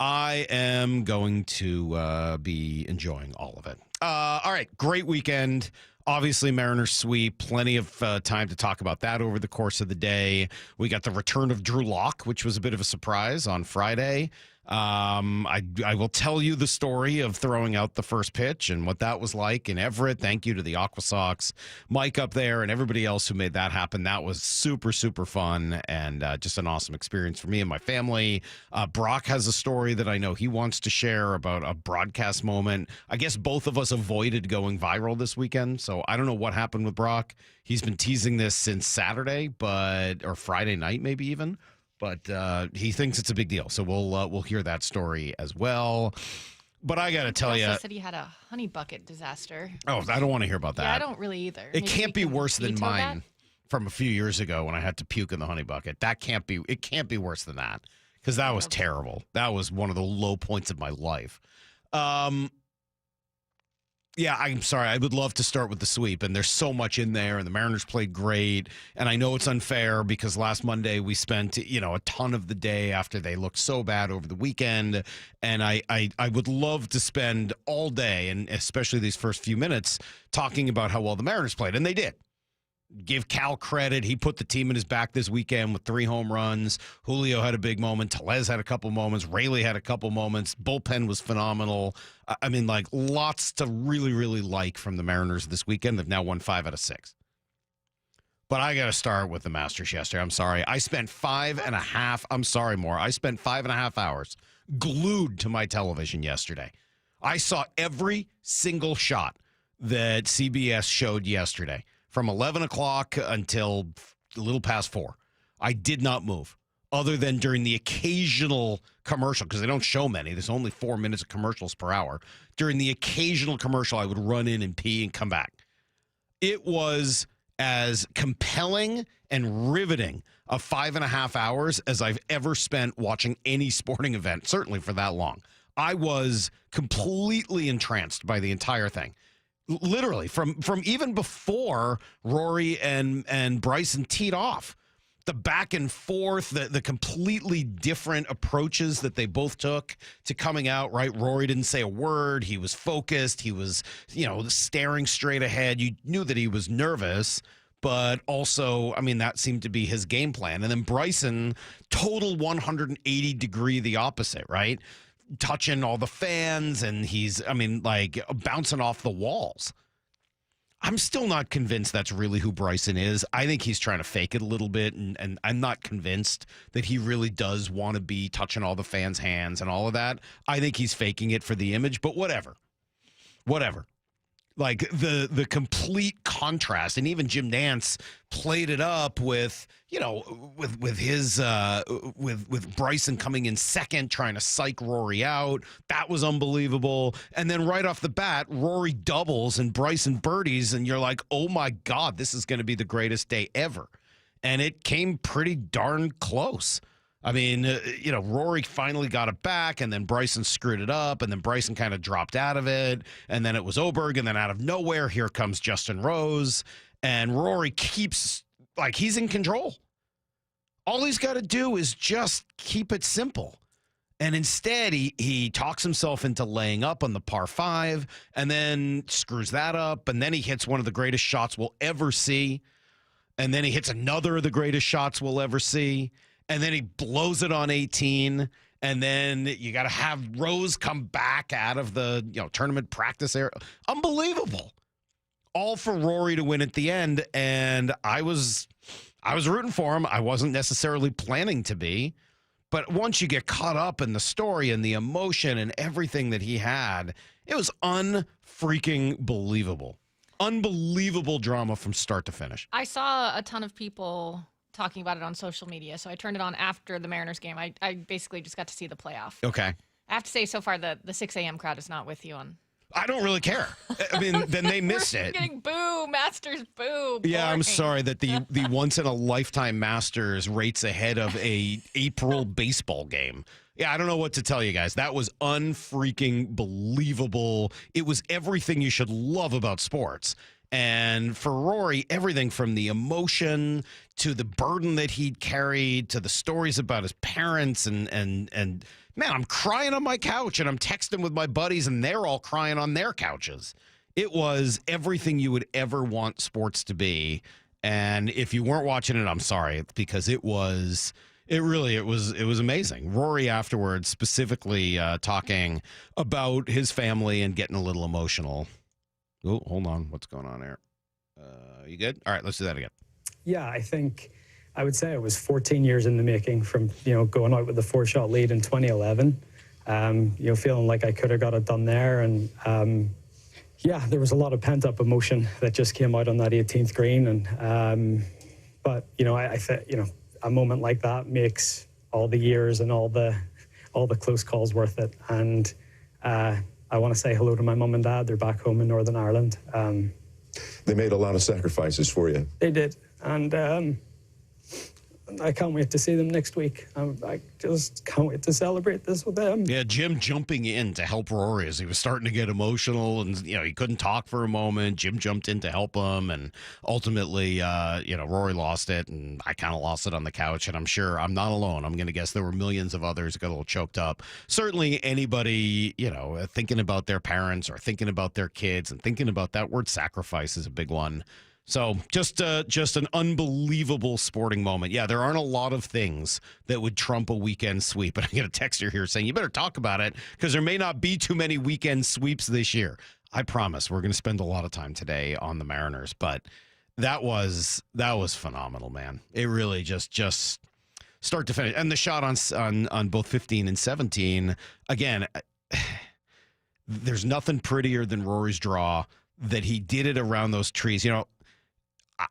I am going to be enjoying all of it. All right, great weekend. Obviously, Mariners sweep. Plenty of time to talk about that over the course of the day. We got the return of Drew Lock, which was a bit of a surprise on Friday. I will tell you the story of throwing out the first pitch and what that was like in Everett. Thank you to the Aqua Sox, Mike up there, and everybody else who made that happen. That was super, super fun and just an awesome experience for me and my family. Brock has a story that I know he wants to share about a broadcast moment. I guess both of us avoided going viral this weekend, so I don't know what happened with Brock. He's been teasing this since Saturday, or Friday night maybe even. But he thinks it's a big deal, so we'll hear that story as well. But I got to tell you, he also said he had a honey bucket disaster. Oh, I don't want to hear about that. Yeah, I don't really either. It can't be worse than mine from a few years ago when I had to puke in the honey bucket. That can't be. It can't be worse than that because that was terrible. That was one of the low points of my life. Yeah, I'm sorry. I would love to start with the sweep, and there's so much in there, and the Mariners played great, and I know it's unfair because last Monday we spent, a ton of the day after they looked so bad over the weekend, and I would love to spend all day, and especially these first few minutes, talking about how well the Mariners played, and they did. Give Cal credit. He put the team in his back this weekend with 3 home runs. Julio had a big moment. Tellez had a couple moments. Rayleigh had a couple moments. Bullpen was phenomenal. I mean, lots to really, really like from the Mariners this weekend. They've now won 5 out of 6. But I got to start with the Masters yesterday. I'm sorry. I spent 5.5. I'm sorry, Moore. I spent 5.5 hours glued to my television yesterday. I saw every single shot that CBS showed yesterday. From 11 o'clock until a little past 4. I did not move other than during the occasional commercial because they don't show many. There's only 4 minutes of commercials per hour. During the occasional commercial, I would run in and pee and come back. It was as compelling and riveting of 5.5 hours as I've ever spent watching any sporting event, certainly for that long. I was completely entranced by the entire thing. Literally, from even before Rory and Bryson teed off, the back and forth, the completely different approaches that they both took to coming out, right? Rory didn't say a word. He was focused. He was, staring straight ahead. You knew that he was nervous, but also, I mean, that seemed to be his game plan. And then Bryson, total 180 degree the opposite, right? Touching all the fans, and he's, bouncing off the walls. I'm still not convinced that's really who Bryson is. I think he's trying to fake it a little bit, and I'm not convinced that he really does want to be touching all the fans' hands and all of that. I think he's faking it for the image, but whatever. Like the complete contrast, and even Jim Nantz played it up with with Bryson coming in second, trying to psych Rory out. That was unbelievable. And then right off the bat, Rory doubles and Bryson birdies, and you're like, oh my God, this is going to be the greatest day ever. And it came pretty darn close. I mean, Rory finally got it back, and then Bryson screwed it up, and then Bryson kind of dropped out of it, and then it was Oberg, and then out of nowhere, here comes Justin Rose, and Rory keeps, he's in control. All he's got to do is just keep it simple. And instead, he talks himself into laying up on the par 5, and then screws that up, and then he hits one of the greatest shots we'll ever see, and then he hits another of the greatest shots we'll ever see, and then he blows it on 18, and then you got to have Rose come back out of the tournament practice area. Unbelievable. All for Rory to win at the end, and I was rooting for him. I wasn't necessarily planning to be, but once you get caught up in the story and the emotion and everything that he had, it was unfreaking believable. Unbelievable drama from start to finish. I saw a ton of people talking about it on social media, so I turned it on after the Mariners game. I basically just got to see the playoff. Okay. I have to say, so far, the 6 a.m. crowd is not with you on. I don't really care. I mean, then they missed it. Getting boo, Masters boo. Yeah, boring. I'm sorry that the once in a lifetime Masters rates ahead of a April baseball game. Yeah, I don't know what to tell you guys. That was unfreaking believable. It was everything you should love about sports. And for Rory, everything from the emotion to the burden that he'd carried to the stories about his parents and man, I'm crying on my couch and I'm texting with my buddies and they're all crying on their couches. It was everything you would ever want sports to be. And if you weren't watching it, I'm sorry, because it was amazing. Rory afterwards specifically talking about his family and getting a little emotional. Oh, hold on. What's going on here? You good? All right, let's do that again. Yeah, I would say it was 14 years in the making from, going out with the 4-shot lead in 2011, feeling like I could have got it done there. And, there was a lot of pent-up emotion that just came out on that 18th green. And, I think, a moment like that makes all the years and all the close calls worth it. And I want to say hello to my mum and dad. They're back home in Northern Ireland. They made a lot of sacrifices for you. They did. And I can't wait to see them next week. I just can't wait to celebrate this with them. Yeah, Jim jumping in to help Rory as he was starting to get emotional and, he couldn't talk for a moment. Jim jumped in to help him. And ultimately, Rory lost it and I kind of lost it on the couch. And I'm sure I'm not alone. I'm going to guess there were millions of others who got a little choked up. Certainly anybody, thinking about their parents or thinking about their kids and thinking about that word sacrifice is a big one. So just an unbelievable sporting moment. Yeah, there aren't a lot of things that would trump a weekend sweep. And I get a texter here saying, you better talk about it because there may not be too many weekend sweeps this year. I promise we're going to spend a lot of time today on the Mariners. But that was phenomenal, man. It really just start to finish. And the shot on both 15 and 17, again, there's nothing prettier than Rory's draw that he did it around those trees.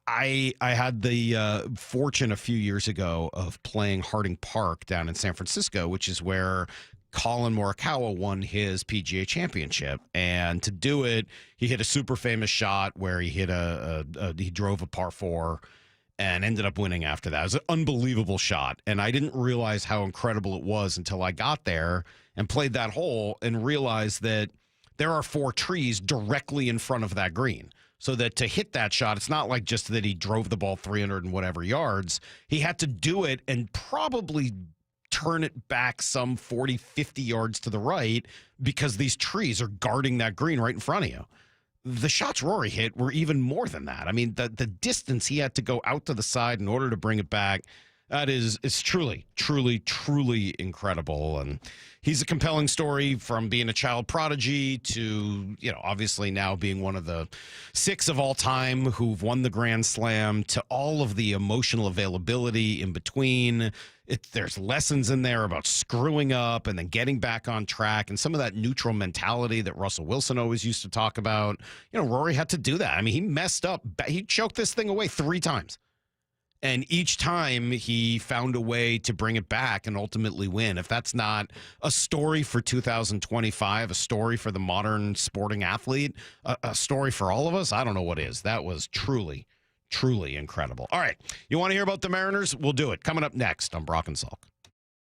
I had the fortune a few years ago of playing Harding Park down in San Francisco, which is where Colin Morikawa won his PGA championship. And to do it, he hit a super famous shot where he hit he drove a par 4 and ended up winning after that. It was an unbelievable shot. And I didn't realize how incredible it was until I got there and played that hole and realized that there are 4 trees directly in front of that green. So that to hit that shot, it's not like just that he drove the ball 300 and whatever yards. He had to do it and probably turn it back some 40, 50 yards to the right because these trees are guarding that green right in front of you. The shots Rory hit were even more than that. I mean, the distance he had to go out to the side in order to bring it back, it's truly, truly, truly incredible. And he's a compelling story from being a child prodigy to, obviously now being one of the 6 of all time who've won the Grand Slam to all of the emotional availability in between. There's lessons in there about screwing up and then getting back on track and some of that neutral mentality that Russell Wilson always used to talk about. Rory had to do that. I mean, he messed up. He choked this thing away 3 times. And each time he found a way to bring it back and ultimately win. If that's not a story for 2025, a story for the modern sporting athlete, a story for all of us, I don't know what is. That was truly, truly incredible. All right. You want to hear about the Mariners? We'll do it. Coming up next on Brock and Salk.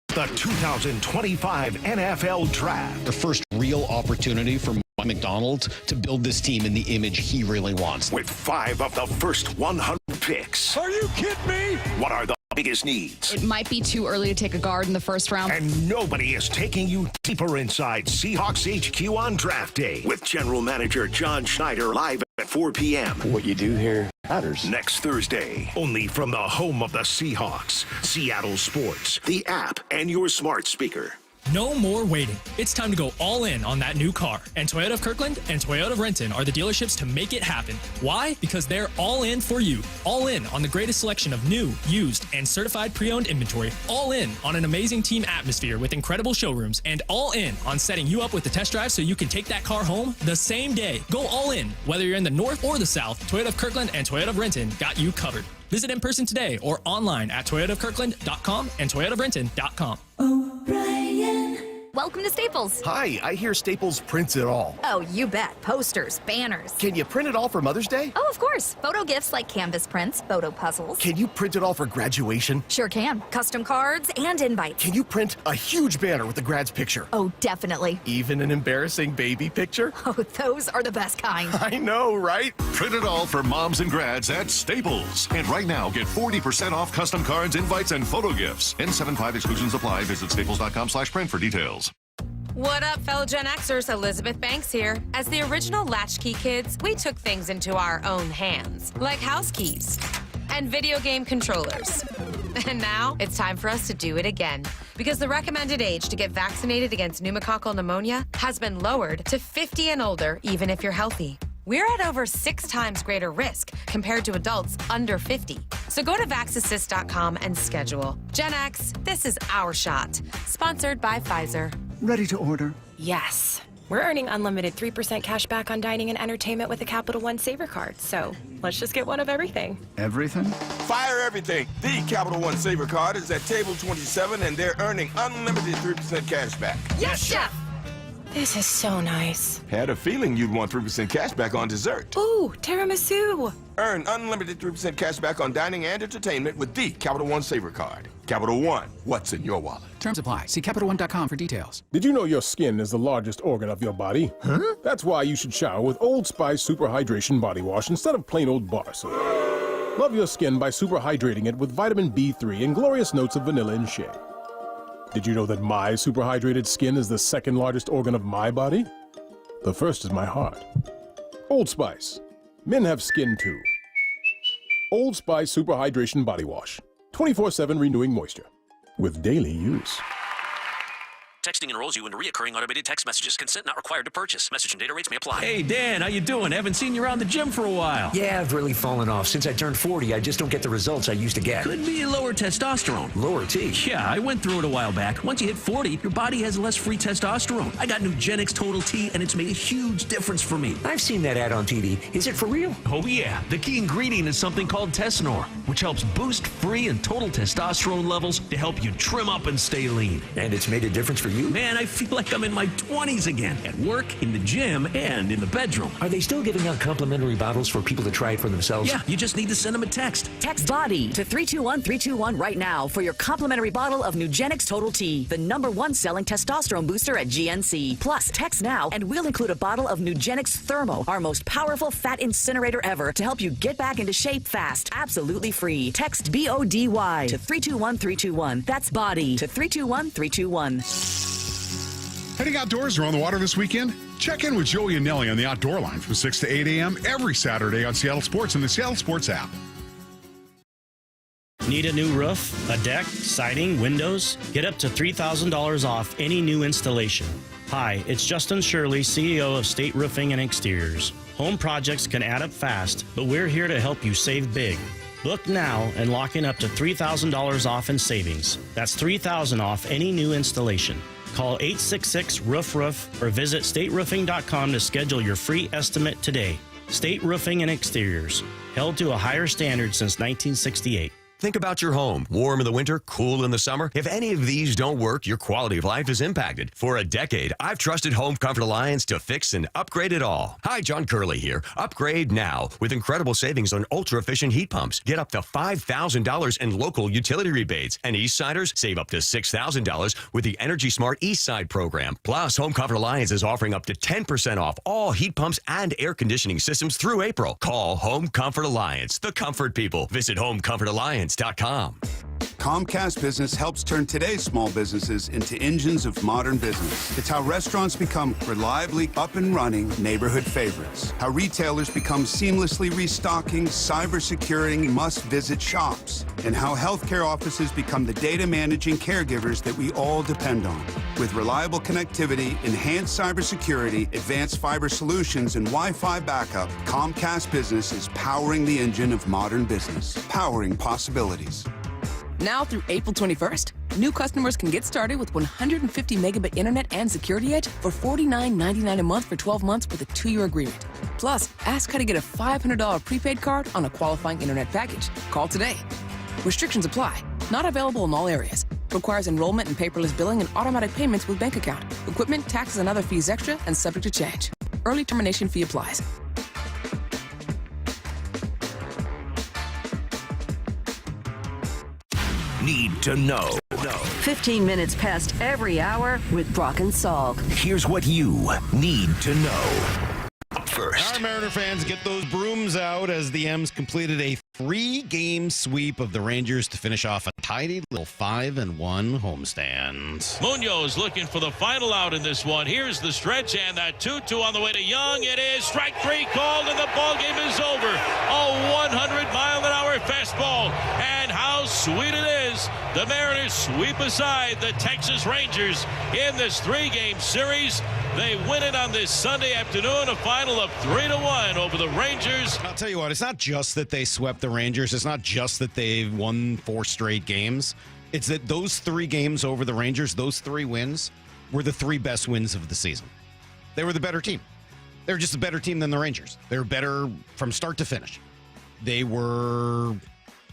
The 2025 NFL Draft. The first real opportunity for Mike Macdonald to build this team in the image he really wants. With 5 of the first 100 picks. Are you kidding me? What are the biggest needs? It might be too early to take a guard in the first round. And nobody is taking you deeper inside Seahawks HQ on draft day with General Manager John Schneider live at 4 p.m. What you do here matters. Next Thursday, only from the home of the Seahawks, Seattle Sports, the app, and your smart speaker. No more waiting. It's time to go all in on that new car. And Toyota of Kirkland and Toyota of Renton are the dealerships to make it happen. Why? Because they're all in for you. All in on the greatest selection of new, used, and certified pre-owned inventory. All in on an amazing team atmosphere with incredible showrooms. And all in on setting you up with the test drive so you can take that car home the same day. Go all in. Whether you're in the north or the south, Toyota of Kirkland and Toyota of Renton got you covered. Visit in person today or online at toyotaofkirkland.com and toyotaofrenton.com. O'Brien. welcome to Staples. Hi, I hear Staples prints it all. Oh, you bet. Posters, banners. Can you print it all for Mother's Day? Oh, of course. Photo gifts like canvas prints, photo puzzles. Can you print it all for graduation? Sure can. Custom cards and invites. Can you print a huge banner with the grad's picture? Oh, definitely. Even an embarrassing baby picture? Oh, those are the best kind. I know, right? Print it all for moms and grads at Staples. And right now, get 40% off custom cards, invites, and photo gifts. N75 exclusions apply. Visit staples.com/print for details. What up, fellow Gen Xers? Elizabeth Banks here. As the original Latchkey kids, we took things into our own hands, like house keys and video game controllers. And now it's time for us to do it again, because the recommended age to get vaccinated against pneumococcal pneumonia has been lowered to 50 and older, even if you're healthy. We're at over 6 times greater risk compared to adults under 50. So go to vaxassist.com and schedule. Gen X, this is our shot. Sponsored by Pfizer. Ready to order? Yes. We're earning unlimited 3% cash back on dining and entertainment with a Capital One Saver card. So let's just get one of everything. Everything? Fire everything. The Capital One Saver card is at table 27, and they're earning unlimited 3% cash back. Yes, Chef! This is so nice. Had a feeling you'd want 3% cash back on dessert. Ooh, tiramisu. Earn unlimited 3% cash back on dining and entertainment with the Capital One Saver card. Capital One, what's in your wallet? Terms apply. See CapitalOne.com for details. Did you know your skin is the largest organ of your body? Huh? That's why you should shower with Old Spice Super Hydration Body Wash instead of plain old bar soap. Love your skin by super hydrating it with vitamin B3 and glorious notes of vanilla and shea. Did you know that my super hydrated skin is the second largest organ of my body? The first is my heart. Old Spice. Men have skin too. Old Spice Super Hydration Body Wash. 24/7 renewing moisture. With daily use. Texting enrolls you in recurring automated text messages. Consent not required to purchase. Message and data rates may apply. Hey, Dan, how you doing? Haven't seen you around the gym for a while. Yeah, I've really fallen off. Since I turned 40, I just don't get the results I used to get. Could be lower testosterone. Lower T? Yeah, I went through it a while back. Once you hit 40, your body has less free testosterone. I got Nugenix Total T, and it's made a huge difference for me. I've seen that ad on TV. Is it for real? Oh, yeah. The key ingredient is something called Tesnor, which helps boost free and total testosterone levels to help you trim up and stay lean. And it's made a difference for you? Man, I feel like I'm in my 20s again, at work, in the gym, and in the bedroom. Are they still giving out complimentary bottles for people to try it for themselves? Yeah, you just need to send them a text. Text BODY to 321-321 right now for your complimentary bottle of Nugenix Total T, the #1 selling testosterone booster at GNC. Plus, text now and we'll include a bottle of Nugenix Thermo, our most powerful fat incinerator ever, to help you get back into shape fast. Absolutely free. Text BODY to 321-321. That's BODY to 321-321. Heading outdoors or on the water this weekend? Check in with Joey and Nelly on the Outdoor Line from 6 to 8 a.m. every Saturday on Seattle Sports and the Seattle Sports app. Need a new roof, a deck, siding, windows? Get up to $3,000 off any new installation. Hi, it's Justin Shirley, CEO of State Roofing and Exteriors. Home projects can add up fast, but we're here to help you save big. Book now and lock in up to $3,000 off in savings. That's $3,000 off any new installation. Call 866-ROOF-ROOF or visit stateroofing.com to schedule your free estimate today. State Roofing and Exteriors, held to a higher standard since 1968. Think about your home. Warm in the winter, cool in the summer. If any of these don't work, your quality of life is impacted. For a decade, I've trusted Home Comfort Alliance to fix and upgrade it all. Hi, John Curley here. Upgrade now with incredible savings on ultra-efficient heat pumps. Get up to $5,000 in local utility rebates. And Eastsiders save up to $6,000 with the Energy Smart Eastside program. Plus, Home Comfort Alliance is offering up to 10% off all heat pumps and air conditioning systems through April. Call Home Comfort Alliance, the comfort people. Visit HomeComfortAlliance.com. Comcast Business helps turn today's small businesses into engines of modern business. It's how restaurants become reliably up and running neighborhood favorites. How retailers become seamlessly restocking, cyber-securing, must-visit shops. And how healthcare offices become the data managing caregivers that we all depend on. With reliable connectivity, enhanced cybersecurity, advanced fiber solutions, and Wi-Fi backup, Comcast Business is powering the engine of modern business. Powering possibilities. Now through April 21st, new customers can get started with 150 megabit internet and security edge for $49.99 a month for 12 months with a 2-year agreement. Plus, ask how to get a $500 prepaid card on a qualifying internet package. Call today. Restrictions apply. Not available in all areas. Requires enrollment and paperless billing and automatic payments with bank account. Equipment, taxes, and other fees extra and subject to change. Early termination fee applies. Need to know. 15 minutes past every hour with Brock and Salk. Here's what you need to know. First. Our Mariner fans, get those brooms out as the M's completed a 3-game sweep of the Rangers to finish off a tidy little 5-1 homestand. Munoz looking for the final out in this one. Here's the stretch and that 2-2 on the way to Young. It is strike 3 called and the ball game is over. A 100-mile-an-hour fastball. And how sweet it is. The Mariners sweep aside the Texas Rangers in this 3-game series. They win it on this Sunday afternoon, a final of 3-1 over the Rangers. I'll tell you what, it's not just that they swept the Rangers. It's not just that they've won 4 straight games. It's that those 3 games over the Rangers, those 3 wins, were the 3 best wins of the season. They were the better team. They were just a better team than the Rangers. They were better from start to finish. They were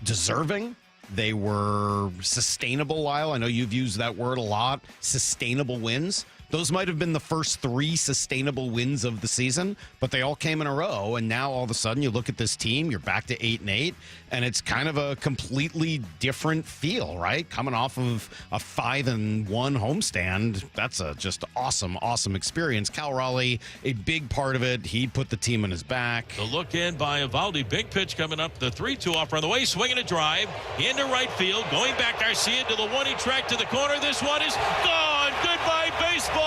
deserving. They were sustainable, Lyle. I know you've used that word a lot. Sustainable wins. Those might have been the first 3 sustainable wins of the season, but they all came in a row. And now all of a sudden you look at this team, you're back to 8-8, and it's kind of a completely different feel, right? Coming off of a 5-1 homestand, that's a just awesome, awesome experience. Cal Raleigh, a big part of it. He put the team on his back. The look in by Evaldi. Big pitch coming up. The 3-2 off on the way. Swinging a drive into right field. Going back Garcia to the 1-2 track to the corner. This one is gone. Goodbye, baseball.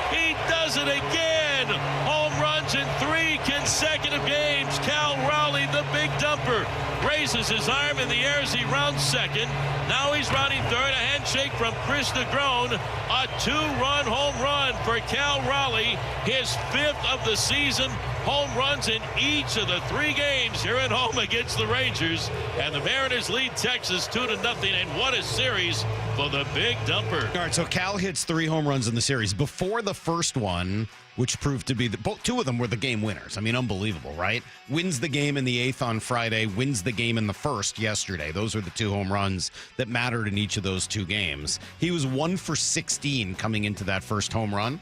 He does it again. Home runs in 3 consecutive games. Cal Raleigh, the big dumper, raises his arm in the air as he rounds second. Now he's rounding third. A handshake from Chris Negron. A 2-run home run for Cal Raleigh. His 5th of the season. Home runs in each of the 3 games here at home against the Rangers. And the Mariners lead Texas 2-0. And what a series for the big dumper. All right, so Cal hits 3 home runs in the series. Before the first one, which proved to be both 2 of them were the game winners. I mean, unbelievable, right? Wins the game in the 8th on Friday, wins the game in the 1st yesterday. Those are the 2 home runs that mattered in each of those 2 games. He was 1 for 16 coming into that first home run.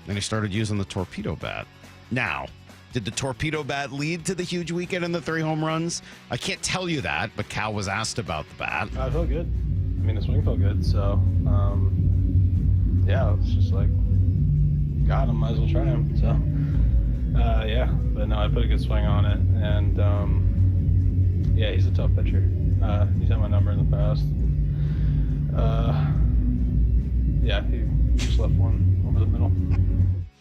Then he started using the torpedo bat. Now, did the torpedo bat lead to the huge weekend and the 3 home runs? I can't tell you that, but Cal was asked about the bat. I felt good. I mean, the swing felt good, so, yeah, it's just like, God, I might as well try him, so, yeah. But no, I put a good swing on it, and, yeah, he's a tough pitcher. He's had my number in the past. Yeah, he just left one over the middle.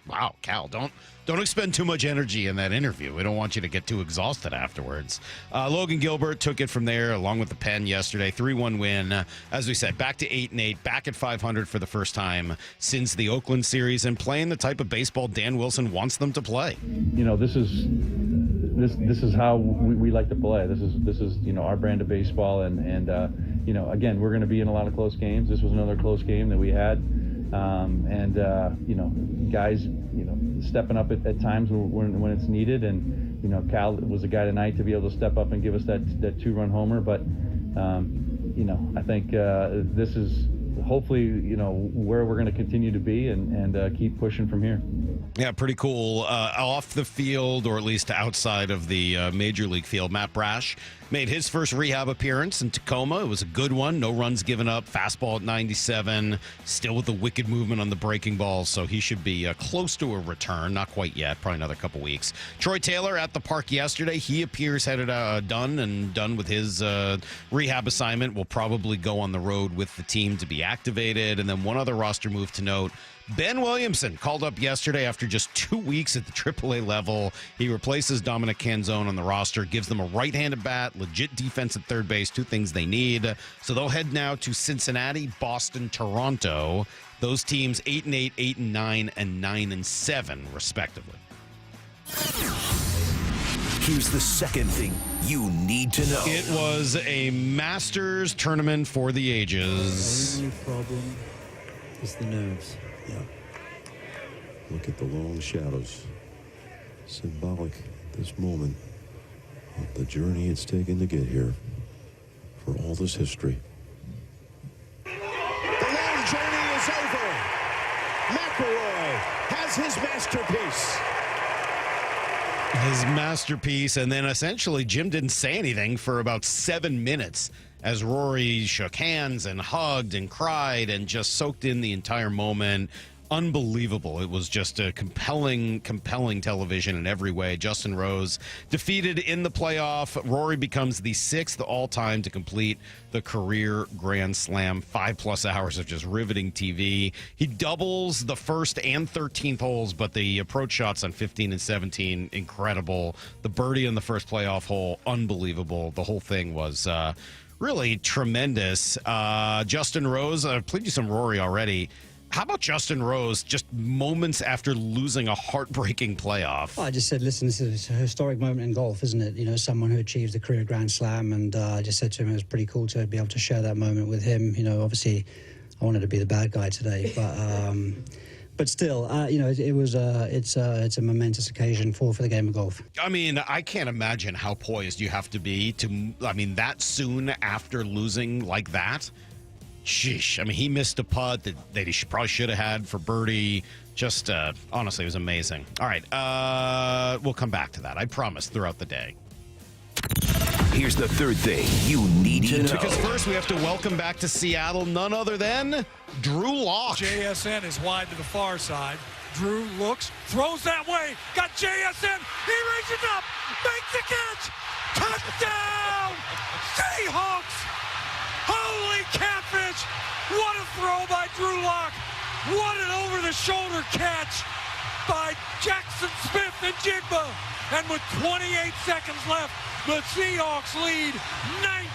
Wow, Cal, don't expend too much energy in that interview. We don't want you to get too exhausted afterwards. Logan Gilbert took it from there along with the pen yesterday. 3-1 win. As we said, back to 8-8, back at 500 for the first time since the Oakland series and playing the type of baseball Dan Wilson wants them to play. You know, this is how we like to play. This is you know, our brand of baseball, and you know, again, we're going to be in a lot of close games. This was another close game that we had. You know, guys, you know, stepping up at times when it's needed, and you know, Cal was a guy tonight to be able to step up and give us that 2-run homer. But you know, I think this is hopefully, you know, where we're going to continue to be and keep pushing from here. Yeah, pretty cool. Off the field, or at least outside of the major league field, Matt Brash made his first rehab appearance in Tacoma. It was a good one. No runs given up. Fastball at 97. Still with the wicked movement on the breaking ball, so he should be close to a return. Not quite yet. Probably another couple weeks. Troy Taylor at the park yesterday. He appears headed done with his rehab assignment. Will probably go on the road with the team to be activated. And then one other roster move to note. Ben Williamson called up yesterday after just 2 weeks at the AAA level. He replaces Dominic Canzone on the roster, gives them a right-handed bat, legit defense at third base, 2 things they need. So they'll head now to Cincinnati, Boston, Toronto. Those teams 8-8, 8-9, and 9-7, respectively. Here's the second thing you need to know. It was a Masters tournament for the ages. The only problem is the nerves. Yeah. Look at the long shadows. Symbolic, this moment, of the journey it's taken to get here. For all this history. McElroy has his masterpiece. His masterpiece, and then essentially Jim didn't say anything for about 7 minutes as Rory shook hands and hugged and cried and just soaked in the entire moment. Unbelievable. It was just a compelling television in every way. Justin Rose defeated in the playoff. Rory becomes the 6th all-time to complete the career Grand Slam. 5+ hours of just riveting TV. He doubles the first and 13th holes, but the approach shots on 15 and 17, incredible. The birdie in the first playoff hole, unbelievable. The whole thing was really tremendous. Justin Rose, I played you some Rory already. How about Justin Rose just moments after losing a heartbreaking playoff? Well, I just said, listen, this is a historic moment in golf, isn't it? You know, someone who achieved the career Grand Slam, and I just said to him it was pretty cool to be able to share that moment with him. You know, obviously I wanted to be the bad guy today, but still, you know, it's a momentous occasion for the game of golf. I mean, I can't imagine how poised you have to be that soon after losing like that. Sheesh. I mean, he missed a putt that he probably should have had for birdie. Just, honestly, it was amazing. All right, we'll come back to that, I promise, throughout the day. Here's the third thing you need to know. Because first we have to welcome back to Seattle none other than Drew Lock. JSN is wide to the far side. Drew looks, throws that way, got JSN, he reaches up, makes the catch, touchdown, Seahawks! Holy catfish! What a throw by Drew Lock! What an over-the-shoulder catch by Jackson Smith and Jigba! And with 28 seconds left, the Seahawks lead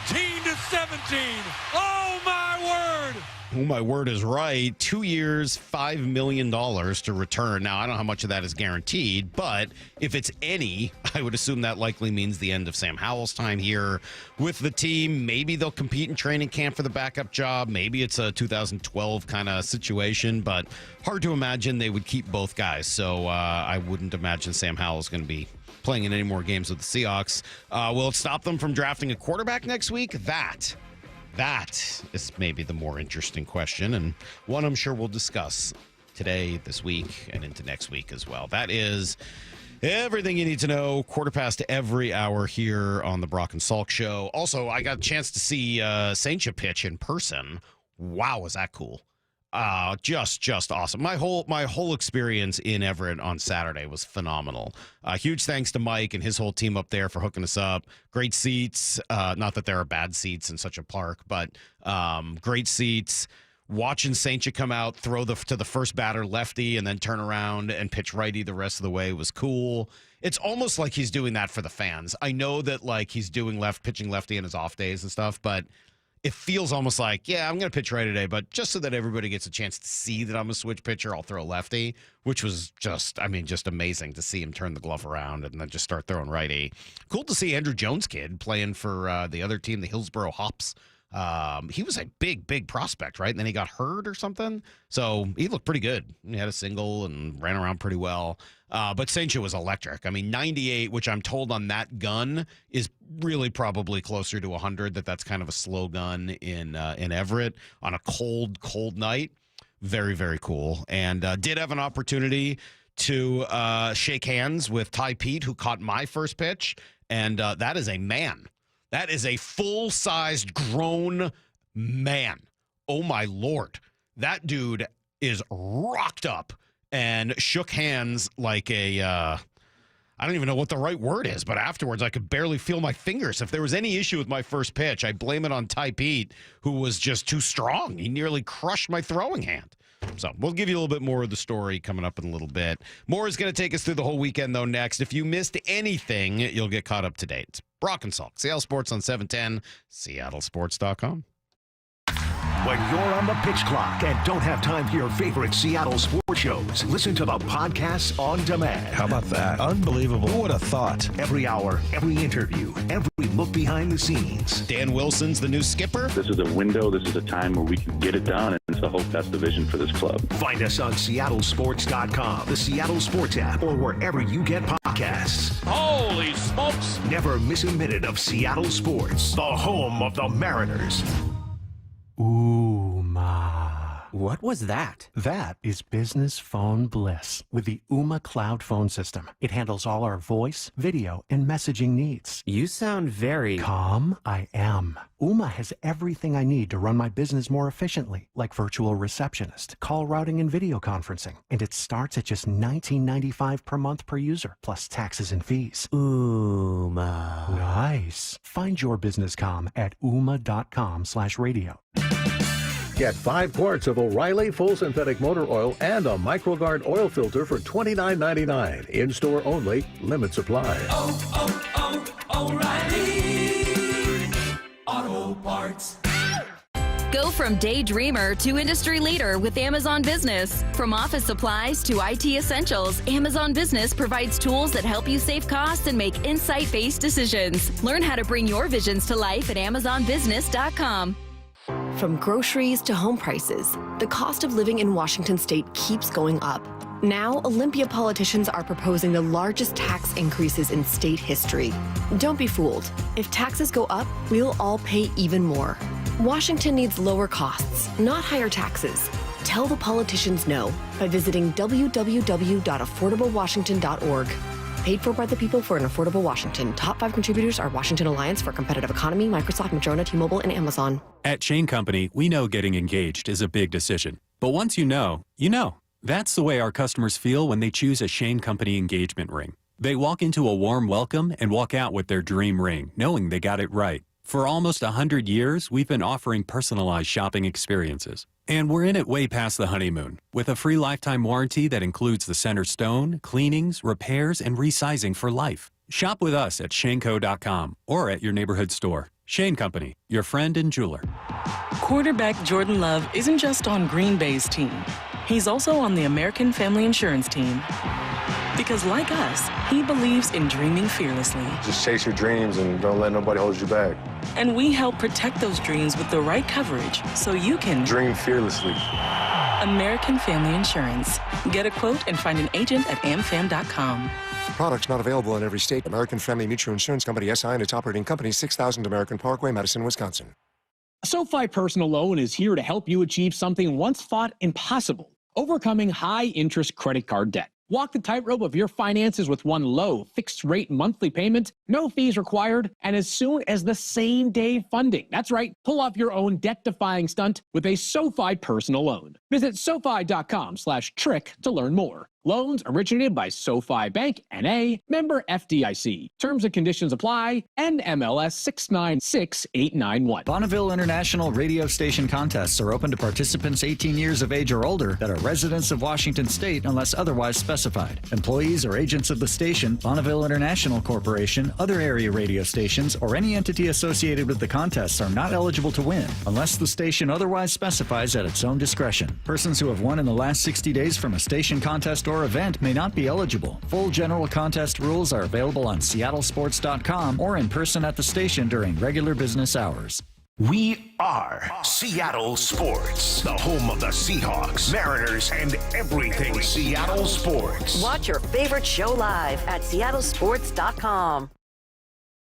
19-17. Oh my word! Oh, my word is right. 2 years, $5 million to return. Now, I don't know how much of that is guaranteed, but if it's any, I would assume that likely means the end of Sam Howell's time here with the team. Maybe they'll compete in training camp for the backup job. Maybe it's a 2012 kind of situation, but hard to imagine they would keep both guys. So I wouldn't imagine Sam Howell is going to be playing in any more games with the Seahawks. Will it stop them from drafting a quarterback next week? That is maybe the more interesting question, and one I'm sure we'll discuss today, this week, and into next week as well. That is everything you need to know, quarter past every hour here on the Brock and Salk Show. Also, I got a chance to see Saintcha pitch in person. Wow, was that cool. Just awesome. My whole experience in Everett on Saturday was phenomenal. Huge thanks to Mike and his whole team up there for hooking us up. Great seats. Not that there are bad seats in such a park, but great seats. Watching Saintcha come out, throw to the first batter lefty, and then turn around and pitch righty the rest of the way was cool. It's almost like he's doing that for the fans. I know that like he's doing pitching lefty in his off days and stuff, but it feels almost like, yeah, I'm going to pitch right today, but just so that everybody gets a chance to see that I'm a switch pitcher, I'll throw lefty, which was just amazing to see him turn the glove around and then just start throwing righty. Cool to see Andrew Jones' kid playing for the other team, the Hillsboro Hops. He was a big prospect, right? And then he got hurt or something. So he looked pretty good. He had a single and ran around pretty well. But Saintcha was electric. I mean, 98, which I'm told on that gun is really probably closer to 100. That's kind of a slow gun in Everett on a cold night. Very, very cool. And did have an opportunity to shake hands with Ty Pete, who caught my first pitch. And that is a man. That is a full-sized grown man. Oh, my Lord. That dude is rocked up and shook hands like a, I don't even know what the right word is, but afterwards I could barely feel my fingers. If there was any issue with my first pitch, I blame it on Ty Pete, who was just too strong. He nearly crushed my throwing hand. So we'll give you a little bit more of the story coming up in a little bit. More is going to take us through the whole weekend, though, next. If you missed anything, you'll get caught up to date. It's Brock and Salk, Seattle Sports on 710, seattlesports.com. When you're on the pitch clock and don't have time for your favorite Seattle sports shows, listen to the podcasts on demand. How about that? Unbelievable. Who would have thought? Every hour, every interview, every look behind the scenes. Dan Wilson's the new skipper. This is a window. This is a time where we can get it done, and so I hope that's the vision for this club. Find us on seattlesports.com, the Seattle Sports app, or wherever you get podcasts. Holy smokes! Never miss a minute of Seattle sports, the home of the Mariners. Ooh, ma. What was that? That is business phone bliss with the Ooma Cloud Phone System. It handles all our voice, video, and messaging needs. You sound very... Calm? I am. Ooma has everything I need to run my business more efficiently, like virtual receptionist, call routing, and video conferencing. And it starts at just $19.95 per month per user, plus taxes and fees. Ooma. Nice. Find your business comm at ooma.com/radio. Get 5 quarts of O'Reilly Full Synthetic Motor Oil and a MicroGuard oil filter for $29.99. In-store only. Limit supply. O'Reilly Auto Parts. Go from daydreamer to industry leader with Amazon Business. From office supplies to IT essentials, Amazon Business provides tools that help you save costs and make insight-based decisions. Learn how to bring your visions to life at AmazonBusiness.com. From groceries to home prices, the cost of living in Washington state keeps going up. Now, Olympia politicians are proposing the largest tax increases in state history. Don't be fooled. If taxes go up, we'll all pay even more. Washington needs lower costs, not higher taxes. Tell the politicians no by visiting www.affordablewashington.org. Paid for by the people for an affordable Washington. Top 5 contributors are Washington Alliance for Competitive Economy, Microsoft, Madrona, T-Mobile, and Amazon. At Shane Company, we know getting engaged is a big decision. But once you know, you know. That's the way our customers feel when they choose a Shane Company engagement ring. They walk into a warm welcome and walk out with their dream ring, knowing they got it right. For almost 100 years, we've been offering personalized shopping experiences. And we're in it way past the honeymoon, with a free lifetime warranty that includes the center stone, cleanings, repairs, and resizing for life. Shop with us at shaneco.com or at your neighborhood store. Shane Company, your friend and jeweler. Quarterback Jordan Love isn't just on Green Bay's team. He's also on the American Family Insurance team. Because like us, he believes in dreaming fearlessly. Just chase your dreams and don't let nobody hold you back. And we help protect those dreams with the right coverage so you can dream fearlessly. American Family Insurance. Get a quote and find an agent at amfam.com. Products not available in every state. American Family Mutual Insurance Company, SI, and its operating company, 6000 American Parkway, Madison, Wisconsin. SoFi Personal Loan is here to help you achieve something once thought impossible: overcoming high-interest credit card debt. Walk the tightrope of your finances with one low, fixed-rate monthly payment, no fees required, and as soon as the same-day funding. That's right. Pull off your own debt-defying stunt with a SoFi Personal Loan. Visit SoFi.com/trick to learn more. Loans originated by SoFi Bank, N.A., member FDIC. Terms and conditions apply. NMLS 696891. Bonneville International radio station contests are open to participants 18 years of age or older that are residents of Washington State unless otherwise specified. Employees or agents of the station, Bonneville International Corporation, other area radio stations, or any entity associated with the contests are not eligible to win unless the station otherwise specifies at its own discretion. Persons who have won in the last 60 days from a station contest or event may not be eligible. Full general contest rules are available on seattlesports.com or in person at the station during regular business hours. We are Seattle Sports, the home of the Seahawks, Mariners, and everything Seattle sports. Watch your favorite show live at seattlesports.com.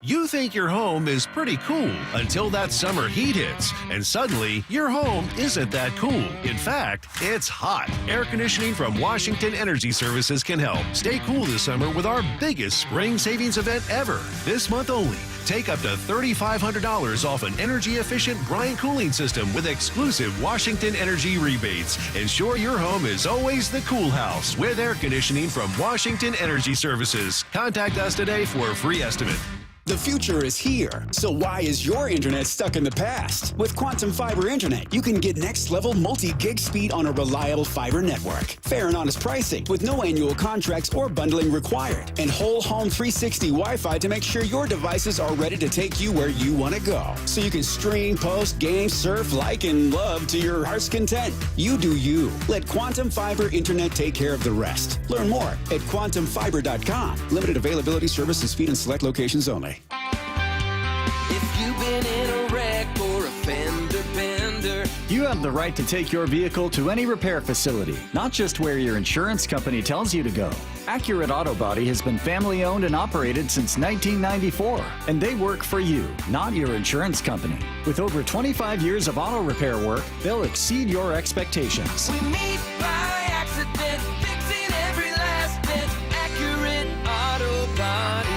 You think your home is pretty cool until that summer heat hits, and suddenly your home isn't that cool. In fact, it's hot. Air conditioning from Washington Energy Services can help. Stay cool this summer with our biggest spring savings event ever. This month only, take up to $3,500 off an energy-efficient Bryant cooling system with exclusive Washington Energy rebates. Ensure your home is always the cool house with air conditioning from Washington Energy Services. Contact us today for a free estimate. The future is here, so why is your internet stuck in the past? With Quantum Fiber Internet, you can get next-level multi-gig speed on a reliable fiber network. Fair and honest pricing, with no annual contracts or bundling required. And whole home 360 Wi-Fi to make sure your devices are ready to take you where you want to go. So you can stream, post, game, surf, like, and love to your heart's content. You do you. Let Quantum Fiber Internet take care of the rest. Learn more at quantumfiber.com. Limited availability, service, and speed in select locations only. If you've been in a wreck or a fender bender, you have have the right to take your vehicle to any repair facility, not just where your insurance company tells you to go. Accurate Auto Body has been family owned and operated since 1994, and they work for you, not your insurance company. With over 25 years of auto repair work, they'll exceed your expectations. We meet by accident, fixing every last bit. Accurate Auto Body.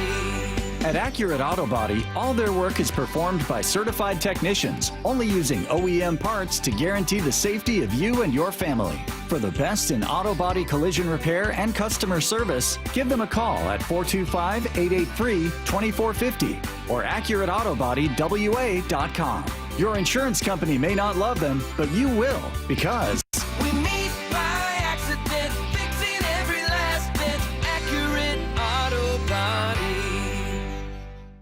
At Accurate Auto Body, all their work is performed by certified technicians, only using OEM parts to guarantee the safety of you and your family. For the best in auto body collision repair and customer service, give them a call at 425-883-2450 or AccurateAutoBodyWA.com. Your insurance company may not love them, but you will, because We meet by accident, fixing every last bit. Accurate Auto Body.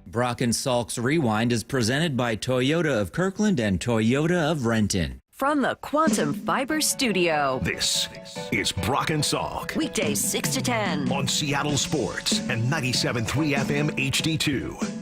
Brock and Salk's Rewind is presented by Toyota of Kirkland and Toyota of Renton. From the Quantum Fiber Studio. This is Brock and Salk. Weekdays 6 to 10. On Seattle Sports and 97.3 FM HD2.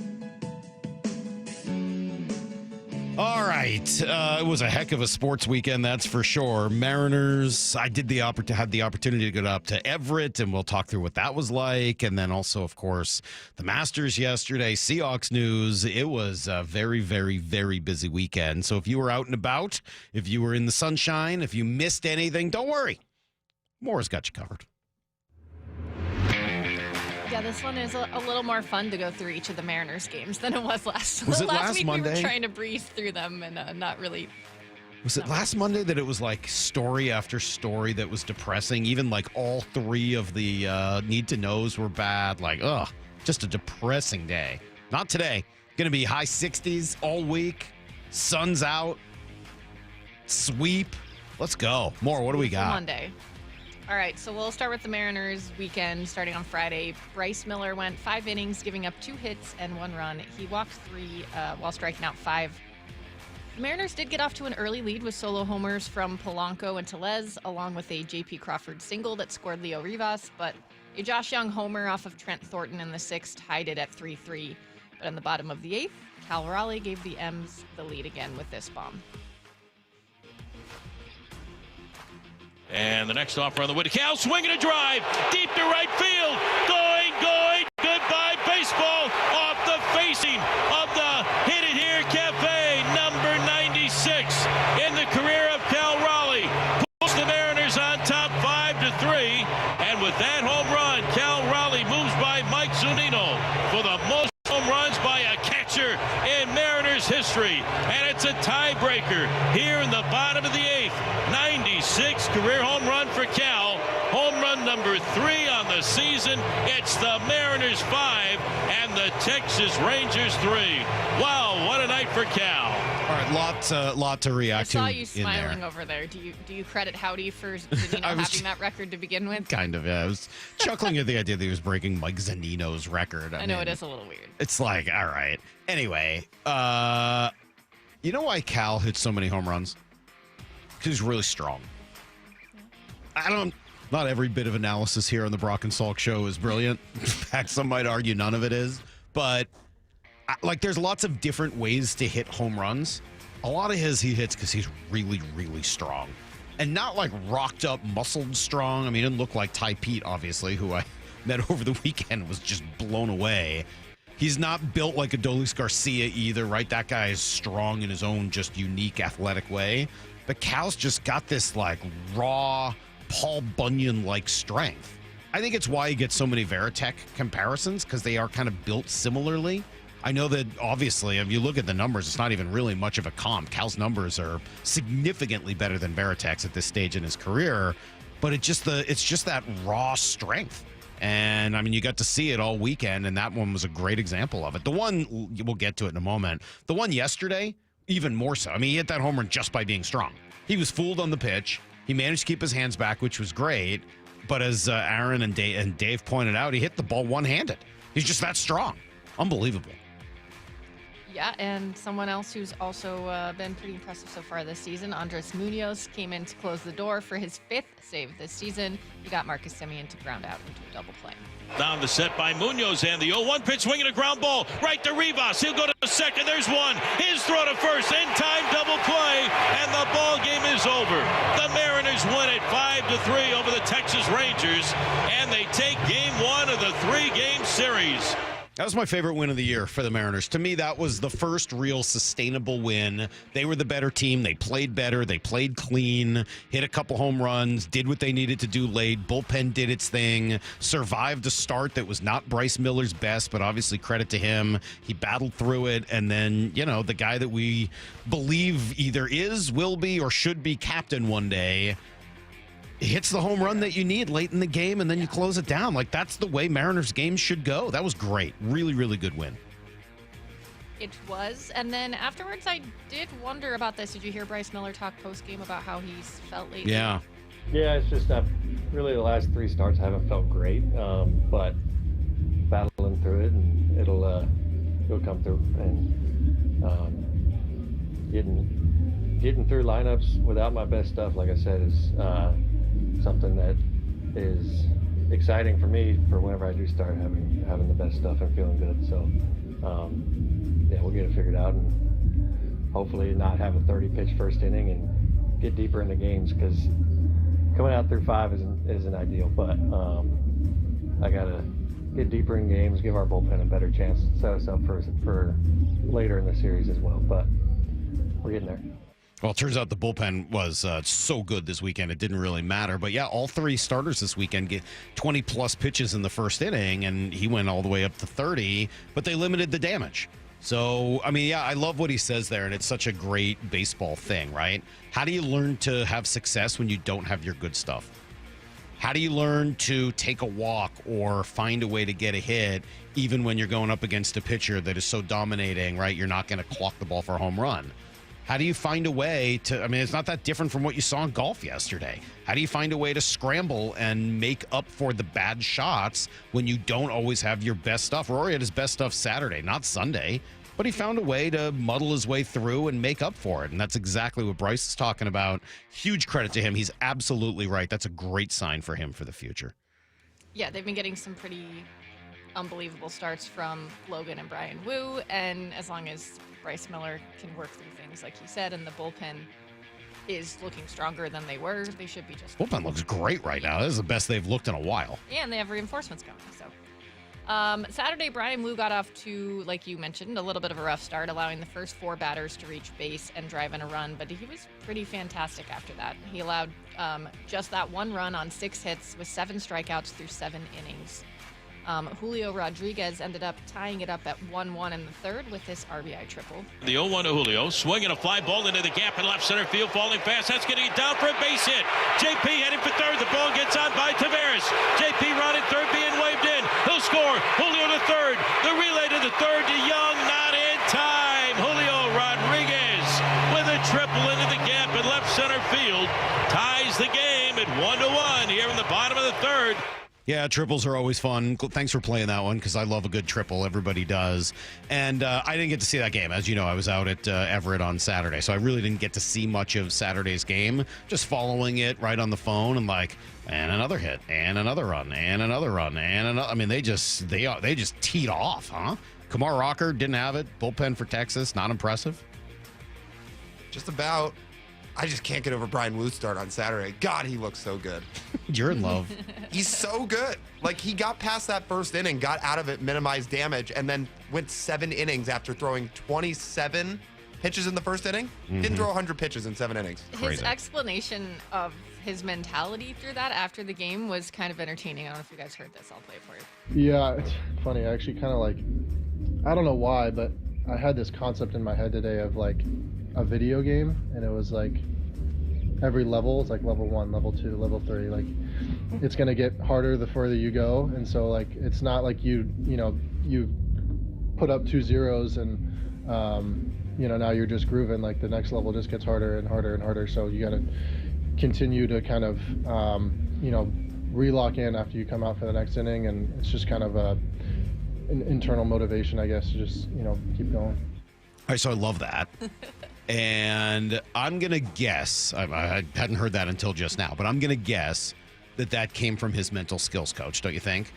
All right. It was a heck of a sports weekend, that's for sure. Mariners, I had the opportunity to go up to Everett, and we'll talk through what that was like. And then also, of course, the Masters yesterday, Seahawks news. It was a very, very, very busy weekend. So if you were out and about, if you were in the sunshine, if you missed anything, don't worry. Moore's got you covered. Yeah, this one is a little more fun to go through each of the Mariners games than it was last. Was it last week Monday? We were trying to breeze through them and not really. Was it last Monday that it was like story after story that was depressing? Even like all three of the need to knows were bad. Like, just a depressing day. Not today. Going to be high 60s all week. Sun's out. Sweep. Let's go. More. What do we got? Monday. All right, so we'll start with the Mariners weekend starting on Friday. Bryce Miller went 5 innings, giving up 2 hits and 1 run. He walked 3 while striking out 5. The Mariners did get off to an early lead with solo homers from Polanco and Tellez, along with a J.P. Crawford single that scored Leo Rivas, but a Josh Young homer off of Trent Thornton in the 6th tied it at 3-3. But in the bottom of the 8th, Cal Raleigh gave the M's the lead again with this bomb. And the next offer on the way to Cal, swinging a drive, deep to right field, going, goodbye baseball, off the facing of the Hit It Here Cafe, number 96 in the career of Cal Raleigh. Puts the Mariners on top 5-3, and with that home run, Cal Raleigh moves by Mike Zunino for the most home runs by a catcher in Mariners history, and it's a tiebreaker here in the bottom of the 8th. 96 career home run for Cal, home run number 3 on the season. It's the Mariners 5 and the Texas Rangers 3. Wow, what a night for Cal. All right, lot to react to. I saw you smiling over there. Do you credit Howdy for Zunino having that record to begin with? Kind of, yeah. I was chuckling at the idea that he was breaking Mike Zunino's record. I know it is a little weird. It's like, all right. Anyway, you know why Cal hits so many home runs? Because he's really strong. Not every bit of analysis here on the Brock and Salk show is brilliant. In fact, some might argue none of it is. But there's lots of different ways to hit home runs. A lot of he hits because he's really, really strong. And not like rocked up, muscled strong. I mean, he didn't look like Ty Pete, obviously, who I met over the weekend, was just blown away. He's not built like Adolis Garcia either, right? That guy is strong in his own just unique athletic way. But Cal's just got this like raw Paul Bunyan-like strength. I think it's why he gets so many Veritek comparisons, because they are kind of built similarly. I know that obviously, if you look at the numbers, it's not even really much of a comp. Cal's numbers are significantly better than Veritek's at this stage in his career, but it's just that raw strength. And I mean, you got to see it all weekend, and that one was a great example of it. The one, we'll get to it in a moment. The one yesterday, even more so. I mean, he hit that home run just by being strong. He was fooled on the pitch. He managed to keep his hands back, which was great. But as Aaron and Dave pointed out, he hit the ball one-handed. He's just that strong. Unbelievable. Yeah, and someone else who's also been pretty impressive so far this season, Andres Munoz, came in to close the door for his 5th save this season. He got Marcus Semien to ground out into a double play. Down the set by Munoz, and the 0-1 pitch, swinging a ground ball right to Rivas. He'll go to second. There's one. His throw to first. In time, double play, and the ball game is over. The Mariners win it 5-3 over the Texas Rangers, and they take game 1 of the 3-game series. That was my favorite win of the year for the Mariners. To me, that was the first real sustainable win. They were the better team. They played better. They played clean, hit a couple home runs, did what they needed to do late. Bullpen did its thing, survived a start that was not Bryce Miller's best, but obviously credit to him. He battled through it, and then, the guy that we believe either is, will be, or should be captain one day hits the home run that you need late in the game, and then you close it down. Like, that's the way Mariners games should go. That was great. Really, really good win. It was. And then afterwards, I did wonder about this. Did you hear Bryce Miller talk post-game about how he's felt lately? Yeah. Yeah, it's just really the last 3 starts I haven't felt great, but battling through it, and it'll come through. And getting through lineups without my best stuff, like I said, is something that is exciting for me for whenever I do start having the best stuff and feeling good. So we'll get it figured out, and hopefully not have a 30-pitch first inning and get deeper into games, because coming out through 5 isn't ideal. But I gotta get deeper in games, give our bullpen a better chance, set us up for later in the series as well. But we're getting there. Well, it turns out the bullpen was so good this weekend, it didn't really matter. But, yeah, all 3 starters this weekend get 20-plus pitches in the first inning, and he went all the way up to 30, but they limited the damage. So, I love what he says there, and it's such a great baseball thing, right? How do you learn to have success when you don't have your good stuff? How do you learn to take a walk or find a way to get a hit even when you're going up against a pitcher that is so dominating, right? You're not going to clock the ball for a home run. How do you find a way to, it's not that different from what you saw in golf yesterday. How do you find a way to scramble and make up for the bad shots when you don't always have your best stuff? Rory had his best stuff Saturday, not Sunday, but he found a way to muddle his way through and make up for it. And that's exactly what Bryce is talking about. Huge credit to him. He's absolutely right. That's a great sign for him for the future. Yeah, they've been getting some pretty unbelievable starts from Logan and Brian Wu, and as long as Bryce Miller can work through things like he said, and the bullpen is looking stronger than they were, they should be just bullpen looks great right now. This is the best they've looked in a while. Yeah, and they have reinforcements coming. So Saturday, Brian Wu got off to, like you mentioned, a little bit of a rough start, allowing the first 4 batters to reach base and drive in a run, but he was pretty fantastic after that. He allowed just that 1 run on 6 hits with 7 strikeouts through 7 innings. Julio Rodriguez ended up tying it up at 1-1 in the 3rd with this RBI triple. The 0-1 to Julio, swinging a fly ball into the gap in left center field, falling fast. That's getting it down for a base hit. JP heading for 3rd. The ball gets on by Taveras. JP rounding 3rd, being waved in. He'll score. Julio to 3rd. The relay to the 3rd to Young, not in time. Julio Rodriguez with a triple into the gap in left center field ties the game at 1-1 here in the bottom of the 3rd. Yeah, triples are always fun. Thanks for playing that one, because I love a good triple. Everybody does. And I didn't get to see that game. As you know, I was out at Everett on Saturday, so I really didn't get to see much of Saturday's game. Just following it right on the phone and and another hit, and another run, and another run, and another. They just teed off, huh? Kumar Rocker didn't have it. Bullpen for Texas, not impressive. Just about. I just can't get over Brian Wu's start on Saturday. God, he looks so good. You're in love. He's so good. He got past that first inning, got out of it, minimized damage, and then went 7 innings after throwing 27 pitches in the first inning. Mm-hmm. Didn't throw 100 pitches in 7 innings. His explanation of his mentality through that after the game was kind of entertaining. I don't know if you guys heard this. I'll play it for you. Yeah, it's funny. I actually kind of I don't know why, but I had this concept in my head today of a video game, and it was every level, it's level 1, level 2, level 3, it's gonna get harder the further you go, and so it's not you put up 2 zeros and now you're just grooving. The next level just gets harder and harder and harder, so you gotta continue to kind of relock in after you come out for the next inning, and it's just kind of an internal motivation, I guess, to just keep going. right, so I love that. And I'm going to guess, I hadn't heard that until just now, but I'm going to guess that came from his mental skills coach, don't you think?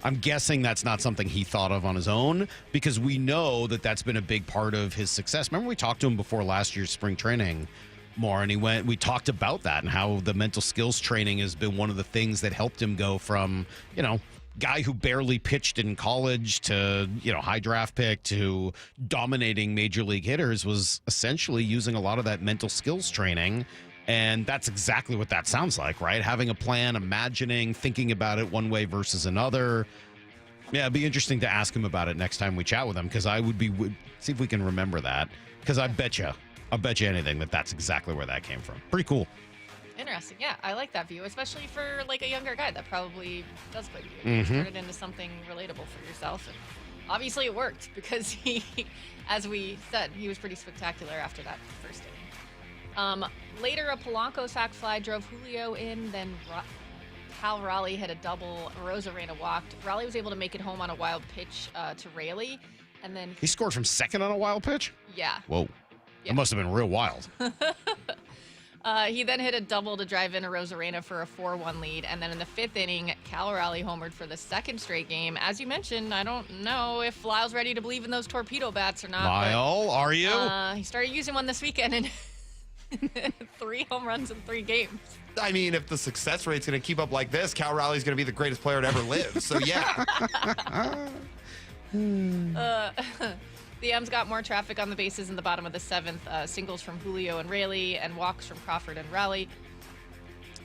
I'm guessing that's not something he thought of on his own, because we know that that's been a big part of his success. Remember we talked to him before last year's spring training more, and we talked about that and how the mental skills training has been one of the things that helped him go from, guy who barely pitched in college to, high draft pick to dominating major league hitters, was essentially using a lot of that mental skills training. And that's exactly what that sounds like, right? Having a plan, imagining, thinking about it one way versus another. Yeah, it'd be interesting to ask him about it next time we chat with him, because I would see if we can remember that, because I'll bet you anything that's exactly where that came from. Pretty cool. Interesting. Yeah, I like that view, especially for like a younger guy that probably does play video games. Turn it into something relatable for yourself. And obviously it worked, because he, as we said, he was pretty spectacular after that first inning. Later, a Polanco sac fly drove Julio in, then Cal Raleigh hit a double, Rosarena walked. Raleigh was able to make it home on a wild pitch to Raley, and then he scored from second on a wild pitch? Yeah. Whoa. Yeah. That must have been real wild. He then hit a double to drive in a Rosarena for a 4-1 lead. And then in the fifth inning, Cal Raleigh homered for the second straight game. As you mentioned, I don't know if Lyle's ready to believe in those torpedo bats or not. Lyle, are you? He started using one this weekend, and 3 home runs in 3 games. I mean, if the success rate's going to keep up like this, Cal Raleigh's going to be the greatest player to ever live. So, yeah. The M's got more traffic on the bases in the bottom of the 7th. Singles from Julio and Raley, and walks from Crawford and Raleigh.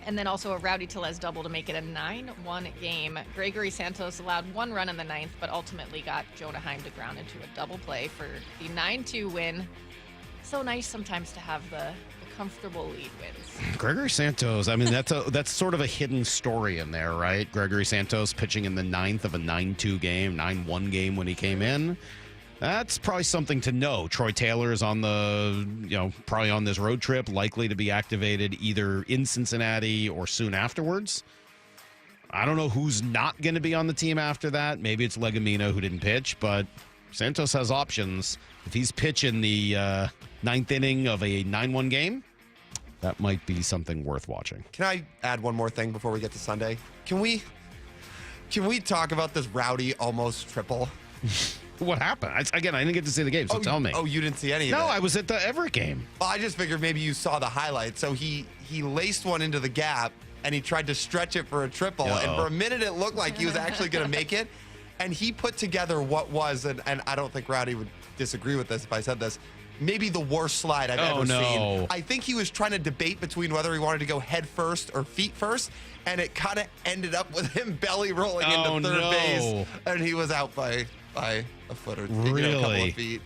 And then also a Rowdy Tellez double to make it a 9-1 game. Gregory Santos allowed 1 run in the 9th, but ultimately got Jonah Heim to ground into a double play for the 9-2 win. So nice sometimes to have the comfortable lead wins. Gregory Santos, I mean, that's sort of a hidden story in there, right? Gregory Santos pitching in the 9th of a 9-2 game, 9-1 game when he came in. That's probably something to know. Troy Taylor is on probably on this road trip, likely to be activated either in Cincinnati or soon afterwards. I don't know who's not going to be on the team after that. Maybe it's Legumino, who didn't pitch, but Santos has options. If he's pitching the 9th inning of a 9-1 game, that might be something worth watching. Can I add one more thing before we get to Sunday? Can we talk about this Rowdy almost triple? What happened? I didn't get to see the game, so tell me. Oh, you didn't see any of it? No, I was at the Everett game. Well, I just figured maybe you saw the highlights. So he laced one into the gap, and he tried to stretch it for a triple. And for a minute, it looked like he was actually going to make it. And he put together what was, and I don't think Rowdy would disagree with this if I said this, maybe the worst slide I've ever seen. I think he was trying to debate between whether he wanted to go head first or feet first, and it kind of ended up with him belly rolling into third base, and he was out by a foot or a couple of feet.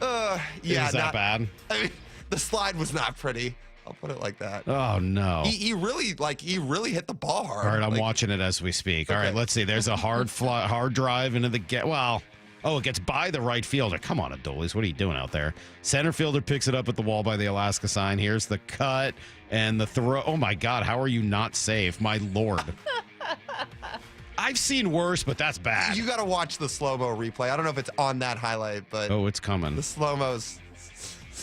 Yeah, is that bad? I mean, the slide was not pretty. I'll put it like that. Oh no! He really hit the ball hard. All right, I'm watching it as we speak. Okay. All right, let's see. There's a hard drive into the it gets by the right fielder. Come on, Adolis, what are you doing out there? Center fielder picks it up at the wall by the Alaska sign. Here's the cut and the throw. Oh my God, how are you not safe? My Lord. I've seen worse, but that's bad. You got to watch the slow-mo replay. I don't know if it's on that highlight, but it's coming. The slow-mo's.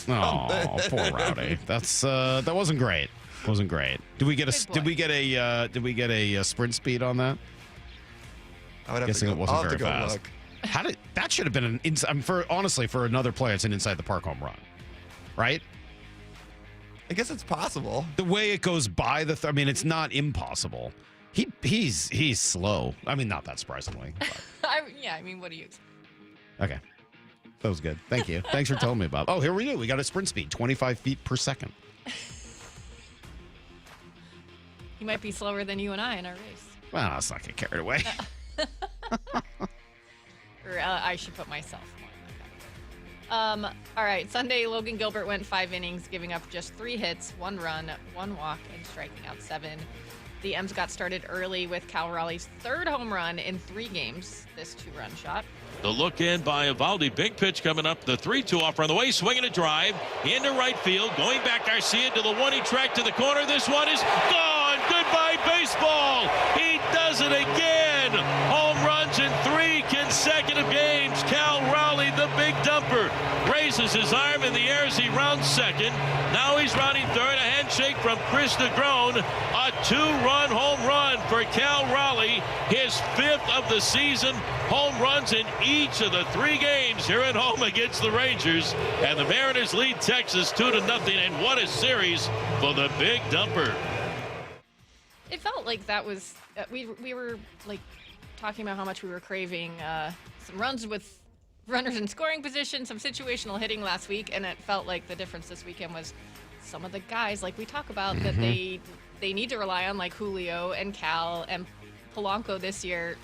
Oh, poor Rowdy. That wasn't great. Wasn't great. Did we get a sprint speed on that? I would have guessing to go, it wasn't I'll have very to go fast. Look. That should have been for another player, it's an inside the park home run, right? I guess it's possible. The way it goes by it's not impossible. He's slow. I mean, not that surprisingly. What do you expect? Okay. That was good. Thank you. Thanks for telling me about. Oh, here we go. We got a sprint speed, 25 feet per second. He might be slower than you and I in our race. Well, let's not get carried away. Or I should put myself more in that category. All right, Sunday, Logan Gilbert went 5 innings, giving up just 3 hits, 1 run, 1 walk, and striking out 7. The M's got started early with Cal Raleigh's 3rd home run in 3 games, this 2-run shot. The look in by Evaldi. Big pitch coming up. The 3-2 offer on the way. Swinging a drive into right field. Going back Garcia to the 1. He tracked to the corner. This one is gone. Goodbye, baseball. He does it again. Home runs in 3 consecutive games. Cal Raleigh, the big dumper, raises raises his arm in the air as he rounds second. Now he's rounding third. A handshake from Chris DeGrone. A 2-run home run for Cal Raleigh. His 5th of the season. Home runs in each of the 3 games here at home against the Rangers. And the Mariners lead Texas 2-0. And what a series for the Big Dumper. It felt like that was we were like talking about how much we were craving some runs with runners in scoring position, some situational hitting last week, and it felt like the difference this weekend was some of the guys like we talk about that they need to rely on, like Julio and Cal and Polanco this year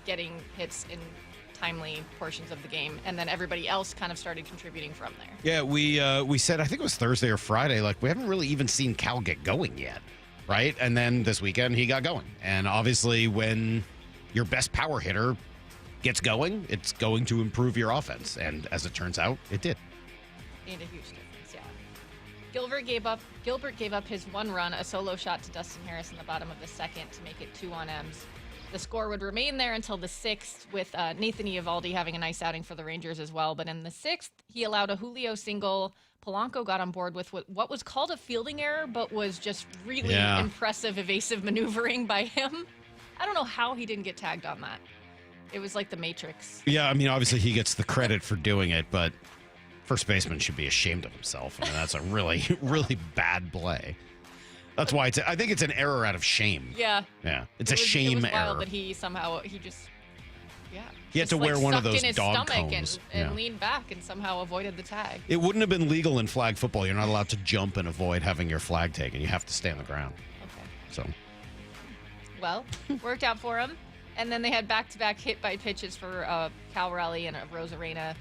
getting hits in timely portions of the game, and then everybody else kind of started contributing from there. Yeah, we said, I think it was Thursday or Friday, like we haven't really even seen Cal get going yet, right? And then this weekend he got going. And obviously when your best power hitter gets going, it's going to improve your offense. And as it turns out, it did. Made a huge difference, yeah. Gilbert gave up his 1 run, a solo shot to Dustin Harris in the bottom of the 2nd to make it 2 on M's. The score would remain there until the 6th, with Nathan Eovaldi having a nice outing for the Rangers as well. But in the 6th, he allowed a Julio single. Polanco got on board with what was called a fielding error, but was just really impressive, evasive maneuvering by him. I don't know how he didn't get tagged on that. It was like the Matrix. Yeah, I mean, obviously he gets the credit for doing it, but first baseman should be ashamed of himself. I mean, that's a really, really bad play. That's why I think it's an error out of shame. Yeah. Yeah. It's a shame it was wild error. that he just He had to wear one of those dog stomach cones. and lean back and somehow avoided the tag. It wouldn't have been legal in flag football. You're not allowed to jump and avoid having your flag taken. You have to stay on the ground. Okay. So. Well, worked out for him. And then they had back-to-back hit-by pitches for Cal Raleigh and Rosarena,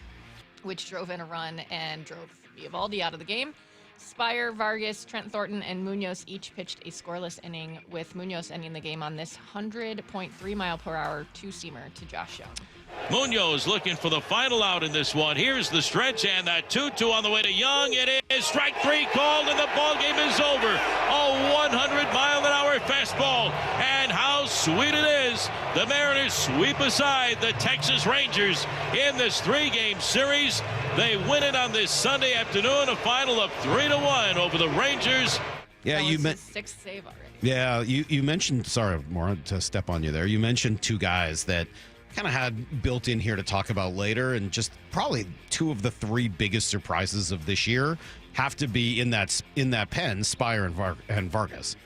which drove in a run and drove Eovaldi out of the game. Spire, Vargas, Trent Thornton, and Munoz each pitched a scoreless inning, with Munoz ending the game on this 100.3-mile-per-hour two-seamer to Josh Young. Munoz looking for the final out in this one. Here's the stretch, and that 2-2 on the way to Young. It is strike 3 called, and the ball game is over. A 100-mile-an-hour fastball, and how sweet it is. The Mariners sweep aside the Texas Rangers in this 3-game series. They win it on this Sunday afternoon, a final of 3-1 over the Rangers. Yeah, you meant 6th save already. Yeah, you mentioned. Sorry, Maura, to step on you there. You mentioned 2 guys that kind of had built in here to talk about later, and just probably 2 of the 3 biggest surprises of this year have to be in that pen, Spire and Vargas.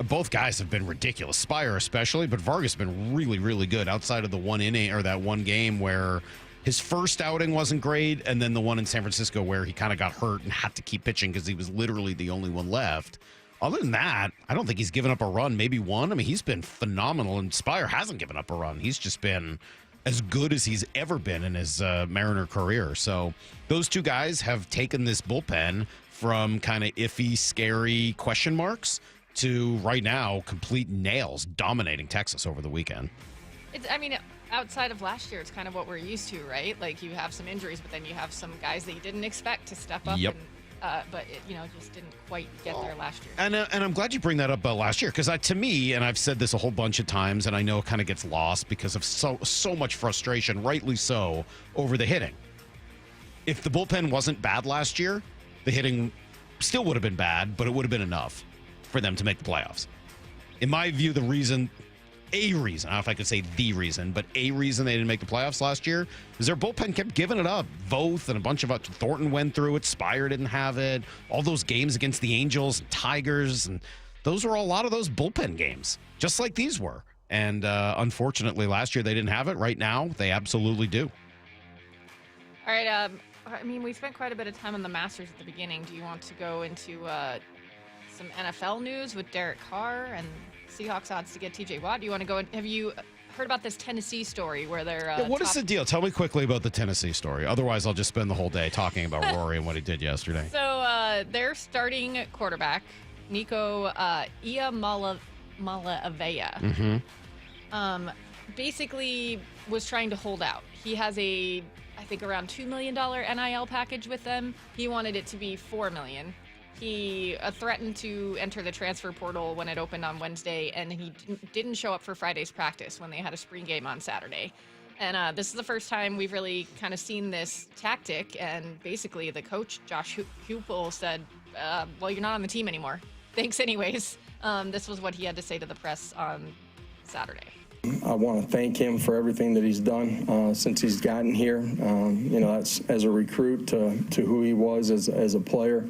Both guys have been ridiculous. Spire especially, but Vargas has been really, really good outside of the 1 inning or that 1 game where his first outing wasn't great, and then the one in San Francisco where he kind of got hurt and had to keep pitching because he was literally the only one left. Other than that, I don't think he's given up a run, maybe 1. I mean, he's been phenomenal, and Spire hasn't given up a run. He's just been as good as he's ever been in his Mariner career. So those 2 guys have taken this bullpen from kind of iffy, scary question marks to right now complete nails, dominating Texas over the weekend. Outside of last year, it's kind of what we're used to, right? Like, you have some injuries, but then you have some guys that you didn't expect to step up. Yep. But it, just didn't quite get there last year. And I'm glad you bring that up about last year, because to me, and I've said this a whole bunch of times, and I know it kind of gets lost because of so much frustration, rightly so, over the hitting. If the bullpen wasn't bad last year, the hitting still would have been bad, but it would have been enough for them to make the playoffs. In my view, I don't know if I could say the reason, but a reason they didn't make the playoffs last year is their bullpen kept giving it up. Voth and a bunch of Thornton went through it. Spire didn't have it. All those games against the Angels and Tigers, and those were a lot of those bullpen games, just like these were. And unfortunately, last year they didn't have it. Right now, they absolutely do. All right. We spent quite a bit of time on the Masters at the beginning. Do you want to go into some NFL news with Derek Carr and Seahawks odds to get TJ Watt? Do you want to go have you heard about this Tennessee story where they're what is the deal? Tell me quickly about the Tennessee story. Otherwise, I'll just spend the whole day talking about Rory and what he did yesterday. So their starting quarterback, Nico Iamaleava, basically was trying to hold out. He has I think around $2 million NIL package with them. He wanted it to be $4 million. He threatened to enter the transfer portal when it opened on Wednesday, and he didn't show up for Friday's practice when they had a spring game on Saturday. And this is the first time we've really kind of seen this tactic. And basically, the coach, Josh Heupel, said, well, you're not on the team anymore. Thanks anyways. This was what he had to say to the press on Saturday. I want to thank him for everything that he's done since he's gotten here. That's as a recruit to who he was as a player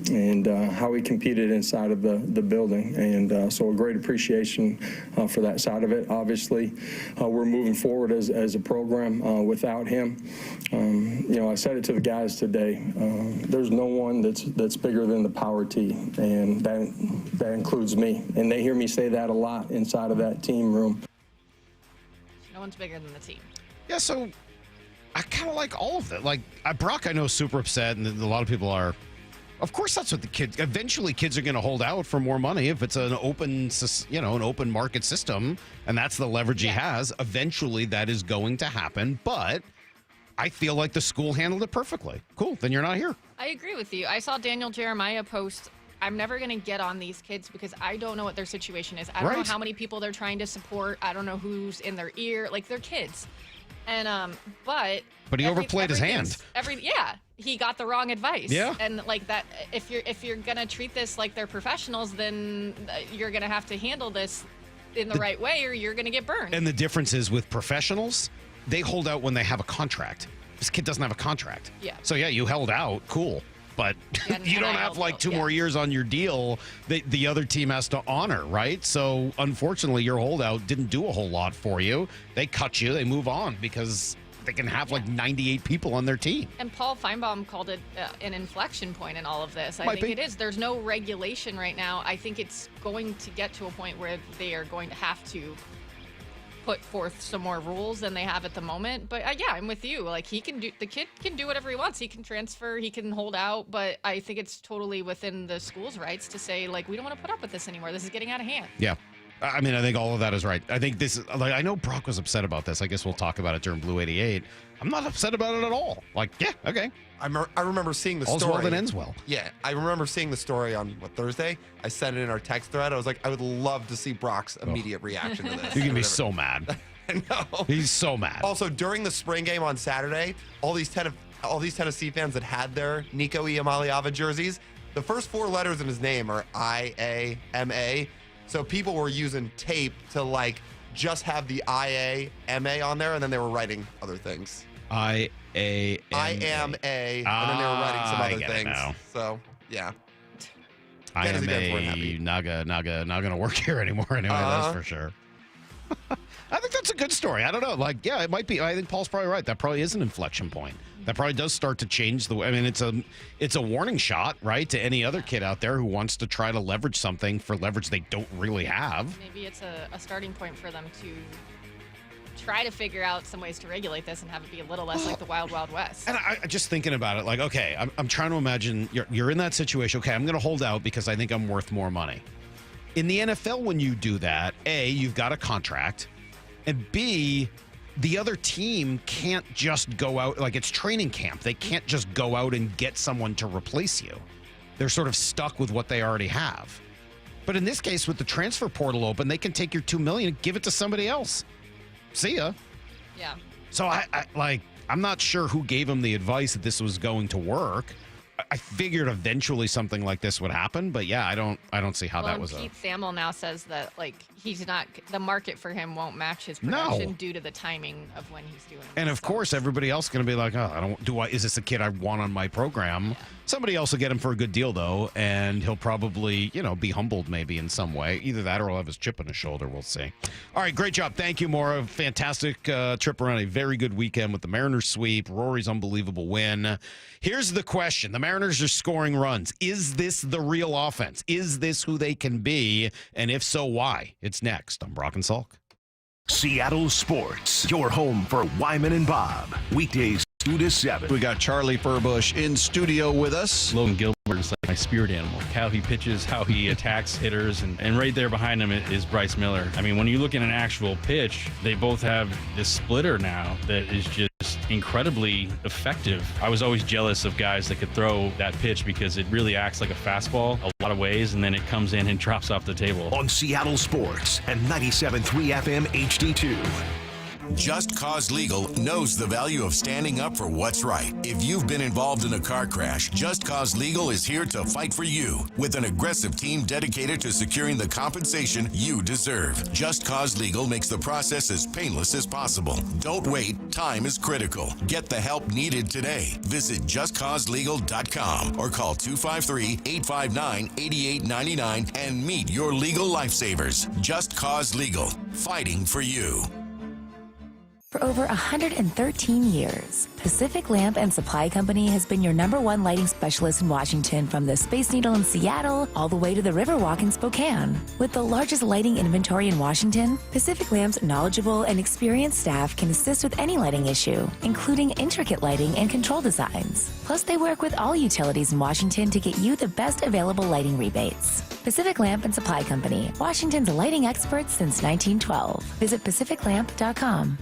and how he competed inside of the building. And so a great appreciation for that side of it. Obviously, we're moving forward as a program without him. I said it to the guys today. There's no one that's bigger than the Power T, and that includes me. And they hear me say that a lot inside of that team room. No one's bigger than the team. Yeah, so I kind of like all of it. Like, Brock, I know, is super upset, and a lot of people are. Of course, that's what the kids. Eventually, kids are going to hold out for more money if it's an open, an open market system, and that's the leverage he has. Eventually, that is going to happen. But I feel like the school handled it perfectly. Cool. Then you're not here. I agree with you. I saw Daniel Jeremiah post, I'm never going to get on these kids because I don't know what their situation is. I don't know how many people they're trying to support. I don't know who's in their ear. Like, they're kids. And, but he overplayed his hand. He got the wrong advice. Yeah. And like that, if you're going to treat this like they're professionals, then you're going to have to handle this in the right way or you're going to get burned. And the difference is with professionals, they hold out when they have a contract. This kid doesn't have a contract. Yeah. So, yeah, you held out. Cool. But you don't have like 2 more years on your deal that the other team has to honor, right? So, unfortunately, your holdout didn't do a whole lot for you. They cut you. They move on because they can have like 98 people on their team. And Paul Feinbaum called it an inflection point in all of this. I think it is. There's no regulation right now. I think it's going to get to a point where they are going to have to put forth some more rules than they have at the moment. But yeah, I'm with you. Like, the kid can do whatever he wants. He can transfer, he can hold out, but I think it's totally within the school's rights to say, like, we don't want to put up with this anymore. This is getting out of hand. Yeah. I mean, I think all of that is right. I think this is, like, I know Brock was upset about this. I guess we'll talk about it during Blue 88. I'm not upset about it at all. Like, yeah, okay. I remember seeing the All's story. well that ends well. Yeah, I remember seeing the story on Thursday. I sent it in our text thread. I was like, I would love to see Brock's immediate reaction to this. You're gonna be so mad. I know. He's so mad. Also, during the spring game on Saturday, all these Tennessee fans that had their Nico Iamaleava jerseys, the first 4 letters in his name are I-A-M-A. So people were using tape to like just have the I-A-M-A on there, and then they were writing other things. I-A-M-A. I-am-A, and then they were writing some other things. So, yeah. I-am-A, not gonna work here anymore anyway, that's for sure. I think that's a good story. I don't know. Like, yeah, it might be. I think Paul's probably right. That probably is an inflection point. That probably does start to change the way. I mean, it's a warning shot, right, to any other kid out there who wants to try to leverage something for leverage they don't really have. Maybe it's a starting point for them to try to figure out some ways to regulate this and have it be a little less like the Wild Wild West. And I just thinking about it, like, okay, I'm trying to imagine you're in that situation. Okay, I'm going to hold out because I think I'm worth more money. In the NFL, when you do that, A, you've got a contract, and B, the other team can't just go out, like, it's training camp. They can't just go out and get someone to replace you. They're sort of stuck with what they already have. But in this case, with the transfer portal open, they can take your $2 million and give it to somebody else. See ya. Yeah. So I'm not sure who gave him the advice that this was going to work. I figured eventually something like this would happen, but yeah, I don't see how that was. Pete Thamel now says that the market for him won't match his production due to the timing of when he's doing it. And of course, everybody else is going to be like, oh, is this a kid I want on my program? Yeah. Somebody else will get him for a good deal though, and he'll probably, be humbled maybe in some way. Either that or he'll have his chip on his shoulder. We'll see. All right, great job. Thank you, Maura. Fantastic trip around a very good weekend with the Mariners sweep, Rory's unbelievable win. Here's the question. The Mariners are scoring runs. Is this the real offense? Is this who they can be? And if so, why? It's next on Brock and Salk. Seattle Sports, your home for Wyman and Bob. Weekdays 2 to 7. We got Charlie Furbush in studio with us. Logan Gilbert is like my spirit animal. How he pitches, how he attacks hitters, and right there behind him is Bryce Miller. I mean, when you look at an actual pitch, they both have this splitter now that is just incredibly effective. I was always jealous of guys that could throw that pitch because it really acts like a fastball a lot of ways, and then it comes in and drops off the table. On Seattle Sports and 97.3 FM HD2. Just Cause Legal knows the value of standing up for what's right. If you've been involved in a car crash, Just Cause Legal is here to fight for you with an aggressive team dedicated to securing the compensation you deserve. Just Cause Legal makes the process as painless as possible. Don't wait. Time is critical. Get the help needed today. Visit justcauselegal.com or call 253-859-8899 and meet your legal lifesavers. Just Cause Legal, fighting for you. For over 113 years, Pacific Lamp and Supply Company has been your #1 lighting specialist in Washington, from the Space Needle in Seattle all the way to the Riverwalk in Spokane. With the largest lighting inventory in Washington, Pacific Lamp's knowledgeable and experienced staff can assist with any lighting issue, including intricate lighting and control designs. Plus, they work with all utilities in Washington to get you the best available lighting rebates. Pacific Lamp and Supply Company, Washington's lighting experts since 1912. Visit pacificlamp.com.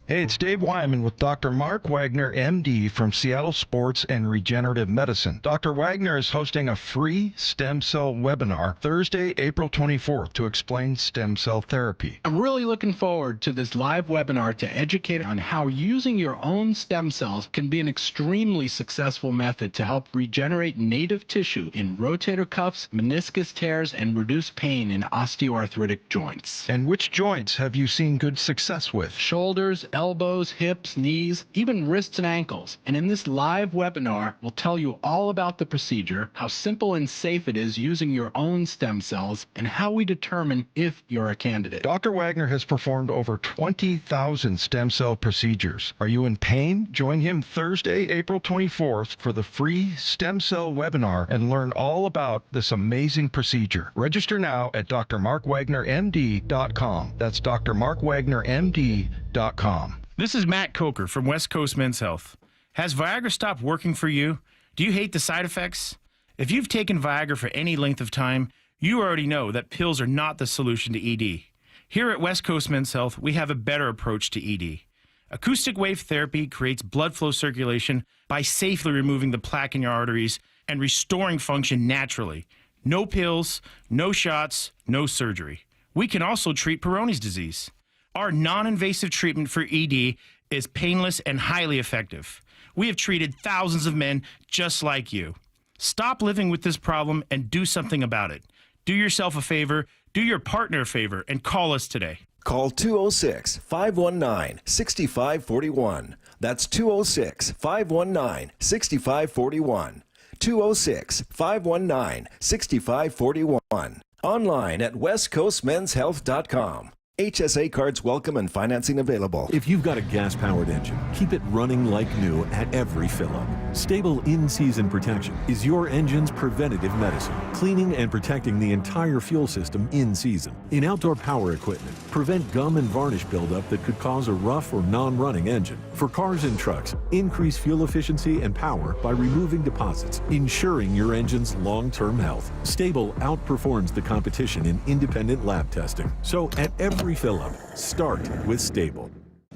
Hey, it's Dave Wyman with Dr. Mark Wagner, MD, from Seattle Sports and Regenerative Medicine. Dr. Wagner is hosting a free stem cell webinar Thursday, April 24th to explain stem cell therapy. I'm really looking forward to this live webinar to educate on how using your own stem cells can be an extremely successful method to help regenerate native tissue in rotator cuffs, meniscus tears, and reduce pain in osteoarthritic joints. And which joints have you seen good success with? Shoulders, elbows, hips, knees, even wrists and ankles. And in this live webinar, we'll tell you all about the procedure, how simple and safe it is using your own stem cells, and how we determine if you're a candidate. Dr. Wagner has performed over 20,000 stem cell procedures. Are you in pain? Join him Thursday, April 24th for the free stem cell webinar and learn all about this amazing procedure. Register now at drmarkwagnermd.com. That's drmarkwagnermd.com. This is Matt Coker from West Coast Men's Health. Has Viagra stopped working for you? Do you hate the side effects? If you've taken Viagra for any length of time, you already know that pills are not the solution to ED. Here at West Coast Men's Health, we have a better approach to ED. Acoustic wave therapy creates blood flow circulation by safely removing the plaque in your arteries and restoring function naturally. No pills, no shots, no surgery. We can also treat Peyronie's disease. Our non-invasive treatment for ED is painless and highly effective. We have treated thousands of men just like you. Stop living with this problem and do something about it. Do yourself a favor, do your partner a favor, and call us today. Call 206-519-6541. That's 206-519-6541. 206-519-6541. Online at westcoastmenshealth.com. HSA cards welcome and financing available. If you've got a gas-powered engine, keep it running like new at every fill-up. Stable in-season protection is your engine's preventative medicine, cleaning and protecting the entire fuel system in season. In outdoor power equipment, prevent gum and varnish buildup that could cause a rough or non-running engine. For cars and trucks, increase fuel efficiency and power by removing deposits, ensuring your engine's long-term health. Stable outperforms the competition in independent lab testing. So at every fill-up, start with Stable.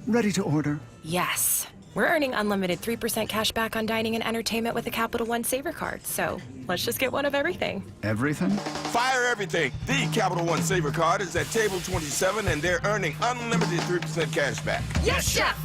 Ready to order? Yes. We're earning unlimited 3% cash back on dining and entertainment with a Capital One Saver card, so let's just get one of everything. Everything? Fire everything! The Capital One Saver card is at table 27 and they're earning unlimited 3% cash back. Yes, Chef!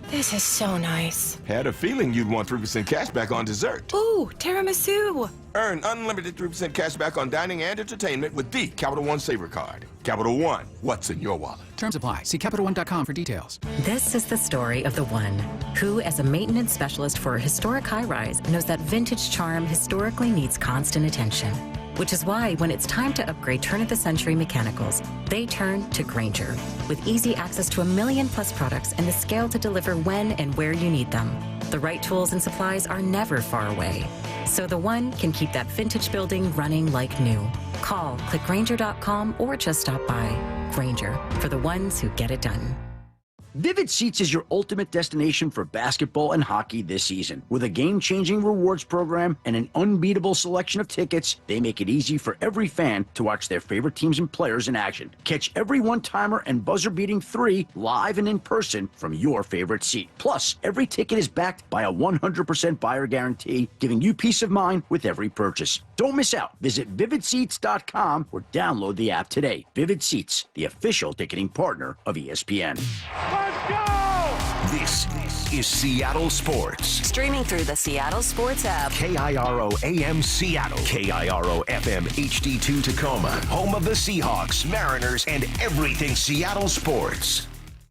This is so nice. Had a feeling you'd want 3% cash back on dessert. Ooh, tiramisu! Earn unlimited 3% cash back on dining and entertainment with the Capital One Saver card. Capital One, what's in your wallet? Terms apply. See CapitalOne.com for details. This is the story of the one who, as a maintenance specialist for a historic high-rise, knows that vintage charm historically needs constant attention. Which is why, when it's time to upgrade turn-of-the-century mechanicals, they turn to Grainger. With easy access to 1 million-plus products and the scale to deliver when and where you need them. The right tools and supplies are never far away. So the one can keep that vintage building running like new. Call, click Grainger.com, or just stop by. Grainger, for the ones who get it done. Vivid Seats is your ultimate destination for basketball and hockey this season. With a game-changing rewards program and an unbeatable selection of tickets, they make it easy for every fan to watch their favorite teams and players in action. Catch every one-timer and buzzer-beating 3 live and in person from your favorite seat. Plus, every ticket is backed by a 100% buyer guarantee, giving you peace of mind with every purchase. Don't miss out. Visit VividSeats.com or download the app today. Vivid Seats, the official ticketing partner of ESPN. This is Seattle Sports. Streaming through the Seattle Sports app. KIRO AM Seattle. KIRO FM HD2 Tacoma. Home of the Seahawks, Mariners, and everything Seattle sports.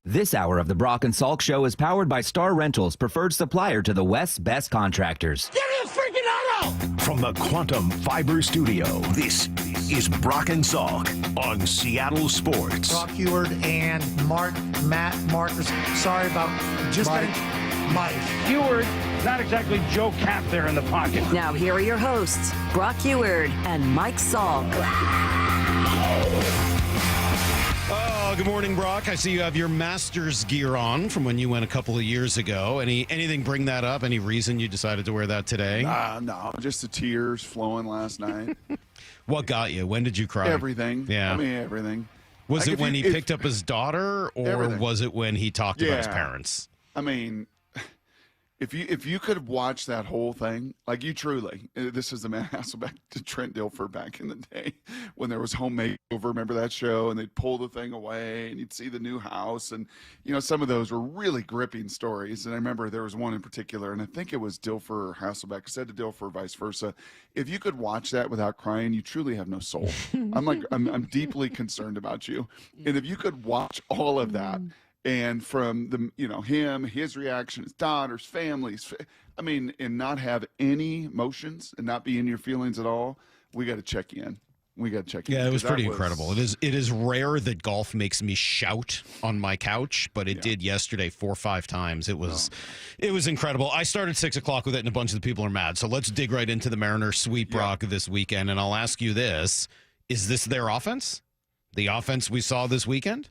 This hour of the Brock and Salk Show is powered by Star Rentals, preferred supplier to the West's best contractors. Give me a freaking auto! From the Quantum Fiber Studio, this is Brock and Salk on Seattle Sports. Brock Heward and Marcus. Sorry about just Mike. Heward, not exactly Joe Cap there in the pocket. Now here are your hosts, Brock Heward and Mike Salk. Oh, good morning, Brock. I see you have your Masters gear on from when you went a couple of years ago. Anything bring that up? Any reason you decided to wear that today? No, just the tears flowing last night. What got you? When did you cry? Everything. Yeah. I mean, everything. Was Like it when he picked up his daughter, or Everything. was it when he talked about his parents? I mean, if you could watch that whole thing, like you truly, this is the man Hasselbeck to Trent Dilfer back in the day when there was Home Makeover. Remember that show? And they'd pull the thing away and you'd see the new house. And, some of those were really gripping stories. And I remember there was one in particular, and I think it was Dilfer or Hasselbeck said to Dilfer, or vice versa. If you could watch that without crying, you truly have no soul. I'm deeply concerned about you. And if you could watch all of that, and from the, him, his reaction, his daughters, families, and not have any emotions and not be in your feelings at all, we got to check in. Yeah, it was pretty incredible. It is rare that golf makes me shout on my couch, but it did yesterday 4 or 5 times. It was incredible. I started 6 o'clock with it, and a bunch of the people are mad. So let's dig right into the Mariners sweep, Brock, this weekend, and I'll ask you this: is this their offense? The offense we saw this weekend?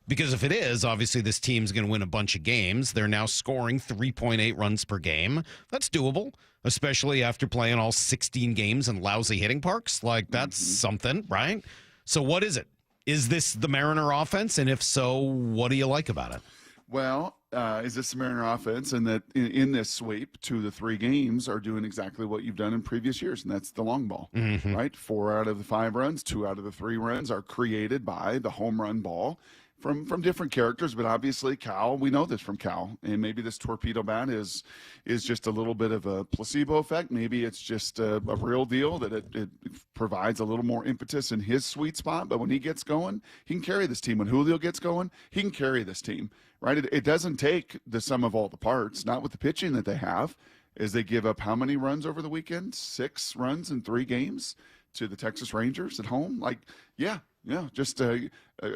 Because if it is, obviously this team's going to win a bunch of games. They're now scoring 3.8 runs per game. That's doable, especially after playing all 16 games in lousy hitting parks. That's something, right? So what is it? Is this the Mariner offense? And if so, what do you like about it? Well, is this the Mariner offense? And that in this sweep, 2 of the 3 games are doing exactly what you've done in previous years, and that's the long ball, right? 4 out of the 5 runs, 2 out of the 3 runs are created by the home run ball. From different characters, but obviously Cal, we know this from Cal, and maybe this torpedo bat is just a little bit of a placebo effect. Maybe it's just a real deal that it provides a little more impetus in his sweet spot. But when he gets going, he can carry this team. When Julio gets going, he can carry this team, right? It doesn't take the sum of all the parts, not with the pitching that they have, as they give up how many runs over the weekend? 6 runs in 3 games to the Texas Rangers at home. Just a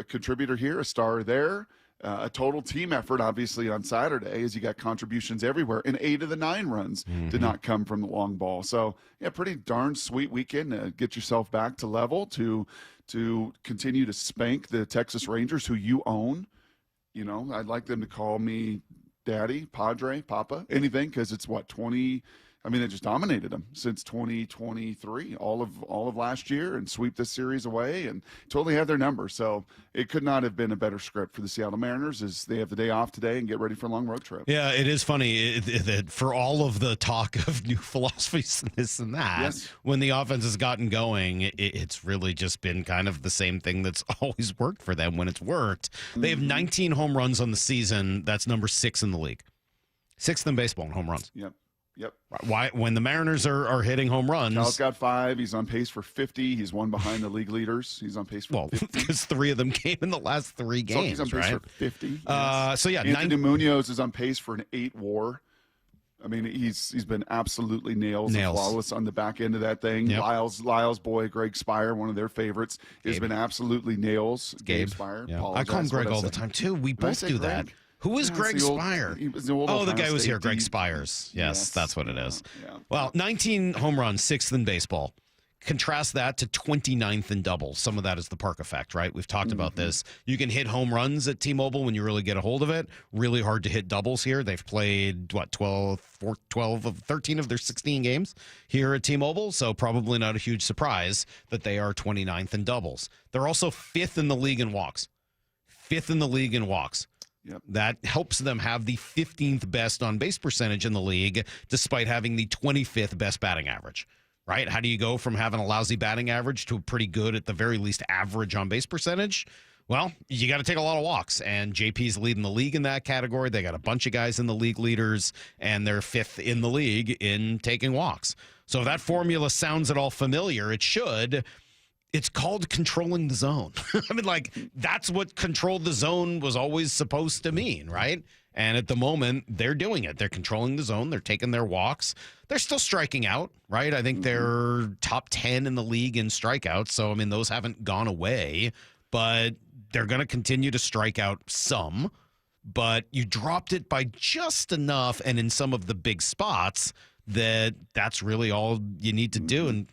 contributor here, a star there, a total team effort, obviously, on Saturday, as you got contributions everywhere. And 8 of the 9 runs did not come from the long ball. So, pretty darn sweet weekend to get yourself back to level, to continue to spank the Texas Rangers, who you own. I'd like them to call me Daddy, Padre, Papa, anything, because it's 20. They just dominated them since 2023, all of last year, and sweep this series away and totally have their number. So it could not have been a better script for the Seattle Mariners, as they have the day off today and get ready for a long road trip. Yeah, it is funny that for all of the talk of new philosophies and this and that, when the offense has gotten going, it's really just been kind of the same thing that's always worked for them when it's worked. They have 19 home runs on the season. That's number 6 in the league. 6th in baseball in home runs. Yep. Why, when the Mariners are hitting home runs? Cal's got 5. He's on pace for 50. He's one behind the league leaders. He's on pace for 50. Because 3 of them came in the last 3 games, He's on pace for 50. Anthony Munoz is on pace for an 8 WAR. He's been absolutely nails. And flawless on the back end of that thing. Yep. Lyle's boy, Greg Spire, one of their favorites, has been absolutely nails. Gabe Spire. Yeah. I call him Greg all the time too. We both do that. Who is Greg Spire? The guy was here, Greg Spires. Yes, that's what it is. Yeah. Well, 19 home runs, 6th in baseball. Contrast that to 29th in doubles. Some of that is the park effect, right? We've talked about this. You can hit home runs at T-Mobile when you really get a hold of it. Really hard to hit doubles here. They've played, 12 of 13 of their 16 games here at T-Mobile, so probably not a huge surprise that they are 29th in doubles. They're also 5th in the league in walks. 5th in the league in walks. Yep. That helps them have the 15th best on-base percentage in the league, despite having the 25th best batting average. Right? How do you go from having a lousy batting average to a pretty good, at the very least, average on-base percentage? Well, you got to take a lot of walks, and JP's leading the league in that category. They got a bunch of guys in the league leaders, and they're 5th in the league in taking walks. So if that formula sounds at all familiar, it should. It's called controlling the zone. I mean, like, that's what control the zone was always supposed to mean, right? And at the moment, they're doing it. They're controlling the zone. They're taking their walks. They're still striking out, right? I think they're top 10 in the league in strikeouts. So, I mean, those haven't gone away, but they're going to continue to strike out some. But you dropped it by just enough, and in some of the big spots, that's really all you need to do, and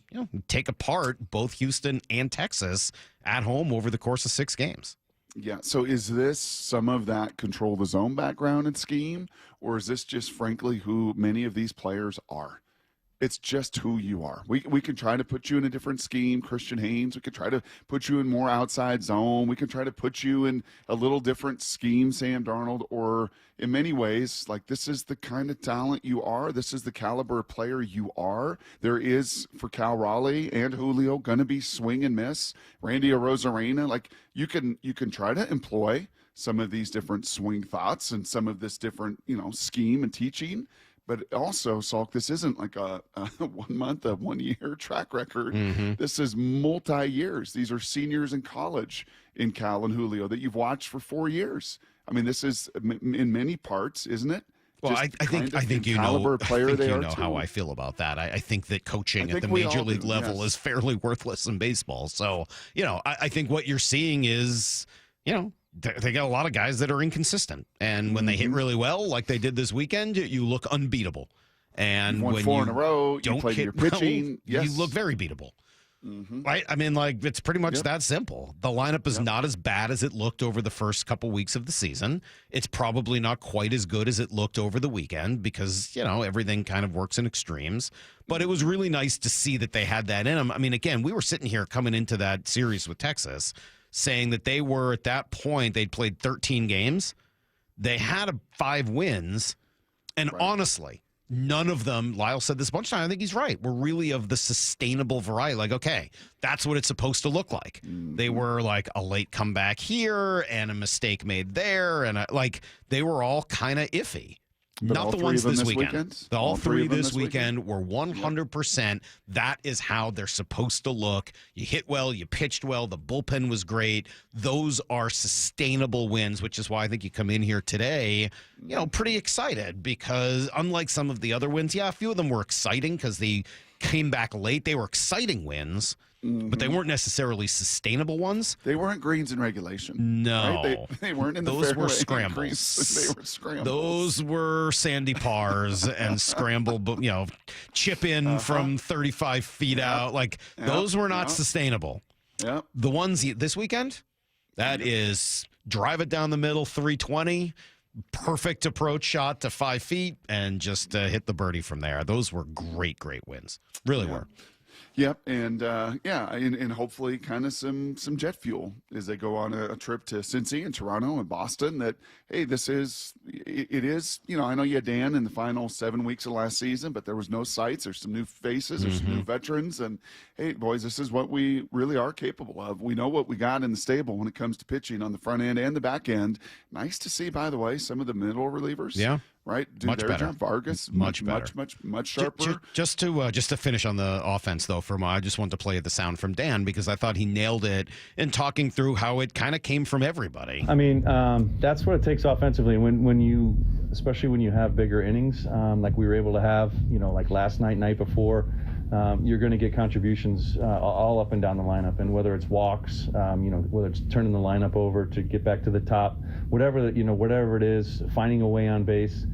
take apart both Houston and Texas at home over the course of 6 games. Yeah. So is this some of that control the zone background and scheme, or is this just frankly who many of these players are? It's just who you are. We can try to put you in a different scheme, Christian Haynes. We could try to put you in more outside zone. We can try to put you in a little different scheme, Sam Darnold, or in many ways, like, this is the kind of talent you are. This is the caliber of player you are. There is, for Cal Raleigh and Julio, going to be swing and miss. Randy Arozarena, like, you can try to employ some of these different swing thoughts and some of this different, scheme and teaching. But also, Salk, this isn't like a 1 month, a 1 year track record. This is multi-years. These are seniors in college in Cal and Julio that you've watched for 4 years. I mean, this is in many parts, isn't it? Well, I think you know, how I feel about that. I think that coaching at the major league level is fairly worthless in baseball. So, I think what you're seeing is, they got a lot of guys that are inconsistent, and when they hit really well, like they did this weekend, you look unbeatable. And when 4 in a row, you played your pitching, you look very beatable. Right? I mean, like, it's pretty much that simple. The lineup is not as bad as it looked over the first couple weeks of the season. It's probably not quite as good as it looked over the weekend because, everything kind of works in extremes. But it was really nice to see that they had that in them. I mean, again, we were sitting here coming into that series with Texas saying that they were, at that point, they'd played 13 games. They had 5 wins. And honestly, none of them, Lyle said this a bunch of times, I think he's right, were really of the sustainable variety. Like, okay, that's what it's supposed to look like. They were like a late comeback here and a mistake made there. And they were all kind of iffy. But not the ones this weekend. All three this weekend were 100%. That is how they're supposed to look. You hit well, you pitched well, the bullpen was great. Those are sustainable wins, which is why I think you come in here today, pretty excited because unlike some of the other wins, a few of them were exciting because they came back late. They were exciting wins. But they weren't necessarily sustainable ones. They weren't greens in regulation. No. Right? They weren't in the Those were fairway. scrambles. They were scrambles. Those were sandy pars and scramble, chip in from 35 feet out. Those were not sustainable. Yeah. The ones this weekend, that is drive it down the middle, 320, perfect approach shot to 5 feet, and just hit the birdie from there. Those were great wins. Really were. Yep, and and hopefully kind of some jet fuel as they go on a trip to Cincy and Toronto and Boston. That, hey, it is. I know you had Dan in the final 7 weeks of last season, but there was no sights. There's some new faces. There's some new veterans, and hey, boys, this is what we really are capable of. We know what we got in the stable when it comes to pitching on the front end and the back end. Nice to see, by the way, some of the middle relievers. Yeah. Right, do much their better. Job. Vargas, much better, much sharper. Just to finish on the offense, though, I just want to play the sound from Dan because I thought he nailed it in talking through how it kind of came from everybody. I mean, that's what it takes offensively. Especially when you have bigger innings, like we were able to have, like last night before. You're going to get contributions all up and down the lineup, and whether it's walks, whether it's turning the lineup over to get back to the top, whatever it is, finding a way on base,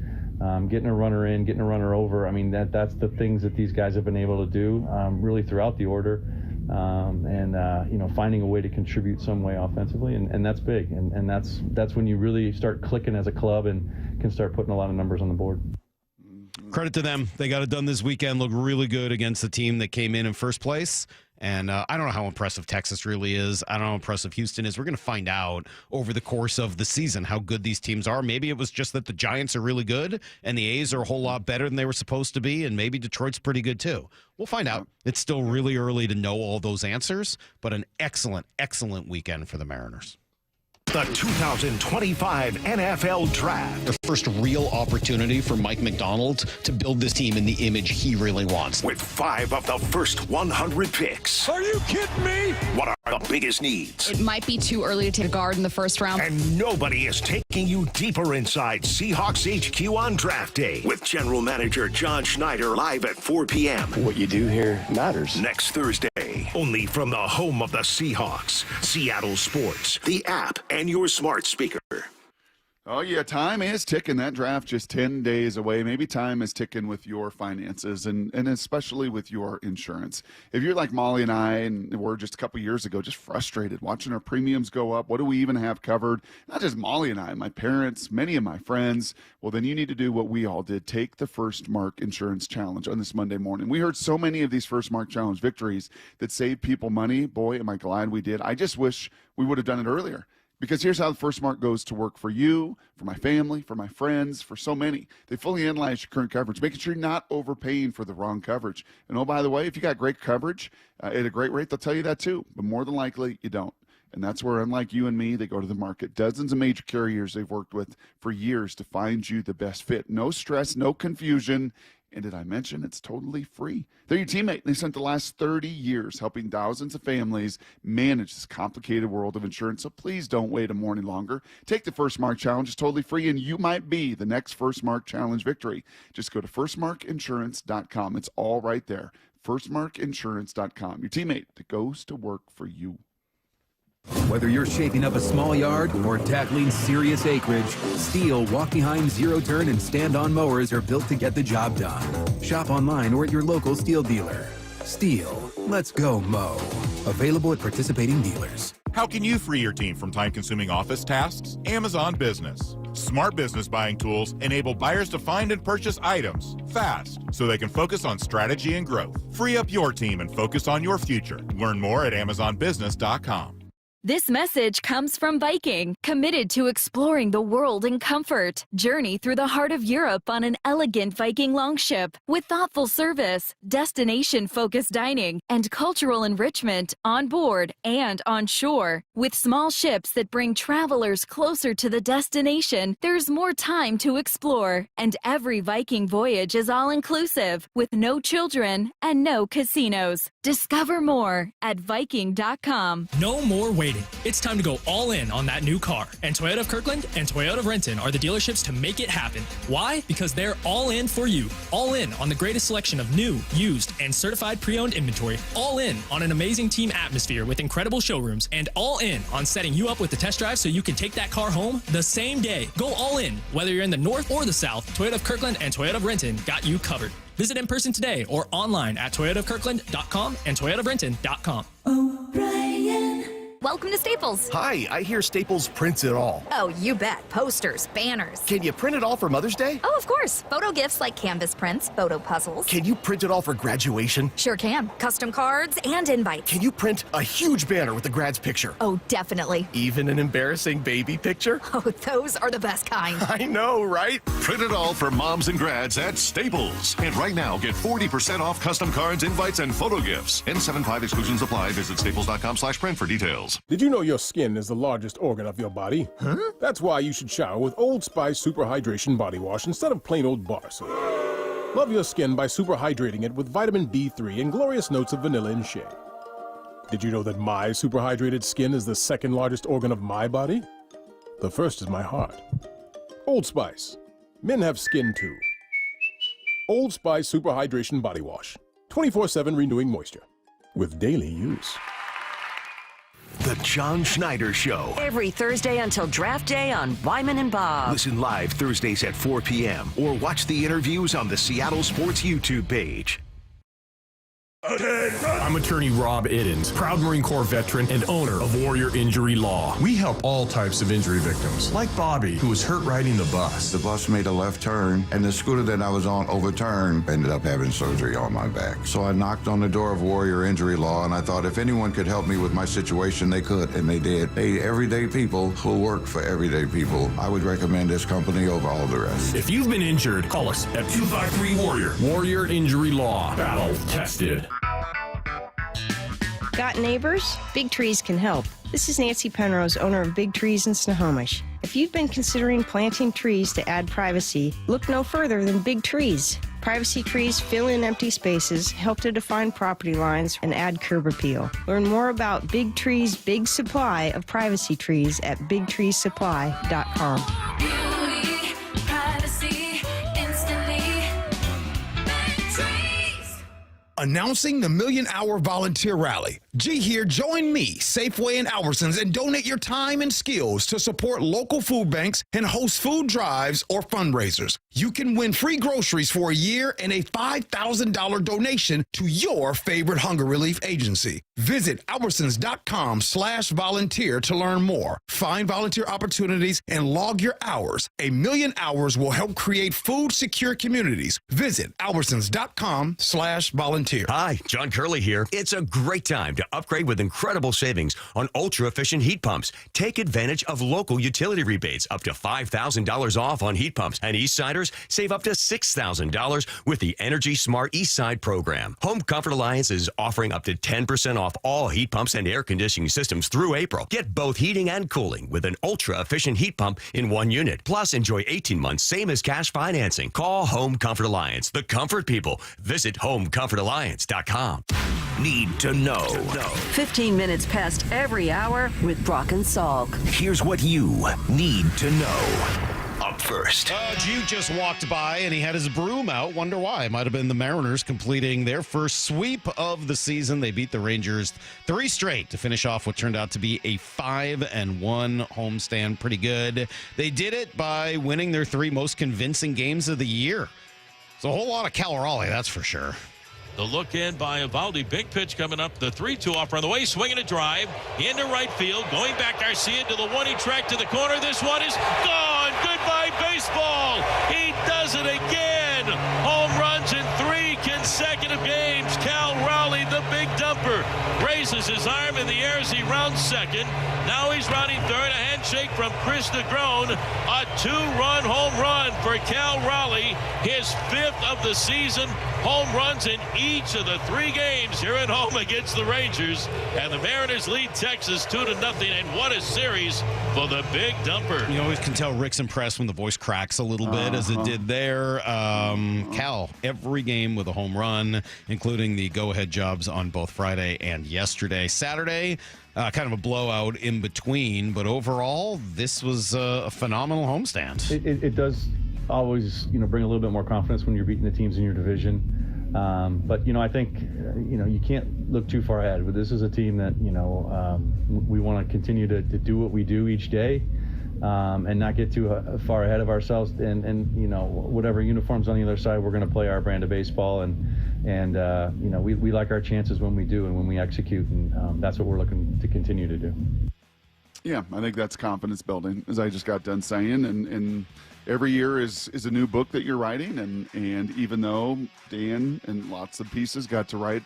getting a runner in, getting a runner over. I mean, that's the things that these guys have been able to do really throughout the order, and finding a way to contribute some way offensively, and that's big, and that's when you really start clicking as a club and can start putting a lot of numbers on the board. Credit to them. They got it done this weekend. Looked really good against the team that came in first place. And I don't know how impressive Texas really is. I don't know how impressive Houston is. We're going to find out over the course of the season how good these teams are. Maybe it was just that the Giants are really good and the A's are a whole lot better than they were supposed to be, and maybe Detroit's pretty good too. We'll find out. It's still really early to know all those answers, but an excellent, excellent weekend for the Mariners. The 2025 NFL Draft. The first real opportunity for Mike Macdonald to build this team in the image he really wants. With 5 of the first 100 picks. Are you kidding me? What are the biggest needs? It might be too early to take a guard in the first round. And nobody is taking you deeper inside Seahawks HQ on Draft Day with General Manager John Schneider live at 4 p.m. What you do here matters. Next Thursday, only from the home of the Seahawks, Seattle Sports, the app, and your smart speaker. Oh, yeah, time is ticking. That draft just 10 days away. Maybe time is ticking with your finances and especially with your insurance. If you're like Molly and I, and we're just a couple years ago, just frustrated watching our premiums go up. What do we even have covered? Not just Molly and I, my parents, many of my friends. Well, then you need to do what we all did. Take the First Mark Insurance Challenge on this Monday morning. We heard so many of these First Mark Challenge victories that saved people money. Boy, am I glad we did. I just wish we would have done it earlier. Because here's how the First Mark goes to work for you, for my family, for my friends, for so many. They fully analyze your current coverage, making sure you're not overpaying for the wrong coverage. And oh, by the way, if you got great coverage at a great rate, they'll tell you that too. But more than likely, you don't. And that's where, unlike you and me, they go to the market. Dozens of major carriers they've worked with for years to find you the best fit. No stress, no confusion. And did I mention it's totally free? They're your teammate. They spent the last 30 years helping thousands of families manage this complicated world of insurance. So please don't wait a morning longer. Take the First Mark Challenge. It's totally free, and you might be the next First Mark Challenge victory. Just go to firstmarkinsurance.com. It's all right there. Firstmarkinsurance.com. Your teammate that goes to work for you. Whether you're shaping up a small yard or tackling serious acreage, Steel walk-behind zero-turn and stand-on mowers are built to get the job done. Shop online or at your local Steel dealer. Steel, let's go mow. Available at participating dealers. How can you free your team from time-consuming office tasks? Amazon Business. Smart business buying tools enable buyers to find and purchase items fast so they can focus on strategy and growth. Free up your team and focus on your future. Learn more at AmazonBusiness.com. This message comes from Viking, committed to exploring the world in comfort. Journey through the heart of Europe on an elegant Viking longship with thoughtful service, destination-focused dining, and cultural enrichment on board and on shore. With small ships that bring travelers closer to the destination, there's more time to explore. And every Viking voyage is all-inclusive, with no children and no casinos. Discover more at Viking.com. No more waiting. It's time to go all in on that new car. And Toyota of Kirkland and Toyota of Renton are the dealerships to make it happen. Why? Because they're all in for you. All in on the greatest selection of new, used, and certified pre-owned inventory. All in on an amazing team atmosphere with incredible showrooms. And all in on setting you up with the test drive so you can take that car home the same day. Go all in. Whether you're in the north or the south, Toyota of Kirkland and Toyota of Renton got you covered. Visit in person today or online at toyotaofkirkland.com and toyotaofrenton.com. Welcome to Staples. Hi, I hear Staples prints it all. Oh, you bet. Posters, banners. Can you print it all for Mother's Day? Oh, of course. Photo gifts like canvas prints, photo puzzles. Can you print it all for graduation? Sure can. Custom cards and invites. Can you print a huge banner with the grad's picture? Oh, definitely. Even an embarrassing baby picture? Oh, those are the best kind. I know, right? Print it all for moms and grads at Staples. And right now, get 40% off custom cards, invites, and photo gifts. N75 exclusions apply. Visit staples.com/print for details. Did you know your skin is the largest organ of your body? Huh? That's why you should shower with Old Spice Super Hydration Body Wash instead of plain old bar soap. Love your skin by super hydrating it with vitamin D3 and glorious notes of vanilla and shea. Did you know that my super hydrated skin is the second largest organ of my body? The first is my heart. Old Spice. Men have skin too. Old Spice Super Hydration Body Wash. 24/7 renewing moisture. With daily use. The John Schneider Show. Every Thursday until draft day on Wyman and Bob. Listen live Thursdays at 4 p.m. or watch the interviews on the Seattle Sports YouTube page. I'm attorney Rob Iddens, proud Marine Corps veteran and owner of Warrior Injury Law. We help all types of injury victims, like Bobby, who was hurt riding the bus. The bus made a left turn, and the scooter that I was on overturned. Ended up having surgery on my back. So I knocked on the door of Warrior Injury Law, and I thought if anyone could help me with my situation, they could, and they did. They everyday people who work for everyday people. I would recommend this company over all the rest. If you've been injured, call us at 253-WARRIOR. Warrior Injury Law. Battle tested. Got neighbors? Big trees can help. This is Nancy Penrose, owner of Big Trees in Snohomish. If you've been considering planting trees to add privacy, look no further than Big Trees. Privacy trees fill in empty spaces, help to define property lines, and add curb appeal. Learn more about Big Trees' big supply of privacy trees at bigtreesupply.com. Beauty, privacy, instantly. Big Trees. Announcing the Million Hour Volunteer Rally. G here, join me, Safeway and Albertsons, and donate your time and skills to support local food banks and host food drives or fundraisers. You can win free groceries for a year and a $5,000 donation to your favorite hunger relief agency. Visit albertsons.com/volunteer to learn more. Find volunteer opportunities and log your hours. 1 million hours will help create food secure communities. Visit albertsons.com/volunteer. Hi, John Curley here. It's a great time to upgrade with incredible savings on ultra-efficient heat pumps. Take advantage of local utility rebates up to $5,000 off on heat pumps. And Eastsiders save up to $6,000 with the Energy Smart Eastside program. Home Comfort Alliance is offering up to 10% off all heat pumps and air conditioning systems through April. Get both heating and cooling with an ultra-efficient heat pump in one unit. Plus, enjoy 18 months, same as cash financing. Call Home Comfort Alliance, the comfort people. Visit homecomfortalliance.com. Need to know. 15 minutes past every hour with Brock and Salk. Here's what you need to know. Up first. Jude just walked by and he had his broom out. Wonder why. It might have been the Mariners completing their first sweep of the season. They beat the Rangers 3 straight to finish off what turned out to be a 5-1 homestand. Pretty good. They did it by winning their 3 most convincing games of the year. It's a whole lot of Cal Raleigh, that's for sure. The look in by Evaldi. Big pitch coming up. The 3-2 offer on the way. Swinging a drive into right field. Going back Garcia to the 1. He tracked to the corner. This one is gone. Goodbye, baseball. He does it again. Home runs in 3 consecutive games. Cal Raleigh, the big dumper, raises his arm in the air as he rounds second. Now he's rounding third. A handshake from Chris Negron. A 2-run home run for Cal Raleigh. His 5th of the season. Home runs in each of the 3 games here at home against the Rangers. And the Mariners lead Texas 2-0. And what a series for the big dumper. You always can tell Rick's impressed when the voice cracks a little bit, as it did there. Cal, every game with a home run, including the go-ahead jobs on both Friday and yesterday. Saturday, kind of a blowout in between. But overall, this was a phenomenal homestand. It does always, bring a little bit more confidence when you're beating the teams in your division. But, I think, you can't look too far ahead. But this is a team that, we want to continue to do what we do each day and not get too far ahead of ourselves. And whatever uniforms on the other side, we're going to play our brand of baseball. And we like our chances when we do and when we execute. And that's what we're looking to continue to do. Yeah, I think that's confidence building, as I just got done saying. And every year is a new book that you're writing, and even though Dan and lots of pieces got to write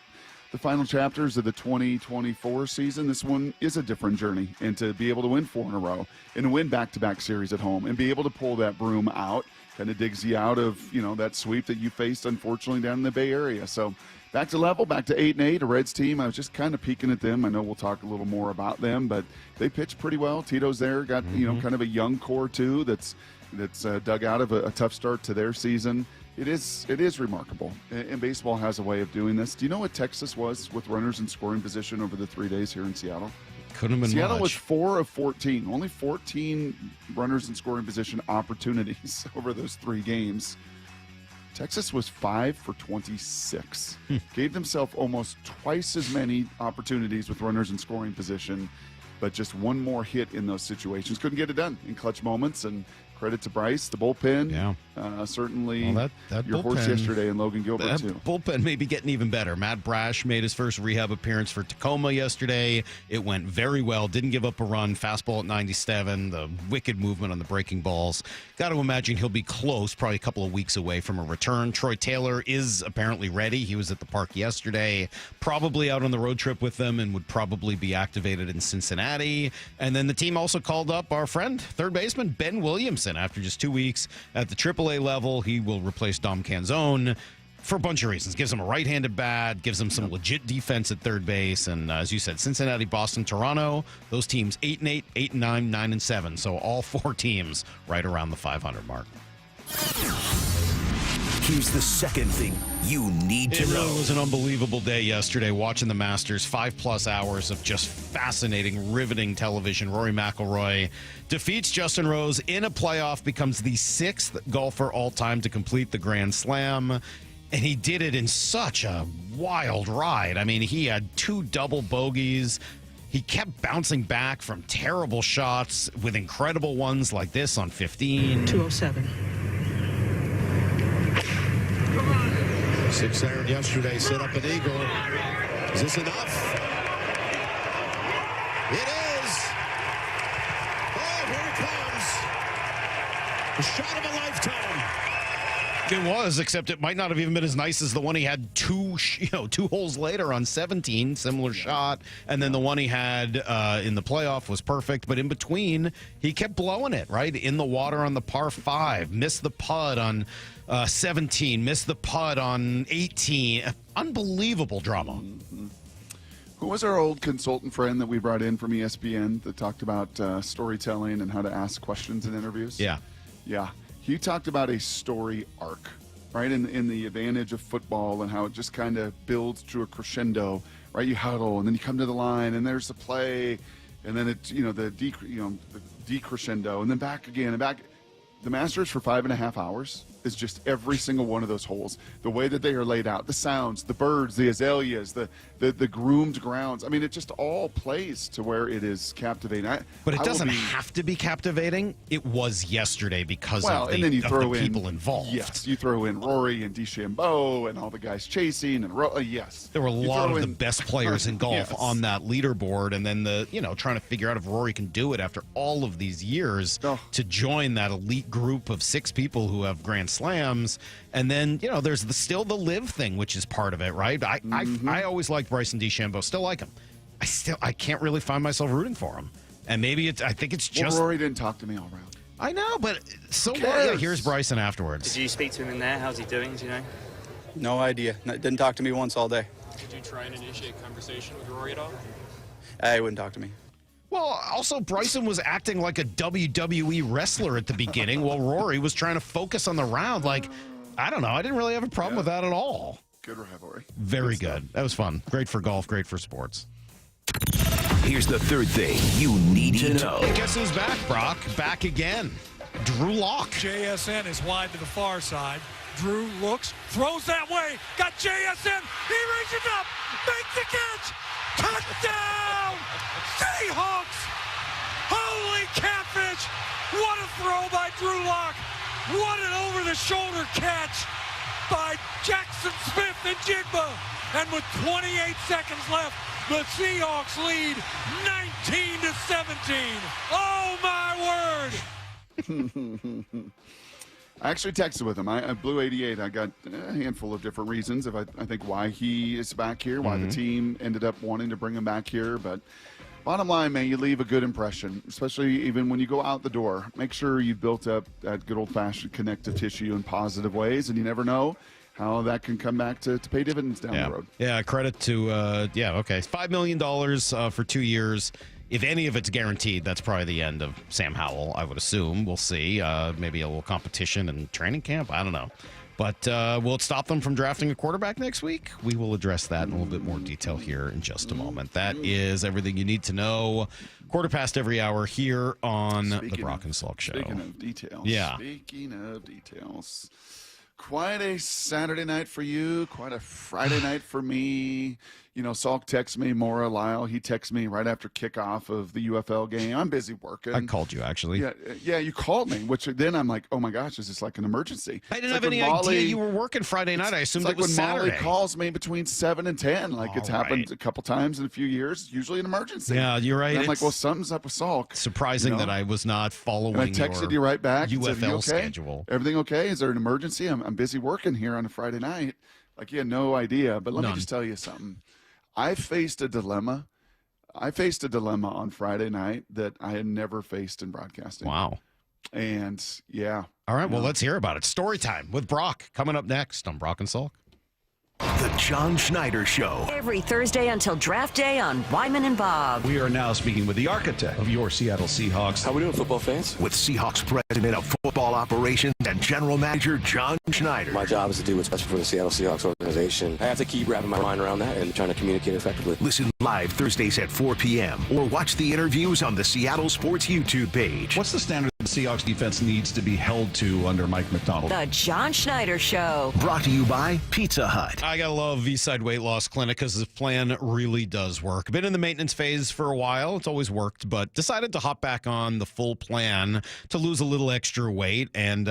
the final chapters of the 2024 season, this one is a different journey. And to be able to win 4 in a row and to win back-to-back series at home and be able to pull that broom out kind of digs you out of, that sweep that you faced, unfortunately, down in the Bay Area. So back to level, back to 8-8, a Reds team. I was just kind of peeking at them. I know we'll talk a little more about them, but they pitched pretty well. Tito's there, got, kind of a young core, too, that's dug out of a tough start to their season. It is remarkable, and baseball has a way of doing this. Do you know what Texas was with runners in scoring position over the 3 days here in Seattle? Couldn't have been Seattle much. was 4 of 14, only 14 runners in scoring position opportunities over those 3 games. Texas was 5 for 26. Gave themselves almost twice as many opportunities with runners in scoring position, but just one more hit in those situations. Couldn't get it done in clutch moments, and credit to Bryce, the bullpen. Yeah. Certainly that your bullpen, horse yesterday and Logan Gilbert, that too. Bullpen may be getting even better. Matt Brash made his first rehab appearance for Tacoma yesterday. It went very well. Didn't give up a run. Fastball at 97. The wicked movement on the breaking balls. Got to imagine he'll be close, probably a couple of weeks away from a return. Troy Taylor is apparently ready. He was at the park yesterday, probably out on the road trip with them, and would probably be activated in Cincinnati. And then the team also called up our friend, third baseman Ben Williamson. After just 2 weeks at the AAA level, he will replace Dom Canzone. for a bunch of reasons. Gives them a right-handed bat, gives them some legit defense at third base, and as you said, Cincinnati, Boston, Toronto, those teams 8-8, 8-9, 9-7. So all 4 teams right around the 500 mark. Here's the second thing you need to know. It was an unbelievable day yesterday watching the Masters. 5+ hours of just fascinating, riveting television. Rory McIlroy defeats Justin Rose in a playoff, becomes the 6th golfer all time to complete the Grand Slam. And he did it in such a wild ride. I mean, he had 2 double bogeys. He kept bouncing back from terrible shots with incredible ones like this on 15. 207. 6 iron yesterday, set up an eagle. Is this enough? It is. Oh, here it comes. The shot of a lifetime. It was, except it might not have even been as nice as the one he had 2 holes later on 17, similar shot, and then the one he had in the playoff was perfect, but in between, he kept blowing it, right? In the water on the par 5, missed the putt on 17, missed the putt on 18. Unbelievable drama. Mm-hmm. Who was our old consultant friend that we brought in from ESPN that talked about storytelling and how to ask questions in interviews? Yeah. He talked about a story arc, right? In the advantage of football and how it just kind of builds to a crescendo, right? You huddle and then you come to the line and there's the play, and then it's the decrescendo and then back again and back. The Masters for 5.5 hours is just every single one of those holes. The way that they are laid out, the sounds, the birds, the azaleas, the groomed grounds. I mean, it just all plays to where it is captivating. But it doesn't have to be captivating. It was yesterday because of the, and then you throw the people in, involved. Yes, you throw in Rory and DeChambeau and all the guys chasing and yes. There were a lot of the best players in golf Yes. on that leaderboard, and then trying to figure out if Rory can do it after all of these years to join that elite group of 6 people who have Grand Slams. And then there's still the live thing, which is part of it, right? I always liked Bryson DeChambeau, still like him. I can't really find myself rooting for him, and maybe I think it's just Rory didn't talk to me all round. I know, but so what? Yeah, here's Bryson afterwards. Did you speak to him in there? How's he doing? Do you know? No idea. Didn't talk to me once all day. Did you try and initiate conversation with Rory at all? He wouldn't talk to me. Well, also, Bryson was acting like a WWE wrestler at the beginning while Rory was trying to focus on the round. I don't know. I didn't really have a problem with that at all. Good rivalry. Very good. That was fun. Great for golf, great for sports. Here's the third thing you need to know. And guess who's back, Brock? Back again. Drew Lock. JSN is wide to the far side. Drew looks, throws that way, got JSN, he reaches up, makes the catch, touchdown, Seahawks! Holy catfish! What a throw by Drew Lock! What an over-the-shoulder catch by Jackson Smith and Jigba! And with 28 seconds left, the Seahawks lead 19-17. Oh my word! I actually texted with him. I blew 88. I got a handful of different reasons. I think why he is back here, why the team ended up wanting to bring him back here. But bottom line, man, you leave a good impression, especially even when you go out the door. Make sure you've built up that good old-fashioned connective tissue in positive ways, and you never know how that can come back to pay dividends down the road. Yeah, credit to, $5 million for 2 years. If any of it's guaranteed, that's probably the end of Sam Howell, I would assume. We'll see. Maybe a little competition and training camp. I don't know. But will it stop them from drafting a quarterback next week? We will address that in a little bit more detail here in just a moment. That is everything you need to know. 1/4 every hour here on the Brock and Salk Show. Speaking of details. Yeah. Speaking of details. Quite a Saturday night for you. Quite a Friday night for me. Salk texts me, Maura Lyle. He texts me right after kickoff of the UFL game. I'm busy working. I called you, actually. Yeah, you called me, which then I'm like, oh, my gosh, is this like an emergency? I didn't have any idea you were working Friday night. I assumed it was Saturday. Molly calls me between 7 and 10. It's happened a couple times in a few years. Usually an emergency. Yeah, you're right. And I'm like, well, something's up with Salk. Surprising that I was not following and I texted you right back. UFL said, okay? schedule. Everything okay? Is there an emergency? I'm busy working here on a Friday night. You had no idea. But let me just tell you something. I faced a dilemma on Friday night that I had never faced in broadcasting. Wow. And, yeah. All right, well, let's hear about it. Story time with Brock coming up next on Brock and Salk. The John Schneider Show. Every Thursday until draft day on Wyman and Bob. We are now speaking with the architect of your Seattle Seahawks. How we doing, football fans? With Seahawks President of Football Operations and General Manager John Schneider. My job is to do what's best for the Seattle Seahawks organization. I have to keep wrapping my mind around that and trying to communicate effectively. Listen live Thursdays at 4 p.m. or watch the interviews on the Seattle Sports YouTube page. What's the standard the Seahawks defense needs to be held to under Mike McDonald? The John Schneider Show. Brought to you by Pizza Hut. I gotta love Eastside Weight Loss Clinic because this plan really does work. Been in the maintenance phase for a while. It's always worked, but decided to hop back on the full plan to lose a little extra weight. And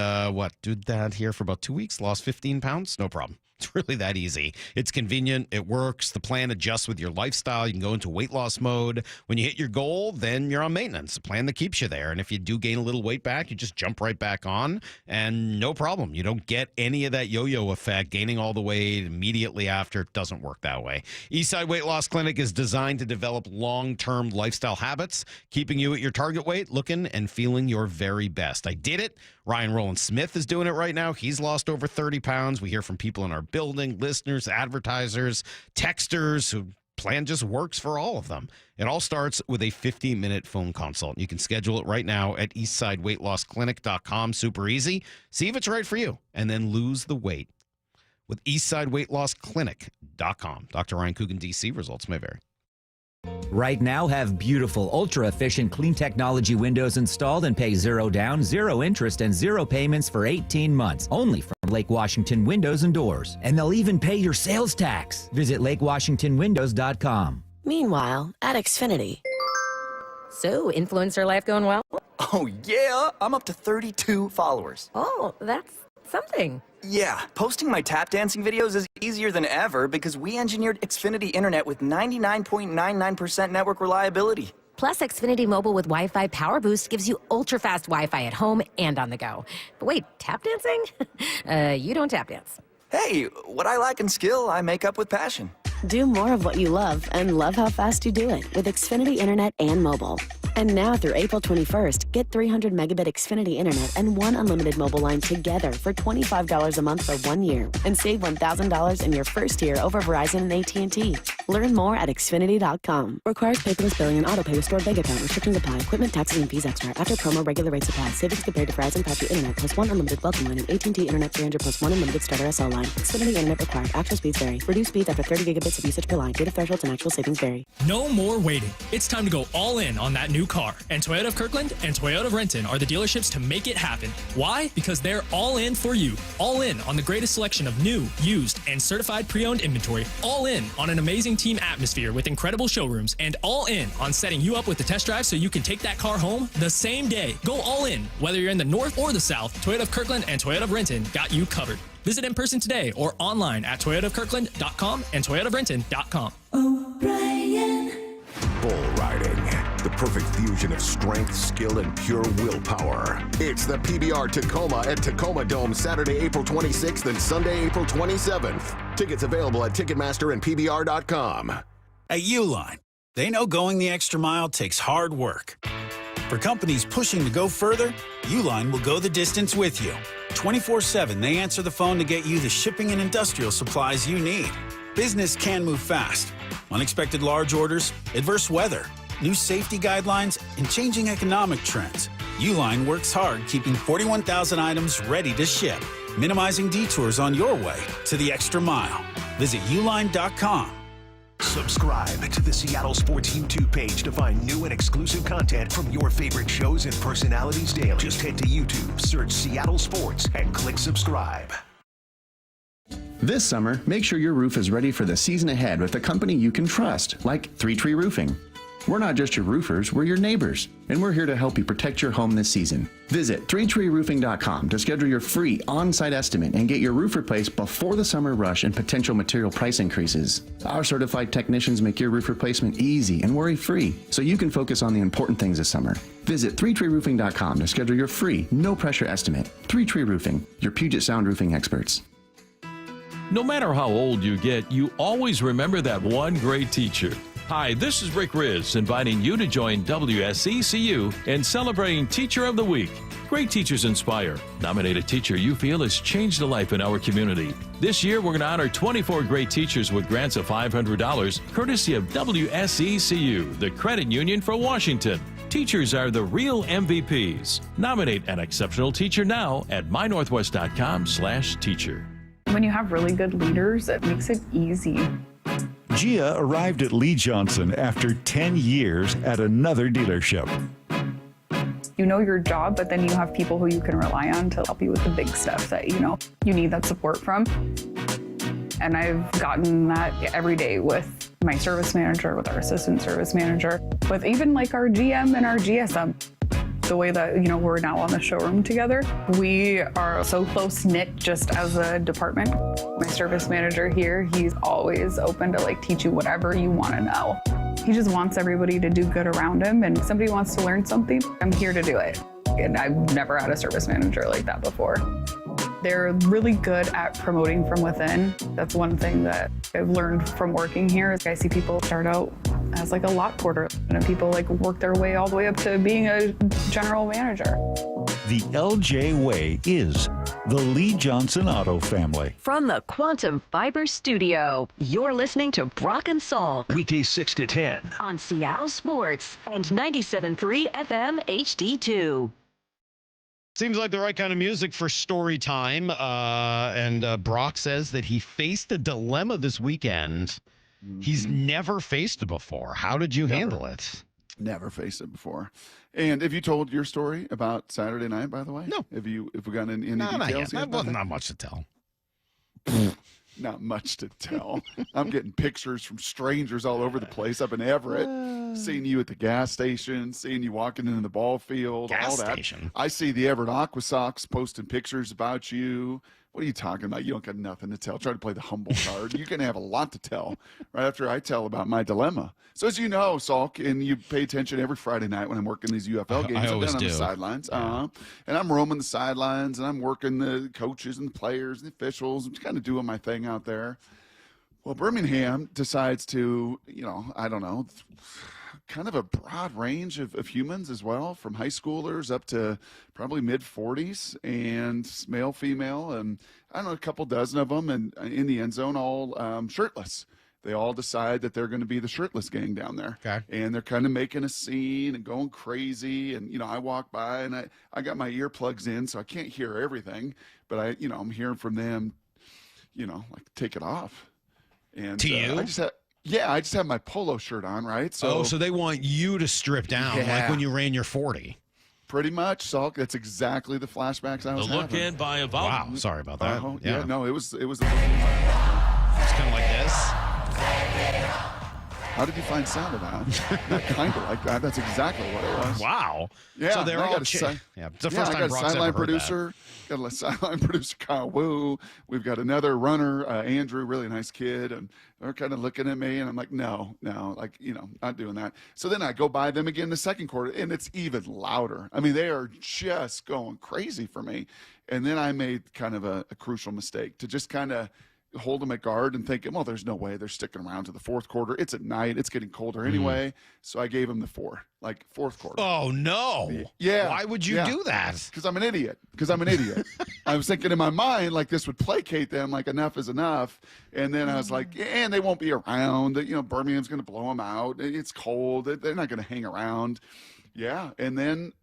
did that here for about 2 weeks. Lost 15 pounds. No problem. It's really that easy. It's convenient. It works. The plan adjusts with your lifestyle. You can go into weight loss mode. When you hit your goal, then you're on maintenance, a plan that keeps you there. And if you do gain a little weight back, you just jump right back on and no problem. You don't get any of that yo-yo effect, gaining all the weight immediately after. It doesn't work that way. Eastside Weight Loss Clinic is designed to develop long-term lifestyle habits, keeping you at your target weight, looking and feeling your very best. I did it. Ryan Roland Smith is doing it right now. He's lost over 30 pounds. We hear from people in our building, listeners, advertisers, texters who plan just works for all of them. It all starts with a 50-minute phone consult. You can schedule it right now at eastsideweightlossclinic.com. Super easy. See if it's right for you and then lose the weight with eastsideweightlossclinic.com. Dr. Ryan Coogan, D.C. Results may vary. Right now, have beautiful, ultra-efficient, clean technology windows installed and pay $0 down, 0 interest, and 0 payments for 18 months. Only from Lake Washington Windows and Doors. And they'll even pay your sales tax. Visit LakeWashingtonWindows.com. Meanwhile, at Xfinity. So, influencer life going well? Oh, yeah. I'm up to 32 followers. Oh, that's something. Yeah, posting my tap dancing videos is easier than ever because we engineered Xfinity Internet with 99.99% network reliability. Plus, Xfinity Mobile with Wi-Fi Power Boost gives you ultra-fast Wi-Fi at home and on the go. But wait, tap dancing? You don't tap dance. Hey, what I lack in skill, I make up with passion. Do more of what you love and love how fast you do it with Xfinity Internet and mobile. And now through April 21st, get 300 megabit Xfinity Internet and 1 unlimited mobile line together for $25 a month for 1 year. And save $1,000 in your first year over Verizon and AT&T. Learn more at Xfinity.com. Requires paperless billing and auto pay with stored bank account. Restrictions apply. Equipment, taxes, and fees extra. After promo, regular rates apply. Savings compared to Verizon 5G Internet plus 1 unlimited welcome line and AT&T Internet 300 plus 1 unlimited starter SL line. Xfinity Internet required. Actual speeds vary. Reduced speeds after 30 gigabits of usage per line. Data thresholds and actual savings vary. No more waiting. It's time to go all in on that new car. And Toyota of Kirkland and Toyota of Renton are the dealerships to make it happen. Why? Because they're all in for you. All in on the greatest selection of new, used, and certified pre-owned inventory. All in on an amazing team atmosphere with incredible showrooms. And all in on setting you up with the test drive so you can take that car home the same day. Go all in. Whether you're in the north or the south, Toyota of Kirkland and Toyota of Renton got you covered. Visit in person today or online at toyotaofkirkland.com and toyotaofrenton.com. O'Brien. Bull riding. The perfect fusion of strength, skill, and pure willpower. It's the PBR Tacoma at Tacoma Dome, Saturday, April 26th and Sunday, April 27th. Tickets available at Ticketmaster and PBR.com. At Uline, they know going the extra mile takes hard work. For companies pushing to go further, Uline will go the distance with you. 24/7, they answer the phone to get you the shipping and industrial supplies you need. Business can move fast. Unexpected large orders, adverse weather, new safety guidelines, and changing economic trends. Uline works hard keeping 41,000 items ready to ship, minimizing detours on your way to the extra mile. Visit uline.com. Subscribe to the Seattle Sports YouTube page to find new and exclusive content from your favorite shows and personalities daily. Just head to YouTube, search Seattle Sports, and click subscribe. This summer, make sure your roof is ready for the season ahead with a company you can trust, like 3 Tree Roofing. We're not just your roofers, we're your neighbors, and we're here to help you protect your home this season. Visit 3treeroofing.com to schedule your free on-site estimate and get your roof replaced before the summer rush and potential material price increases. Our certified technicians make your roof replacement easy and worry-free, so you can focus on the important things this summer. Visit 3treeroofing.com to schedule your free, no-pressure estimate. 3 Tree Roofing, your Puget Sound roofing experts. No matter how old you get, you always remember that one great teacher. Hi, this is Rick Riz, inviting you to join WSECU in celebrating Teacher of the Week. Great teachers inspire. Nominate a teacher you feel has changed a life in our community. This year, we're going to honor 24 great teachers with grants of $500, courtesy of WSECU, the credit union for Washington. Teachers are the real MVPs. Nominate an exceptional teacher now at mynorthwest.com/teacher. When you have really good leaders, it makes it easy. Gia arrived at Lee Johnson after 10 years at another dealership. You know your job, but then you have people who you can rely on to help you with the big stuff that you need that support from. And I've gotten that every day with my service manager, with our assistant service manager, with even like our GM and our GSM. The way that, we're now on the showroom together, we are so close-knit just as a department. My service manager here, he's always open to teach you whatever you want to know. He just wants everybody to do good around him, and if somebody wants to learn something, I'm here to do it. And I've never had a service manager like that before. They're really good at promoting from within. That's one thing that I've learned from working here. Is I see people start out as a lot porter, and people work their way all the way up to being a general manager. The LJ Way is the Lee Johnson Auto family. From the Quantum Fiber Studio, you're listening to Brock and Salk. Weekdays 6 to 10. On Seattle Sports and 97.3 FM HD2. Seems like the right kind of music for story time. And Brock says that he faced a dilemma this weekend. He's never faced it before. How did you handle it? Never faced it before. And have you told your story about Saturday night, by the way? No. Have we gotten any details yet? Not much to tell. Not much to tell. I'm getting pictures from strangers all over the place up in Everett, seeing you at the gas station, seeing you walking into the ball field, all that. Station. I see the Everett Aqua Sox posting pictures about you. What are you talking about? You don't got nothing to tell. Try to play the humble card. You're going to have a lot to tell right after I tell about my dilemma. So as you know, Salk, and you pay attention every Friday night when I'm working these UFL games. I always on do. the sidelines. And I'm roaming the sidelines, and I'm working the coaches and the players and the officials. I'm just kind of doing my thing out there. Well, Birmingham decides to, I don't know, kind of a broad range of humans as well, from high schoolers up to probably mid-40s, and male, female, and I don't know, a couple dozen of them, and in the end zone, all shirtless. They all decide that they're going to be the shirtless gang down there. Okay. And they're kind of making a scene and going crazy. And, I walk by and I got my earplugs in, so I can't hear everything. But I'm hearing from them, take it off. And to you? I just have my polo shirt on, right? So they want you to strip down like when you ran your 40. Pretty much, Salk. That's exactly the flashbacks I was having. Look in by a Wow, sorry about that. Yeah, no, it was. It's kind of like this. How did you find sound of that? Not kind of like that. That's exactly what it was. Wow. Yeah. So they're all it's the first time I got a sideline producer. Got a sideline producer, Kyle Wu. We've got another runner, Andrew, really nice kid, and they're kind of looking at me, and I'm like, no, not doing that. So then I go by them again in the second quarter, and it's even louder. I mean, they are just going crazy for me. And then I made kind of a crucial mistake to just kind of hold them at guard and thinking, well, there's no way they're sticking around to the fourth quarter. It's at night. It's getting colder anyway. So I gave them the fourth quarter. Oh, no. Yeah. Why would you do that? Because I'm an idiot. I was thinking in my mind, this would placate them, enough is enough. And then I was like, and they won't be around. Birmingham's going to blow them out. It's cold. They're not going to hang around. Yeah, and then,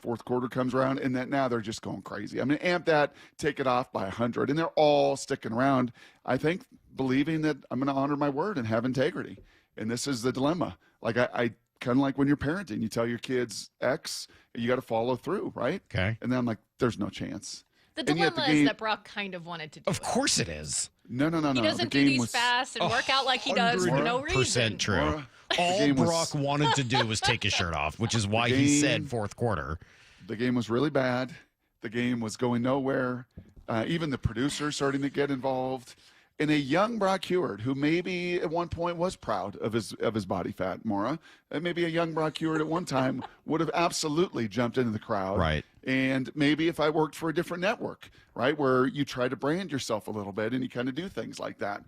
fourth quarter comes around, and now they're just going crazy. I'm going to amp that, take it off by 100, and they're all sticking around, I think, believing that I'm going to honor my word and have integrity. And this is the dilemma. I kind of like when you're parenting, you tell your kids X, you got to follow through, right? Okay. And then I'm like, there's no chance. The dilemma is that Brock kind of wanted to do Of course it is. No. He doesn't do these fast and work out like he does for no reason. 100% true. All Brock wanted to do was take his shirt off, which is why he said fourth quarter. The game was really bad. The game was going nowhere. Even the producers starting to get involved. And a young Brock Heward, who maybe at one point was proud of his body fat, Maura, and maybe a young Brock Heward at one time would have absolutely jumped into the crowd. Right. And maybe if I worked for a different network, right, where you try to brand yourself a little bit and you kind of do things like that.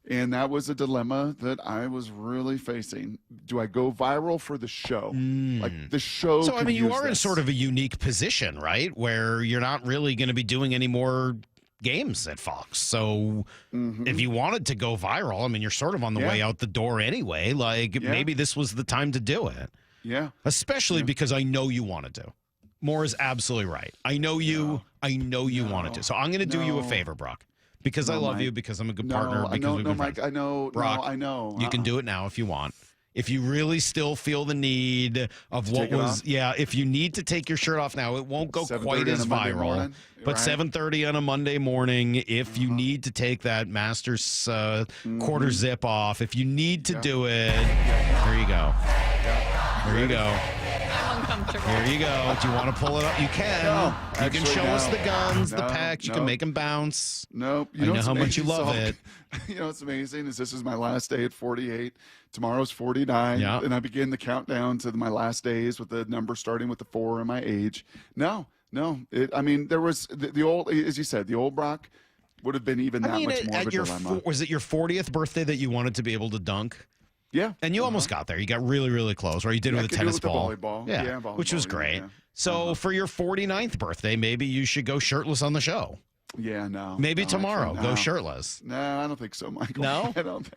And that was a dilemma that I was really facing. Do I go viral for the show? Like the show. So, I mean, you are in this. sort of a unique position, right? Where you're not really going to be doing any more games at Fox. So if you wanted to go viral, I mean, you're sort of on the way out the door anyway. Like maybe this was the time to do it. Yeah. Especially because I know you wanted to. Moore is absolutely right. I know you. I know you wanted to. So I'm going to do you a favor, Brock. Because I love you, because I'm a good partner, because we've been friends. Mike, I know. Brock, I know. You can do it now if you want. If you really still feel the need of what was, if you need to take your shirt off now, it won't go quite as viral. But 7:30 on a Monday morning, if you need to take that Masters quarter zip off, if you need to do it, there you go. There you go. Uncomfortable. Here you go. Do you want to pull it up? You can. You can show us the guns, the packs. You can make them bounce. Nope. I know how much you love it. You know what's amazing is this is my last day at 48. Tomorrow's 49. Yeah. And I begin the countdown to my last days with the number starting with the 4 and my age. No. I mean, there was the old, as you said, the old Brock would have been even that much more of a dilemma. Was it your 40th birthday that you wanted to be able to dunk? Yeah. And you almost got there. You got really, really close, right? You did it with a tennis ball. The volleyball. Yeah, volleyball, which was great. Yeah. So for your 49th birthday, maybe you should go shirtless on the show. Yeah, no. Maybe tomorrow, go shirtless. No, I don't think so, Michael. No?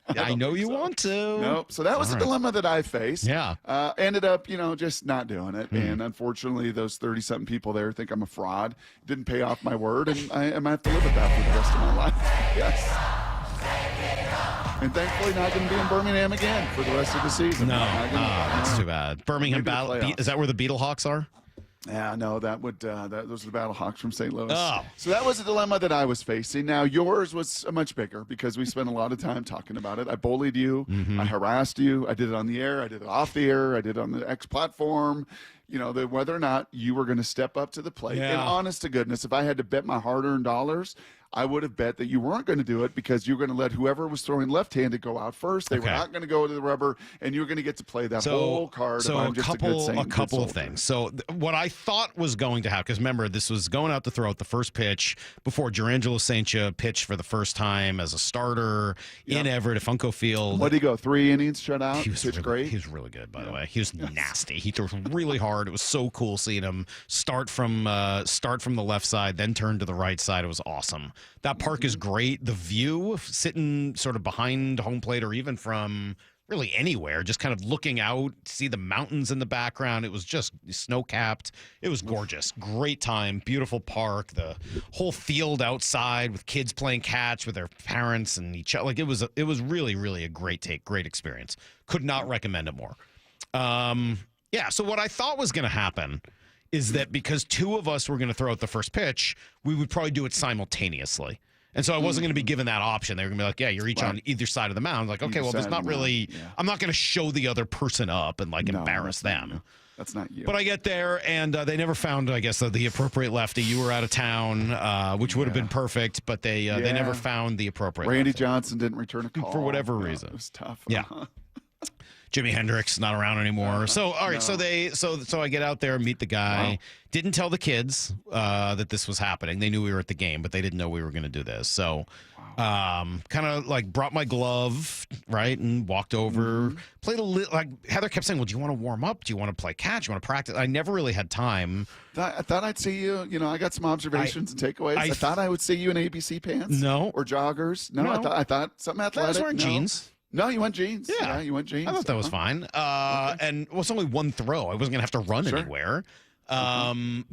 I know you want to. Nope. So that was a dilemma that I faced. Yeah. Ended up, just not doing it. And unfortunately, those 30-something people there think I'm a fraud. Didn't pay off my word, and I might have to live with that for the rest of my life. Yes. And thankfully not going to be in Birmingham again for the rest of the season. No, that's too bad. Birmingham Battle. Is that where the Beetlehawks are? Yeah, no, that would those are the Battlehawks from St. Louis. Oh. So that was a dilemma that I was facing. Now yours was much bigger because we spent a lot of time talking about it. I bullied you, I harassed you, I did it on the air, I did it off the air, I did it on the X platform. Whether or not you were going to step up to the plate. Yeah. And honest to goodness, if I had to bet my hard-earned dollars, I would have bet that you weren't going to do it because you were going to let whoever was throwing left-handed go out first. They were not going to go to the rubber, and you were going to get to play that whole card. So I'm just a couple of things. So what I thought was going to happen, because remember, this was going out to throw out the first pitch before Jurangelo Saintia pitched for the first time as a starter in Everett at Funko Field. What did he go? 3 innings shutout? He was great. He was really good, by the way. He was nasty. He threw really hard. It was so cool seeing him start from the left side, then turn to the right side. It was awesome. That park is great. The view, sitting sort of behind home plate or even from really anywhere, just kind of looking out, see the mountains in the background. It was just snow-capped. It was gorgeous. Great time. Beautiful park. The whole field outside with kids playing catch with their parents and each other. Like it was really, really a great experience. Could not recommend it more. So what I thought was going to happen is that because two of us were going to throw out the first pitch, we would probably do it simultaneously. And so I wasn't going to be given that option. They were going to be like, yeah, you're each on either side of the mound. Like, okay, well, there's not really, I'm not going to show the other person up and embarrass them. That's not you. But I get there, and they never found, I guess, the appropriate lefty. You were out of town, which would have been perfect, but they never found the appropriate Randy lefty. Johnson didn't return a call. For whatever reason. It was tough. Yeah. Jimi Hendrix not around anymore. So all right, so I get out there and meet the guy. Wow. Didn't tell the kids that this was happening. They knew we were at the game, but they didn't know we were going to do this. So kind of like brought my glove, right, and walked over, played a little. Like Heather kept saying, "Well, do you want to warm up? Do you want to play catch? Do you want to practice?" I never really had time. I thought I'd see you. I got some observations and takeaways. I thought I would see you in ABC pants. No, or joggers. No. I thought something athletic. I was wearing jeans. No, you went jeans. Yeah, you went jeans. I thought that was fine. And it was only one throw. I wasn't gonna have to run anywhere.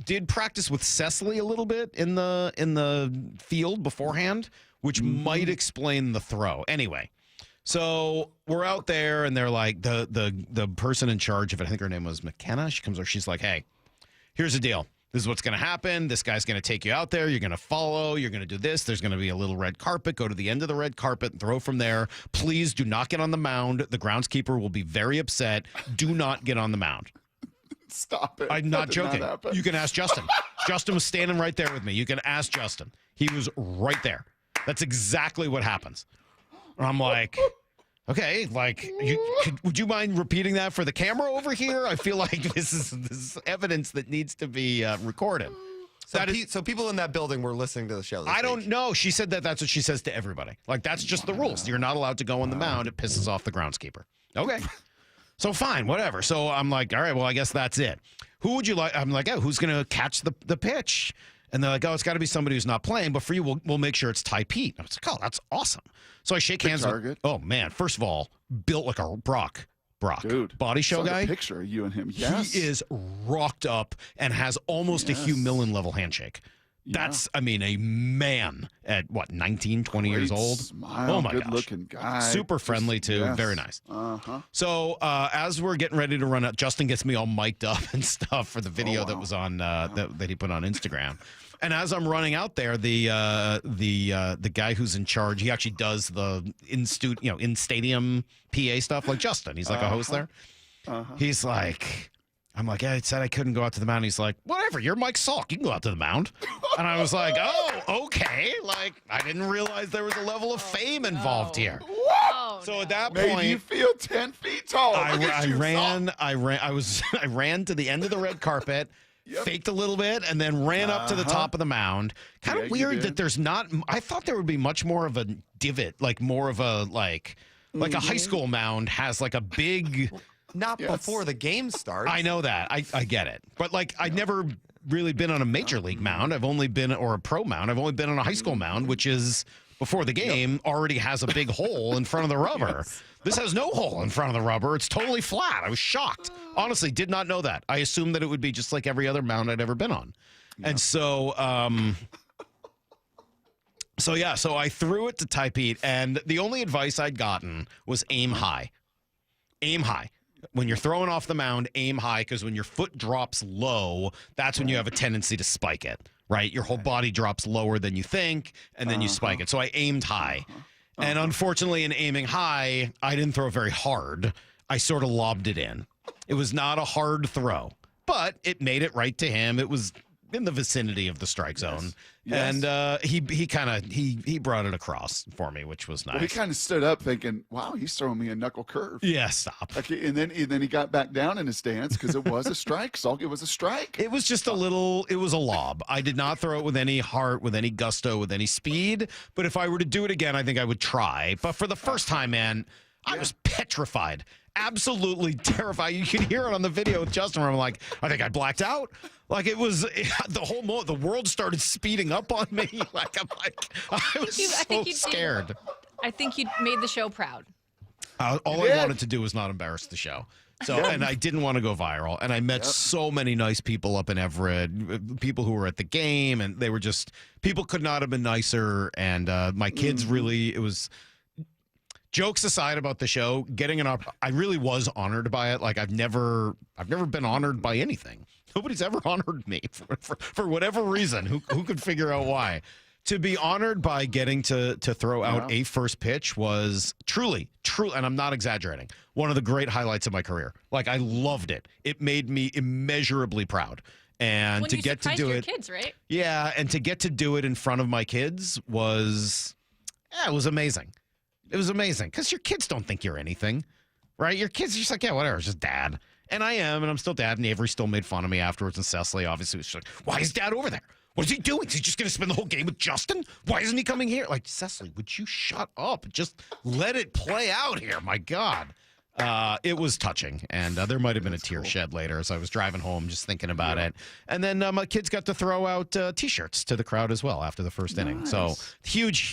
Did practice with Cecily a little bit in the field beforehand, which might explain the throw. Anyway, so we're out there, and they're like the person in charge of it. I think her name was McKenna. She comes over. She's like, "Hey, here's the deal. This is what's going to happen. This guy's going to take you out there. You're going to follow. You're going to do this. There's going to be a little red carpet. Go to the end of the red carpet and throw from there. Please do not get on the mound. The groundskeeper will be very upset. Do not get on the mound." Stop it. I'm not joking. You can ask Justin. Justin was standing right there with me. You can ask Justin. He was right there. That's exactly what happens. And I'm like, okay, would you mind repeating that for the camera over here? I feel like this is evidence that needs to be recorded. So people in that building were listening to the show. I don't know. She said that's what she says to everybody. Like, that's just the rules. You're not allowed to go on the mound. It pisses off the groundskeeper. Okay. So fine, whatever. So I'm like, all right, well, I guess that's it. Who would you like? I'm like, who's going to catch the pitch? And they're like, it's got to be somebody who's not playing. But for you, we'll make sure it's Ty Pete. I was like, that's awesome. So I shake hands with, oh, man, first of all, built like a Brock. Dude, body show guy. A picture of you and him. Yes. He is rocked up and has almost a Hugh Millen level handshake. That's, I mean, a man at 19, 20 years old. Smile, oh my gosh. Good looking guy. Super friendly too. Yes. Very nice. Uh-huh. So as we're getting ready to run out, Justin gets me all mic'd up and stuff for the video that was on that he put on Instagram. And as I'm running out there, the guy who's in charge, he actually does the in stadium PA stuff like Justin. He's like a host there. He's like, I'm like, I said I couldn't go out to the mound. He's like, whatever, you're Mike Salk. You can go out to the mound. And I was like, oh, okay. Like, I didn't realize there was a level of fame involved here. What? So at that Made point, you feel 10 feet tall. I ran to the end of the red carpet. Yep. Faked a little bit and then ran up to the top of the mound. Kind of weird that there's not. I thought there would be much more of a divot, like more of a like a high school mound has like a big. Not before the game starts. I know that. I get it, but like I've never really been on a major league mound. I've only been or a pro mound. I've only been on a high school mound, which is before the game already has a big hole in front of the rubber. Yes. This has no hole in front of the rubber. It's totally flat. I was shocked. Honestly, did not know that. I assumed that it would be just like every other mound I'd ever been on. Yeah. And so, so I threw it to Ty Pete, and the only advice I'd gotten was aim high. Aim high. When you're throwing off the mound, aim high, because when your foot drops low, that's when you have a tendency to spike it, right? Your whole body drops lower than you think, and then you spike it. So I aimed high. And unfortunately, in aiming high, I didn't throw very hard. I sort of lobbed it in. It was not a hard throw, but it made it right to him. It was in the vicinity of the strike zone. Yes. And he brought it across for me, which was nice. Well, he kind of stood up thinking, wow, he's throwing me a knuckle curve. Yeah, stop. Okay, and then he got back down in his stance because it was a strike. Salk, it was a strike. It was just it was a lob. I did not throw it with any heart, with any gusto, with any speed. But if I were to do it again, I think I would try. But for the first time, man, I was petrified. Absolutely terrified. You can hear it on the video with Justin where I'm like, I think I blacked out. Like the world started speeding up on me. I was so scared. I think you made the show proud. All I wanted to do was not embarrass the show. So, and I didn't want to go viral. And I met so many nice people up in Everett, people who were at the game, and they were just, people could not have been nicer. And my kids really, it was, jokes aside about the show, getting I really was honored by it. Like I've never been honored by anything. Nobody's ever honored me for whatever reason. Who could figure out why? To be honored by getting to throw out a first pitch was truly, and I'm not exaggerating, one of the great highlights of my career. Like I loved it. It made me immeasurably proud. And when to get to do your it, kids, right? Yeah, and to get to do it in front of my kids was amazing. It was amazing because your kids don't think you're anything, right? Your kids are just like, yeah, whatever, it's just dad. And I am, and I'm still dad. And Avery still made fun of me afterwards. And Cecily obviously was like, why is dad over there? What is he doing? Is he just going to spend the whole game with Justin? Why isn't he coming here? Like, Cecily, would you shut up? Just let it play out here. My God. It was touching, and there might have been a tear shed later as I was driving home just thinking about it. And then my kids got to throw out T-shirts to the crowd as well after the first inning. So huge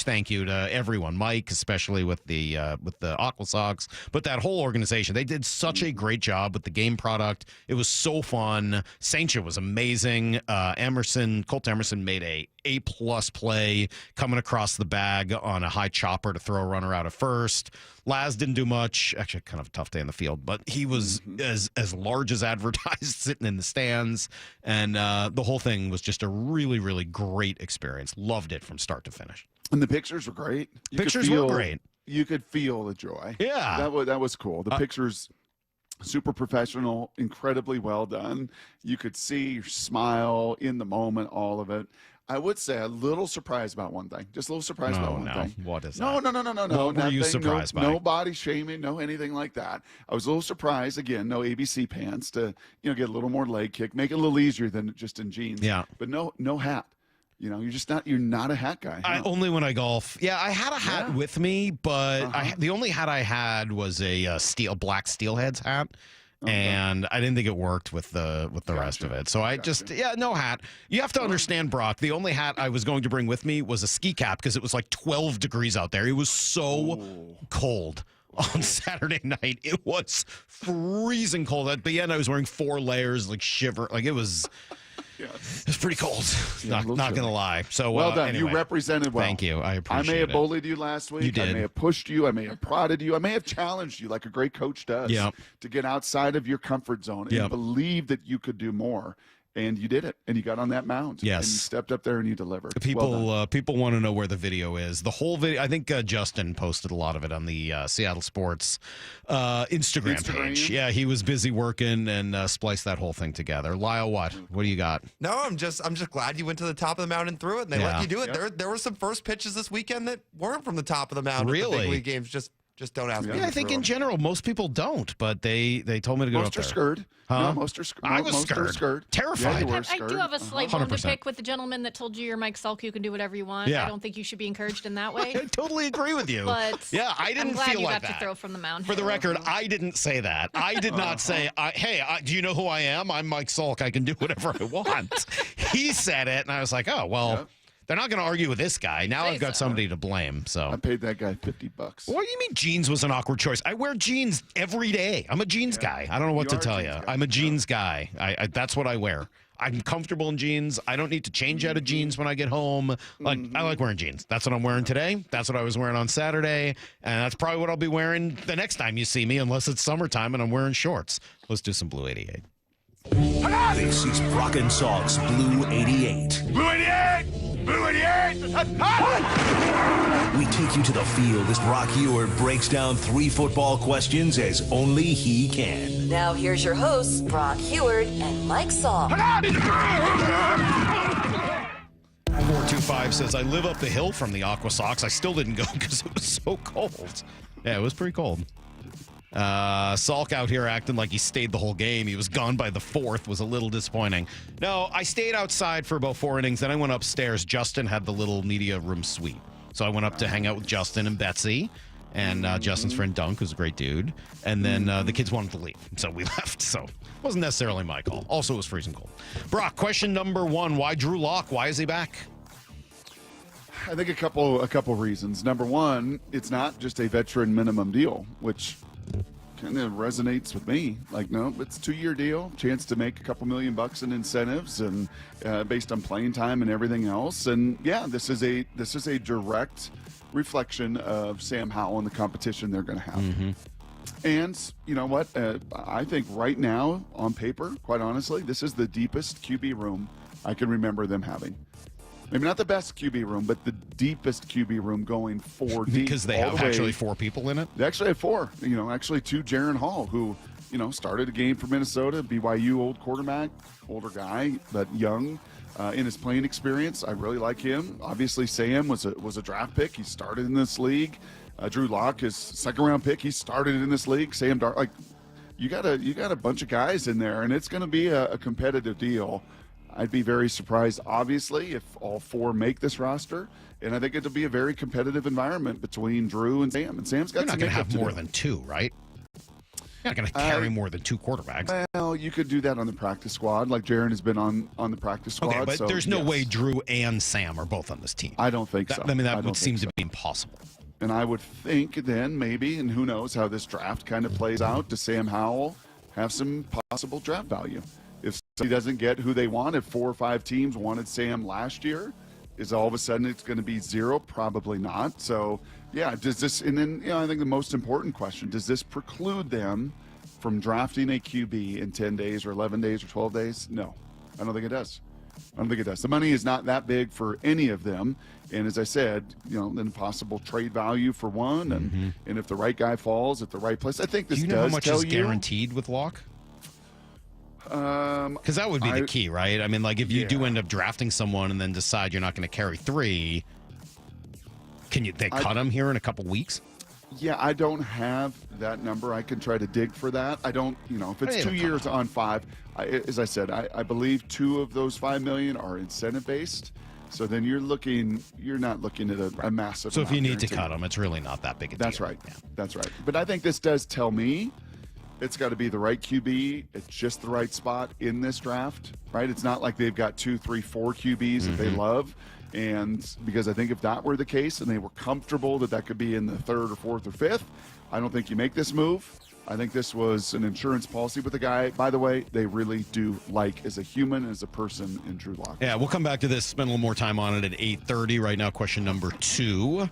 thank you to everyone, Mike especially with the Aqua Sox, but that whole organization. They did such a great job with the game product. It was so fun. Saintia was amazing. Colt Emerson made A+ play coming across the bag on a high chopper to throw a runner out at first. Laz didn't do much. Actually, kind of a tough day in the field, but he was as large as advertised, sitting in the stands, and the whole thing was just a really, really great experience. Loved it from start to finish. And the pictures were great. Pictures were great. You could feel the joy. Yeah, that was cool. The pictures. Super professional, incredibly well done. You could see your smile in the moment, all of it. I would say a little surprised about one thing. Just a little surprised about one thing. What is No. that? No. What were you surprised by? No body shaming, no anything like that. I was a little surprised. Again, no ABC pants to get a little more leg kick, make it a little easier than just in jeans. Yeah. But no hat. You're not a hat guy. Huh? Only when I golf. Yeah, I had a hat with me, but the only hat I had was a black steelheads hat. Okay. And I didn't think it worked with the rest of it. So I no hat. You have to understand, Brock, the only hat I was going to bring with me was a ski cap because it was like 12 degrees out there. It was so cold on Saturday night. It was freezing cold. At the end, I was wearing 4 layers, like shiver. Like it was... It was pretty cold. Not gonna lie. So well done. Anyway. You represented well. Thank you. I appreciate it. I may have bullied you last week. You did. I may have pushed you. I may have prodded you. I may have challenged you like a great coach does. To get outside of your comfort zone and believe that you could do more. And you did it, and you got on that mound. Yes, and you stepped up there and you delivered. People want to know where the video is. The whole video. I think Justin posted a lot of it on the Seattle Sports Instagram page. Yeah, he was busy working and spliced that whole thing together. Lyle, what do you got? No, I'm just glad you went to the top of the mound and threw it, and they let you do it. There were some first pitches this weekend that weren't from the top of the mound. Really, at the big league games just don't ask me. Yeah, I think in general most people don't, but they told me to go up there. Most are scared. Huh? No, most are scared. I was scared. Terrified. I do have a slight bone to pick with the gentleman that told you you're Mike Salk. You can do whatever you want. Yeah. I don't think you should be encouraged in that way. I totally agree with you. But yeah, I didn't I'm glad feel you like got that. to throw from the mound. For the record, I didn't say that. I did not say, hey, do you know who I am? I'm Mike Salk. I can do whatever I want. He said it, and I was like, oh, well. Yep. They're not going to argue with this guy. Now I've got somebody to blame. So I paid that guy $50. What do you mean jeans was an awkward choice? I wear jeans every day. I'm a jeans guy. I don't know what to tell you. I'm a jeans guy. I that's what I wear. I'm comfortable in jeans. I don't need to change out of jeans when I get home. Like I like wearing jeans. That's what I'm wearing today. That's what I was wearing on Saturday. And that's probably what I'll be wearing the next time you see me, unless it's summertime and I'm wearing shorts. Let's do some Blue 88. This is Brock and Salk's Blue 88. Blue 88! Blue 88! We take you to the field as Brock Ewart breaks down 3 football questions as only he can. Now here's your hosts, Brock Ewart and Mike Salk. 425 says, I live up the hill from the Aqua Sox. I still didn't go because it was so cold. Yeah, it was pretty cold. Salk out here acting like he stayed the whole game. He was gone by the 4th. Was a little disappointing. No, I stayed outside for about 4 innings. Then I went upstairs. Justin had the little media room suite. So I went up to hang out with Justin and Betsy and Justin's friend Dunk, who's a great dude. And then the kids wanted to leave. So we left. So it wasn't necessarily my call. Also, it was freezing cold. Brock, question number 1. Why Drew Lock? Why is he back? I think a couple reasons. Number 1, it's not just a veteran minimum deal, which kind of resonates with me. Like, no, it's a 2-year deal, chance to make a couple $1 million in incentives, and based on playing time and everything else. And yeah, this is a direct reflection of Sam Howell and the competition they're going to have. Mm-hmm. And you know what? I think right now, on paper, quite honestly, this is the deepest QB room I can remember them having. Maybe not the best QB room, but the deepest QB room going 4 deep. Because they have actually 4 people in it? They actually have 4. Actually 2, Jaron Hall, who, started a game for Minnesota, BYU old quarterback, older guy, but young in his playing experience. I really like him. Obviously, Sam was a draft pick. He started in this league. Drew Lock, his 2nd-round pick, he started in this league. Sam Dart, you got a bunch of guys in there, and it's going to be a competitive deal. I'd be very surprised, obviously, if all 4 make this roster. And I think it'll be a very competitive environment between Drew and Sam. And Sam's got You're not going to have more than 2, right? You're not going to carry more than 2 quarterbacks. Well, you could do that on the practice squad. Like Jaron has been on the practice squad. Okay, but there's no way Drew and Sam are both on this team. I don't think so. I mean, that would seem to be impossible. And I would think then maybe, and who knows how this draft kind of plays out, does Sam Howell have some possible draft value? If he doesn't get who they want, if 4 or 5 teams wanted Sam last year, is all of a sudden it's going to be 0? Probably not. So, yeah, does this, and then, I think the most important question, does this preclude them from drafting a QB in 10 days or 11 days or 12 days? No, I don't think it does. I don't think it does. The money is not that big for any of them. And as I said, then possible trade value for one. And if the right guy falls at the right place, I think this Do you know how much is guaranteed with Locke? Because that would be the key, right? I mean, like if you do end up drafting someone and then decide you're not going to carry 3, they cut him here in a couple weeks? Yeah, I don't have that number. I can try to dig for that. I don't, if it's 2 years on 5, as I said, I believe 2 of those $5 million are incentive based. So then you're not looking at a massive. So if you need to cut them, it's really not that big a deal. That's right. Yeah. That's right. But I think this does tell me it's got to be the right QB at just the right spot in this draft, right? It's not like they've got 2, 3, 4 QBs that they love. And because I think if that were the case and they were comfortable that could be in the 3rd or 4th or 5th, I don't think you make this move. I think this was an insurance policy with the guy, by the way, they really do like as a human, as a person in Drew Lock. Yeah, we'll come back to this, spend a little more time on it at 8:30. Right now, question number 2.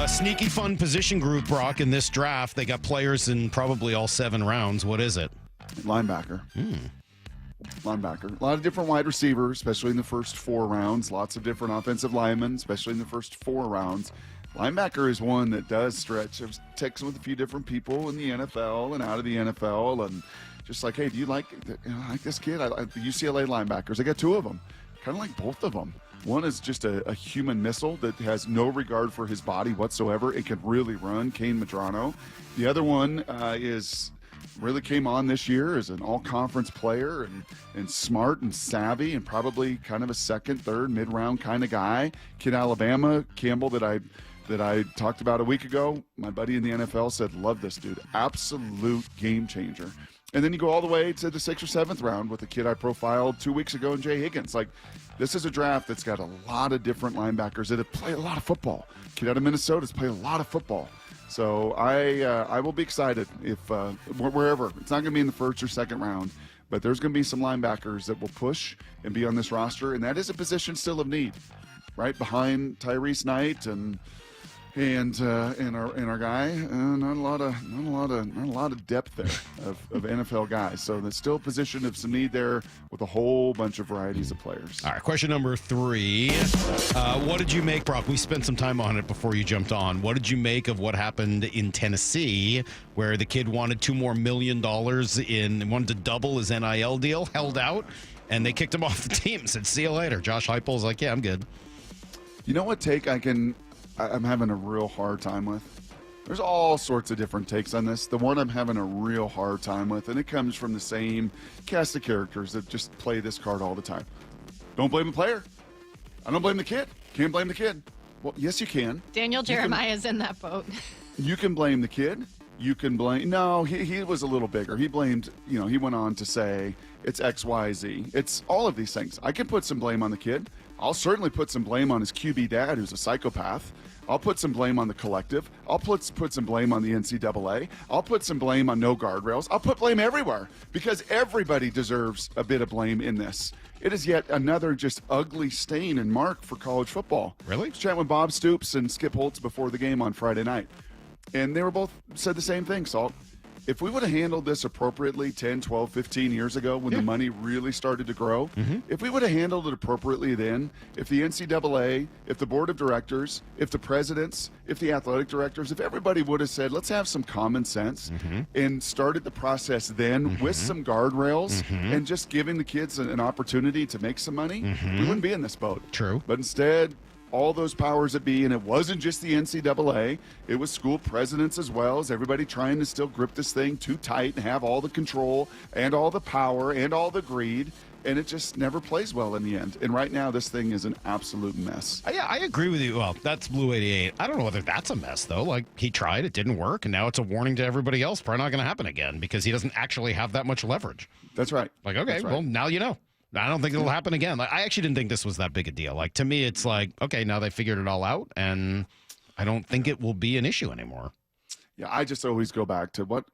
Sneaky fun position group, Brock, in this draft. They got players in probably all 7 rounds. What is it? Linebacker. Linebacker. A lot of different wide receivers, especially in the first 4 rounds. Lots of different offensive linemen, especially in the first 4 rounds. Linebacker is one that does stretch. I've texted with a few different people in the NFL and out of the NFL, and just like, hey, do you like this kid? I like the UCLA linebackers. I got 2 of them. Kind of like both of them. One is just a human missile that has no regard for his body whatsoever. It can really run, Kane Medrano. The other one really came on this year as an all-conference player and smart and savvy and probably kind of a 2nd, 3rd, mid-round kind of guy. Kid Alabama, Campbell, that I talked about a week ago. My buddy in the NFL said, love this dude. Absolute game changer. And then you go all the way to the 6th or 7th round with the kid I profiled 2 weeks ago in Jay Higgins. Like, this is a draft that's got a lot of different linebackers that have played a lot of football. Kid out of Minnesota has played a lot of football. So I will be excited if wherever. It's not going to be in the 1st or 2nd round, but there's going to be some linebackers that will push and be on this roster, and that is a position still of need, right behind Tyrese Knight and our guy. Not a lot of depth there of NFL guys. So there's still a position of some need there with a whole bunch of varieties of players. All right, question number 3. What did you make, Brock? We spent some time on it before you jumped on. What did you make of what happened in Tennessee, where the kid wanted $2 more million wanted to double his NIL deal, held out, and they kicked him off the team. Said, see you later. Josh Heupel's like, yeah, I'm good. You know what take I'm having a real hard time with? There's all sorts of different takes on this. The one I'm having a real hard time with, and it comes from the same cast of characters that just play this card all the time. Don't blame the player. I don't blame the kid. Can't blame the kid. Well, yes, you can. Daniel Jeremiah's in that boat. You can blame the kid. You can blame. No, he was a little bigger. He blamed, he went on to say it's X, Y, Z. It's all of these things. I can put some blame on the kid. I'll certainly put some blame on his QB dad, who's a psychopath. I'll put some blame on the collective. I'll put some blame on the NCAA. I'll put some blame on no guardrails. I'll put blame everywhere because everybody deserves a bit of blame in this. It is yet another just ugly stain and mark for college football. Really? I was chatting with Bob Stoops and Skip Holtz before the game on Friday night, and they were both said the same thing, Salk. If we would have handled this appropriately 10, 12, 15 years ago when the money really started to grow, if we would have handled it appropriately then, if the NCAA, if the board of directors, if the presidents, if the athletic directors, if everybody would have said, let's have some common sense and started the process then with some guardrails and just giving the kids an opportunity to make some money, we wouldn't be in this boat. True. But instead, all those powers that be, and it wasn't just the NCAA, it was school presidents as well, as everybody trying to still grip this thing too tight and have all the control and all the power and all the greed, and it just never plays well in the end. And right now, this thing is an absolute mess. Yeah, I agree with you. Well, that's Blue 88. I don't know whether that's a mess, though. Like, he tried, it didn't work, and now it's a warning to everybody else. Probably not going to happen again because he doesn't actually have that much leverage. That's right. Like, okay, well, now you know. I don't think it'll happen again. Like, I actually didn't think this was that big a deal. Like, to me, it's like, okay, now they figured it all out, and I don't think it will be an issue anymore. Yeah, I just always go back to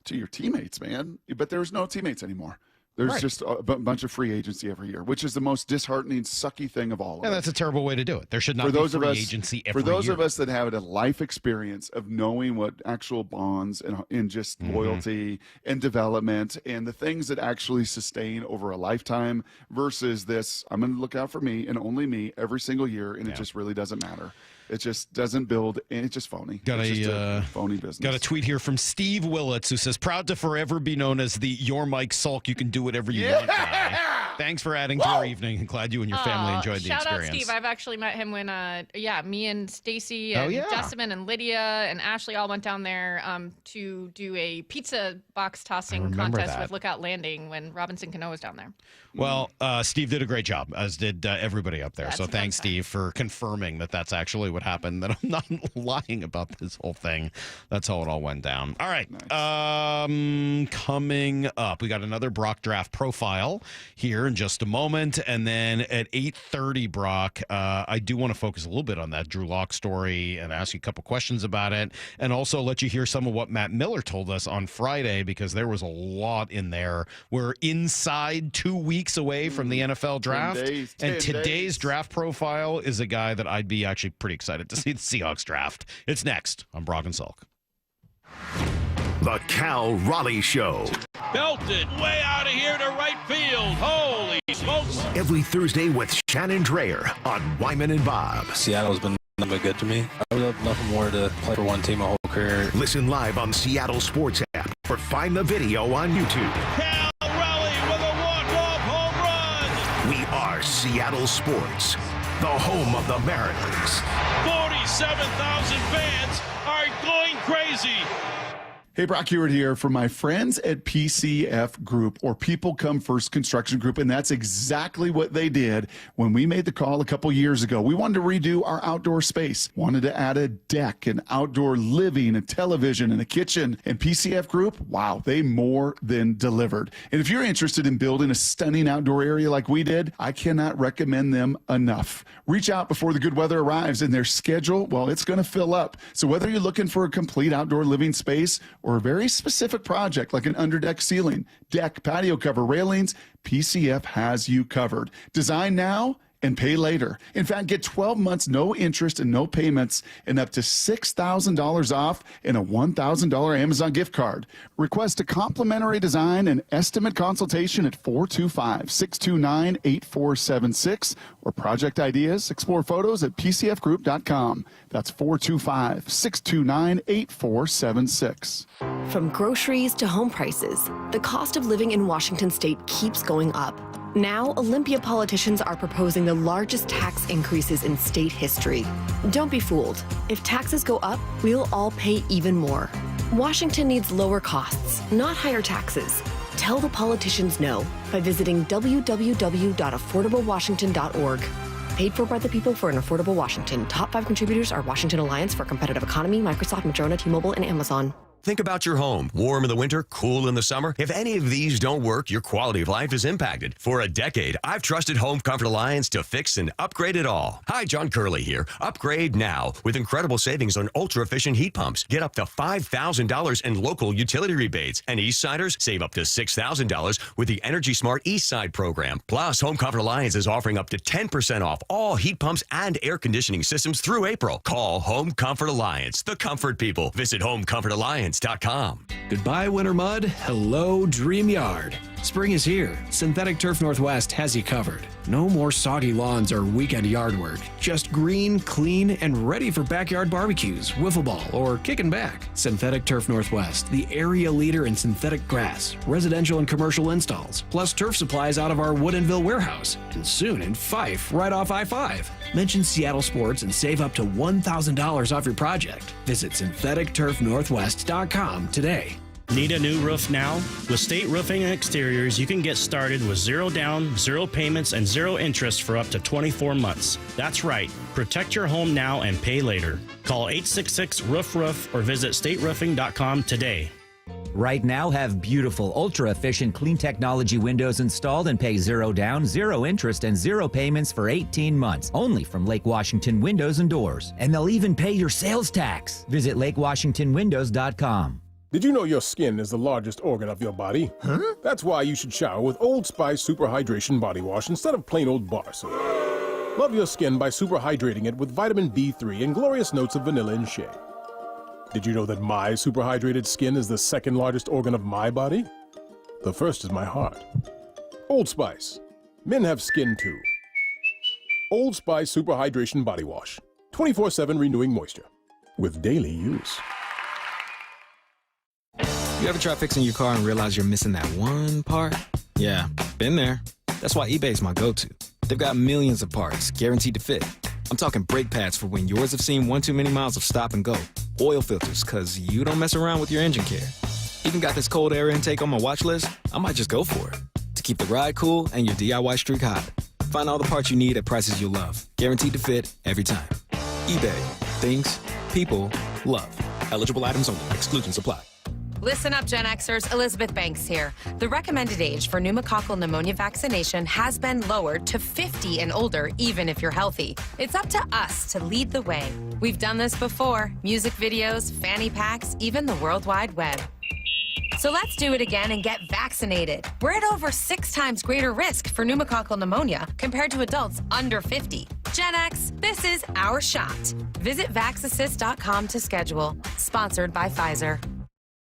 to your teammates, man. But there's no teammates anymore. There's just a bunch of free agency every year, which is the most disheartening, sucky thing of all. That's a terrible way to do it. There should not be free agency every year. For those of us that have a life experience of knowing what actual bonds and just loyalty and development and the things that actually sustain over a lifetime versus this, I'm going to look out for me and only me every single year, and it just really doesn't matter. It just doesn't build, and it's just phony. It's just a phony business. Got a tweet here from Steve Willits, who says, proud to forever be known as the Your Mike Salk, you can do whatever you want guy. Thanks for adding to our evening, and glad you and your family enjoyed the experience. Shout out Steve. I've actually met him when, me and Stacy and Jessamine and Lydia and Ashley all went down there to do a pizza box tossing contest with Lookout Landing when Robinson Cano was down there. Well, Steve did a great job, as did everybody up there. So thanks, Steve, for confirming that that's actually what happened, that I'm not lying about this whole thing. That's how it all went down. All right. Nice. Coming up, we got another Brock draft profile here in just a moment. And then at 8:30, Brock, I do want to focus a little bit on that Drew Lock story and ask you a couple questions about it, and also let you hear some of what Matt Miller told us on Friday, because there was a lot in there. We're inside 2 weeks away from the NFL draft, 10 today's draft profile is a guy that I'd be actually pretty excited to see the Seahawks draft. It's next on Brock and Salk. The Cal Raleigh Show. Belted way out of here to right field. Holy smokes. Every Thursday with Shannon Dreyer on Wyman and Bob. Seattle's been nothing but good to me. I would love nothing more to play for one team my whole career. Listen live on Seattle Sports app or find the video on YouTube. Cal Raleigh with a walk-off home run. We are Seattle Sports, the home of the Mariners. 47,000 fans are going crazy. Hey, Brock Hewitt here from my friends at PCF Group, or People Come First Construction Group, and that's exactly what they did when we made the call a couple years ago. We wanted to redo our outdoor space, wanted to add a deck, and outdoor living, a television, and a kitchen, and PCF Group, wow, they more than delivered. And if you're interested in building a stunning outdoor area like we did, I cannot recommend them enough. Reach out before the good weather arrives, and their schedule, well, it's going to fill up. So whether you're looking for a complete outdoor living space or a very specific project like an underdeck ceiling, deck, patio cover, railings, PCF has you covered. Design now and pay later. In fact, get 12 months, no interest and no payments, and up to $6,000 off and a $1,000 Amazon gift card. Request a complimentary design and estimate consultation at 425-629-8476 or project ideas. Explore photos at pcfgroup.com. That's 425-629-8476. From groceries to home prices, the cost of living in Washington state keeps going up. Now, Olympia politicians are proposing the largest tax increases in state history. Don't be fooled. If taxes go up, we'll all pay even more. Washington needs lower costs, not higher taxes. Tell the politicians no by visiting www.affordablewashington.org. Paid for by the people for an affordable Washington. Top 5 contributors are Washington Alliance for Competitive Economy, Microsoft, Madrona, T-Mobile, and Amazon. Think about your home. Warm in the winter, cool in the summer. If any of these don't work, your quality of life is impacted. For a decade, I've trusted Home Comfort Alliance to fix and upgrade it all. Hi, John Curley here. Upgrade now with incredible savings on ultra-efficient heat pumps. Get up to $5,000 in local utility rebates. And Eastsiders save up to $6,000 with the Energy Smart Eastside program. Plus, Home Comfort Alliance is offering up to 10% off all heat pumps and air conditioning systems through April. Call Home Comfort Alliance, the comfort people. Visit HomeComfortAlliance.com. Goodbye, winter mud. Hello, Dream Yard. Spring is here. Synthetic Turf Northwest has you covered. No more soggy lawns or weekend yard work. Just green, clean, and ready for backyard barbecues, wiffle ball, or kicking back. Synthetic Turf Northwest, the area leader in synthetic grass, residential and commercial installs, plus turf supplies out of our Woodinville warehouse, and soon in Fife, right off I-5. Mention Seattle Sports and save up to $1,000 off your project. Visit syntheticturfnorthwest.com today. Need a new roof now? With State Roofing and Exteriors, you can get started with 0 down, 0 payments, and 0 interest for up to 24 months. That's right. Protect your home now and pay later. Call 866-ROOF-ROOF or visit stateroofing.com today. Right now, have beautiful, ultra-efficient, clean technology windows installed and pay 0 down, 0 interest, and 0 payments for 18 months. Only from Lake Washington Windows and Doors. And they'll even pay your sales tax. Visit lakewashingtonwindows.com. Did you know your skin is the largest organ of your body? Huh? That's why you should shower with Old Spice Super Hydration Body Wash instead of plain old bar soap. Love your skin by super hydrating it with vitamin B3 and glorious notes of vanilla and shea. Did you know that my super hydrated skin is the second largest organ of my body? The first is my heart. Old Spice. Men have skin too. Old Spice Super Hydration Body Wash. 24/7 renewing moisture. With daily use. You ever try fixing your car and realize you're missing that one part? Yeah, been there. That's why eBay's my go-to. They've got millions of parts, guaranteed to fit. I'm talking brake pads for when yours have seen one too many miles of stop and go. Oil filters, because you don't mess around with your engine care. Even got this cold air intake on my watch list. I might just go for it. To keep the ride cool and your DIY streak hot. Find all the parts you need at prices you'll love. Guaranteed to fit every time. eBay. Things. People. Love. Eligible items only. Exclusions apply. Listen up, Gen Xers. Elizabeth Banks here. The recommended age for pneumococcal pneumonia vaccination has been lowered to 50 and older, even if you're healthy. It's up to us to lead the way. We've done this before. Music videos, fanny packs, even the World Wide Web. So let's do it again and get vaccinated. We're at over 6 times greater risk for pneumococcal pneumonia compared to adults under 50. Gen X, this is our shot. Visit vaxassist.com to schedule. Sponsored by Pfizer.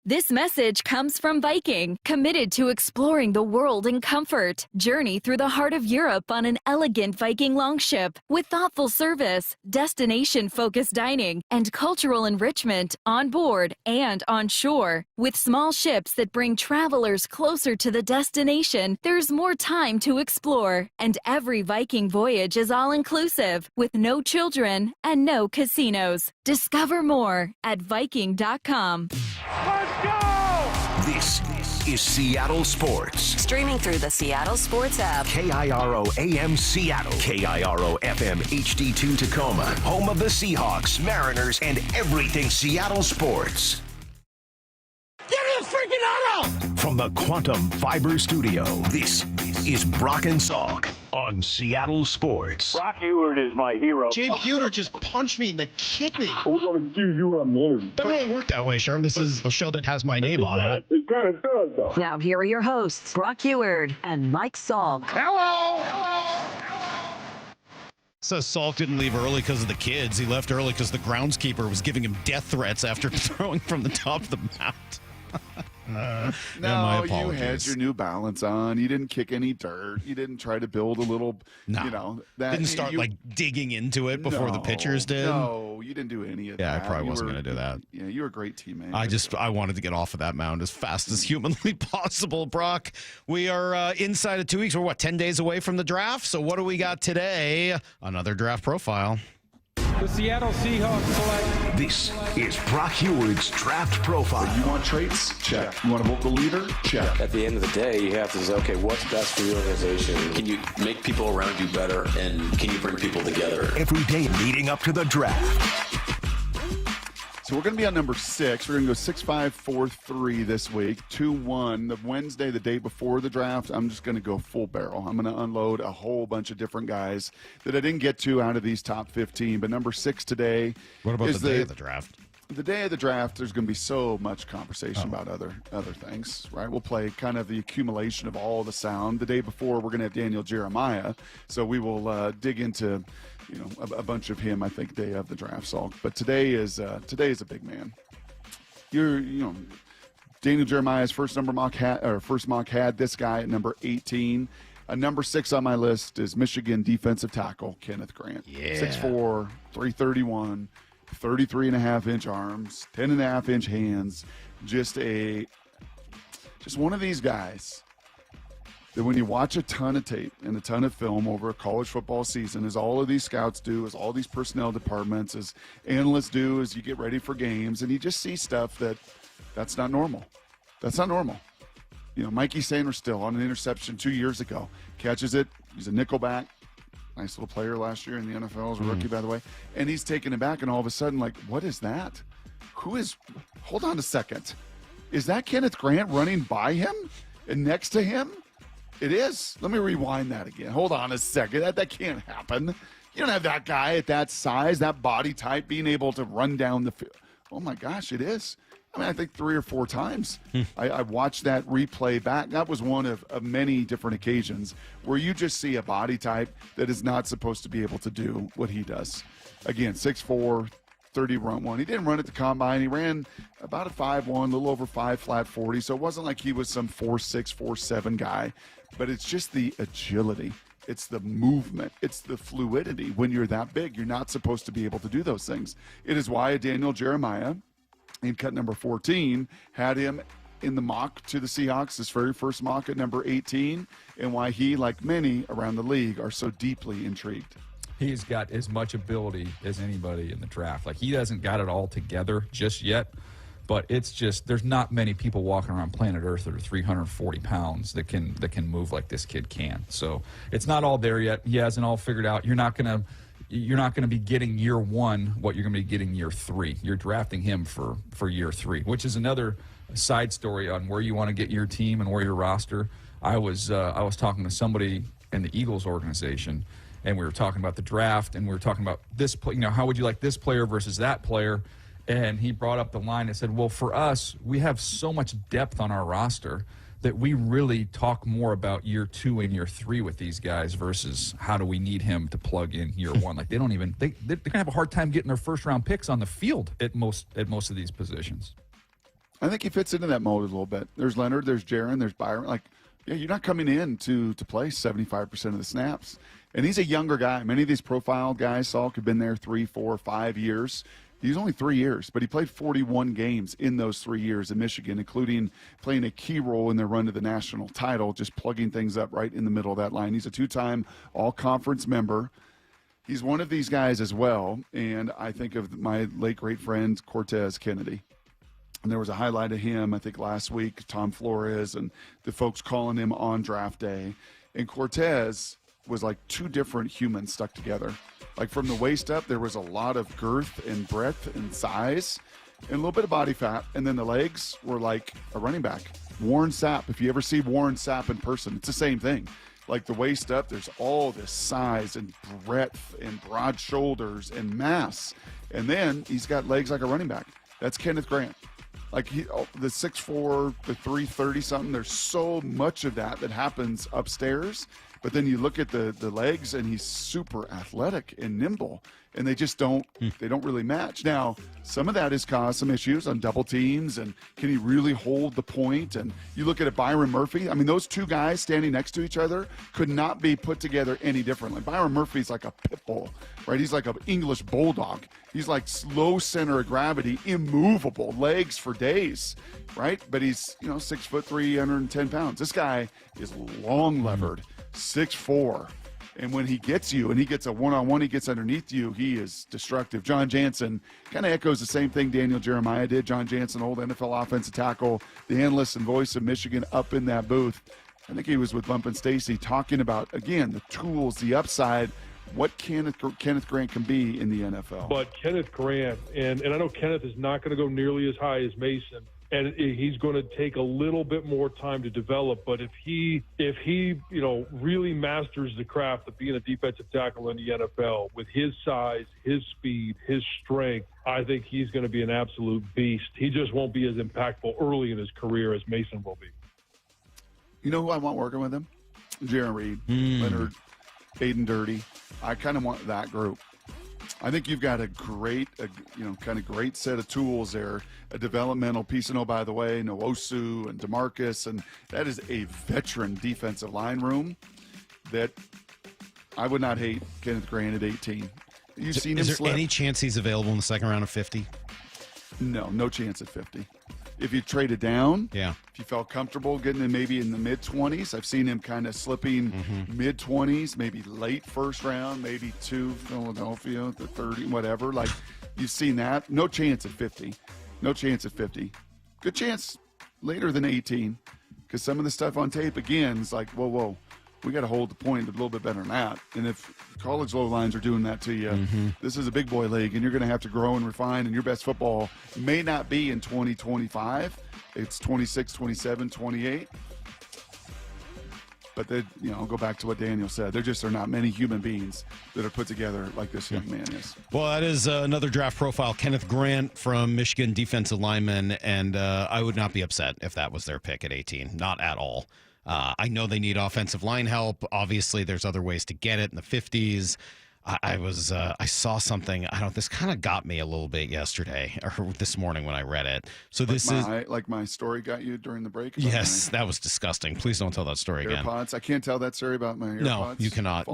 This message comes from Viking, committed to exploring the world in comfort. Journey through the heart of Europe on an elegant Viking longship with thoughtful service, destination-focused dining, and cultural enrichment on board and on shore. With small ships that bring travelers closer to the destination, there's more time to explore. And every Viking voyage is all-inclusive, with no children and no casinos. Discover more at Viking.com. This is Seattle Sports. Streaming through the Seattle Sports app. KIRO AM Seattle. KIRO FM HD2 Tacoma. Home of the Seahawks, Mariners, and everything Seattle sports. Get me a freaking auto! From the Quantum Fiber Studio, this is Brock and Salk on Seattle Sports. Brock Ewart is my hero. Jay Buhner just punched me in the kidney. We're going to do you a move. Doesn't really work that way, Sherm. This is a show that has my name on it. It's kind of good, though. Now, here are your hosts, Brock Ewart and Mike Salk. Hello! So Salk didn't leave early because of the kids. He left early because the groundskeeper was giving him death threats after throwing from the top of the mount. No, you had your New Balance on. You didn't kick any dirt. You didn't try to build a little, that didn't start digging into it before the pitchers did. No, you didn't do any of that. Yeah, I probably wasn't going to do that. Yeah, you were a great teammate. I wanted to get off of that mound as fast as humanly possible, Brock. We are inside of 2 weeks. We're 10 days away from the draft. So what do we got today? Another draft profile. The Seattle Seahawks select. This is Brock Hewards draft profile. You want traits? Check. You want to vote the leader? Check. At the end of the day, you have to say, okay, what's best for the organization? Can you make people around you better, and can you bring people together? Every day leading up to the draft. So we're going to be on number 6. We're going to go 6-5-4-3 this week. 2-1. The Wednesday, the day before the draft, I'm just going to go full barrel. I'm going to unload a whole bunch of different guys that I didn't get to out of these top 15. But number 6 today. What about the day of the draft? The day of the draft, there's going to be so much conversation about other things, right? We'll play kind of the accumulation of all the sound. The day before, we're going to have Daniel Jeremiah. So we will dig into a bunch of him, I think, day of the draft, Salk. But today is a big man. Daniel Jeremiah's first mock had this guy at number 18. Number 6 on my list is Michigan defensive tackle Kenneth Grant. Yeah. 6'4", 331, 33.5-inch arms, 10.5-inch hands. Just one of these guys that when you watch a ton of tape and a ton of film over a college football season, as all of these scouts do, as all these personnel departments, as analysts do, as you get ready for games, and you just see stuff that's not normal. That's not normal. Mikey Sainer still on an interception 2 years ago. Catches it. He's a nickelback. Nice little player last year in the NFL as a rookie, by the way. And he's taken it back, and all of a sudden, what is that? Hold on a second. Is that Kenneth Grant running by him and next to him? It is. Let me rewind that again. Hold on a second. That can't happen. You don't have that guy at that size, that body type, being able to run down the field. Oh, my gosh, it is. I mean, I think 3 or 4 times. I watched that replay back. That was one of many different occasions where you just see a body type that is not supposed to be able to do what he does. Again, 6'4", 30 run one. He didn't run at the combine. He ran about a 5'1", a little over 5 flat 40. So it wasn't like he was some 4'6", 4'7" guy. But it's just the agility. It's the movement. It's the fluidity. When you're that big, you're not supposed to be able to do those things. It is why Daniel Jeremiah, in cut number 14, had him in the mock to the Seahawks, his very first mock at number 18, and why he, like many around the league, are so deeply intrigued. He's got as much ability as anybody in the draft. Like, he hasn't got it all together just yet, but it's just, there's not many people walking around planet Earth that are 340 pounds that can move like this kid can. So it's not all there yet. He hasn't all figured out. You're not going to be getting year 1 what you're going to be getting year 3. You're drafting him for year 3, which is another side story on where you want to get your team and where your roster. I was talking to somebody in the Eagles organization, and we were talking about the draft, and we were talking about this, how would you like this player versus that player? And he brought up the line and said, well, for us, we have so much depth on our roster that we really talk more about year 2 and year 3 with these guys versus how do we need him to plug in year 1. Like, they're going to have a hard time getting their first-round picks on the field at most of these positions. I think he fits into that mold a little bit. There's Leonard, there's Jaron, there's Byron. Like, yeah, you're not coming in to play 75% of the snaps. And he's a younger guy. Many of these profiled guys, Salk, have been there 3, 4, 5 years. He's only 3 years, but he played 41 games in those 3 years in Michigan, including playing a key role in their run to the national title, just plugging things up right in the middle of that line. He's a 2-time all-conference member. He's one of these guys as well, and I think of my late great friend Cortez Kennedy. And there was a highlight of him, I think, last week, Tom Flores and the folks calling him on draft day. And Cortez was like 2 different humans stuck together. Like, from the waist up, there was a lot of girth and breadth and size and a little bit of body fat. And then the legs were like a running back. Warren Sapp, if you ever see Warren Sapp in person, it's the same thing. Like, the waist up, there's all this size and breadth and broad shoulders and mass. And then he's got legs like a running back. That's Kenneth Grant. Like, the 6'4", the 330-something, there's so much of that happens upstairs. But then you look at the legs, and he's super athletic and nimble, and they just don't really match. Now, some of that has caused some issues on double teams, and can he really hold the point? And you look at a Byron Murphy. I mean, those 2 guys standing next to each other could not be put together any differently. Byron Murphy's like a pit bull, right? He's like an English bulldog. He's like low center of gravity, immovable, legs for days, right? But he's, 6'3", 310 pounds. This guy is long levered, 6'4". And when he gets you and he gets a one-on-one, he gets underneath you, he is destructive. John Jansen kind of echoes the same thing Daniel Jeremiah did. John Jansen, old NFL offensive tackle, the analyst and voice of Michigan, up in that booth. I think he was with Bump and Stacy talking about, again, the tools, the upside, what Kenneth Grant can be in the NFL. But Kenneth Grant, and I know Kenneth is not going to go nearly as high as Mason, and he's going to take a little bit more time to develop. But if he really masters the craft of being a defensive tackle in the NFL with his size, his speed, his strength, I think he's going to be an absolute beast. He just won't be as impactful early in his career as Mason will be. You know who I want working with him? Jaron Reed, Leonard, Aiden Dirty. I kind of want that group. I think you've got a great set of tools there, a developmental piece. And, by the way, Nwosu and DeMarcus, and that is a veteran defensive line room that I would not hate Kenneth Grant at 18. You've seen him slip. Is there any chance he's available in the second round of 50? No chance at 50. If you traded down, if you felt comfortable getting him maybe in the mid-20s, I've seen him kind of slipping mid-20s, maybe late first round, maybe to Philadelphia, the 30, whatever. Like, you've seen that. No chance at 50. No chance at 50. Good chance later than 18, because some of the stuff on tape, again, is like, whoa. We got to hold the point a little bit better than that. And if college low lines are doing that to you, this is a big boy league, and you're going to have to grow and refine, and your best football may not be in 2025. It's 26, 27, 28. But they, go back to what Daniel said. There are not many human beings that are put together like this young man is. Well, that is another draft profile, Kenneth Grant from Michigan, defensive lineman, and I would not be upset if that was their pick at 18. Not at all. I know they need offensive line help. Obviously, there's other ways to get it in the 50s. I saw something. This kind of got me a little bit yesterday or this morning when I read it. So like my story got you during the break. Yes, that was disgusting. Please don't tell that story again. AirPods. I can't tell that story about my AirPods. No, you cannot.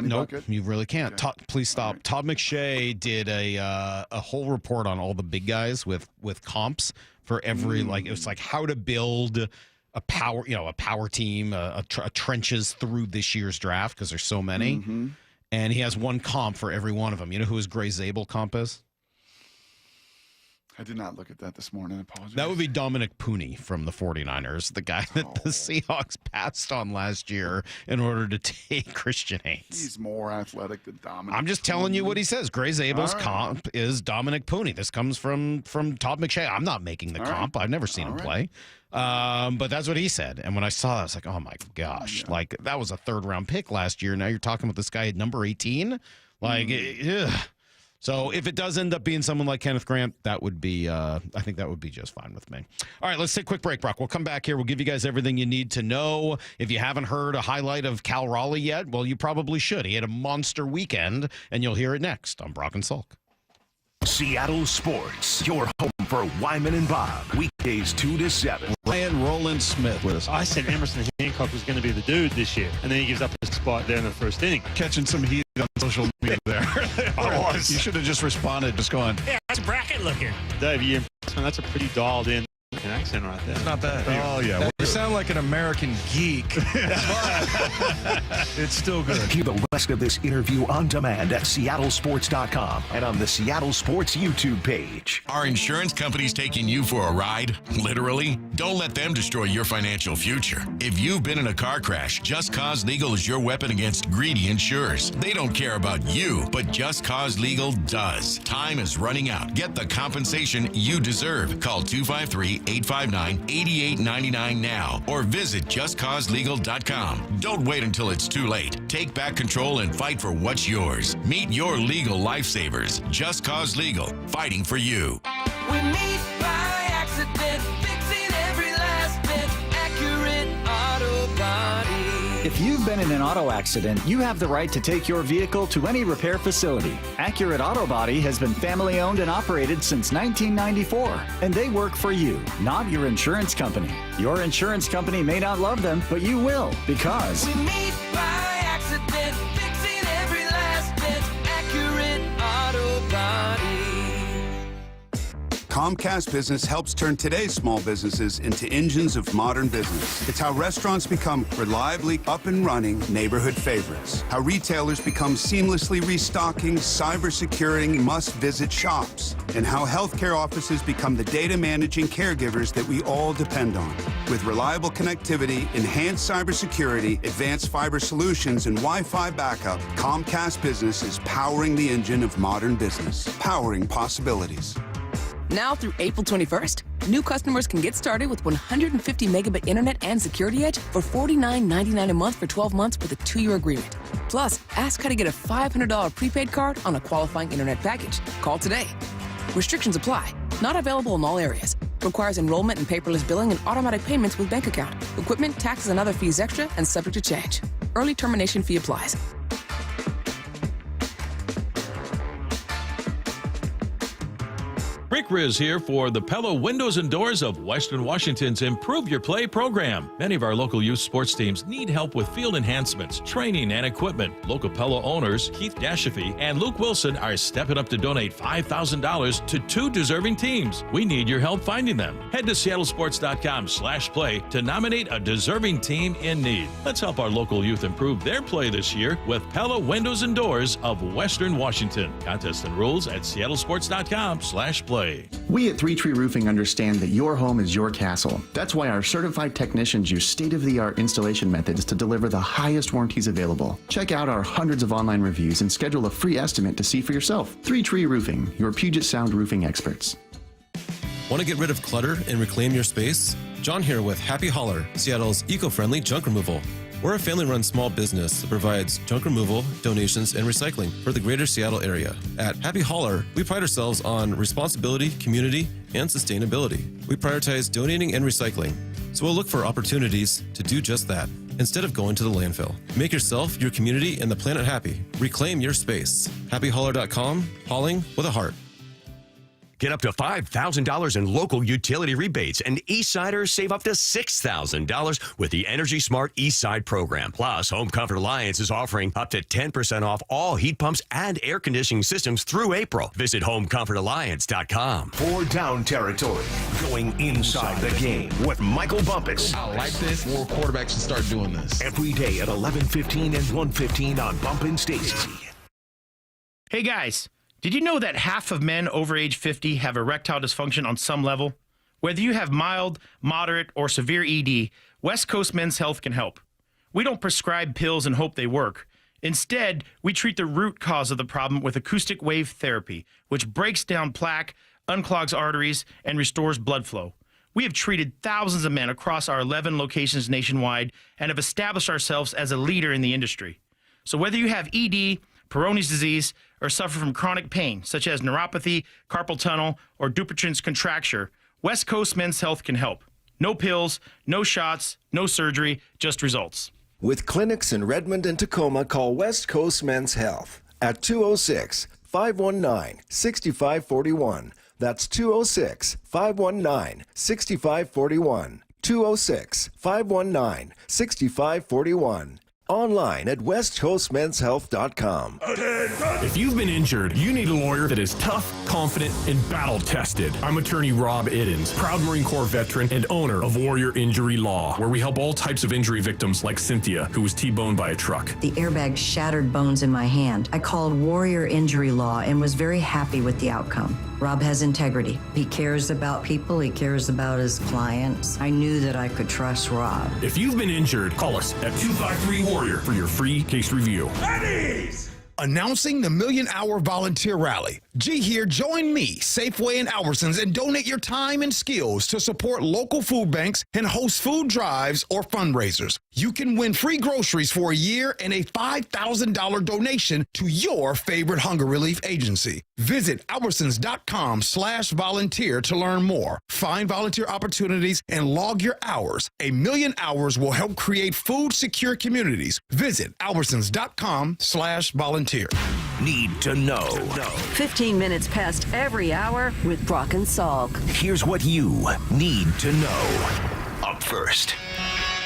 Nope, you really can't. Okay. Please stop. Right. Todd McShay did a whole report on all the big guys with comps for every it was like how to build a power team, a trenches through this year's draft because there's so many. Mm-hmm. And he has one comp for every one of them. You know who his Gray Zabel comp is? I did not look at that this morning. I apologize. That would be Dominic Pooney from the 49ers, the guy that the Seahawks passed on last year in order to take Christian Haynes. He's more athletic than Dominic. I'm just telling you what he says. Gray Zabel's comp is Dominic Pooney. This comes from Todd McShay. I'm not making the comp. I've never seen him play. But that's what he said. And when I saw that, I was like, oh, my gosh. Yeah. Like, that was a third-round pick last year. Now you're talking about this guy at number 18? Like, So if it does end up being someone like Kenneth Grant, that would be, I think that would be just fine with me. All right, let's take a quick break, Brock. We'll come back here. We'll give you guys everything you need to know. If you haven't heard a highlight of Cal Raleigh yet, well, you probably should. He had a monster weekend, and you'll hear it next on Brock and Salk. Seattle Sports, your home for Wyman and Bob. Weekdays 2 to 7. Ryan Roland Smith with us. I said Emerson Hancock was going to be the dude this year, and then he gives up his spot there in the first inning. Catching some heat on social media there. I was. You should have just responded, just going, yeah, that's bracket looking. Dave, that's a pretty dialed in accent right there. It's not bad. Oh, yeah. You sound like an American geek. It's still good. Hear the rest of this interview on demand at seattlesports.com and on the Seattle Sports YouTube page. Are insurance companies taking you for a ride? Literally? Don't let them destroy your financial future. If you've been in a car crash, Just Cause Legal is your weapon against greedy insurers. They don't care about you, but Just Cause Legal does. Time is running out. Get the compensation you deserve. Call 253-859-8899 now or visit justcauselegal.com. Don't wait until it's too late. Take back control and fight for what's yours. Meet your legal lifesavers. Just Cause Legal, fighting for you. We meet by accident, fixing every last bit, Accurate Auto Body. If you've been in an auto accident, you have the right to take your vehicle to any repair facility. Accurate Auto Body has been family owned and operated since 1994, and they work for you, not your insurance company. Your insurance company may not love them, but you will, because we meet by accident, fixing every last bit, Accurate Auto Body. Comcast Business helps turn today's small businesses into engines of modern business. It's how restaurants become reliably up and running neighborhood favorites. How retailers become seamlessly restocking, cyber-securing, must-visit shops. And how healthcare offices become the data managing caregivers that we all depend on. With reliable connectivity, enhanced cybersecurity, advanced fiber solutions, and Wi-Fi backup, Comcast Business is powering the engine of modern business. Powering possibilities. Now through April 21st, new customers can get started with 150 megabit internet and Security Edge for $49.99 a month for 12 months with a 2-year agreement. Plus, ask how to get a $500 prepaid card on a qualifying internet package. Call today. Restrictions apply. Not available in all areas. Requires enrollment in paperless billing and automatic payments with bank account. Equipment, taxes, and other fees extra and subject to change. Early termination fee applies. Rick Riz here for the Pella Windows and Doors of Western Washington's Improve Your Play program. Many of our local youth sports teams need help with field enhancements, training, and equipment. Local Pella owners Keith Dashafy and Luke Wilson are stepping up to donate $5,000 to 2 deserving teams. We need your help finding them. Head to seattlesports.com/play to nominate a deserving team in need. Let's help our local youth improve their play this year with Pella Windows and Doors of Western Washington. Contest and rules at seattlesports.com/play. We at 3 Tree Roofing understand that your home is your castle. That's why our certified technicians use state-of-the-art installation methods to deliver the highest warranties available. Check out our hundreds of online reviews and schedule a free estimate to see for yourself. 3 Tree Roofing, your Puget Sound roofing experts. Want to get rid of clutter and reclaim your space? John here with Happy Hauler, Seattle's eco-friendly junk removal. We're a family-run small business that provides junk removal, donations, and recycling for the greater Seattle area. At Happy Hauler, we pride ourselves on responsibility, community, and sustainability. We prioritize donating and recycling, so we'll look for opportunities to do just that instead of going to the landfill. Make yourself, your community, and the planet happy. Reclaim your space. HappyHauler.com, hauling with a heart. Get up to $5,000 in local utility rebates, and Eastsiders save up to $6,000 with the Energy Smart Eastside program. Plus, Home Comfort Alliance is offering up to 10% off all heat pumps and air conditioning systems through April. Visit HomecomfortAlliance.com. For Down Territory, going inside the game with Michael Bumpus. I like this. More quarterbacks should start doing this. Every day at 11:15 and 1:15 on Bumpin' Stacy. Hey guys, did you know that half of men over age 50 have erectile dysfunction on some level? Whether you have mild, moderate, or severe ED, West Coast Men's Health can help. We don't prescribe pills and hope they work. Instead, we treat the root cause of the problem with acoustic wave therapy, which breaks down plaque, unclogs arteries, and restores blood flow. We have treated thousands of men across our 11 locations nationwide and have established ourselves as a leader in the industry. So whether you have ED, Peyronie's disease, or suffer from chronic pain, such as neuropathy, carpal tunnel, or Dupuytren's contracture, West Coast Men's Health can help. No pills, no shots, no surgery, just results. With clinics in Redmond and Tacoma, call West Coast Men's Health at 206-519-6541. That's 206-519-6541. 206-519-6541. Online at westcoastmenshealth.com. If you've been injured, you need a lawyer that is tough, confident, and battle-tested. I'm attorney Rob Iddens, proud Marine Corps veteran and owner of Warrior Injury Law, where we help all types of injury victims like Cynthia, who was T-boned by a truck. The airbag shattered bones in my hand. I called Warrior Injury Law and was very happy with the outcome. Rob has integrity. He cares about people. He cares about his clients. I knew that I could trust Rob. If you've been injured, call us at 253-WARRIOR for your free case review. Eddie's! Announcing the Million Hour Volunteer Rally. G here, join me, Safeway and Albertsons, and donate your time and skills to support local food banks and host food drives or fundraisers. You can win free groceries for a year and a $5,000 donation to your favorite hunger relief agency. Visit albertsons.com/volunteer to learn more. Find volunteer opportunities and log your hours. 1,000,000 hours will help create food secure communities. Visit albertsons.com/volunteer. Need to know. 15 minutes past every hour with Brock and Salk. Here's what you need to know. Up first.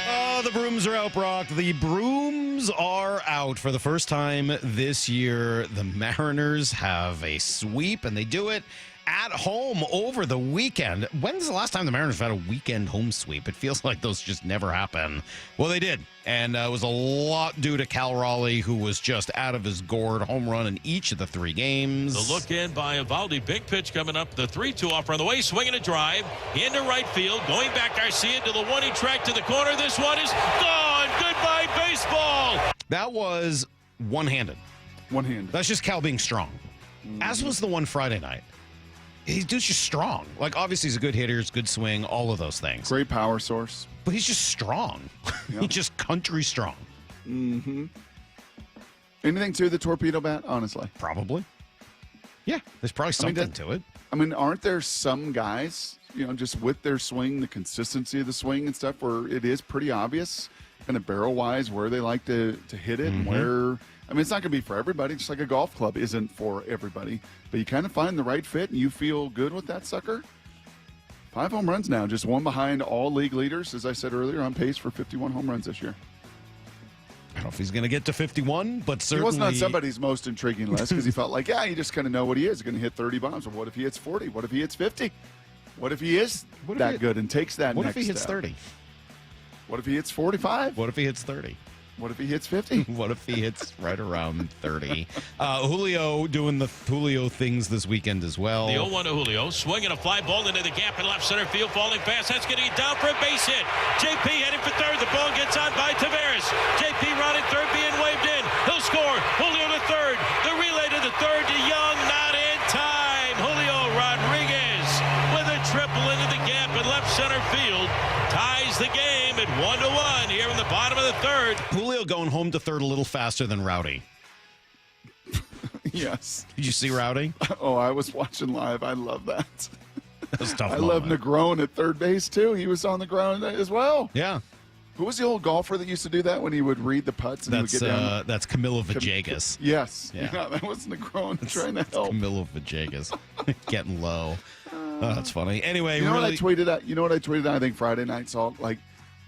Oh, the brooms are out, Brock. The brooms are out for the first time this year. The Mariners have a sweep, and they do it at home over the weekend. When's the last time the Mariners have had a weekend home sweep? It feels like those just never happen. Well, they did, and it was a lot due to Cal Raleigh, who was just out of his gourd, home run in each of the 3 games. The look in by Eovaldi. Big pitch coming up. The 3-2 offer on the way. Swinging a drive into right field. Going back Garcia to the 1-2 track to the corner. This one is gone. Goodbye, baseball. That was one-handed. One-handed. That's just Cal being strong. As was the one Friday night. He's just strong. Like, obviously, he's a good hitter, he's good swing, all of those things. Great power source. But he's just strong. Yep. He's just country strong. Mm-hmm. Anything to the torpedo bat, honestly? Probably. Yeah, there's probably something to it. I mean, aren't there some guys, just with their swing, the consistency of the swing and stuff, where it is pretty obvious, kind of barrel-wise, where they like to hit it and where... I mean, it's not going to be for everybody, just like a golf club isn't for everybody. But you kind of find the right fit, and you feel good with that sucker. 5 home runs now, just one behind all league leaders, as I said earlier, on pace for 51 home runs this year. I don't know if he's going to get to 51, but certainly... He wasn't on somebody's most intriguing list because he felt like, you just kind of know what he is. He's going to hit 30 bombs. Well, what if he hits 40? What if he hits 50? What if he is that good and takes that next step? What if he hits 30? What if he hits 45? What if he hits 30? What if he hits 50? What if he hits right around 30? Julio doing the Julio things this weekend as well. The 0-1 to Julio, swinging a fly ball into the gap in left center field, falling fast. That's getting it down for a base hit. JP heading for third. The ball gets on by Taveras. JP rounding third, being waved in. He'll score. Julio to third. The relay to the third to Young, not in time. Julio Rodriguez with a triple into the gap in left center field. Ties the game at 1-1 here in the bottom of the third. home to third a little faster than Rowdy. Yes. Did you see Rowdy? Oh, I was watching live. I love that. That was a tough I moment. love Negron at third base, too. He was on the ground as well. Yeah. Who was the old golfer that used to do that when he would read the putts? And he would get down? That's Camilo Villegas. Yes. Yeah. That was Negron trying to help. Camilo Villegas getting low. Oh, that's funny. Anyway, You know really, what I tweeted out? You know what I tweeted out? I think Friday night, Salt. Like,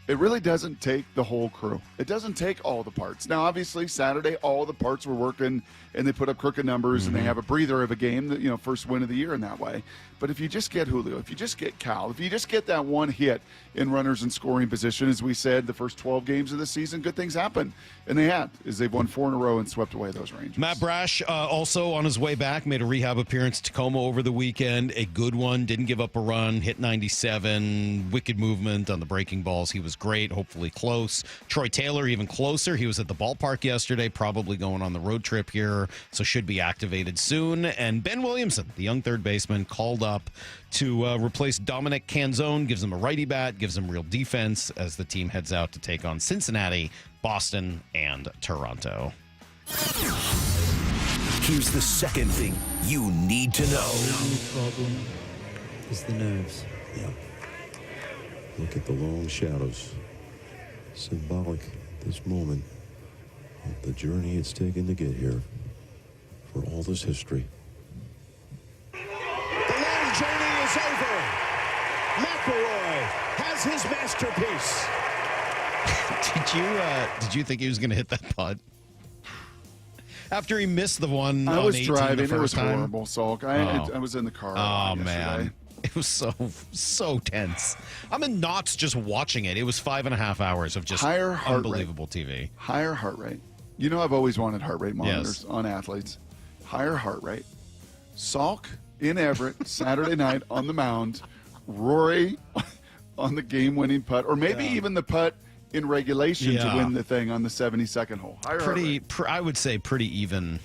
it really doesn't take the whole crew. It doesn't take all the parts. Now, obviously, Saturday, all the parts were working, and they put up crooked numbers, and they have a breather of a game that, first win of the year in that way. But if you just get Julio, if you just get Cal, if you just get that one hit in runners in scoring position, as we said, the first 12 games of the season, good things happen. And they had, as they've won 4 in a row and swept away those Rangers. Matt Brash, also on his way back, made a rehab appearance at Tacoma over the weekend. A good one. Didn't give up a run. Hit 97. Wicked movement on the breaking balls. He was great. Hopefully close. Troy Taylor, even closer. He was at the ballpark yesterday, probably going on the road trip here, so should be activated soon. And Ben Williamson, the young third baseman, called up to replace Dominic Canzone, gives him a righty bat, gives him real defense as the team heads out to take on Cincinnati, Boston, and Toronto. Here's the second thing you need to know. The problem is the nerves. Yeah. Look at the long shadows. Symbolic at this moment of the journey it's taken to get here. For all this history. The long journey is over. McElroy has his masterpiece. Did you think he was going to hit that putt? After he missed the one I on was 18 driving. the It was first time. horrible, Salk. I was in the car. Oh, yesterday. man. It was so tense. I'm in knots just watching it. It was 5.5 hours of just Higher heart unbelievable TV. Higher heart rate. You know, I've always wanted heart rate monitors on athletes. Higher heart rate. Salk in Everett, Saturday night on the mound. Rory on the game-winning putt, or maybe even the putt in regulation to win the thing on the 72nd hole. Higher heart rate. I would say pretty even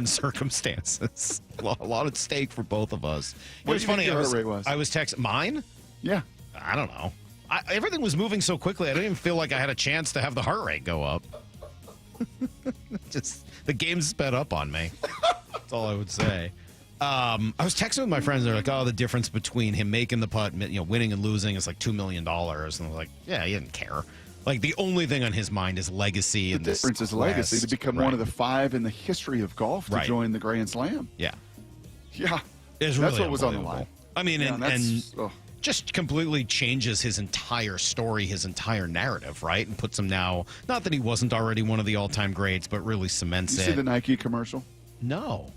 circumstances. A lot at stake for both of us. What do you think your heart rate was? I was texting mine. Yeah, I don't know. Everything was moving so quickly. I didn't even feel like I had a chance to have the heart rate go up. Just the game sped up on me. That's all I would say. I was texting with my friends. They're like, "Oh, the difference between him making the putt, winning and losing is like $2 million." And I was like, "Yeah, he didn't care." Like the only thing on his mind is legacy. The and this difference is legacy to become one of the 5 in the history of golf to Right. join the Grand Slam. Yeah, Yeah, it's that's really what was on the unbelievable. line. I mean, Yeah, and just completely changes his entire story, his entire narrative, right? And puts him now, not that he wasn't already one of the all-time greats, but really cements You it. see the Nike commercial? No.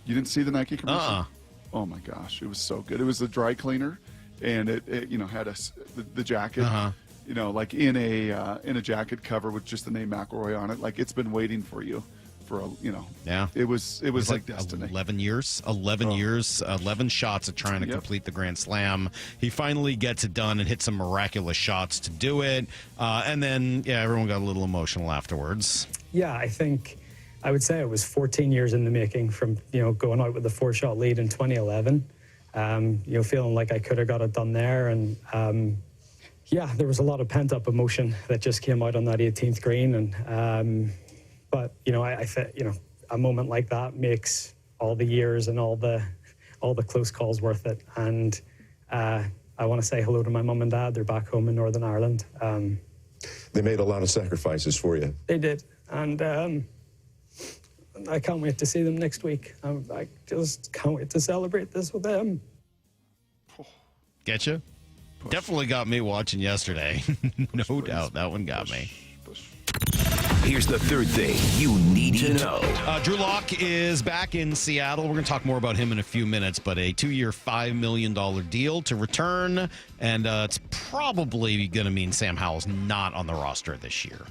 You didn't see the Nike commercial? Oh my gosh, it was so good. It was the dry cleaner, and it had the jacket, like in a jacket cover with just the name McElroy on it. Like it's been waiting for you for Yeah. It was like destiny. 11 years, 11 shots at trying to complete the Grand Slam. He finally gets it done and hits some miraculous shots to do it. And then, everyone got a little emotional afterwards. Yeah, I would say it was 14 years in the making from, going out with the 4-shot lead in 2011, feeling like I could have got it done there. And, there was a lot of pent-up emotion that just came out on that 18th green. And, but, I think, a moment like that makes all the years and all the close calls worth it. And I want to say hello to my mum and dad. They're back home in Northern Ireland. They made a lot of sacrifices for you. They did. And I can't wait to see them next week. I just can't wait to celebrate this with them. Get you? Definitely got me watching yesterday. No doubt. That one got me. Here's the third thing you need to know. Drew Lock is back in Seattle. We're going to talk more about him in a few minutes, but a 2-year, $5 million deal to return, and it's probably going to mean Sam Howell's not on the roster this year.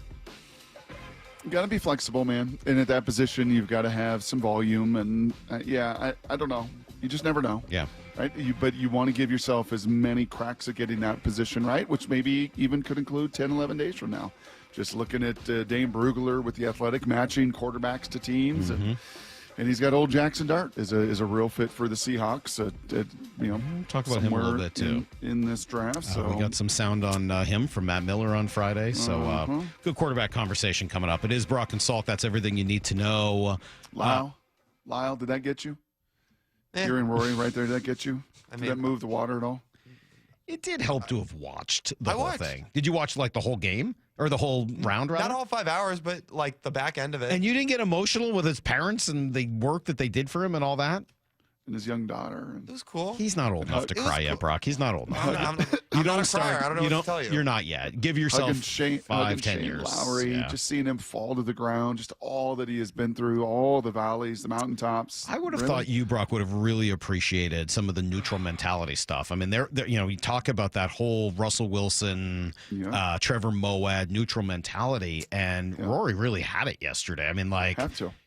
You got to be flexible, man. And at that position, you've got to have some volume. And I don't know. You just never know. Yeah. Right. But you want to give yourself as many cracks at getting that position right, which maybe even could include 10, 11 days from now. Just looking at Dane Brugler with the Athletic matching quarterbacks to teams. And And he's got old Jackson Dart is a real fit for the Seahawks. Talk about him a little bit too in this draft. So we got some sound on him from Matt Miller on Friday. So good quarterback conversation coming up. It is Brock and Salk. That's everything you need to know. Lyle, did that get you? You're in Rory right there. Did that get you? Did that move the water at all? It did help to have watched the whole thing. Did you watch like the whole game or the whole round? Not all 5 hours, but like the back end of it. And you didn't get emotional with his parents and the work that they did for him and all that? And his young daughter. It was cool. He's not old enough to cry yet, Brock. He's not old enough. I'm not a crier. I don't know what to tell you. You're not yet. Give yourself Shane, 5-10 years. Lowry, just seeing him fall to the ground, just all that he has been through, all the valleys, the mountaintops. I would have thought you, Brock, would have really appreciated some of the neutral mentality stuff. I mean, you talk about that whole Russell Wilson, Trevor Moawad neutral mentality, and Rory really had it yesterday. I mean,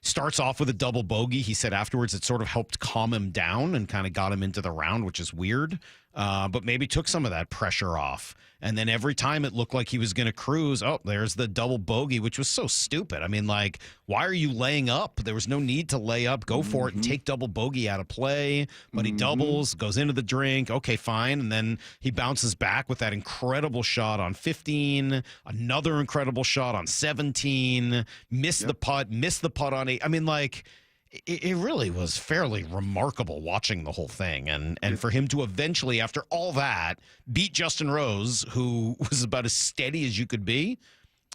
starts off with a double bogey. He said afterwards it sort of helped calm him down and kind of got him into the round, which is weird, but maybe took some of that pressure off. And then every time it looked like he was going to cruise, there's the double bogey, which was so stupid. I mean, why are you laying up? There was no need to lay up. Go for it and take double bogey out of play. But he doubles, goes into the drink. Okay, fine. And then he bounces back with that incredible shot on 15, another incredible shot on 17, missed the putt on 8. I mean, it really was fairly remarkable watching the whole thing. And for him to eventually, after all that, beat Justin Rose, who was about as steady as you could be,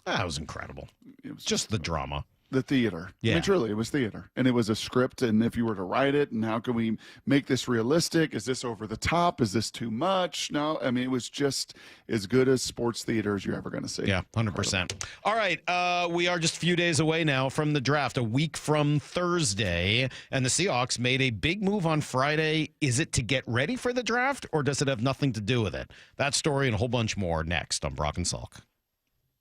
that was incredible. It was just the drama. The theater. Yeah. I mean, truly, it was theater. And it was a script, and if you were to write it, and how can we make this realistic? Is this over the top? Is this too much? No, I mean, it was just as good as sports theater as you're ever going to see. Yeah, 100%. All right, we are just a few days away now from the draft, a week from Thursday, and the Seahawks made a big move on Friday. Is it to get ready for the draft, or does it have nothing to do with it? That story and a whole bunch more next on Brock and Salk.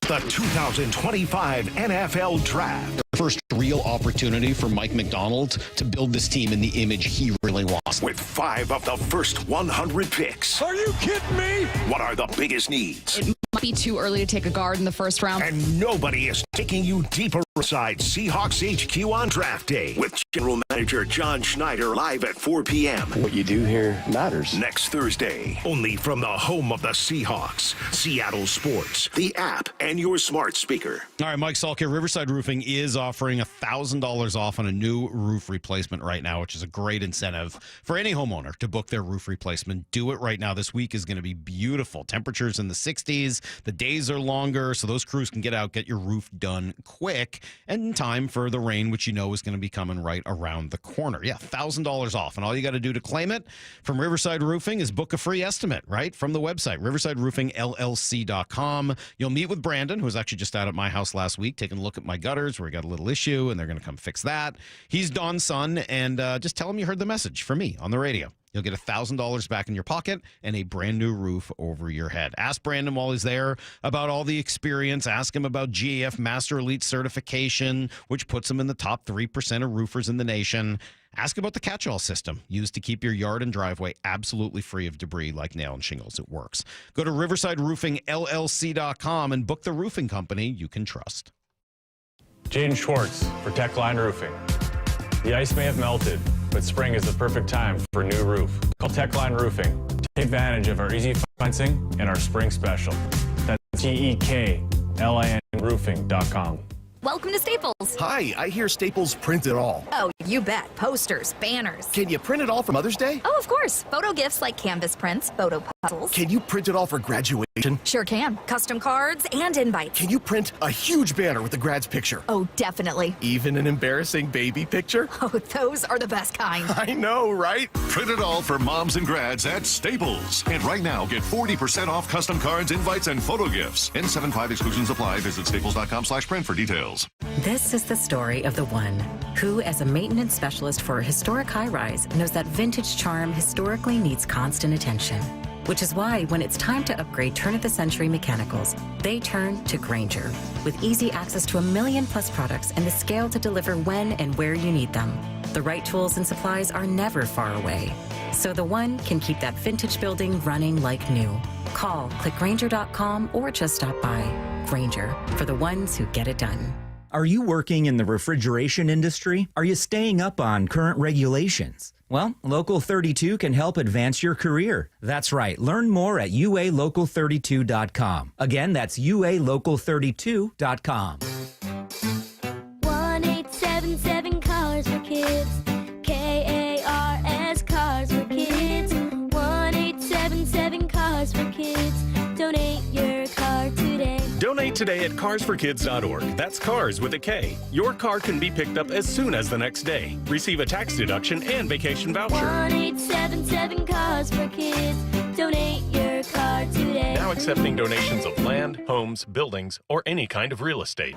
The 2025 NFL Draft. First real opportunity for Mike Macdonald to build this team in the image he really wants. With 5 of the first 100 picks. Are you kidding me? What are the biggest needs? It might be too early to take a guard in the first round. And nobody is taking you deeper inside Seahawks HQ on draft day with General Manager John Schneider live at 4 p.m. What you do here matters. Next Thursday, only from the home of the Seahawks, Seattle Sports, the app, and your smart speaker. All right, Mike Salk here. Riverside Roofing is offering $1,000 off on a new roof replacement right now, which is a great incentive for any homeowner to book their roof replacement. Do it right now. This week is going to be beautiful. Temperatures in the 60s. The days are longer, so those crews can get out, get your roof done quick, and in time for the rain, which you know is going to be coming right around the corner. Yeah, $1,000 off. And all you got to do to claim it from Riverside Roofing is book a free estimate, right, from the website, riversideroofingllc.com. You'll meet with Brandon, who was actually just out at my house last week, taking a look at my gutters where we got a little issue, and they're going to come fix that. He's Don's son, and just tell him you heard the message from me on the radio. You'll get $1,000 back in your pocket and a brand new roof over your head. Ask Brandon while he's there about all the experience. Ask him about GAF Master Elite certification, which puts him in the top 3% of roofers in the nation. Ask about the catch-all system used to keep your yard and driveway absolutely free of debris like nail and shingles. It works. Go to riversideroofingllc.com and book the roofing company you can trust. Jaden Schwartz for Techline Roofing. The ice may have melted, but spring is the perfect time for a new roof. Call Techline Roofing. Take advantage of our easy financing and our spring special. That's TEKLIN roofing.com. Welcome to Staples. Hi, I hear Staples print it all. Oh, you bet. Posters, banners. Can you print it all for Mother's Day? Oh, of course. Photo gifts like canvas prints, photo puzzles. Can you print it all for graduation? Sure can. Custom cards and invites. Can you print a huge banner with the grad's picture? Oh, definitely. Even an embarrassing baby picture? Oh, those are the best kind. I know, right? Print it all for moms and grads at Staples. And right now, get 40% off custom cards, invites, and photo gifts. N75 exclusions apply. Visit staples.com/print for details. This is the story of the one who, as a maintenance specialist for a historic high-rise, knows that vintage charm historically needs constant attention. Which is why when it's time to upgrade turn-of-the-century mechanicals, they turn to Grainger. With easy access to 1 million-plus products and the scale to deliver when and where you need them. The right tools and supplies are never far away. So the one can keep that vintage building running like new. Call, click Grainger.com, or just stop by. Grainger, for the ones who get it done. Are you working in the refrigeration industry? Are you staying up on current regulations? Well, Local 32 can help advance your career. That's right. Learn more at ualocal32.com. Again, that's ualocal32.com. 1877 Cars for Kids. KARS Cars for Kids. 1877 Cars for Kids. Donate your car today. Donate today at carsforkids.org. That's cars with a K. Your car can be picked up as soon as the next day. Receive a tax deduction and vacation voucher. 1877 Cars for Kids. Donate your car today. Now accepting donations of land, homes, buildings, or any kind of real estate.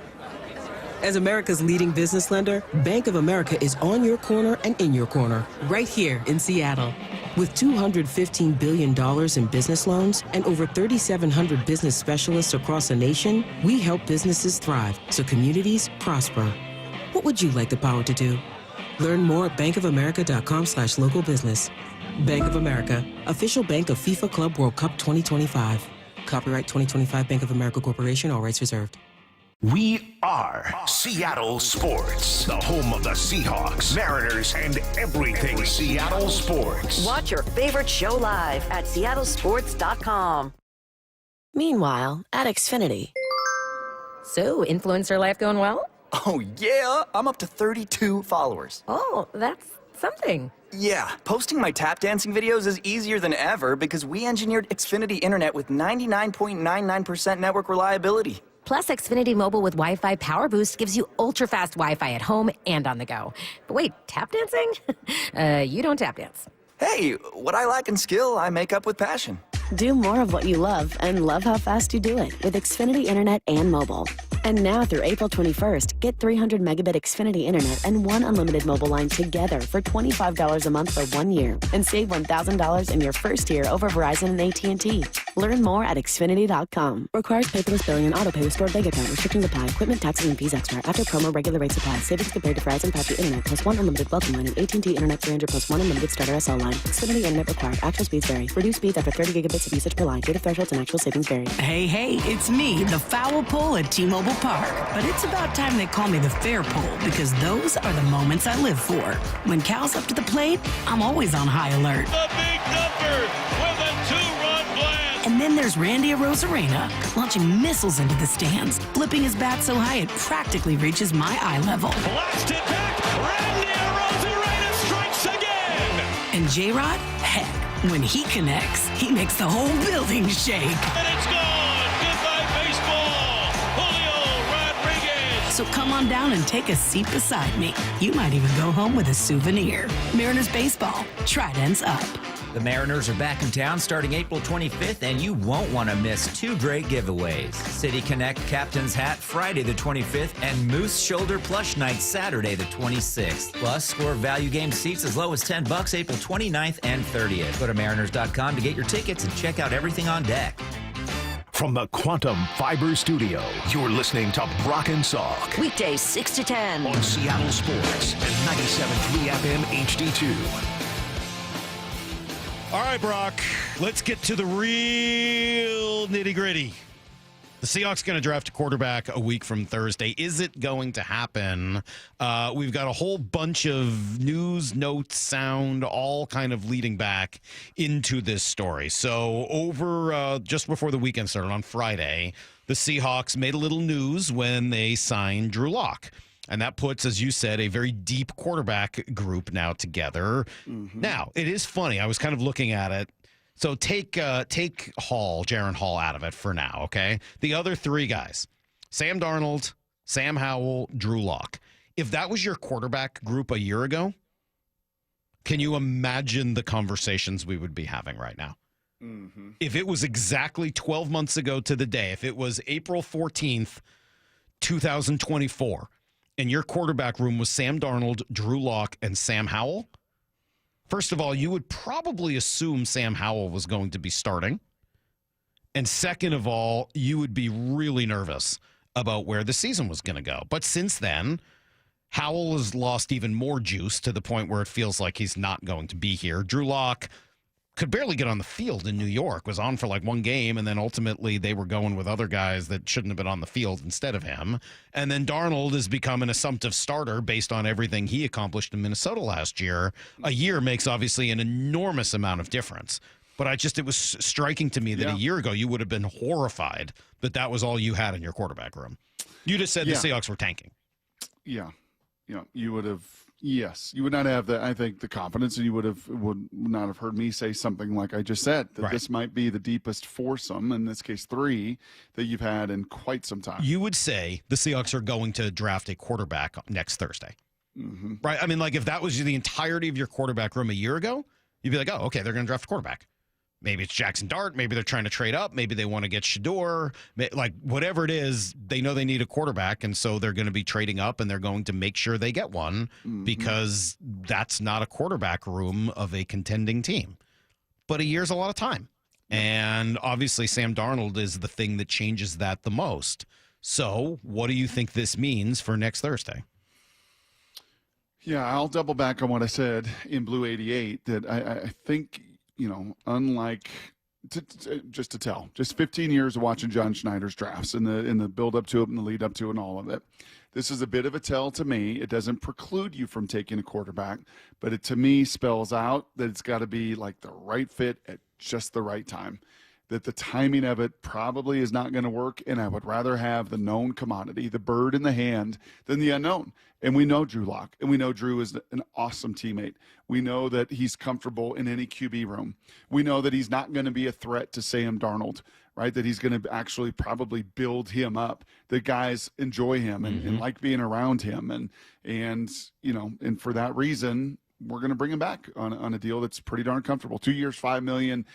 As America's leading business lender, Bank of America is on your corner and in your corner, right here in Seattle. With $215 billion in business loans and over 3,700 business specialists across the nation, we help businesses thrive so communities prosper. What would you like the power to do? Learn more at bankofamerica.com/local business. Bank of America, official bank of FIFA Club World Cup 2025. Copyright 2025 Bank of America Corporation, all rights reserved. We are Seattle Sports, the home of the Seahawks, Mariners, and everything Seattle sports. Watch your favorite show live at seattlesports.com. Meanwhile, at Xfinity. So, influencer life going well? Oh, yeah. I'm up to 32 followers. Oh, that's something. Yeah, posting my tap dancing videos is easier than ever because we engineered Xfinity Internet with 99.99% network reliability. Plus, Xfinity Mobile with Wi-Fi Power Boost gives you ultra-fast Wi-Fi at home and on the go. But wait, tap dancing? You don't tap dance. Hey, what I lack in skill, I make up with passion. Do more of what you love and love how fast you do it with Xfinity Internet and mobile. And now through April 21st, get 300 megabit Xfinity Internet and one unlimited mobile line together for $25 a month for 1 year and save $1,000 in your first year over Verizon and AT&T. Learn more at Xfinity.com. Requires paperless billing and autopay with stored bank account. Restrictions apply. Equipment, taxes, and fees extra. After promo, regular rates apply. Savings compared to Verizon 5G Internet plus one unlimited welcome line and AT&T Internet 300 plus one unlimited starter SL line. Xfinity Internet required. Actual speeds vary. Reduced speeds after 30 gigabits of usage per line. Data thresholds and actual savings vary. Hey, it's me, the foul pole at T-Mobile Park. But it's about time they call me the fair pole because those are the moments I live for. When Cal's up to the plate, I'm always on high alert. The big number with a two-run blast. And then there's Randy Arozarena launching missiles into the stands, flipping his bat so high it practically reaches my eye level. Blasted back, Randy Arozarena strikes again. And J-Rod, heck, when he connects, he makes the whole building shake. And it's gone. Goodbye, baseball. Julio Rodriguez. So come on down and take a seat beside me. You might even go home with a souvenir. Mariners baseball, Tridents up. The Mariners are back in town starting April 25th, and you won't want to miss two great giveaways. City Connect Captain's Hat Friday the 25th and Moose Shoulder Plush Night Saturday the 26th. Plus, score value game seats as low as $10 April 29th and 30th. Go to mariners.com to get your tickets and check out everything on deck. From the Quantum Fiber Studio, you're listening to Brock and Salk. Weekdays 6 to 10 on Seattle Sports and 97.3 FM HD2. All right, Brock, let's get to the real nitty-gritty. The Seahawks going to draft a quarterback a week from Thursday. Is it going to happen? We've got a whole bunch of news, notes, sound, all kind of leading back into this story. So over just before the weekend started on Friday, the Seahawks made a little news when they signed Drew Lock. And that puts, as you said, a very deep quarterback group now together. Mm-hmm. Now, it is funny. I was kind of looking at it. So take Jaron Hall out of it for now, okay? The other three guys, Sam Darnold, Sam Howell, Drew Lock. If that was your quarterback group a year ago, can you imagine the conversations we would be having right now? Mm-hmm. If it was exactly 12 months ago to the day, if it was April 14th, 2024, and your quarterback room was Sam Darnold, Drew Lock, and Sam Howell, first of all, you would probably assume Sam Howell was going to be starting. And second of all, you would be really nervous about where the season was going to go. But since then, Howell has lost even more juice to the point where it feels like he's not going to be here. Drew Lock could barely get on the field in New York, was on for like one game, and then ultimately they were going with other guys that shouldn't have been on the field instead of him. And then Darnold has become an assumptive starter based on everything he accomplished in Minnesota last year. A year makes obviously an enormous amount of difference. But it was striking to me that a year ago you would have been horrified that was all you had in your quarterback room. You just said the Seahawks were tanking. Yeah. You would have. Yes, you would not have the confidence, and you would not have heard me say something like I just said, that this might be the deepest foursome, in this case 3, that you've had in quite some time. You would say the Seahawks are going to draft a quarterback next Thursday. Mm-hmm. Right? I mean, like if that was the entirety of your quarterback room a year ago, you'd be like, oh, okay, they're going to draft a quarterback. Maybe it's Jackson Dart. Maybe they're trying to trade up. Maybe they want to get Shador. Like whatever it is, they know they need a quarterback, and so they're going to be trading up, and they're going to make sure they get one because that's not a quarterback room of a contending team. But a year's a lot of time. And obviously Sam Darnold is the thing that changes that the most. So what do you think this means for next Thursday? Yeah, I'll double back on what I said in Blue 88, that I think – unlike just 15 years of watching John Schneider's drafts and the build up to it and the lead up to it and all of it, this is a bit of a tell to me. It doesn't preclude you from taking a quarterback, but it to me spells out that it's got to be like the right fit at just the right time. That the timing of it probably is not going to work, and I would rather have the known commodity, the bird in the hand, than the unknown. And we know Drew Lock, and we know Drew is an awesome teammate. We know that he's comfortable in any QB room. We know that he's not going to be a threat to Sam Darnold, right? That he's going to actually probably build him up. The guys enjoy him and like being around him. And for that reason, we're going to bring him back on a deal that's pretty darn comfortable. 2 years, $5 million.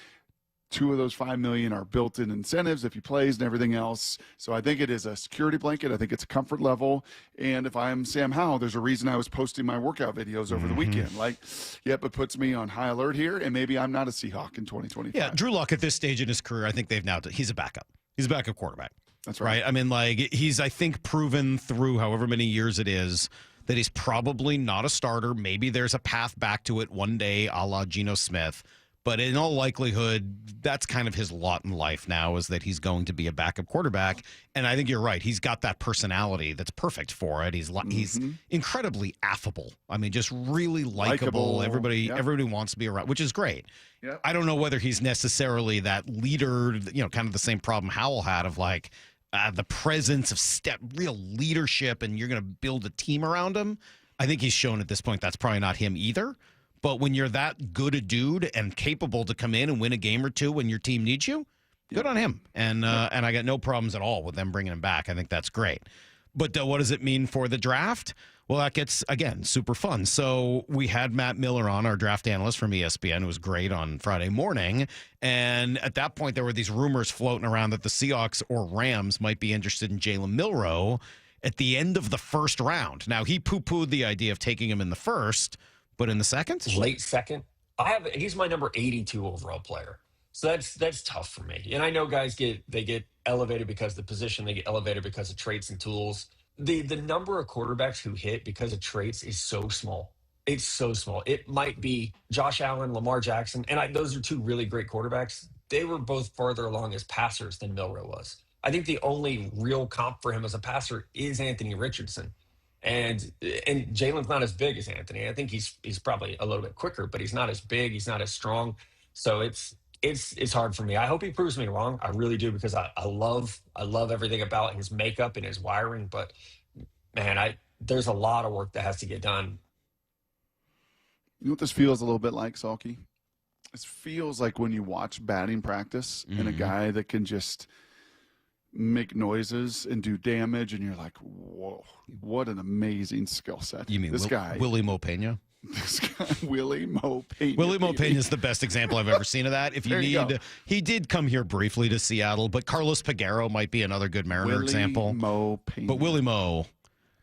2 of those $5 million are built-in incentives if he plays and everything else. So I think it is a security blanket. I think it's a comfort level. And if I'm Sam Howell, there's a reason I was posting my workout videos over the weekend. Like, it puts me on high alert here, and maybe I'm not a Seahawk in 2025. Yeah, Drew Lock at this stage in his career, I think they've now he's a backup. He's a backup quarterback. That's right. I mean, like he's, I think, proven through however many years it is that he's probably not a starter. Maybe there's a path back to it one day, a la Geno Smith. But in all likelihood, that's kind of his lot in life now, is that he's going to be a backup quarterback. And I think you're right. He's got that personality that's perfect for it. He's incredibly affable. I mean, just really likable. Everybody wants to be around, which is great. Yep. I don't know whether he's necessarily that leader, kind of the same problem Howell had of like the presence of real leadership, and you're going to build a team around him. I think he's shown at this point that's probably not him either. But when you're that good a dude and capable to come in and win a game or two when your team needs you, good on him. And I got no problems at all with them bringing him back. I think that's great. But what does it mean for the draft? Well, that gets, again, super fun. So we had Matt Miller on, our draft analyst from ESPN, who was great on Friday morning. And at that point, there were these rumors floating around that the Seahawks or Rams might be interested in Jalen Milroe at the end of the first round. Now, he poo-pooed the idea of taking him in the first, but in the second? Late second. He's my number 82 overall player. So that's tough for me. And I know guys get elevated because of the position, they get elevated because of traits and tools. The number of quarterbacks who hit because of traits is so small. It's so small. It might be Josh Allen, Lamar Jackson, and those are 2 really great quarterbacks. They were both farther along as passers than Milroe was. I think the only real comp for him as a passer is Anthony Richardson. And Jalen's not as big as Anthony. I think he's probably a little bit quicker, but he's not as big. He's not as strong. So it's hard for me. I hope he proves me wrong. I really do, because I love everything about his makeup and his wiring. But man, there's a lot of work that has to get done. You know what this feels a little bit like, Salky? This feels like when you watch batting practice and a guy that can just make noises and do damage, and you're like, whoa, what an amazing skill set. You mean this guy? Willie Mo Pena? This guy, Willie Mo Pena. Willie Mo Pena is the best example I've ever seen of that. If you need, he did come here briefly to Seattle, but Carlos Pagero might be another good Mariner example. Willie Mo Pena. But Willie Mo,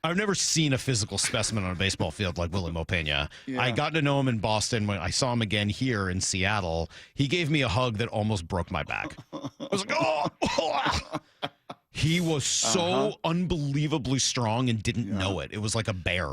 I've never seen a physical specimen on a baseball field like Willie Mo Pena. Yeah. I got to know him in Boston. When I saw him again here in Seattle, he gave me a hug that almost broke my back. I was like, oh. He was so unbelievably strong and didn't know it. It was like a bear.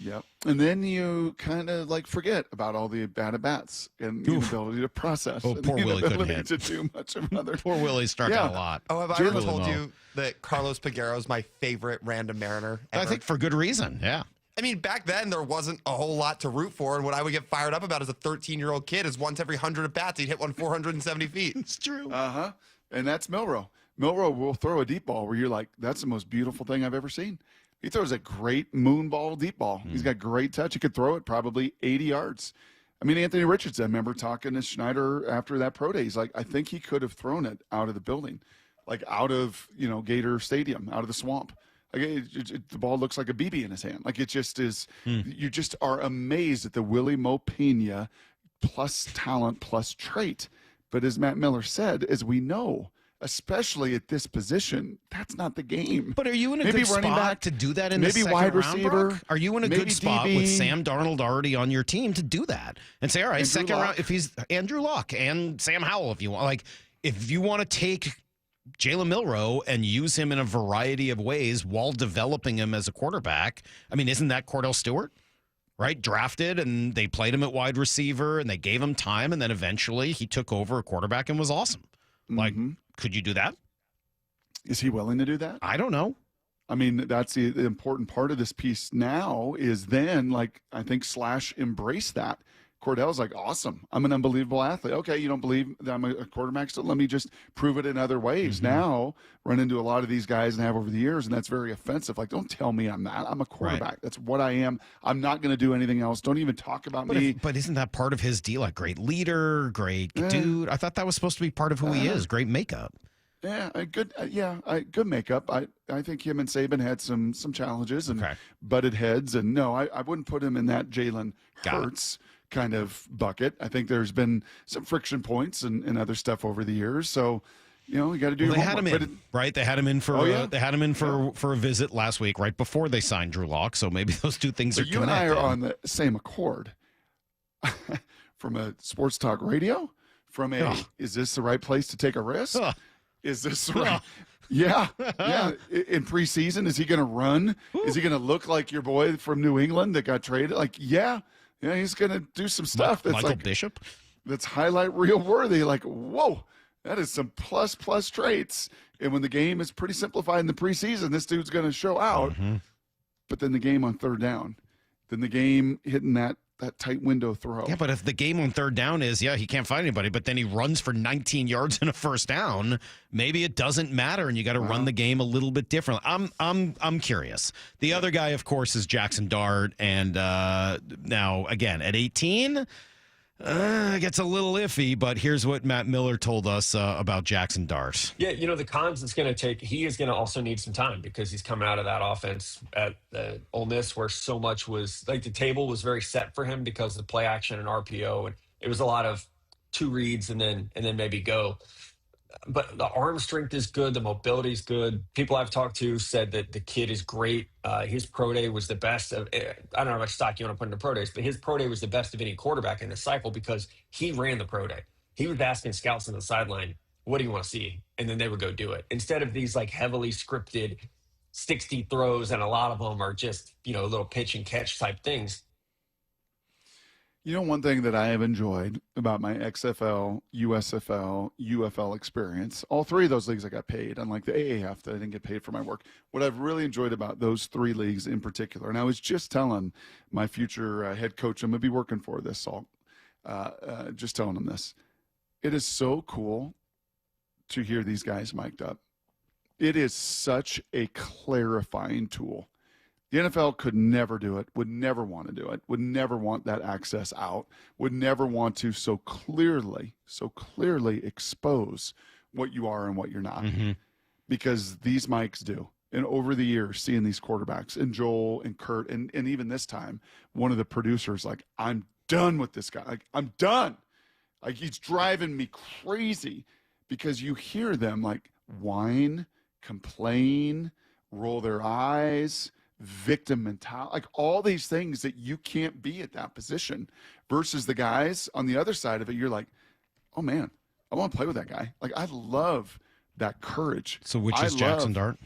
Yep. And then you kind of like forget about all the bad at bats and the inability to process. Oh, and poor the Willie couldn't inability hit. to do much of another. Poor Willie struck out a lot. Oh, have I ever told you that Carlos Peguero is my favorite random Mariner ever? I think for good reason. Yeah. I mean, back then there wasn't a whole lot to root for, and what I would get fired up about as a 13-year-old kid is once every 100 at bats he'd hit one 470 feet. It's true. Uh-huh. And that's Milroe. Milroe will throw a deep ball where you're like, that's the most beautiful thing I've ever seen. He throws a great moon ball deep ball. He's got great touch. He could throw it probably 80 yards. I mean, Anthony Richardson, I remember talking to Schneider after that pro day. He's like, I think he could have thrown it out of the building, like out of, Gator Stadium, out of the swamp. Like the ball looks like a BB in his hand. Like it just is, you just are amazed at the Willie Mo Pena plus talent plus trait. But as Matt Miller said, as we know, especially at this position, that's not the game. But are you in a maybe good running spot back to do that in the maybe second wide round, receiver? Brooke? Are you in a maybe good spot DB, with Sam Darnold already on your team to do that and say, all right, Andrew second Luck. round, if he's Andrew Luck and Sam Howell, if you want, like, if you want to take Jalen Milroe and use him in a variety of ways while developing him as a quarterback, I mean, isn't that Cordell Stewart? Right, drafted, and they played him at wide receiver, and they gave him time, and then eventually he took over a quarterback and was awesome. Like, could you do that? Is he willing to do that? I don't know. I mean, that's the important part of this piece now is then, like, I think / embrace that. Cordell's like, awesome. I'm an unbelievable athlete. Okay, you don't believe that I'm a quarterback, so let me just prove it in other ways. Now, run into a lot of these guys and have over the years, and that's very offensive. Like, don't tell me I'm that. I'm a quarterback. Right. That's what I am. I'm not going to do anything else. Don't even talk about me. But isn't that part of his deal? Like, great leader, great dude. I thought that was supposed to be part of who he is. Great makeup. Yeah, good. Good makeup. I think him and Saban had some challenges and butted heads. And no, I wouldn't put him in that Jalen Hurts kind of bucket. I think there's been some friction points and other stuff over the years. So, you got to do. Well, your they had him homework. in, right? They had him in for. They had him in for a visit last week, right before they signed Drew Lock. So maybe those two things are you connected. and I are on the same accord. From a sports talk radio, from a is this the right place to take a risk? Is this the right? Yeah. In preseason, is he going to run? Is he going to look like your boy from New England that got traded? Like, yeah, he's going to do some stuff that's Michael like Bishop. That's highlight reel worthy. Like, whoa, that is some plus traits. And when the game is pretty simplified in the preseason, this dude's going to show out. But then the game on third down, then the game hitting that tight window throw. Yeah, but if the game on third down is, he can't find anybody, but then he runs for 19 yards and a first down, maybe it doesn't matter, and you got to run the game a little bit differently. I'm curious. The other guy, of course, is Jackson Dart, and now, again, at 18, it gets a little iffy, but here's what Matt Miller told us about Jackson Dart. Yeah, the cons it's going to take, he is going to also need some time because he's coming out of that offense at Ole Miss where so much was, like the table was very set for him because of play action and RPO, and it was a lot of two reads and then maybe go. But the arm strength is good. The mobility is good. People I've talked to said that the kid is great. His pro day was the best of, I don't know how much stock you want to put into pro days, but his pro day was the best of any quarterback in the cycle because he ran the pro day. He was asking scouts on the sideline, what do you want to see? And then they would go do it. Instead of these like heavily scripted 60 throws, and a lot of them are just, little pitch and catch type things. One thing that I have enjoyed about my XFL, USFL, UFL experience, all three of those leagues I got paid, unlike the AAF that I didn't get paid for my work. What I've really enjoyed about those three leagues in particular, and I was just telling my future head coach I'm going to be working for this, Salk, just telling him this. It is so cool to hear these guys mic'd up. It is such a clarifying tool. The NFL could never do it, would never want to do it, would never want that access out, would never want to so clearly expose what you are and what you're not. Because these mics do. And over the years, seeing these quarterbacks, and Joel and Kurt, and even this time, one of the producers, like, I'm done with this guy. Like, I'm done. Like, he's driving me crazy because you hear them, like, whine, complain, roll their eyes, victim mentality, like all these things that you can't be at that position versus the guys on the other side of it. You're like, oh man, I want to play with that guy. Like, I love that courage. So which is Jackson Dart?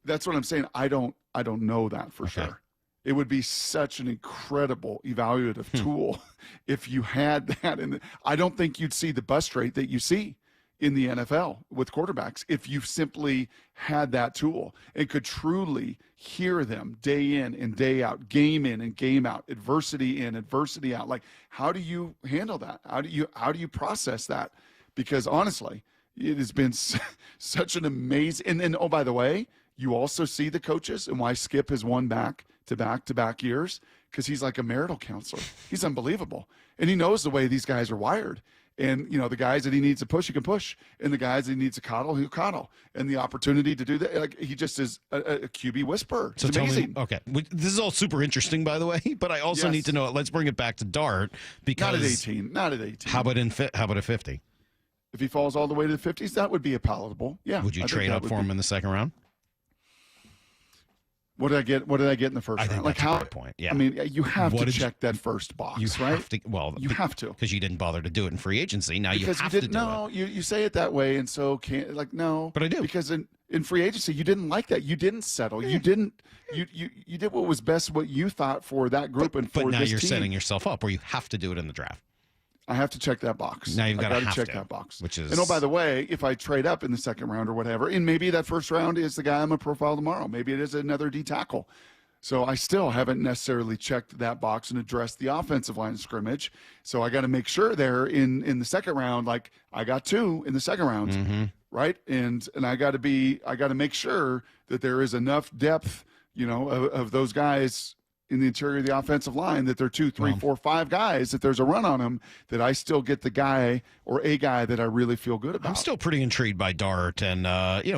That's what I'm saying. I don't know that for sure. It would be such an incredible evaluative tool if you had that. And I don't think you'd see the bust rate that you see in the NFL with quarterbacks if you simply had that tool and could truly hear them day in and day out, game in and game out, adversity in, adversity out. Like, how do you handle that? How do you process that? Because honestly, it has been such an amazing. And then, oh, by the way, you also see the coaches and why Skip has won back-to-back years, because he's like a marital counselor. He's unbelievable. And he knows the way these guys are wired. And, the guys that he needs to push, he can push. And the guys that he needs to coddle, he'll coddle. And the opportunity to do that, like, he just is a QB whisperer. It's amazing. Okay. This is all super interesting, by the way, but I also need to know it. Let's bring it back to Dart. Because Not at 18. How about at 50? If he falls all the way to the 50s, that would be a palatable. Yeah. Would you trade up for him in the second round? What did I get? What did I get in the first round? Like, how? Point. Yeah. I mean, you have to check that first box, right? You have to, because you didn't bother to do it in free agency. Now you have to do it. No, you say it that way, and so no. But I do, because in free agency, you didn't like that. You didn't settle. You didn't. You did what was best, what you thought for that group and for this team. But now you're setting yourself up where you have to do it in the draft. I have to check that box. Now you've got to check that box. Which is, and oh, by the way, if I trade up in the second round or whatever, and maybe that first round is the guy I'm going to profile tomorrow. Maybe it is another D tackle. So I still haven't necessarily checked that box and addressed the offensive line of scrimmage. So I got to make sure there in the second round, like I got 2 in the second round, right? And I got to make sure that there is enough depth, of those guys in the interior of the offensive line, that they're 2, 3, 4, 5 guys, that there's a run on them, that I still get the guy or a guy that I really feel good about. I'm still pretty intrigued by Dart. And,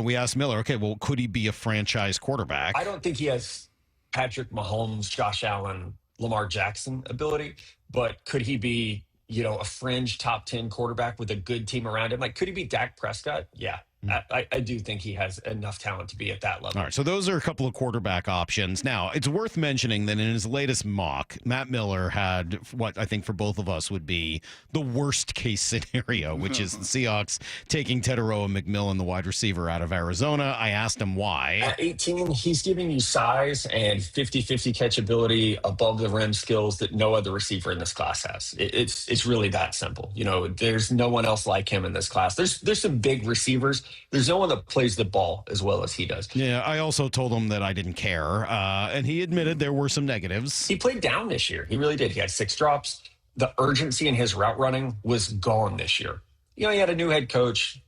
we asked Miller, okay, well, could he be a franchise quarterback? I don't think he has Patrick Mahomes, Josh Allen, Lamar Jackson ability, but could he be, a fringe top 10 quarterback with a good team around him? Like, could he be Dak Prescott? Yeah. I do think he has enough talent to be at that level. All right, so those are a couple of quarterback options. Now, it's worth mentioning that in his latest mock, Matt Miller had what I think for both of us would be the worst case scenario, which is the Seahawks taking Tetairoa Mcmillan, the wide receiver out of Arizona. I asked him why. At 18, he's giving you size and 50-50 catchability, above the rim skills that no other receiver in this class has. It's really that simple. There's no one else like him in this class. There's some big receivers. There's no one that plays the ball as well as he does. Yeah, I also told him that I didn't care, and he admitted there were some negatives. He played down this year. He really did. He had 6 drops. The urgency in his route running was gone this year. He had a new head coach.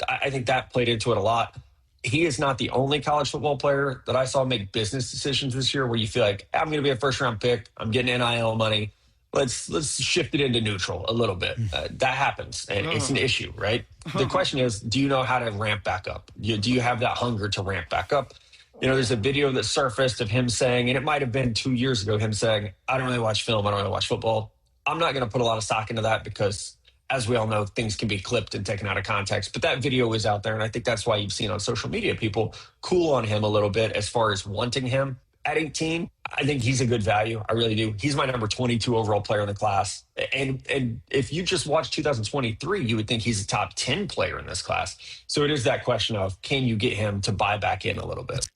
I think that played into it a lot. He is not the only college football player that I saw make business decisions this year where you feel like, I'm going to be a first-round pick. I'm getting NIL money. Let's shift it into neutral a little bit. That happens, and it's an issue, right? The question is, do you know how to ramp back up? Do you have that hunger to ramp back up? There's a video that surfaced of him saying, and it might have been 2 years ago, him saying, I don't really watch film. I don't really watch football. I'm not going to put a lot of stock into that because, as we all know, things can be clipped and taken out of context. But that video is out there, and I think that's why you've seen on social media people cool on him a little bit as far as wanting him. At 18, I think he's a good value. I really do. He's my number 22 overall player in the class. And if you just watch 2023, you would think he's a top 10 player in this class. So it is that question of, can you get him to buy back in a little bit?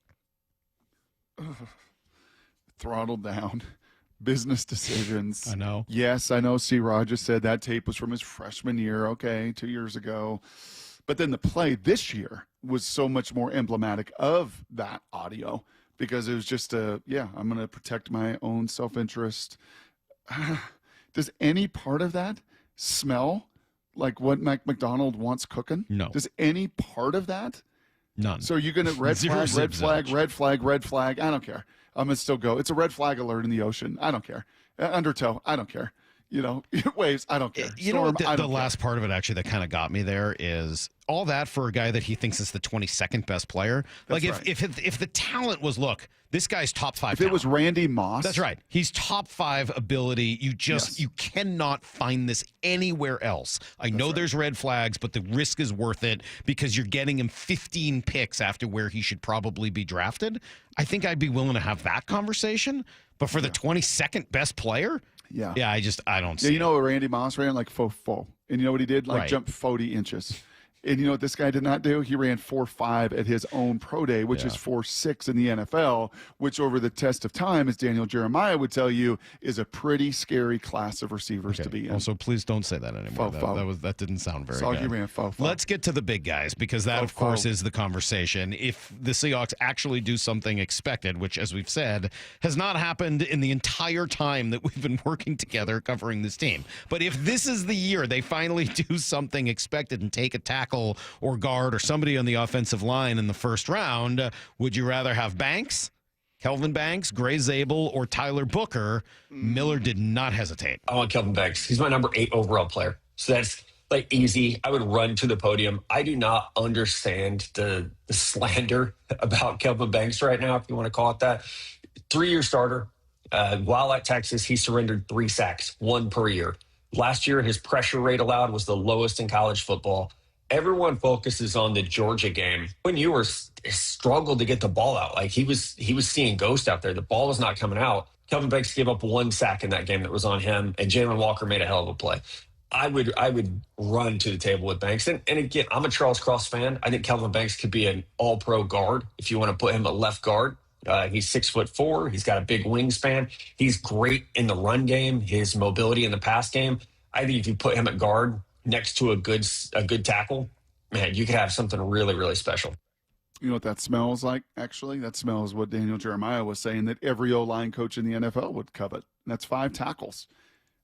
Throttled down. Business decisions. I know. Yes, I know C-Rod just said that tape was from his freshman year. Okay, 2 years ago. But then the play this year was so much more emblematic of that audio. Because it was just I'm going to protect my own self-interest. Does any part of that smell like what McDonald wants cooking? No. Does any part of that? None. So you're going to red flag. I don't care. I'm going to still go. It's a red flag alert in the ocean. I don't care. Undertow. I don't care. Waves. I don't care. Storm, the last part of it actually that kind of got me there is all that for a guy that he thinks is the 22nd best player. That's like right. if the talent was, look, this guy's top 5. If it was Randy Moss, that's right. He's top 5 ability. You cannot find this anywhere else. I know there's red flags, but the risk is worth it because you're getting him 15 picks after where he should probably be drafted. I think I'd be willing to have that conversation. But for the 22nd best player. Yeah. Yeah, I don't see what Randy Moss ran? Like faux. And you know what he did? Like jump 40 inches. And you know what this guy did not do? He ran 4.5 at his own pro day, which is 4.6 in the NFL, which over the test of time, as Daniel Jeremiah would tell you, is a pretty scary class of receivers to be in. Also, please don't say that anymore. That didn't sound very good. He ran faux. Let's get to the big guys, because that, of course, is the conversation. If the Seahawks actually do something expected, which, as we've said, has not happened in the entire time that we've been working together covering this team. But if this is the year they finally do something expected and take a tackle or guard or somebody on the offensive line in the first round, would you rather have Banks, Kelvin Banks, Gray Zabel, or Tyler Booker? Miller did not hesitate. I want Kelvin Banks. He's my number 8 overall player. So that's like easy. I would run to the podium. I do not understand the slander about Kelvin Banks right now, if you want to call it that. 3-year starter. While at Texas, he surrendered 3 sacks, 1 per year. Last year, his pressure rate allowed was the lowest in college football. Everyone focuses on the Georgia game. When you were struggled to get the ball out, like he was seeing ghost out there. The ball was not coming out. Kelvin Banks gave up 1 sack in that game that was on him, and Jalen Walker made a hell of a play. I would run to the table with Banks. And again, I'm a Charles Cross fan. I think Kelvin Banks could be an all-pro guard if you want to put him at left guard. He's 6'4". He's got a big wingspan. He's great in the run game. His mobility in the pass game. I think if you put him at guard next to a good tackle, man, you could have something really, really special. You know what that smells like, actually? That smells what Daniel Jeremiah was saying that every O-line coach in the NFL would covet. And that's 5 tackles,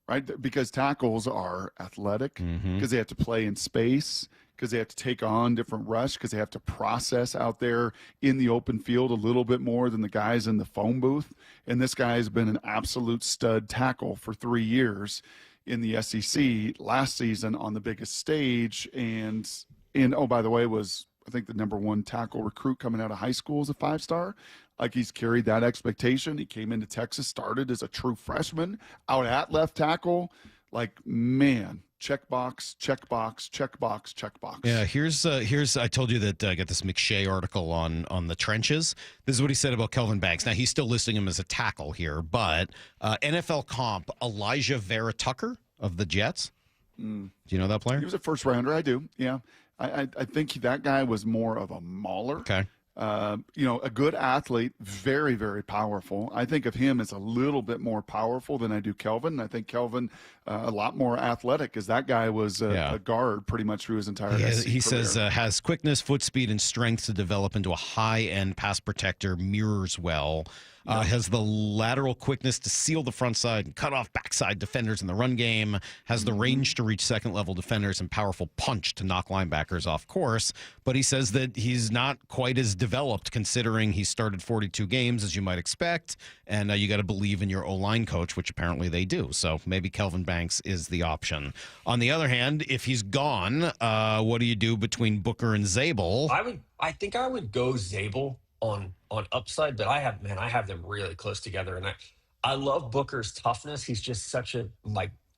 right? Because tackles are athletic, because they have to play in space, because they have to take on different rush, because they have to process out there in the open field a little bit more than the guys in the phone booth. And this guy has been an absolute stud tackle for 3 years in the SEC, last season on the biggest stage. And oh, by the way, was, I think, the number 1 tackle recruit coming out of high school as a 5-star. Like, he's carried that expectation. He came into Texas, started as a true freshman out at left tackle. Like, man, checkbox, checkbox, checkbox, checkbox. Yeah, here's I told you that I got this McShay article on the trenches. This is what he said about Kelvin Banks. Now, he's still listing him as a tackle here, but NFL comp Elijah Vera Tucker of the Jets. Do you know that player? He was a first rounder. I do. Yeah. I think that guy was more of a mauler. Okay. A good athlete, very, very powerful. I think of him as a little bit more powerful than I do Kelvin. I think Kelvin a lot more athletic, as that guy was a guard pretty much through his entire SEC He career. says has quickness, foot speed, and strength to develop into a high-end pass protector, mirrors well. Has the lateral quickness to seal the front side and cut off backside defenders in the run game. Has the range to reach second-level defenders and powerful punch to knock linebackers off course. But he says that he's not quite as developed, considering he started 42 games, as you might expect. And you got to believe in your O-line coach, which apparently they do. So maybe Kelvin Banks is the option. On the other hand, if he's gone, what do you do between Booker and Zabel? I think I would go Zabel on upside, but I have them really close together, and I love Booker's toughness. He's just such a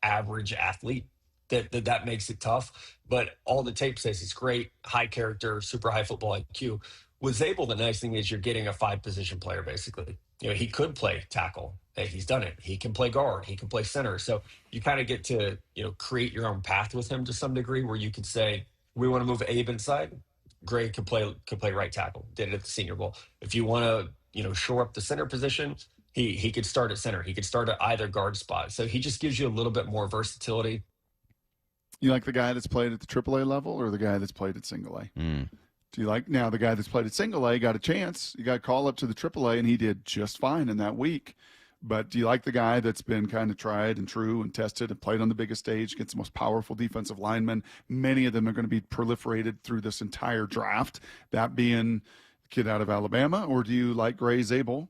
average athlete that makes it tough. But all the tape says he's great, high character, super high football IQ. With Zabel, the nice thing is you're getting a 5-position player basically. He could play tackle. He's done it. He can play guard. He can play center. So you kind of get to create your own path with him to some degree, where you could say, we want to move Abe inside. Gray could play right tackle. Did it at the Senior Bowl. If you want to, shore up the center position, he could start at center. He could start at either guard spot. So he just gives you a little bit more versatility. You like the guy that's played at the AAA level or the guy that's played at single A? Do you like now the guy that's played at single A got a chance? You got a call up to the AAA and he did just fine in that week. But do you like the guy that's been kind of tried and true and tested and played on the biggest stage against the most powerful defensive linemen? Many of them are going to be proliferated through this entire draft, that being the kid out of Alabama. Or do you like Gray Zabel,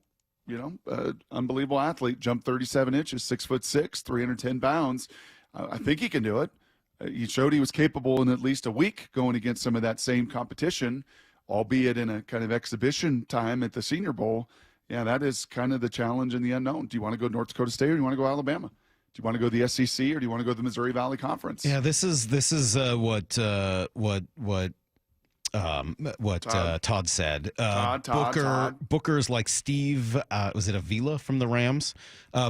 unbelievable athlete, jumped 37 inches, 6'6", 310 pounds. I think he can do it. He showed he was capable in at least a week going against some of that same competition, albeit in a kind of exhibition time at the Senior Bowl. Yeah, that is kind of the challenge and the unknown. Do you want to go North Dakota State or do you want to go Alabama? Do you want to go the SEC or do you want to go the Missouri Valley Conference? Yeah, this is what what Todd said. Todd. Booker's like Steve, was it Avila from the Rams?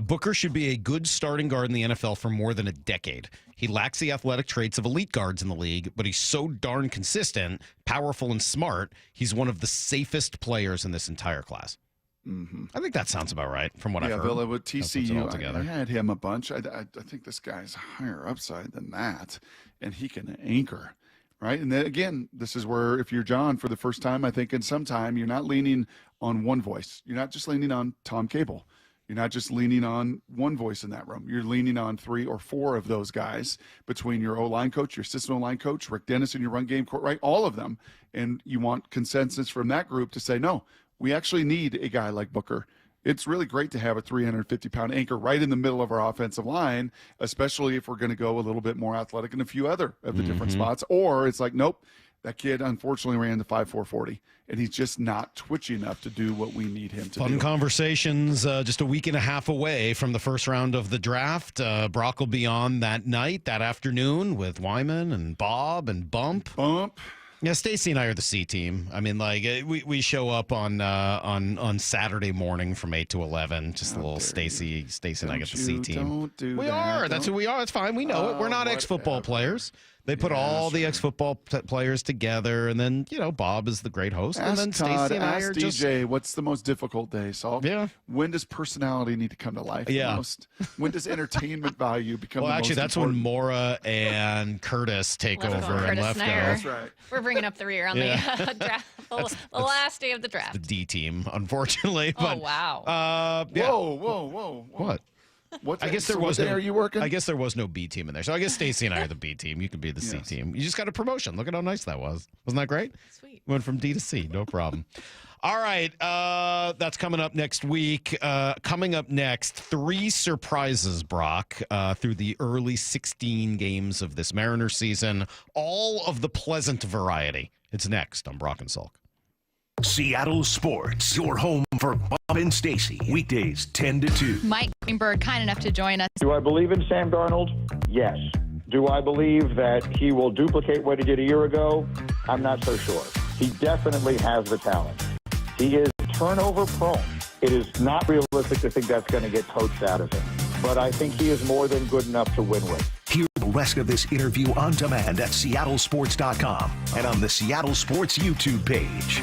Booker should be a good starting guard in the NFL for more than a decade. He lacks the athletic traits of elite guards in the league, but he's so darn consistent, powerful, and smart. He's one of the safest players in this entire class. Mm-hmm. I think that sounds about right from what I've heard. Villa with TCU, together. I had him a bunch. I think this guy's higher upside than that, and he can anchor, right? And then again, this is where if you're John for the first time, I think in some time, you're not leaning on one voice. You're not just leaning on Tom Cable. You're not just leaning on one voice in that room. You're leaning on 3 or 4 of those guys between your O-line coach, your assistant O-line coach, Rick Dennis, and your run game court, right? All of them. And you want consensus from that group to say, no, we actually need a guy like Booker. It's really great to have a 350-pound anchor right in the middle of our offensive line, especially if we're going to go a little bit more athletic in a few other of the different spots. Or it's like, nope, that kid unfortunately ran the 5.440, and he's just not twitchy enough to do what we need him to do. Fun conversations just a week and a half away from the first round of the draft. Brock will be on that night, that afternoon, with Wyman and Bob and Bump. Yeah, Stacy and I are the C team. I mean, like we show up on Saturday morning from 8 to 11. Just a little Stacy and I get the C team. Don't do We that. are. That's who we are. It's fine. We know it. We're not ex-football players. They put all the ex-football players together, and then Bob is the great host, and then Stacy and I are just. DJ, what's the most difficult day, Salk? Yeah. When does personality need to come to life? Yeah. The most? When does entertainment value become? Well, the actually, most that's important? when Mora and Curtis take over and Curtis left and I go. are- That's right. We're bringing up the rear on the draft, the last day of the draft. The D team, unfortunately. Oh, But, wow. yeah. Whoa. What? What I guess there so was what day no. are you working? I guess there was no B team in there. So I guess Stacy and I are the B team. You can be the C team. You just got a promotion. Look at how nice that was. Wasn't that great? Sweet. Went from D to C. No problem. All right. That's coming up next week. Coming up next, 3 surprises, Brock, through the early 16 games of this Mariners season. All of the pleasant variety. It's next on Brock and Salk. Seattle Sports, your home for Bob and Stacy. Weekdays 10 to 2. Mike Greenberg, kind enough to join us. Do I believe in Sam Darnold? Yes. Do I believe that he will duplicate what he did a year ago? I'm not so sure. He definitely has the talent. He is turnover prone. It is not realistic to think that's going to get coached out of him. But I think he is more than good enough to win with. Hear the rest of this interview on demand at seattlesports.com and on the Seattle Sports YouTube page.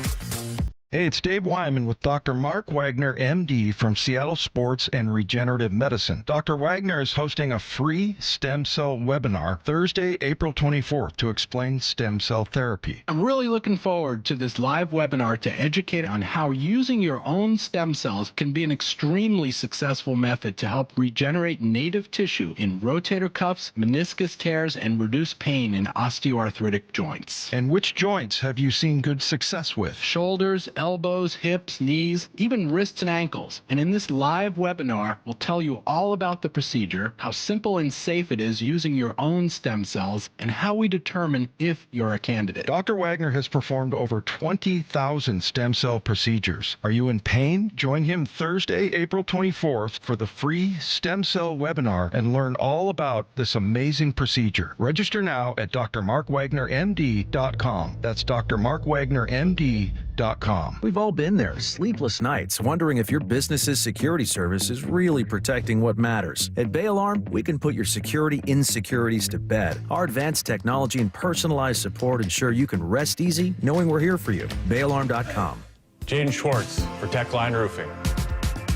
Hey, it's Dave Wyman with Dr. Mark Wagner, MD, from Seattle Sports and Regenerative Medicine. Dr. Wagner is hosting a free stem cell webinar Thursday, April 24th to explain stem cell therapy. I'm really looking forward to this live webinar to educate on how using your own stem cells can be an extremely successful method to help regenerate native tissue in rotator cuffs, meniscus tears, and reduce pain in osteoarthritic joints. And which joints have you seen good success with? Shoulders, elbows, hips, knees, even wrists and ankles. And in this live webinar, we'll tell you all about the procedure, how simple and safe it is using your own stem cells, and how we determine if you're a candidate. Dr. Wagner has performed over 20,000 stem cell procedures. Are you in pain? Join him Thursday, April 24th for the free stem cell webinar and learn all about this amazing procedure. Register now at drmarkwagnermd.com. That's drmarkwagnermd.com. We've all been there, sleepless nights, wondering if your business's security service is really protecting what matters. At Bay Alarm, we can put your security insecurities to bed. Our advanced technology and personalized support ensure you can rest easy knowing we're here for you. BayAlarm.com. Jaden Schwartz for Techline Roofing.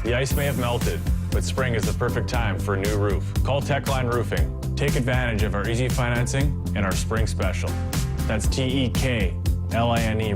The ice may have melted, but spring is the perfect time for a new roof. Call Techline Roofing. Take advantage of our easy financing and our spring special. That's TEKLINE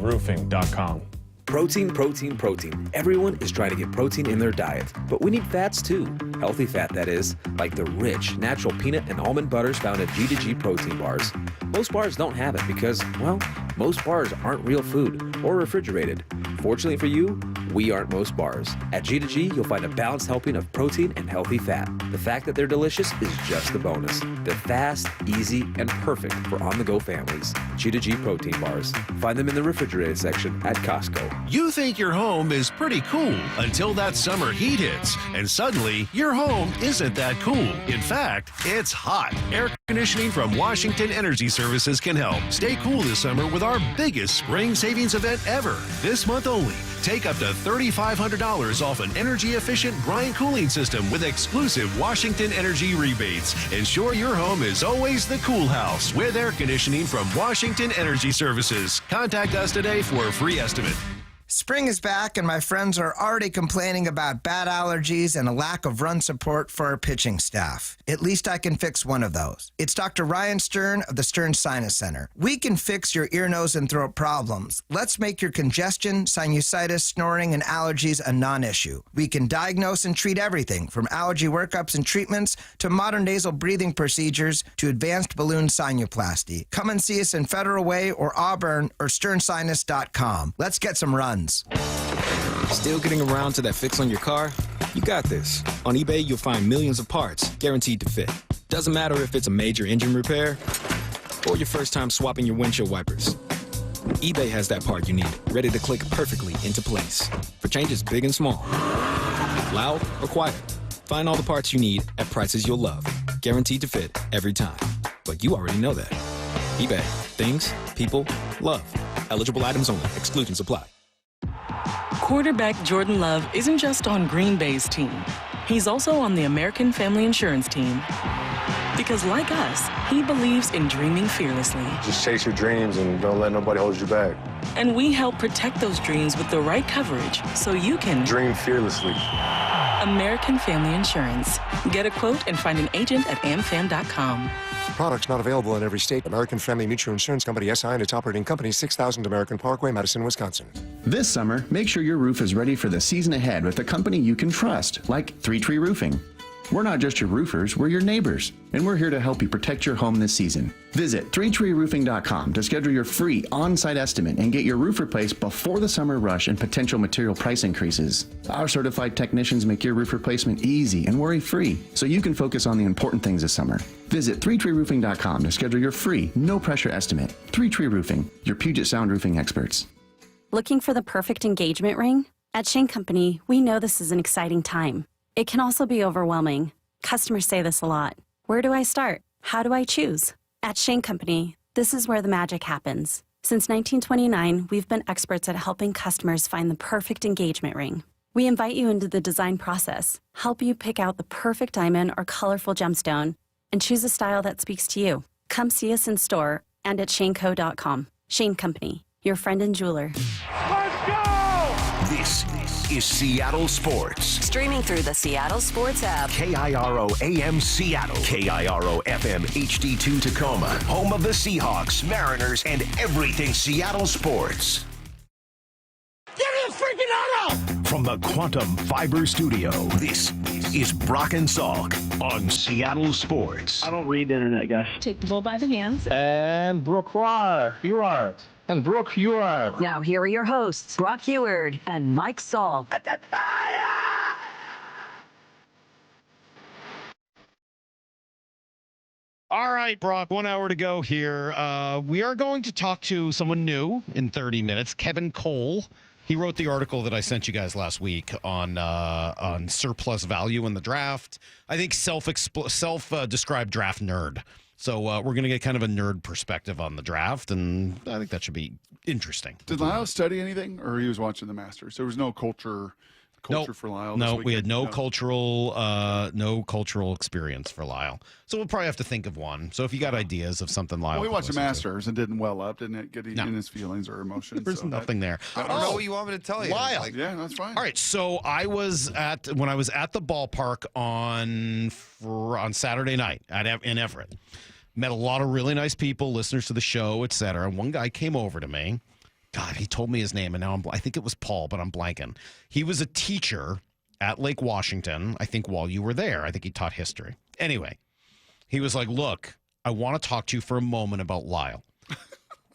roofing.com. Protein, protein, protein. Everyone is trying to get protein in their diet. But we need fats too. Healthy fat, that is. Like the rich, natural peanut and almond butters found at G2G protein bars. Most bars don't have it because, well, most bars aren't real food or refrigerated. Fortunately for you, we aren't most bars. At G2G, you'll find a balanced helping of protein and healthy fat. The fact that they're delicious is just the bonus. They're fast, easy, and perfect for on-the-go families. G2G protein bars. Find them in the refrigerated section at Costco. You think your home is pretty cool until that summer heat hits, and suddenly your home isn't that cool. In fact, it's hot. Air conditioning from Washington Energy Services can help. Stay cool this summer with our biggest spring savings event ever. This month only, take up to $3,500 off an energy-efficient Bryant cooling system with exclusive Washington Energy rebates. Ensure your home is always the cool house with air conditioning from Washington Energy Services. Contact us today for a free estimate. Spring is back, and my friends are already complaining about bat allergies and a lack of run support for our pitching staff. At least I can fix one of those. It's Dr. Ryan Stern of the Stern Sinus Center. We can fix your ear, nose, and throat problems. Let's make your congestion, sinusitis, snoring, and allergies a non-issue. We can diagnose and treat everything from allergy workups and treatments to modern nasal breathing procedures to advanced balloon sinuplasty. Come and see us in Federal Way or Auburn or sternsinus.com. Let's get some runs. Still getting around to that fix on your car? You got this. On eBay, you'll find millions of parts guaranteed to fit. Doesn't matter if it's a major engine repair or your first time swapping your windshield wipers. eBay has that part you need, ready to click perfectly into place for changes big and small. Loud or quiet, find all the parts you need at prices you'll love. Guaranteed to fit every time. But you already know that. eBay. Things, people, love. Eligible items only. Exclusions apply. Quarterback Jordan Love isn't just on Green Bay's team. He's also on the American Family Insurance team. Because like us, he believes in dreaming fearlessly. Just chase your dreams and don't let nobody hold you back. And we help protect those dreams with the right coverage so you can dream fearlessly. American Family Insurance. Get a quote and find an agent at amfam.com. Products not available in every state. American Family Mutual Insurance Company, SI, and its operating company, 6000 American Parkway, Madison, Wisconsin. This summer, make sure your roof is ready for the season ahead with a company you can trust, like 3 Tree Roofing. We're not just your roofers, we're your neighbors, and we're here to help you protect your home this season. Visit 3treeroofing.com to schedule your free on-site estimate and get your roof replaced before the summer rush and potential material price increases. Our certified technicians make your roof replacement easy and worry-free, so you can focus on the important things this summer. Visit 3treeroofing.com to schedule your free, no-pressure estimate. 3 Tree Roofing, your Puget Sound roofing experts. Looking for the perfect engagement ring? At Shane Company, we know this is an exciting time. It can also be overwhelming. Customers say this a lot. Where do I start? How do I choose? At Shane Company, this is where the magic happens. Since 1929, we've been experts at helping customers find the perfect engagement ring. We invite you into the design process, help you pick out the perfect diamond or colorful gemstone, and choose a style that speaks to you. Come see us in store and at shaneco.com. Shane Company, your friend and jeweler. This is Seattle Sports. Streaming through the Seattle Sports app. KIRO AM Seattle. KIRO FM HD2 Tacoma. Home of the Seahawks, Mariners, and everything Seattle sports. Give me a freaking auto! From the Quantum Fiber Studio, this is Brock and Salk on Seattle Sports. I don't read the internet, guys. Take the bull by the hands. And Brooke Heward. And Brooke Heward. Now here are your hosts, Brock Heward and Mike Salk. All right, Brock, 1 hour to go here. We are going to talk to someone new in 30 minutes, Kevin Cole. He wrote the article that I sent you guys last week on surplus value in the draft. I think self-described draft nerd. So we're going to get kind of a nerd perspective on the draft, and I think that should be interesting. Did Lyle study anything, or he was watching the Masters? There was no culture for Lyle. No, we had no cultural experience for Lyle. So we'll probably have to think of one. So if you got ideas of something Lyle, well, we watched the Masters and didn't well up, didn't get in his feelings or emotions. There's nothing there. I don't know what you want me to tell you. Lyle. Yeah, that's fine. All right, so when I was at the ballpark on Saturday night in Everett. Met a lot of really nice people, listeners to the show, etc. And one guy came over to me. God, he told me his name, and now I think it was Paul, but I'm blanking. He was a teacher at Lake Washington, I think, while you were there. I think he taught history. Anyway, he was like, look, I want to talk to you for a moment about Lyle.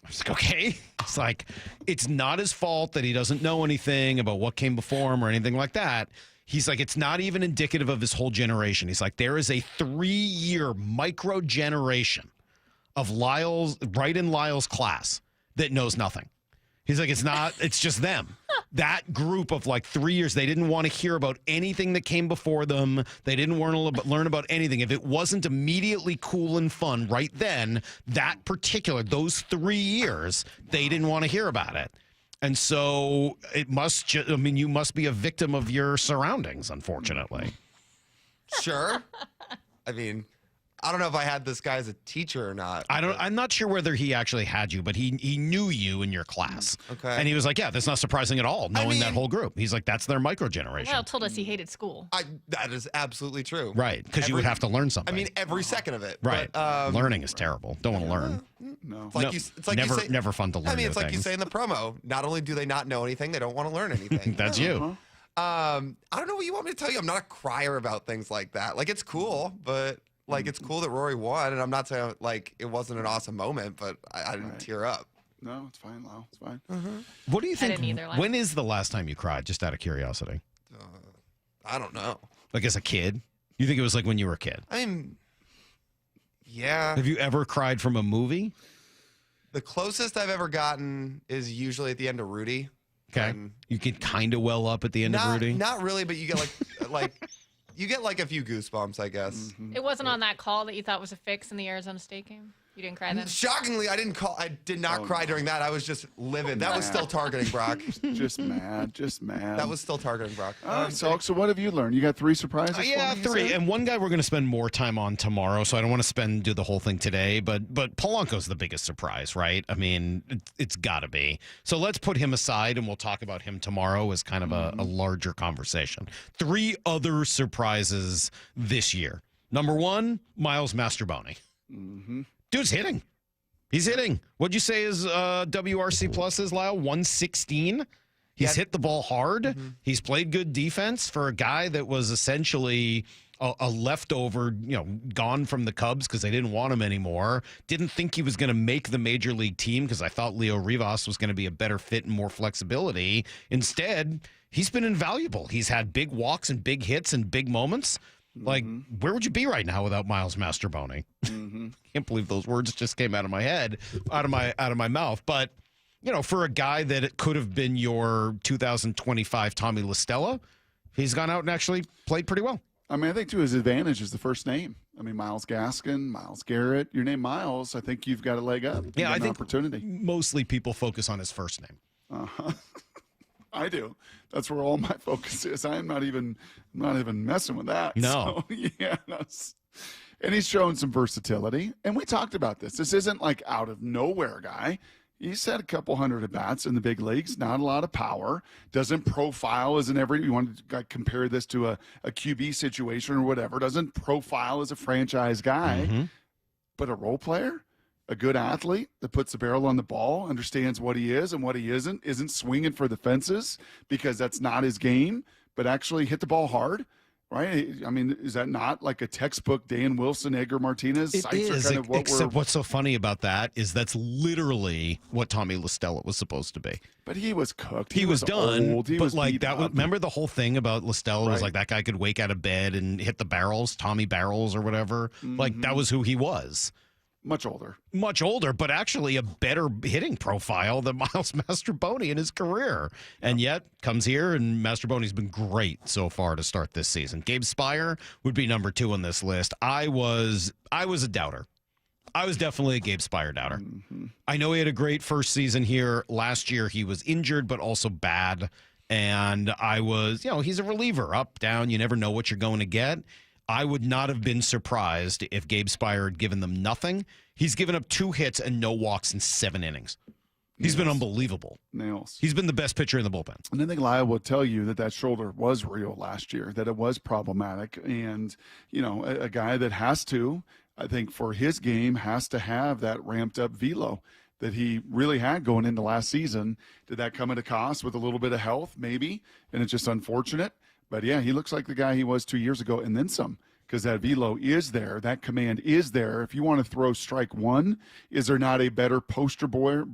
I was like, okay. It's like, it's not his fault that he doesn't know anything about what came before him or anything like that. He's like, it's not even indicative of his whole generation. He's like, there is a 3-year micro generation of Lyle's, right in Lyle's class that knows nothing. He's like, it's just them. That group of like 3 years, they didn't want to hear about anything that came before them. They didn't want to learn about anything. If it wasn't immediately cool and fun right then, those 3 years, they didn't want to hear about it. And so it must, you must be a victim of your surroundings, unfortunately. Sure. I mean, I don't know if I had this guy as a teacher or not. I'm not sure whether he actually had you, but he knew you in your class. Okay. And he was like, yeah, that's not surprising at all, knowing that whole group. He's like, that's their micro generation. Lyle told us he hated school. That is absolutely true. Right, because you would have to learn something. I mean, every second of it. Right. But, learning is terrible. Don't want to learn. No. It's like never, you say, never fun to learn. I mean, it's like you things. say in the promo. Not only do they not know anything, they don't want to learn anything. That's you. I don't know what you want me to tell you. I'm not a crier about things like that. Like, it's cool, but like, it's cool that Rory won, and I'm not saying like it wasn't an awesome moment, but I didn't tear up. No, it's fine, Lyle. It's fine. What do you I think? didn't either, Lyle. When is the last time you cried? Just out of curiosity. I don't know. Like as a kid? You think it was like when you were a kid? I mean, yeah. Have you ever cried from a movie? The closest I've ever gotten is usually at the end of Rudy. Okay. You get kind of well up at the end of Rudy? Not really, but you get like you get like a few goosebumps, I guess. It wasn't on that call that you thought was a fix in the Arizona State game? You didn't cry then? Shockingly, I did not cry during that. I was just livid. That was still targeting Brock. Just mad. That was still targeting Brock. All right, so what have you learned? You got 3 surprises? Yeah, for me, 3. you said? And one guy we're going to spend more time on tomorrow, so I don't want to do the whole thing today. But Polanco's the biggest surprise, right? I mean, it's got to be. So let's put him aside, and we'll talk about him tomorrow as kind of a larger conversation. 3 other surprises this year. Number 1, Miles Mastrobuoni. Dude's hitting. He's hitting. What'd you say his WRC plus is, Lyle? 116? He's hit the ball hard. He's played good defense for a guy that was essentially a leftover, gone from the Cubs because they didn't want him anymore. Didn't think he was going to make the major league team because I thought Leo Rivas was going to be a better fit and more flexibility. Instead, he's been invaluable. He's had big walks and big hits and big moments. Like, where would you be right now without Miles Mastrobuoni? Can't believe those words just came out of my head, out of my mouth. But, for a guy that it could have been your 2025 Tommy LaStella, he's gone out and actually played pretty well. I mean, I think, too, his advantage is the first name. I mean, Myles Gaskin, Myles Garrett. Your name Miles, I think you've got a leg up. Yeah, I think opportunity. Mostly people focus on his first name. I do. That's where all my focus is. I'm not even messing with that. No. So, yes. And he's shown some versatility. And we talked about this. This isn't like out of nowhere guy. He's had a couple hundred at bats in the big leagues, not a lot of power, doesn't profile as you want to compare this to a QB situation or whatever, doesn't profile as a franchise guy, but a role player, a good athlete that puts the barrel on the ball, understands what he is and what he isn't swinging for the fences because that's not his game, but actually hit the ball hard. Right? I mean, is that not like a textbook Dan Wilson, Edgar Martinez? It is, kind of except what's so funny about that is that's literally what Tommy LaStella was supposed to be. But he was cooked. He was done. Old. He but was like that. Remember the whole thing about LaStella was Right. like that guy could wake out of bed and hit the barrels, Tommy Barrels or whatever. Like that was who he was. Much older, but actually a better hitting profile than Miles Mastrobuoni in his career. And yet comes here, and Mastrobuoni's been great so far to start this season. Gabe Spire would be number 2 on this list. I was a doubter. I was definitely a Gabe Spire doubter. I know he had a great first season here. Last year he was injured, but also bad. And I was, he's a reliever, up, down. You never know what you're going to get. I would not have been surprised if Gabe Spire had given them nothing. He's given up 2 hits and no walks in 7 innings. He's been unbelievable. Nails. He's been the best pitcher in the bullpen. And I think Lyle will tell you that shoulder was real last year, that it was problematic. And, a guy that has to, I think for his game, has to have that ramped up velo that he really had going into last season. Did that come at a cost with a little bit of health? Maybe. And it's just unfortunate. But, yeah, he looks like the guy he was 2 years ago and then some. because that velo is there. That command is there. If you want to throw strike one, is there not a better poster boy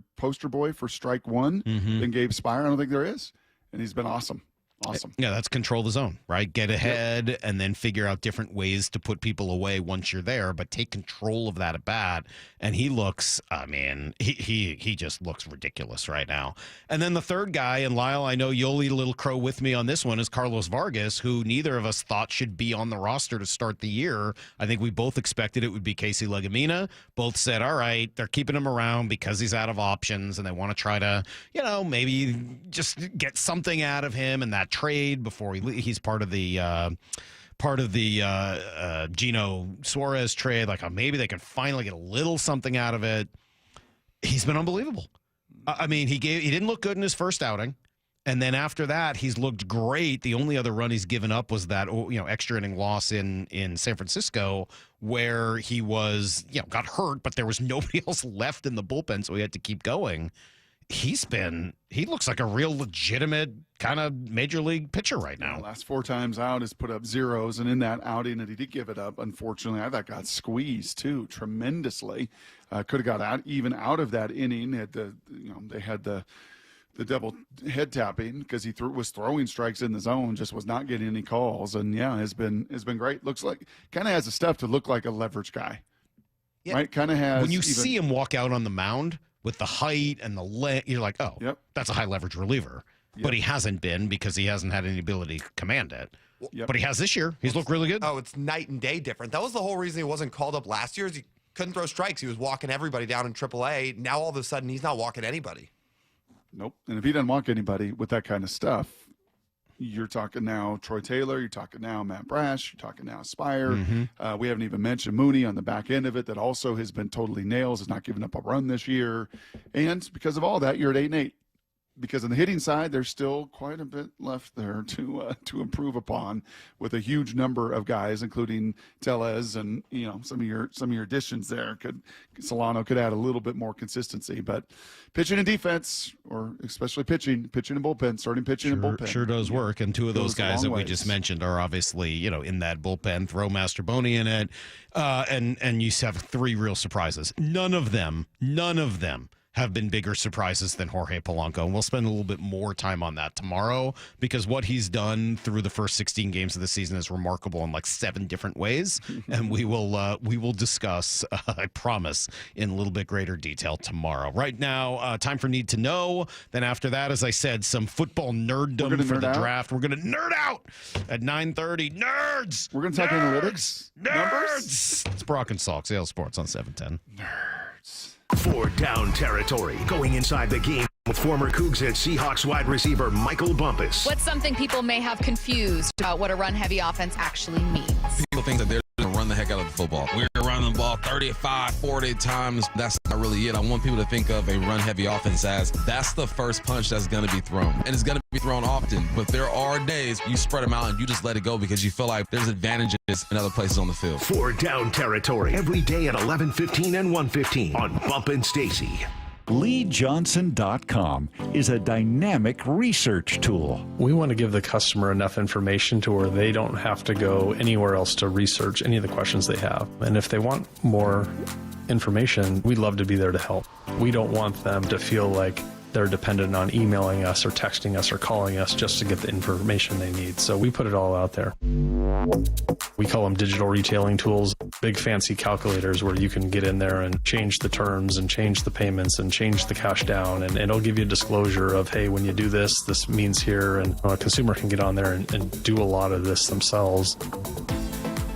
for strike one than Gabe Spire? I don't think there is. And he's been awesome. Awesome. Yeah, that's control the zone, right? Get ahead and then figure out different ways to put people away once you're there, but take control of that at bat. And he looks, I mean, he just looks ridiculous right now. And then the third guy, and Lyle, I know you'll eat a little crow with me on this one, is Carlos Vargas, who neither of us thought should be on the roster to start the year. I think we both expected it would be Casey Legumina. Both said, all right, they're keeping him around because he's out of options and they want to try to, maybe just get something out of him and that trade before he's part of the Gino Suarez trade. Like maybe they can finally get a little something out of it. He's been unbelievable. I mean, he didn't look good in his first outing, and then after that, he's looked great. The only other run he's given up was that extra inning loss in San Francisco, where he was got hurt, but there was nobody else left in the bullpen, so he had to keep going. He looks like a real legitimate kind of major league pitcher right now. Last 4 times out has put up zeros, and in that outing that he did give it up, unfortunately, I thought got squeezed too tremendously. Could have got out of that inning. They had the double head tapping because he was throwing strikes in the zone, just was not getting any calls, and has been great. Looks like kind of has the stuff to look like a leverage guy, right? Kind of has. When you see him walk out on the mound with the height and the length, you're like, oh, that's a high leverage reliever. Yep. But he hasn't been because he hasn't had any ability to command it. Yep. But he has this year. He's looked really good. Oh, it's night and day different. That was the whole reason he wasn't called up last year is he couldn't throw strikes. He was walking everybody down in AAA. Now all of a sudden he's not walking anybody. Nope. And if he doesn't walk anybody with that kind of stuff, you're talking now Troy Taylor, you're talking now Matt Brash, you're talking now Spire. Mm-hmm. We haven't even mentioned Mooney on the back end of it that also has been totally nails, has not given up a run this year. And because of all that, you're at 8-8. Because on the hitting side, there's still quite a bit left there to improve upon with a huge number of guys, including Tellez and some of your additions there. Solano could add a little bit more consistency, but pitching and defense, or especially pitching and bullpen, starting pitching and bullpen, sure does work. And two of those guys that we just mentioned are obviously in that bullpen. Throw Masterboni in it, and you have 3 real surprises. None of them have been bigger surprises than Jorge Polanco. And we'll spend a little bit more time on that tomorrow because what he's done through the first 16 games of the season is remarkable in like 7 different ways. And we will discuss, I promise, in a little bit greater detail tomorrow. Right now, time for Need to Know. Then after that, as I said, some football nerddom for the draft. We're going to nerd out at 9:30. Nerds! We're going to talk analytics. Numbers! It's Brock and Salk, Sales Sports on 710. Nerds. 4 down territory. Going inside the game with former Cougs and Seahawks wide receiver Michael Bumpus. What's something people may have confused about what a run-heavy offense actually means? People think that they're going to run the heck out of the football. We're running the ball 35, 40 times. That's not really it. I want people to think of a run-heavy offense as that's the first punch that's going to be thrown. And it's going to be thrown often. But there are days you spread them out and you just let it go because you feel like there's advantages in other places on the field. 4 down territory. Every day at 11:15 and 1:15 on Bump and Stacy. LeeJohnson.com is a dynamic research tool. We want to give the customer enough information to where they don't have to go anywhere else to research any of the questions they have. And if they want more information, we'd love to be there to help. We don't want them to feel like they're dependent on emailing us or texting us or calling us just to get the information they need. So we put it all out there. We call them digital retailing tools, big fancy calculators where you can get in there and change the terms and change the payments and change the cash down. And it'll give you a disclosure of, hey, when you do this, this means here. And a consumer can get on there and do a lot of this themselves.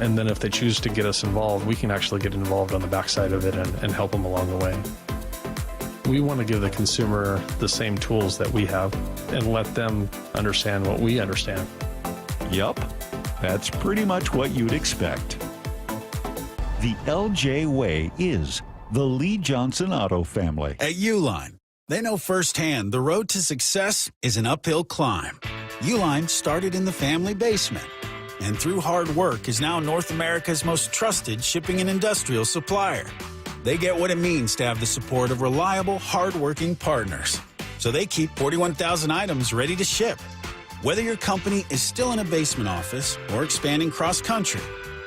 And then if they choose to get us involved, we can actually get involved on the backside of it and help them along the way. We want to give the consumer the same tools that we have and let them understand what we understand. Yup, that's pretty much what you'd expect. The LJ way is the Lee Johnson Auto family. At Uline, they know firsthand the road to success is an uphill climb. Uline started in the family basement and through hard work is now North America's most trusted shipping and industrial supplier. They get what it means to have the support of reliable, hard-working partners. So they keep 41,000 items ready to ship. Whether your company is still in a basement office or expanding cross-country,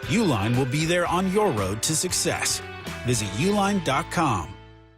Uline will be there on your road to success. Visit uline.com.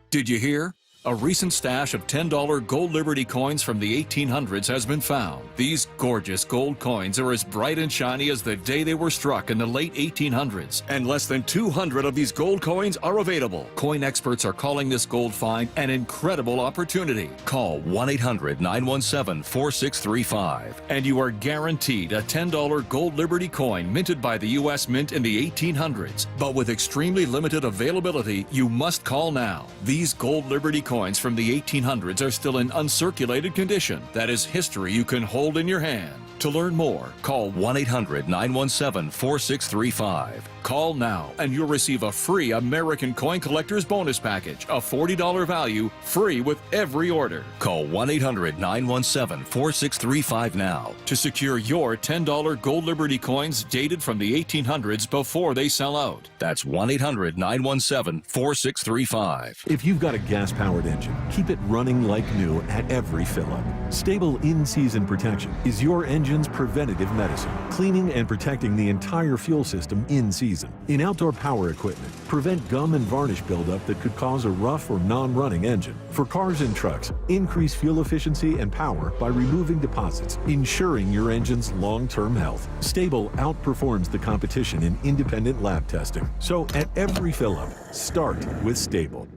Did you hear? A recent stash of $10 gold Liberty coins from the 1800s has been found. These gorgeous gold coins are as bright and shiny as the day they were struck in the late 1800s, and less than 200 of these gold coins are available. Coin experts are calling this gold find an incredible opportunity. Call 1-800-917-4635, and you are guaranteed a $10 gold Liberty coin minted by the U.S. Mint in the 1800s. But with extremely limited availability, you must call now. These gold Liberty coins from the 1800s are still in uncirculated condition. That is history you can hold in your hand. To learn more, call 1-800-917-4635. Call now and you'll receive a free American Coin Collector's Bonus Package, a $40 value, free with every order. Call 1-800-917-4635 now to secure your $10 gold Liberty coins dated from the 1800s before they sell out. That's 1-800-917-4635. If you've got a gas-powered engine, keep it running like new at every fill-up. Stable in-season protection is your engine's preventative medicine, cleaning and protecting the entire fuel system in season. In outdoor power equipment, prevent gum and varnish buildup that could cause a rough or non-running engine. For cars and trucks, increase fuel efficiency and power by removing deposits, ensuring your engine's long-term health. Stable outperforms the competition in independent lab testing. So at every fill-up, start with Stable.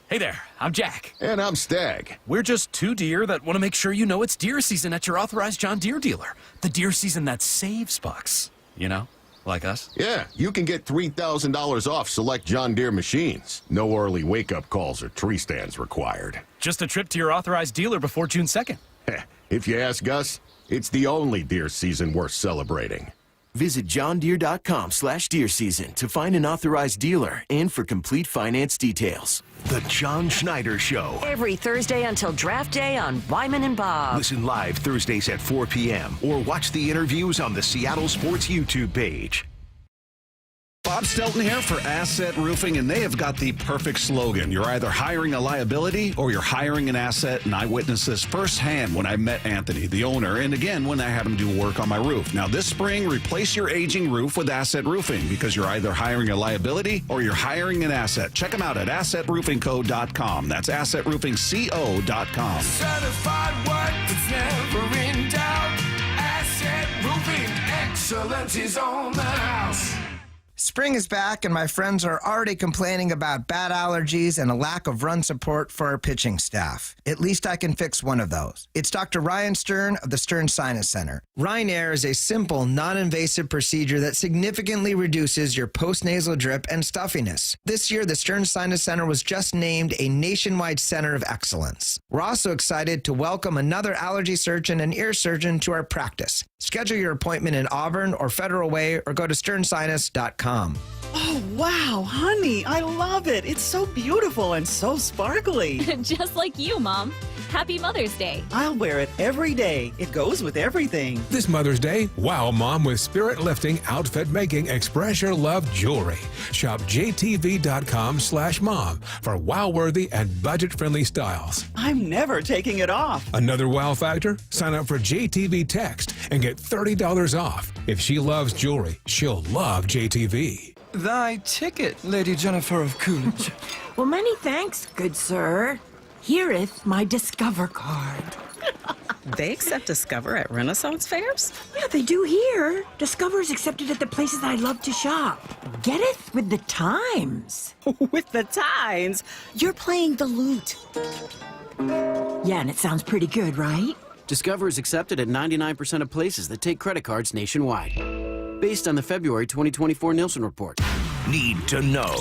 Hey there, I'm Jack. And I'm Stag. We're just two deer that want to make sure you know it's deer season at your authorized John Deere dealer. The deer season that saves bucks. You know, like us. Yeah, you can get $3,000 off select John Deere machines. No early wake-up calls or tree stands required. Just a trip to your authorized dealer before June 2nd. If you ask us, it's the only deer season worth celebrating. Visit johndeere.com/deer season to find an authorized dealer and for complete finance details. The John Schneider Show. Every Thursday until draft day on Wyman and Bob. Listen live Thursdays at 4 p.m. or watch the interviews on the Seattle Sports YouTube page. Bob Stelton here for Asset Roofing, and they have got the perfect slogan. You're either hiring a liability or you're hiring an asset, and I witnessed this firsthand when I met Anthony, the owner, and again when I had him do work on my roof. Now this spring, replace your aging roof with Asset Roofing because you're either hiring a liability or you're hiring an asset. Check them out at AssetRoofingCo.com. That's AssetRoofingCo.com. Certified work that's never in doubt. Asset Roofing, excellence is on the house. Spring is back, and my friends are already complaining about bat allergies and a lack of run support for our pitching staff. At least I can fix one of those. It's Dr. Ryan Stern of the Stern Sinus Center. Rhine Air is a simple, non-invasive procedure that significantly reduces your postnasal drip and stuffiness. This year, the Stern Sinus Center was just named a nationwide center of excellence. We're also excited to welcome another allergy surgeon and ear surgeon to our practice. Schedule your appointment in Auburn or Federal Way or go to sternsinus.com. Oh, wow, honey, I love it. It's so beautiful and so sparkly. Just like you, Mom. Happy Mother's Day. I'll wear it every day. It goes with everything. This Mother's Day, wow Mom with spirit-lifting, outfit-making, express your love jewelry. Shop jtv.com/mom for wow-worthy and budget-friendly styles. I'm never taking it off. Another wow factor? Sign up for JTV Text and get $30 off. If she loves jewelry, she'll love JTV. Thy ticket, Lady Jennifer of Coolidge. Well, many thanks, good sir. Here'th my Discover card. They accept Discover at Renaissance fairs? Yeah, they do here. Discover's accepted at the places I love to shop. Getteth with the times. With the times? You're playing the lute. Yeah, and it sounds pretty good, right? Discover is accepted at 99% of places that take credit cards nationwide. Based on the February 2024 Nielsen report. Need to know.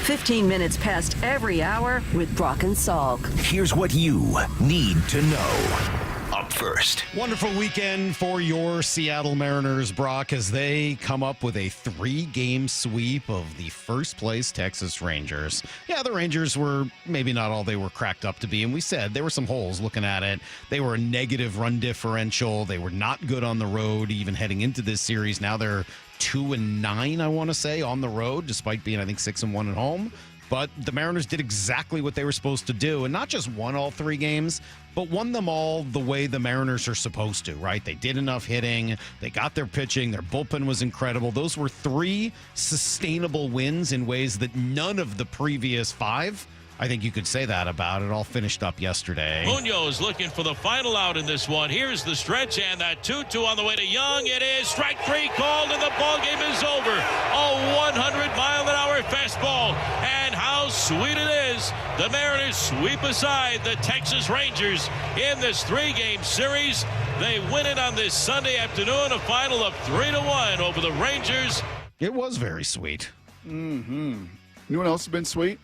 15 minutes past every hour with Brock and Salk. Here's what you need to know. Up first. Wonderful weekend for your Seattle Mariners, Brock, as they come up with a 3-game sweep of the first place Texas Rangers. Yeah, the Rangers were maybe not all they were cracked up to be, and we said there were some holes looking at it. They were a negative run differential. They were not good on the road even heading into this series. Now they're 2-9, I want to say, on the road, despite being, I think, 6-1 at home. but the Mariners did exactly what they were supposed to do, and not just won all 3 games, but won them all the way the Mariners are supposed to, right? They did enough hitting. They got their pitching. Their bullpen was incredible. Those were 3 sustainable wins in ways that none of the previous 5, I think you could say that about it, all finished up yesterday. Munoz looking for the final out in this one. Here's the stretch, and that 2-2 on the way to Young. It is strike 3 called, and the ball game is over. A 100-mile-an-hour fastball, and how sweet it is. The Mariners sweep aside the Texas Rangers in this 3-game series. They win it on this Sunday afternoon, a final of 3-1 over the Rangers. It was very sweet. Mm-hmm. You know what else has been sweet?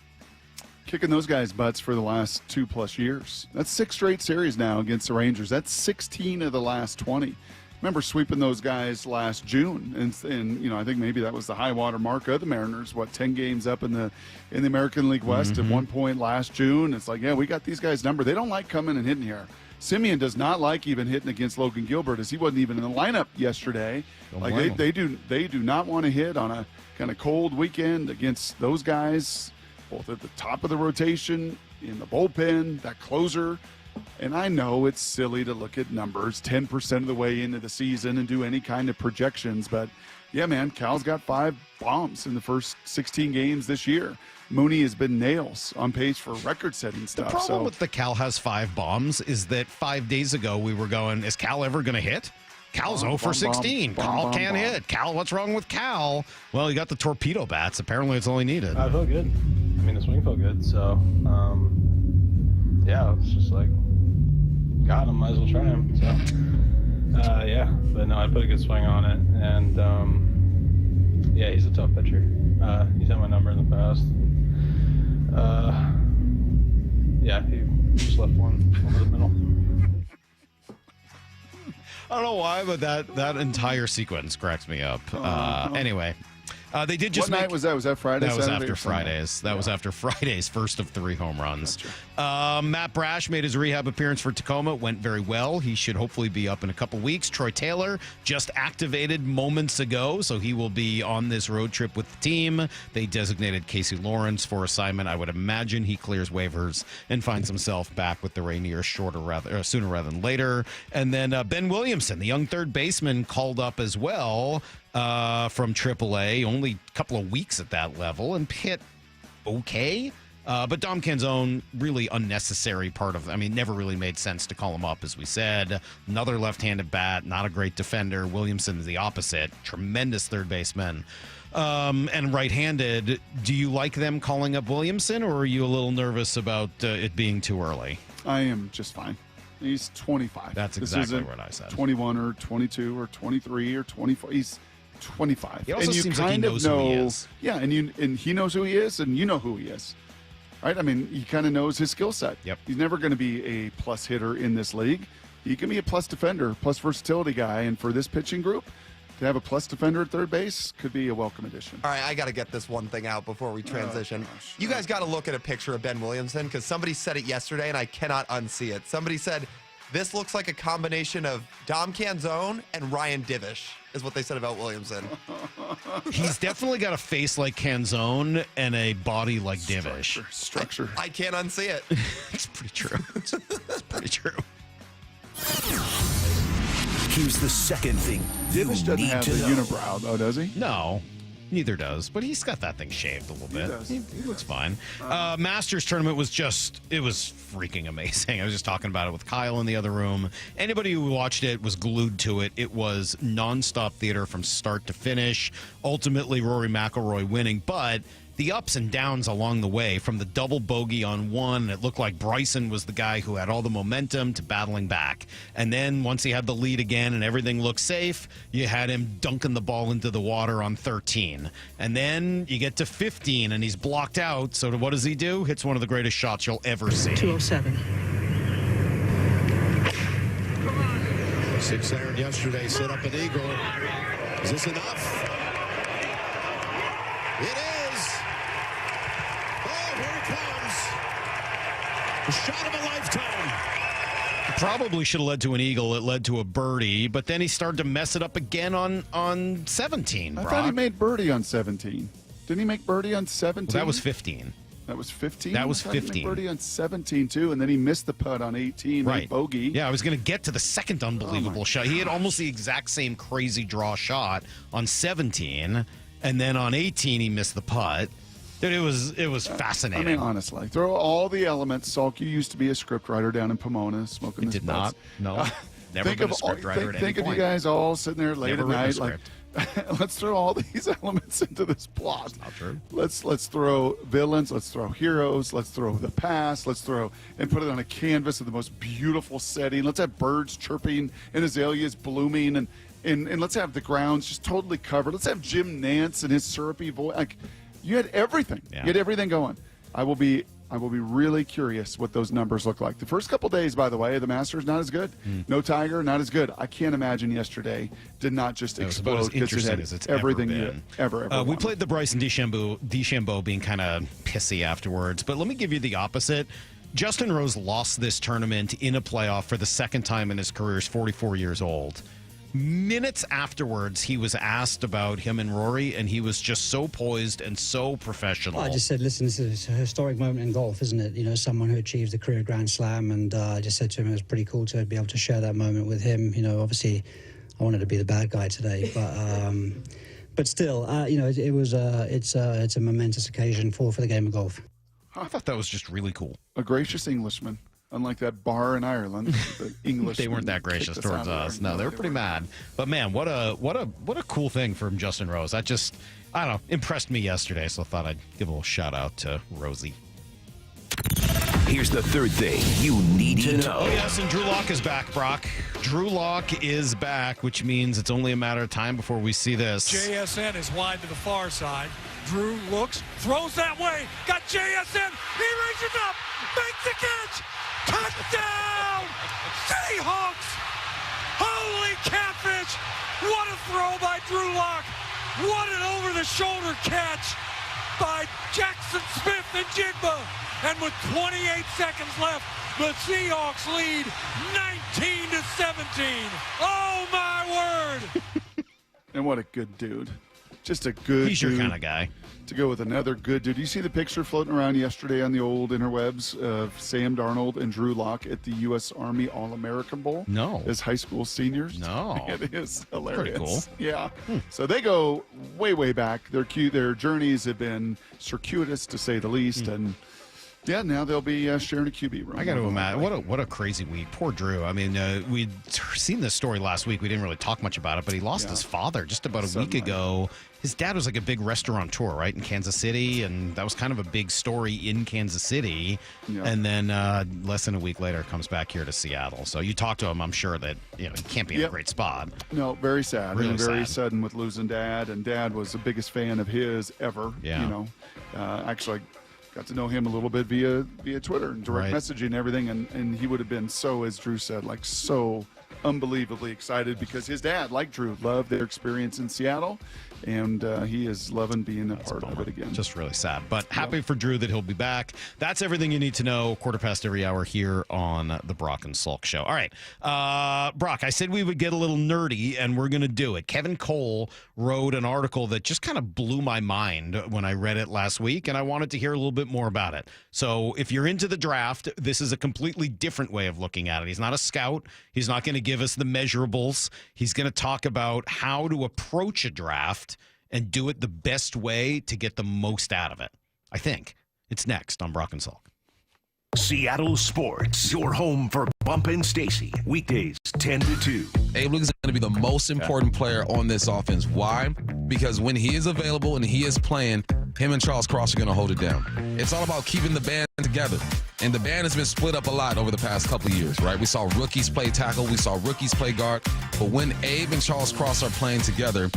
Kicking those guys' butts for the last 2+ years. That's 6 straight series now against the Rangers. That's 16 of the last 20. Remember sweeping those guys last June, and I think maybe that was the high water mark of the Mariners. 10 games up in the American League West at one point last June. It's like, yeah, we got these guys' number. They don't like coming and hitting here. Simeon does not like even hitting against Logan Gilbert, as he wasn't even in the lineup yesterday. They do not want to hit on a kind of cold weekend against those guys, both at the top of the rotation, in the bullpen, that closer. And I know it's silly to look at numbers 10% of the way into the season and do any kind of projections, but yeah, man, Cal's got 5 bombs in the first 16 games this year. Mooney has been nails on pace for record-setting stuff. The problem with the Cal has 5 bombs is that 5 days ago we were going, is Cal ever going to hit? Cal's 0 for 16. Cal can't hit. Cal, what's wrong with Cal? Well, he got the torpedo bats. Apparently, it's all he needed. I felt good. I mean, the swing felt good. So, yeah, it's just like, God, I might as well try him. So, yeah. But no, I put a good swing on it. And, yeah, he's a tough pitcher. He's had my number in the past. Yeah, he just left one over the middle. I don't know why, but that entire sequence cracks me up. Anyway, they did just. What night was that? Was that Friday? That was Saturday, after Fridays. That was after Friday's first of 3 home runs. Gotcha. Matt Brash made his rehab appearance for Tacoma. It went very well. He should hopefully be up in a couple weeks. Troy Taylor just activated moments ago, so he will be on this road trip with the team. They designated Casey Lawrence for assignment. I would imagine he clears waivers and finds himself back with the Rainiers sooner rather than later. And then Ben Williamson, the young third baseman, called up as well from AAA. Only a couple of weeks at that level and hit okay. But Dom Canzone, really unnecessary part of, never really made sense to call him up, as we said. Another left-handed bat, not a great defender. Williamson is the opposite. Tremendous third baseman. And right-handed. Do you like them calling up Williamson, or are you a little nervous about it being too early? I am just fine. He's 25. That's exactly what I said. 21 or 22 or 23 or 24. He's 25. He also seems like he knows who he is. Yeah, and he knows who he is, and you know who he is. Right? He kind of knows his skill set. Yep. He's never going to be a plus hitter in this league. He can be a plus defender, plus versatility guy, and for this pitching group, to have a plus defender at third base could be a welcome addition. All right, I got to get this one thing out before we transition. You guys got to look at a picture of Ben Williamson, because somebody said it yesterday, and I cannot unsee it. Somebody said, this looks like a combination of Dom Canzone and Ryan Divish, is what they said about Williamson. He's definitely got a face like Canzone and a body like Divish. Structure. I can't unsee it. It's pretty true. It's pretty true. Here's the second thing. Divish doesn't have the unibrow, though, does he? No. Neither does, but he's got that thing shaved a little bit. He looks fine. Masters tournament was it was freaking amazing. I was just talking about it with Kyle in the other room. Anybody who watched it was glued to it. It was nonstop theater from start to finish. Ultimately, Rory McIlroy winning, but the ups and downs along the way, from the double bogey on one, it looked like Bryson was the guy who had all the momentum, to battling back. And then once he had the lead again and everything looked safe, you had him dunking the ball into the water on 13. And then you get to 15 and he's blocked out. So what does he do? Hits one of the greatest shots you'll ever see. 207. 6 iron yesterday, set up an eagle. Is this enough? It is. The shot of a lifetime. Probably should have led to an eagle. It led to a birdie, but then he started to mess it up again on 17. I thought he made birdie on 17. Didn't he make birdie on 17? Well, that was 15. That was 15? That was I thought he made 15. birdie on 17, too, and then he missed the putt on 18. Right. Bogey. Yeah, I was going to get to the second unbelievable shot. He had almost the exact same crazy draw shot on 17, and then on 18 he missed the putt. Dude, it was fascinating. I mean, honestly, throw all the elements. Salk, you used to be a scriptwriter down in Pomona smoking this did not. No. Never think been of a scriptwriter at any Think of you point. guys all sitting there late Never at written a night. script. Let's throw all these elements into this plot. Not true. Let's throw villains. Let's throw heroes. Let's throw the past. Let's throw and put it on a canvas of the most beautiful setting. Let's have birds chirping and azaleas blooming, and let's have the grounds just totally covered. Let's have Jim Nance and his syrupy voice. Like, you had everything. Yeah. You had everything going. I will be really curious what those numbers look like. The first couple days, by the way, the Masters not as good. No Tiger, not as good. I can't imagine yesterday did not just It was about explode as because it interesting had as it's everything ever you been. ever We wanted. played the Bryson DeChambeau being kind of pissy afterwards, but let me give you the opposite. Justin Rose lost this tournament in a playoff for the second time in his career. He's 44 years old. Minutes afterwards, he was asked about him and Rory, and he was just so poised and so professional. I just said, listen, this is a historic moment in golf, isn't it? You know, someone who achieves a career Grand Slam, and I just said to him it was pretty cool to be able to share that moment with him. You know, obviously, I wanted to be the bad guy today, but still, you know, it's a momentous occasion for the game of golf. I thought that was just really cool. A gracious Englishman. Unlike that bar in Ireland, the English They weren't that gracious towards us. No, they were pretty mad. But man, what a cool thing from Justin Rose. That just, I don't know, impressed me yesterday. So I thought I'd give a little shout out to Rosie. Here's the third thing you need to know. Oh yes, and Drew Lock is back, Brock. Drew Lock is back, which means it's only a matter of time before we see this. JSN is wide to the far side. Drew looks, throws that way, got JSN, he reaches up, makes the catch, touchdown, Seahawks! Holy catfish! What a throw by Drew Lock! What an over-the-shoulder catch by Jackson Smith and Jigba! And with 28 seconds left, the Seahawks lead 19-17. Oh my word! And what a good dude. Just a good He's dude. your kind of guy. To go with another good dude. You see the picture floating around yesterday on the old interwebs of Sam Darnold and Drew Lock at the U.S. Army All-American Bowl? No. As high school seniors? No. It is hilarious. Pretty cool. Yeah. So they go way, way back. Their journeys have been circuitous, to say the least, and yeah, now they'll be sharing a QB room. I got to imagine what a crazy week. Poor Drew. I mean, we'd seen this story last week. We didn't really talk much about it, but he lost his father just about a week ago. His dad was like a big restaurateur, right, in Kansas City, and that was kind of a big story in Kansas City. Yeah. And then less than a week later, comes back here to Seattle. So you talk to him, I'm sure that he can't be in a great spot. No, very sad. Really and very sad. sudden with losing Dad, and Dad was the biggest fan of his ever. Yeah. You know, actually. Got to know him a little bit via Twitter and direct messaging and everything, and he would have been so, as Drew said, like so unbelievably excited because his dad, like Drew, loved their experience in Seattle, and he is loving being a part of it again. Just really sad, but happy for Drew that he'll be back. That's everything you need to know. 15:15 every hour here on the Brock and Salk Show. All right, Brock, I said we would get a little nerdy, and we're going to do it. Kevin Cole wrote an article that just kind of blew my mind when I read it last week, and I wanted to hear a little bit more about it. So if you're into the draft, this is a completely different way of looking at it. He's not a scout. He's not going to give us the measurables. He's going to talk about how to approach a draft and do it the best way to get the most out of it. I think it's next on Brock and Salk. Seattle Sports, your home for Bump and Stacy. Weekdays 10 to 2. Abe Luke is going to be the most important player on this offense. Why? Because when he is available and he is playing, him and Charles Cross are going to hold it down. It's all about keeping the band together. And the band has been split up a lot over the past couple of years, right? We saw rookies play tackle. We saw rookies play guard. But when Abe and Charles Cross are playing together,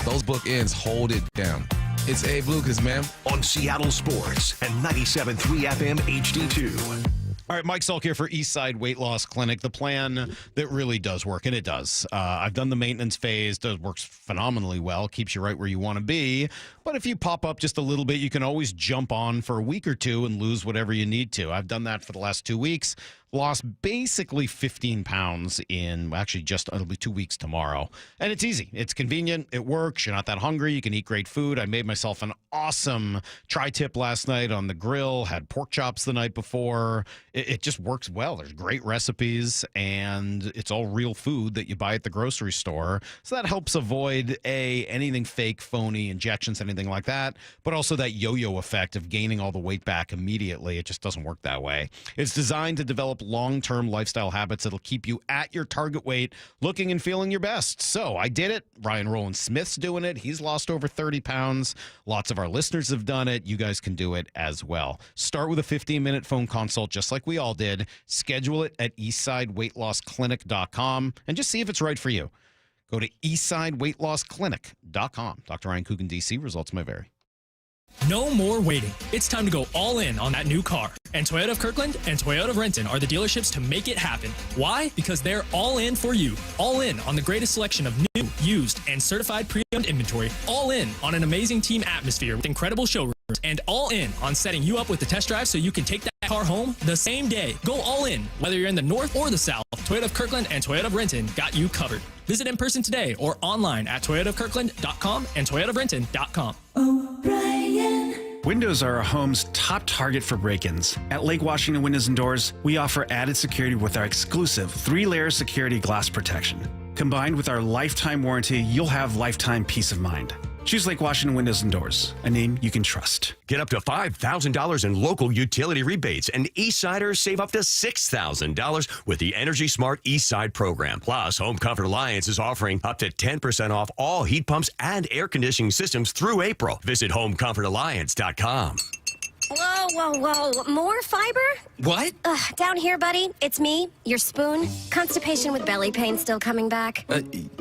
those bookends hold it down. It's Abe Lucas, man. On Seattle Sports and 97.3 FM HD2. All right, Mike Salk here for Eastside Weight Loss Clinic. The plan that really does work, and it does. I've done the maintenance phase. Works phenomenally well. Keeps you right where you want to be. But if you pop up just a little bit, you can always jump on for a week or two and lose whatever you need to. I've done that for the last 2 weeks. lost basically 15 pounds in it'll be 2 weeks tomorrow. And it's easy. It's convenient. It works. You're not that hungry. You can eat great food. I made myself an awesome tri-tip last night on the grill, had pork chops the night before. It just works well. There's great recipes, and it's all real food that you buy at the grocery store. So that helps avoid anything fake, phony, injections, anything like that, but also that yo-yo effect of gaining all the weight back immediately. It just doesn't work that way. It's designed to develop long-term lifestyle habits that'll keep you at your target weight, looking and feeling your best. So I did it. Ryan Roland Smith's doing it. He's lost over 30 pounds. Lots of our listeners have done it. You guys can do it as well. Start with a 15-minute phone consult, just like we all did. Schedule it at eastsideweightlossclinic.com and just see if it's right for you. Go to eastsideweightlossclinic.com. Dr. Ryan Coogan, D.C. Results may vary. No more waiting. It's time to go all in on that new car. And Toyota of Kirkland and Toyota of Renton are the dealerships to make it happen. Why? Because they're all in for you. All in on the greatest selection of new, used, and certified pre-owned inventory. All in on an amazing team atmosphere with incredible showrooms. And all in on setting you up with the test drive so you can take that car home the same day. Go all in. Whether you're in the north or the south, Toyota of Kirkland and Toyota of Renton got you covered. Visit in person today or online at toyotaofkirkland.com and toyotaofrenton.com. Windows are a home's top target for break-ins. At Lake Washington Windows and Doors, we offer added security with our exclusive 3-layer security glass protection. Combined with our lifetime warranty, you'll have lifetime peace of mind. Choose Lake Washington Windows and Doors, a name you can trust. Get up to $5,000 in local utility rebates, and Eastsiders save up to $6,000 with the Energy Smart Eastside program. Plus, Home Comfort Alliance is offering up to 10% off all heat pumps and air conditioning systems through April. Visit homecomfortalliance.com. Whoa. More fiber? What? Down here, buddy. It's me, your spoon. Constipation with belly pain still coming back?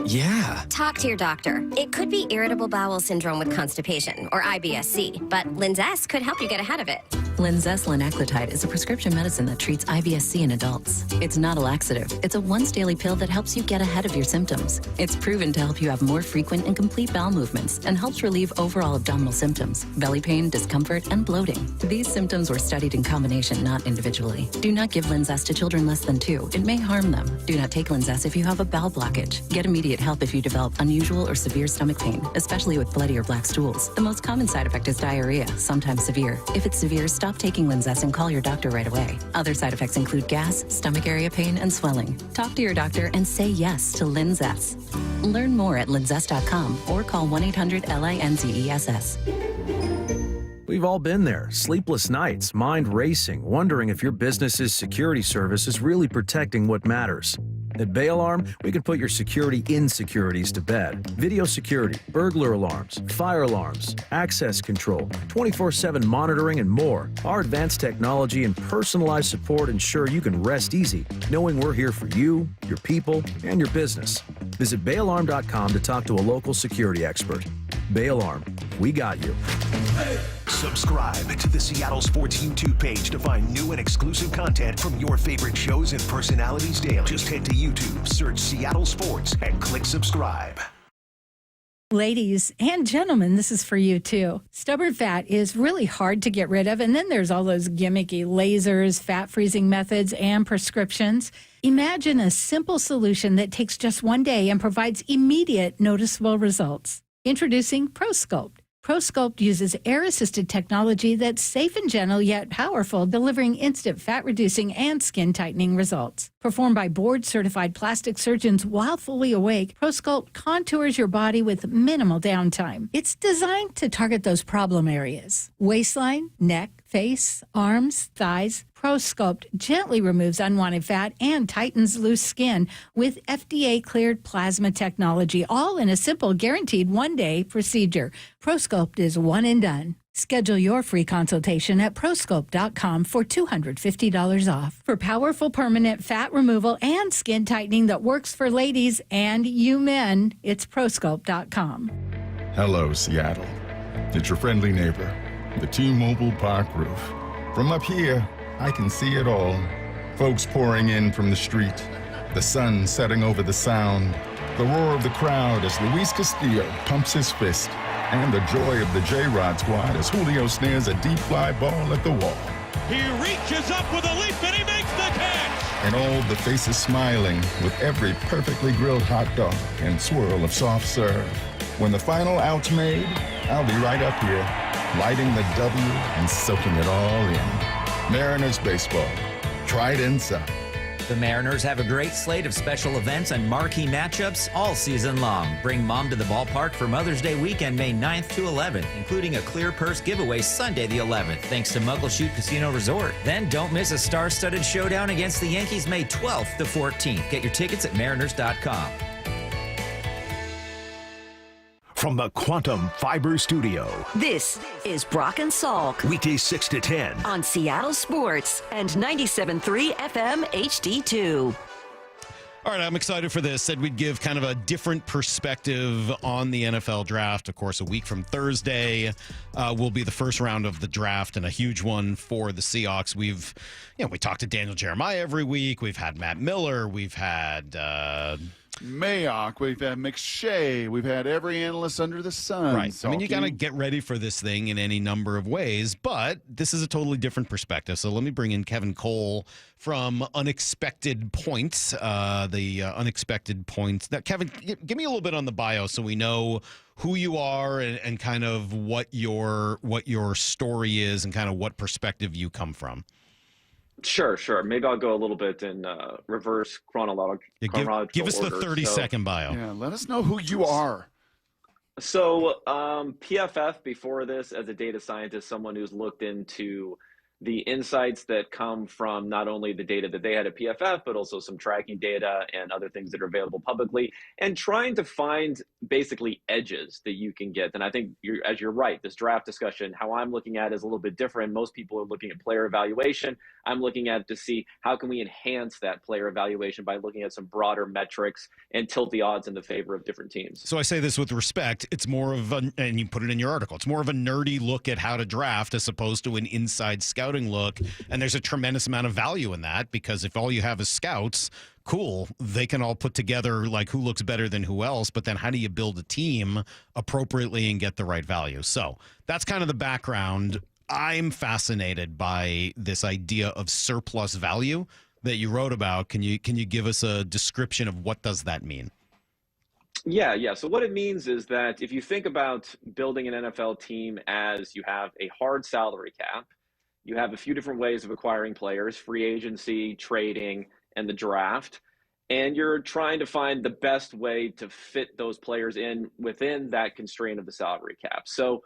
Yeah. Talk to your doctor. It could be irritable bowel syndrome with constipation, or IBS-C, but Linzess could help you get ahead of it. Linzess linaclotide is a prescription medicine that treats IBS-C in adults. It's not a laxative. It's a once-daily pill that helps you get ahead of your symptoms. It's proven to help you have more frequent and complete bowel movements and helps relieve overall abdominal symptoms, belly pain, discomfort, and bloating. These symptoms were studied in combination, not individually. Do not give Linzess to children less than 2. It may harm them. Do not take Linzess if you have a bowel blockage. Get immediate help if you develop unusual or severe stomach pain, especially with bloody or black stools. The most common side effect is diarrhea, sometimes severe. If it's severe, stop taking Linzess and call your doctor right away. Other side effects include gas, stomach area pain, and swelling. Talk to your doctor and say yes to Linzess. Learn more at linzess.com or call 1-800-LINZESS. We've all been there. Sleepless nights, mind racing, wondering if your business's security service is really protecting what matters. At Bay Alarm, we can put your security insecurities to bed. Video security, burglar alarms, fire alarms, access control, 24/7 monitoring, and more. Our advanced technology and personalized support ensure you can rest easy, knowing we're here for you, your people, and your business. Visit bayalarm.com to talk to a local security expert. Bay Alarm, we got you. Subscribe to the Seattle Sports YouTube page to find new and exclusive content from your favorite shows and personalities daily. Just head to YouTube, search Seattle Sports, and click subscribe. Ladies and gentlemen, this is for you too. Stubborn fat is really hard to get rid of, and then there's all those gimmicky lasers, fat freezing methods, and prescriptions. Imagine a simple solution that takes just one day and provides immediate noticeable results. Introducing ProSculpt. ProSculpt uses air-assisted technology that's safe and gentle yet powerful, delivering instant fat-reducing and skin-tightening results. Performed by board-certified plastic surgeons while fully awake, ProSculpt contours your body with minimal downtime. It's designed to target those problem areas: waistline, neck, face, arms, thighs. ProSculpt gently removes unwanted fat and tightens loose skin with FDA-cleared plasma technology, all in a simple, guaranteed one-day procedure. ProSculpt is one and done. Schedule your free consultation at prosculpt.com for $250 off. For powerful permanent fat removal and skin tightening that works for ladies and you men, it's prosculpt.com. Hello, Seattle. It's your friendly neighbor, the T-Mobile Park roof. From up here, I can see it all. Folks pouring in from the street, the sun setting over the sound, the roar of the crowd as Luis Castillo pumps his fist, and the joy of the J-Rod squad as Julio snares a deep fly ball at the wall. He reaches up with a leap and he makes the catch. And all the faces smiling with every perfectly grilled hot dog and swirl of soft serve. When the final out's made, I'll be right up here, lighting the W and soaking it all in. Mariners baseball. Try it inside. The Mariners have a great slate of special events and marquee matchups all season long. Bring mom to the ballpark for Mother's Day weekend, May 9th to 11th, including a clear purse giveaway Sunday the 11th, thanks to Muckleshoot Casino Resort. Then don't miss a star-studded showdown against the Yankees May 12th to 14th. Get your tickets at mariners.com. From the Quantum Fiber Studio. This is Brock and Salk. Weekdays 6 to 10. On Seattle Sports and 97.3 FM HD2. All right, I'm excited for this. Said we'd give kind of a different perspective on the NFL draft. Of course, a week from Thursday will be the first round of the draft, and a huge one for the Seahawks. We talked to Daniel Jeremiah every week. We've had Matt Miller. We've had Mayock, we've had McShay, we've had every analyst under the sun. Right. So I mean, you got to get ready for this thing in any number of ways, but this is a totally different perspective. So let me bring in Kevin Cole from Unexpected Points, Unexpected Points. Now, Kevin, give me a little bit on the bio so we know who you are and kind of what your story is and kind of what perspective you come from. Sure. Maybe I'll go a little bit in reverse chronological give us the 30-second bio. Yeah, let us know who you are. So PFF before this, as a data scientist, someone who's looked into the insights that come from not only the data that they had at PFF, but also some tracking data and other things that are available publicly, and trying to find basically edges that you can get. And I think you're right, this draft discussion, how I'm looking at it is a little bit different. Most people are looking at player evaluation. I'm looking at it to see how can we enhance that player evaluation by looking at some broader metrics and tilt the odds in the favor of different teams. So I say this with respect. It's more of and you put it in your article, it's more of a nerdy look at how to draft as opposed to an inside scouting look. And there's a tremendous amount of value in that, because if all you have is scouts, cool, they can all put together like who looks better than who else, but then how do you build a team appropriately and get the right value? So that's kind of the background. I'm fascinated by this idea of surplus value that you wrote about. Can you give us a description of what does that mean? Yeah. So what it means is that if you think about building an NFL team as you have a hard salary cap, you have a few different ways of acquiring players: free agency, trading, and the draft. And you're trying to find the best way to fit those players in within that constraint of the salary cap. So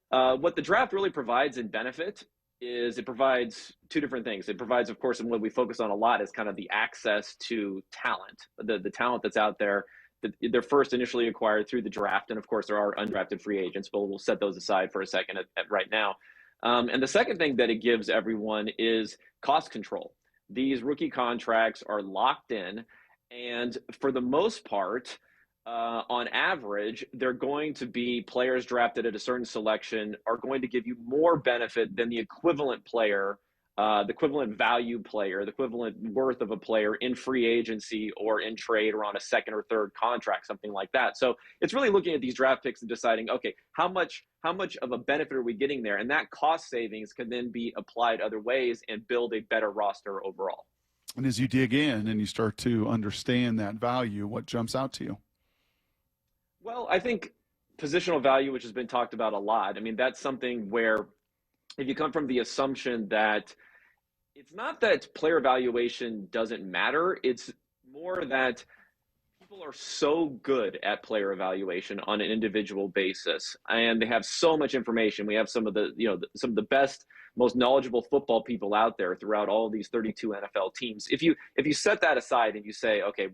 what the draft really provides in benefit is it provides two different things. It provides, of course, and what we focus on a lot is kind of the access to talent, the talent that's out there. They're first initially acquired through the draft. And of course, there are undrafted free agents, but we'll set those aside for a second at right now. And the second thing that it gives everyone is cost control. These rookie contracts are locked in, and for the most part, on average, they're going to be players drafted at a certain selection are going to give you more benefit than the equivalent player, the equivalent value player, the equivalent worth of a player in free agency or in trade or on a second or third contract, something like that. So it's really looking at these draft picks and deciding, okay, how much of a benefit are we getting there? And that cost savings can then be applied other ways and build a better roster overall. And as you dig in and you start to understand that value, what jumps out to you? Well, I think positional value, which has been talked about a lot, I mean, that's something where if you come from the assumption that it's not that player evaluation doesn't matter, it's more that people are so good at player evaluation on an individual basis, and they have so much information. We have some of the best, most knowledgeable football people out there throughout all of these 32 NFL teams. If you set that aside and you say, okay,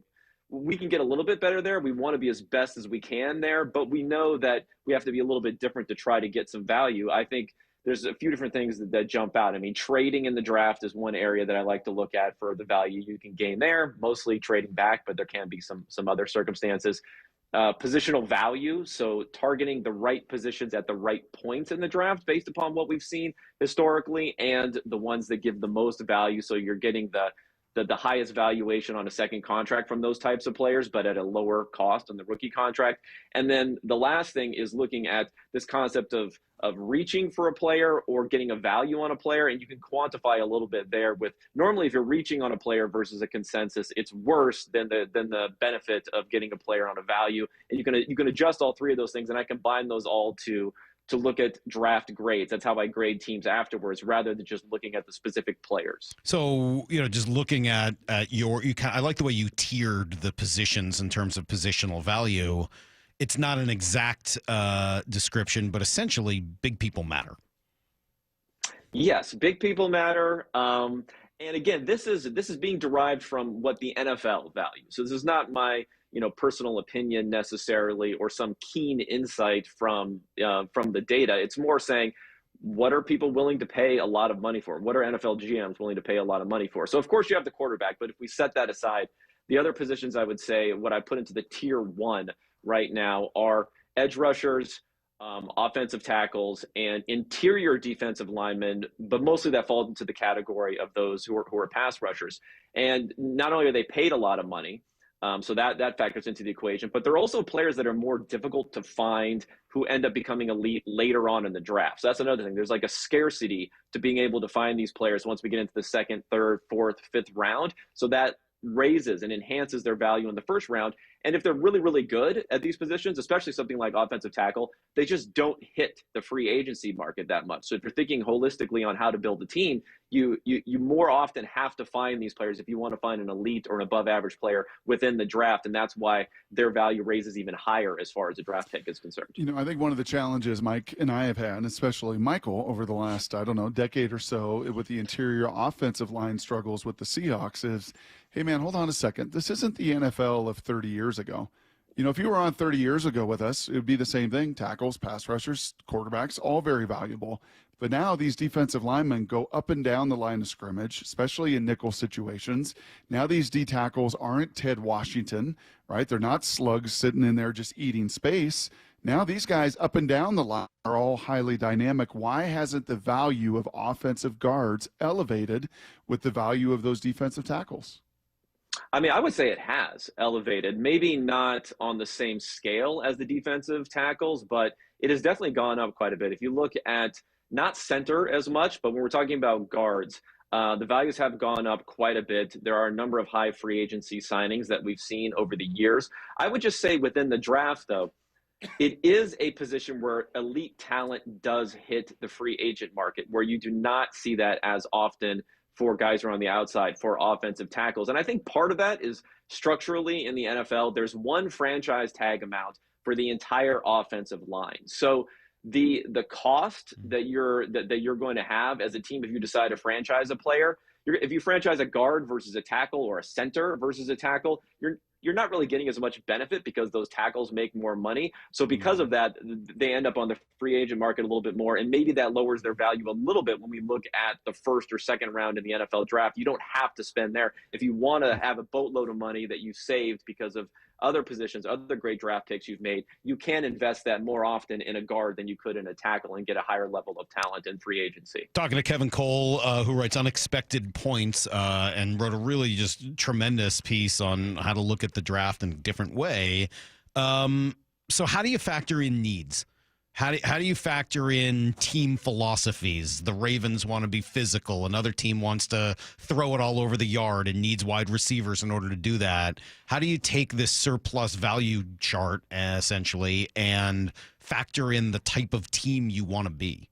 we can get a little bit better there. We want to be as best as we can there, but we know that we have to be a little bit different to try to get some value. I think there's a few different things that jump out. I mean, trading in the draft is one area that I like to look at for the value you can gain there, mostly trading back, but there can be some other circumstances. Positional value, so targeting the right positions at the right points in the draft based upon what we've seen historically, and the ones that give the most value, so you're getting the highest valuation on a second contract from those types of players, but at a lower cost on the rookie contract. And then the last thing is looking at this concept of reaching for a player or getting a value on a player, and you can quantify a little bit there. With normally, if you're reaching on a player versus a consensus, it's worse than the benefit of getting a player on a value. And you can adjust all three of those things, and I combine those all to look at draft grades. That's how I grade teams afterwards, rather than just looking at the specific players. So, just looking at I like the way you tiered the positions in terms of positional value. It's not an exact description, but essentially big people matter. Yes, big people matter. And again, this is being derived from what the NFL values. So this is not my personal opinion necessarily, or some keen insight from the data. It's more saying, what are people willing to pay a lot of money for? What are NFL GMs willing to pay a lot of money for? So of course you have the quarterback, but if we set that aside, the other positions I would say, what I put into the tier 1 right now are edge rushers, offensive tackles, and interior defensive linemen, but mostly that falls into the category of those who are pass rushers. And not only are they paid a lot of money, so that factors into the equation, but they're also players that are more difficult to find who end up becoming elite later on in the draft. So that's another thing. There's like a scarcity to being able to find these players once we get into the second, third, fourth, fifth round. So that raises and enhances their value in the first round. And if they're really, really good at these positions, especially something like offensive tackle, they just don't hit the free agency market that much. So if you're thinking holistically on how to build a team, you more often have to find these players if you want to find an elite or an above average player within the draft. And that's why their value raises even higher as far as the draft pick is concerned. I think one of the challenges Mike and I have had, and especially Michael, over the last, decade or so with the interior offensive line struggles with the Seahawks is, hey, man, hold on a second. This isn't the NFL of 30 years ago. If you were on 30 years ago with us, it would be the same thing. Tackles, pass rushers, quarterbacks, all very valuable. But now these defensive linemen go up and down the line of scrimmage, especially in nickel situations. Now these D tackles aren't Ted Washington, right? They're not slugs sitting in there just eating space. Now these guys up and down the line are all highly dynamic. Why hasn't the value of offensive guards elevated with the value of those defensive tackles? I mean, I would say it has elevated, maybe not on the same scale as the defensive tackles, but it has definitely gone up quite a bit. If you look at not center as much, but when we're talking about guards, the values have gone up quite a bit. There are a number of high free agency signings that we've seen over the years. I would just say within the draft, though, it is a position where elite talent does hit the free agent market, where you do not see that as often for guys who are on the outside for offensive tackles. And I think part of that is structurally in the NFL, there's one franchise tag amount for the entire offensive line. So the cost that you're going to have as a team, if you decide to franchise a player, if you franchise a guard versus a tackle, or a center versus a tackle, you're not really getting as much benefit because those tackles make more money. So because of that, they end up on the free agent market a little bit more, and maybe that lowers their value a little bit when we look at the first or second round in the NFL draft. You don't have to spend there. If you want to have a boatload of money that you saved because of other positions, other great draft picks you've made, you can invest that more often in a guard than you could in a tackle and get a higher level of talent in free agency. Talking to Kevin Cole, who writes Unexpected Points and wrote a really just tremendous piece on how to look at the draft in a different way. So how do you factor in needs? How do you factor in team philosophies? The Ravens want to be physical. Another team wants to throw it all over the yard and needs wide receivers in order to do that. How do you take this surplus value chart, essentially, and factor in the type of team you want to be?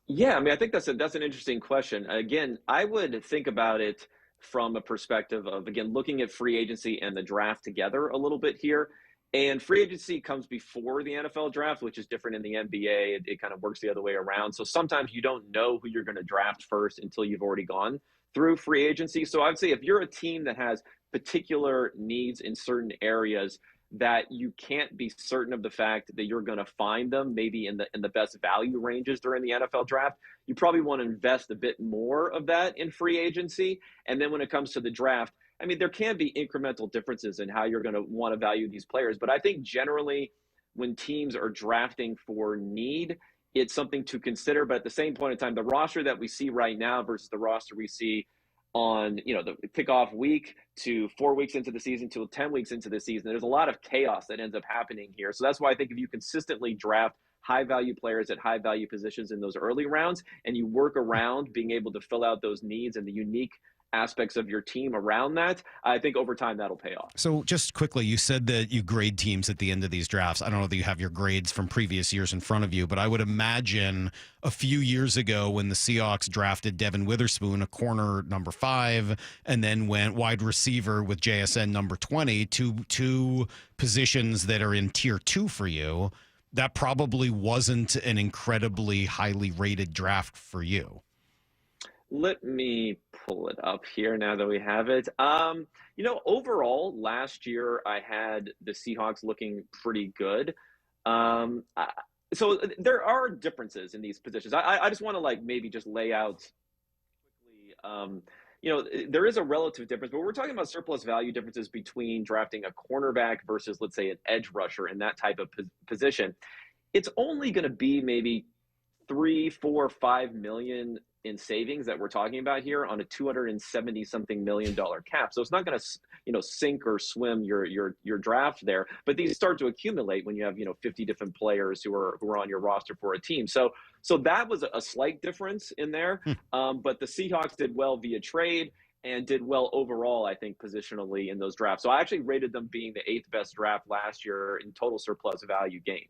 Yeah, I mean, I think that's an interesting question. Again, I would think about it from a perspective of, again, looking at free agency and the draft together a little bit here. And free agency comes before the NFL draft, which is different in the NBA. It kind of works the other way around. So sometimes you don't know who you're going to draft first until you've already gone through free agency. So I would say if you're a team that has particular needs in certain areas that you can't be certain of the fact that you're going to find them maybe in the best value ranges during the NFL draft, you probably want to invest a bit more of that in free agency. And then when it comes to the draft, I mean, there can be incremental differences in how you're going to want to value these players. But I think generally when teams are drafting for need, it's something to consider. But at the same point in time, the roster that we see right now versus the roster we see on, the kickoff week to 4 weeks into the season to 10 weeks into the season. There's a lot of chaos that ends up happening here. So that's why I think if you consistently draft high value players at high value positions in those early rounds, and you work around being able to fill out those needs and the unique aspects of your team around that, I think over time that'll pay off. So just quickly, you said that you grade teams at the end of these drafts. I don't know that you have your grades from previous years in front of you, but I would imagine a few years ago when the Seahawks drafted Devin Witherspoon, a corner number 5, and then went wide receiver with JSN number 20, two positions that are in tier 2 for you, that probably wasn't an incredibly highly rated draft for you. Let me pull it up here now that we have it. Overall, last year I had the Seahawks looking pretty good. So there are differences in these positions. I just want to maybe just lay out quickly. There is a relative difference, but we're talking about surplus value differences between drafting a cornerback versus, let's say, an edge rusher in that type of position. It's only going to be maybe 3, 4, 5 million in savings that we're talking about here on a $270 something million cap. So it's not going to, sink or swim your draft there, but these start to accumulate when you have, 50 different players who are on your roster for a team. So that was a slight difference in there. But the Seahawks did well via trade and did well overall, I think, positionally in those drafts. So I actually rated them being the 8th best draft last year in total surplus value gained.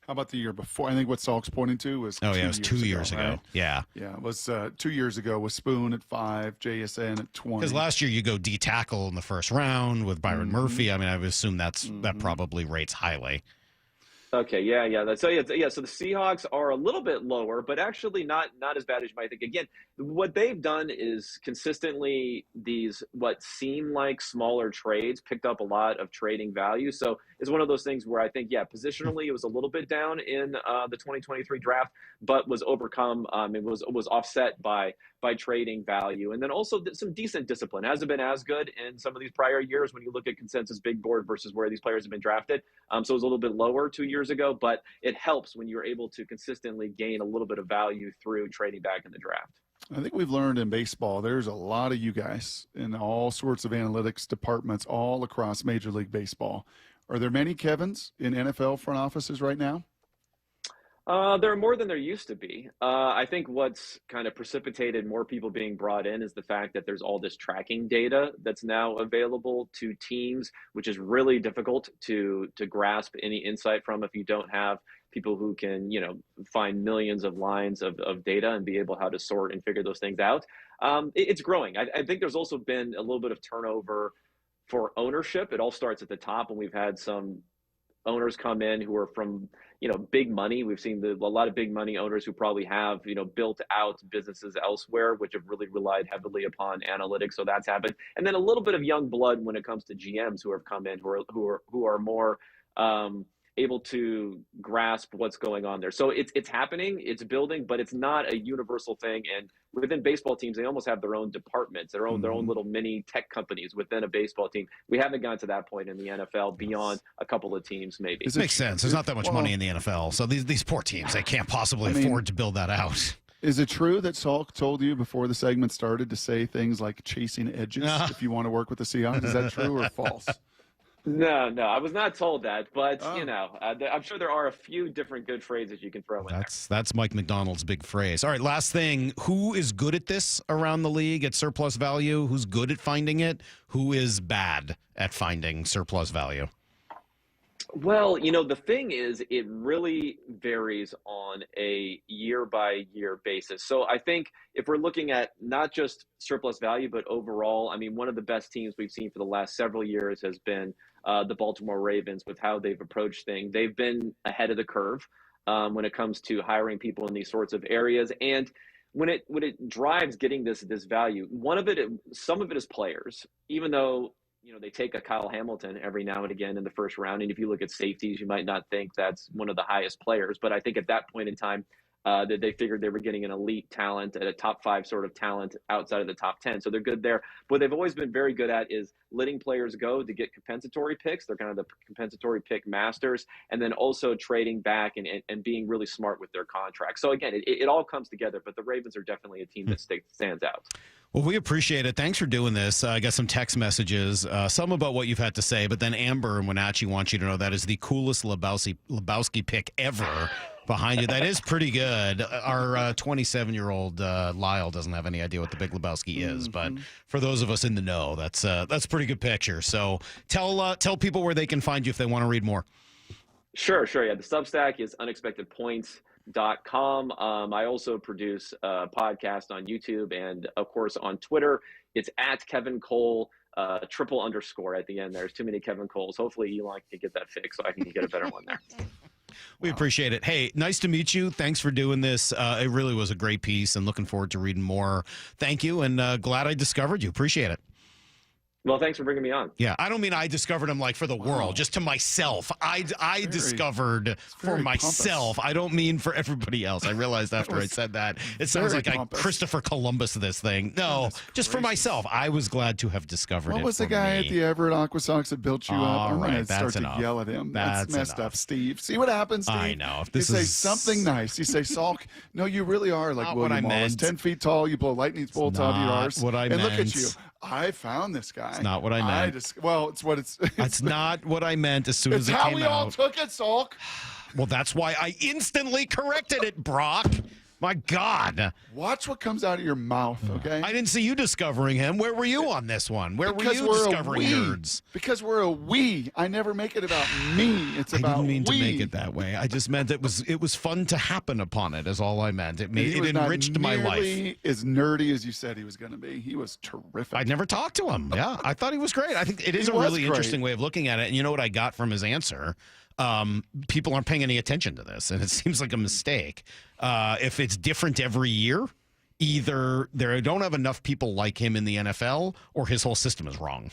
How about the year before? I think what Salk's pointing to was it was 2 years ago. Right? Yeah. Yeah, it was 2 years ago with Spoon at 5, JSN at 20. Because last year you go D tackle in the first round with Byron Murphy. I mean, I would assume that probably rates highly. Okay, yeah. So the Seahawks are a little bit lower, but actually not as bad as you might think. Again, what they've done is consistently these what seem like smaller trades picked up a lot of trading value. So it's one of those things where I think, positionally it was a little bit down in the 2023 draft, but was overcome. It was offset by trading value, and then also some decent discipline. Hasn't been as good in some of these prior years when you look at consensus big board versus where these players have been drafted. So it was a little bit lower 2 years ago, but it helps when you're able to consistently gain a little bit of value through trading back in the draft. I think we've learned in baseball, there's a lot of you guys in all sorts of analytics departments all across Major League Baseball. Are there many Kevins in NFL front offices right now? There are more than there used to be. I think what's kind of precipitated more people being brought in is the fact that there's all this tracking data that's now available to teams, which is really difficult to grasp any insight from if you don't have people who can, find millions of lines of data and be able how to sort and figure those things out. It's growing. I think there's also been a little bit of turnover for ownership. It all starts at the top, and we've had some owners come in who are from, big money. We've seen a lot of big money owners who probably have, built out businesses elsewhere, which have really relied heavily upon analytics. So that's happened. And then a little bit of young blood when it comes to GMs who have come in, who are more able to grasp what's going on there. So it's happening, it's building, but it's not a universal thing. And within baseball teams, they almost have their own departments, their own little mini tech companies within a baseball team. We haven't gotten to that point in the NFL beyond a couple of teams, maybe. It makes sense. There's not that much money in the NFL. So these poor teams, they can't possibly afford to build that out. Is it true that Salk told you before the segment started to say things like chasing edges if you want to work with the Seahawks? Is that true or false? No, I was not told that, but I'm sure there are a few different good phrases you can throw in. That's Mike McDonald's big phrase. All right, last thing. Who is good at this around the league at surplus value? Who's good at finding it? Who is bad at finding surplus value? Well, the thing is, it really varies on a year-by-year basis. So I think if we're looking at not just surplus value, but overall, one of the best teams we've seen for the last several years has been the Baltimore Ravens with how they've approached things. They've been ahead of the curve when it comes to hiring people in these sorts of areas. And when it drives getting this value, some of it is players, even though they take a Kyle Hamilton every now and again in the first round. And if you look at safeties, you might not think that's one of the highest players. But I think at that point in time, that they figured they were getting an elite talent at a top 5 sort of talent outside of the top 10. So they're good there. What they've always been very good at is letting players go to get compensatory picks. They're kind of the compensatory pick masters, and then also trading back and being really smart with their contracts. So again, it all comes together, but the Ravens are definitely a team that stands out. Well, we appreciate it. Thanks for doing this. I got some text messages, some about what you've had to say, but then Amber and Wenatchee want you to know that is the coolest Lebowski pick ever behind you. That is pretty good. Our 27-year-old Lyle doesn't have any idea what the Big Lebowski is, but for those of us in the know, that's a pretty good picture. So tell people where they can find you if they want to read more. Sure. Yeah, the Substack is unexpectedpoints.com. I also produce a podcast on YouTube and, of course, on Twitter. It's at Kevin Cole, __ at the end. There's too many Kevin Coles. Hopefully Elon can get that fixed so I can get a better one there. We appreciate it. Hey, nice to meet you. Thanks for doing this. It really was a great piece and looking forward to reading more. Thank you, and glad I discovered you. Appreciate it. Well, thanks for bringing me on. Yeah, I don't mean I discovered him like for the world, just to myself. I discovered for myself. Pompous. I don't mean for everybody else. I realized after I said that. It sounds like I Christopher Columbus this thing. No, just for myself. I was glad to have discovered it. What was the guy at the Everett Aqua Sox that built you up? I'm going to start to yell at him. That's messed up, Steve. See what happens, Steve? I know. You say something nice. You say, Salk, no, you really are like William Wallace. 10 feet tall, you blow lightning bolts out of your arse. What I meant. And look at you. I found this guy. It's not what I meant. It's what it's. That's not what I meant as soon as it came out. It's how we all took it, Salk. Well, that's why I instantly corrected it, Brock. My God. Watch what comes out of your mouth, okay? I didn't see you discovering him. Where were you on this one? Where were you discovering nerds? Because we're a we. I never make it about me. It's about I didn't mean we. to make it that way. I just meant it was fun to happen upon it is all I meant. It enriched my life. As nerdy as you said he was going to be. He was terrific. I'd never talked to him. Yeah, I thought he was great. I think it is a really interesting way of looking at it. And you know what I got from his answer? People aren't paying any attention to this, and it seems like a mistake. If it's different every year, either they don't have enough people like him in the NFL, or his whole system is wrong.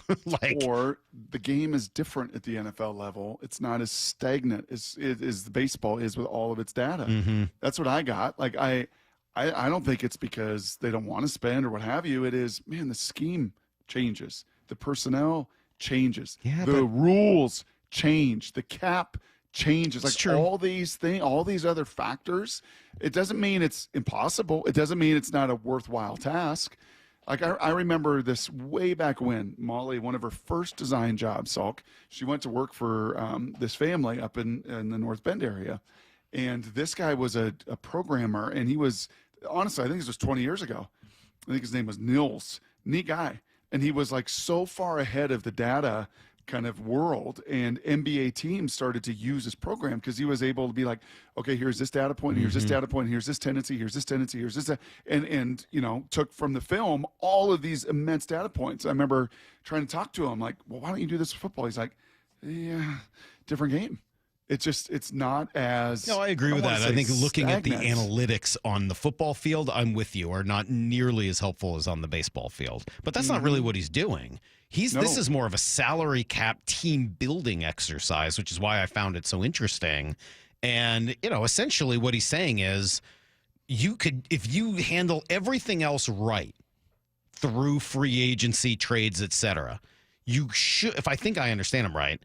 Or the game is different at the NFL level. It's not as stagnant as the baseball is with all of its data. Mm-hmm. That's what I got. Like I don't think it's because they don't want to spend or what have you. It is, man, the scheme changes, the personnel changes, the rules change, the cap changes, like all these things, all these other factors. It doesn't mean it's impossible. It doesn't mean it's not a worthwhile task. Like I remember this way back when Molly, one of her first design jobs, Salk, she went to work for this family up in the North Bend area. And this guy was a programmer, and he was, honestly, I think this was 20 years ago. I think his name was Nils. Neat guy. And he was like so far ahead of the data kind of world, and NBA teams started to use this program because he was able to be like, okay, here's this data point, here's this data point, here's this tendency, here's this tendency, here's this, and you know, took from the film all of these immense data points. I remember trying to talk to him like, well, why don't you do this with football? He's like, yeah, different game. It's not as. No, I agree with that. I think looking at the analytics on the football field, I'm with you, are not nearly as helpful as on the baseball field. But that's not really what he's doing. This is more of a salary cap team building exercise, which is why I found it so interesting. And, you know, essentially what he's saying is if you handle everything else right through free agency, trades, etc., you should, if I think I understand him right,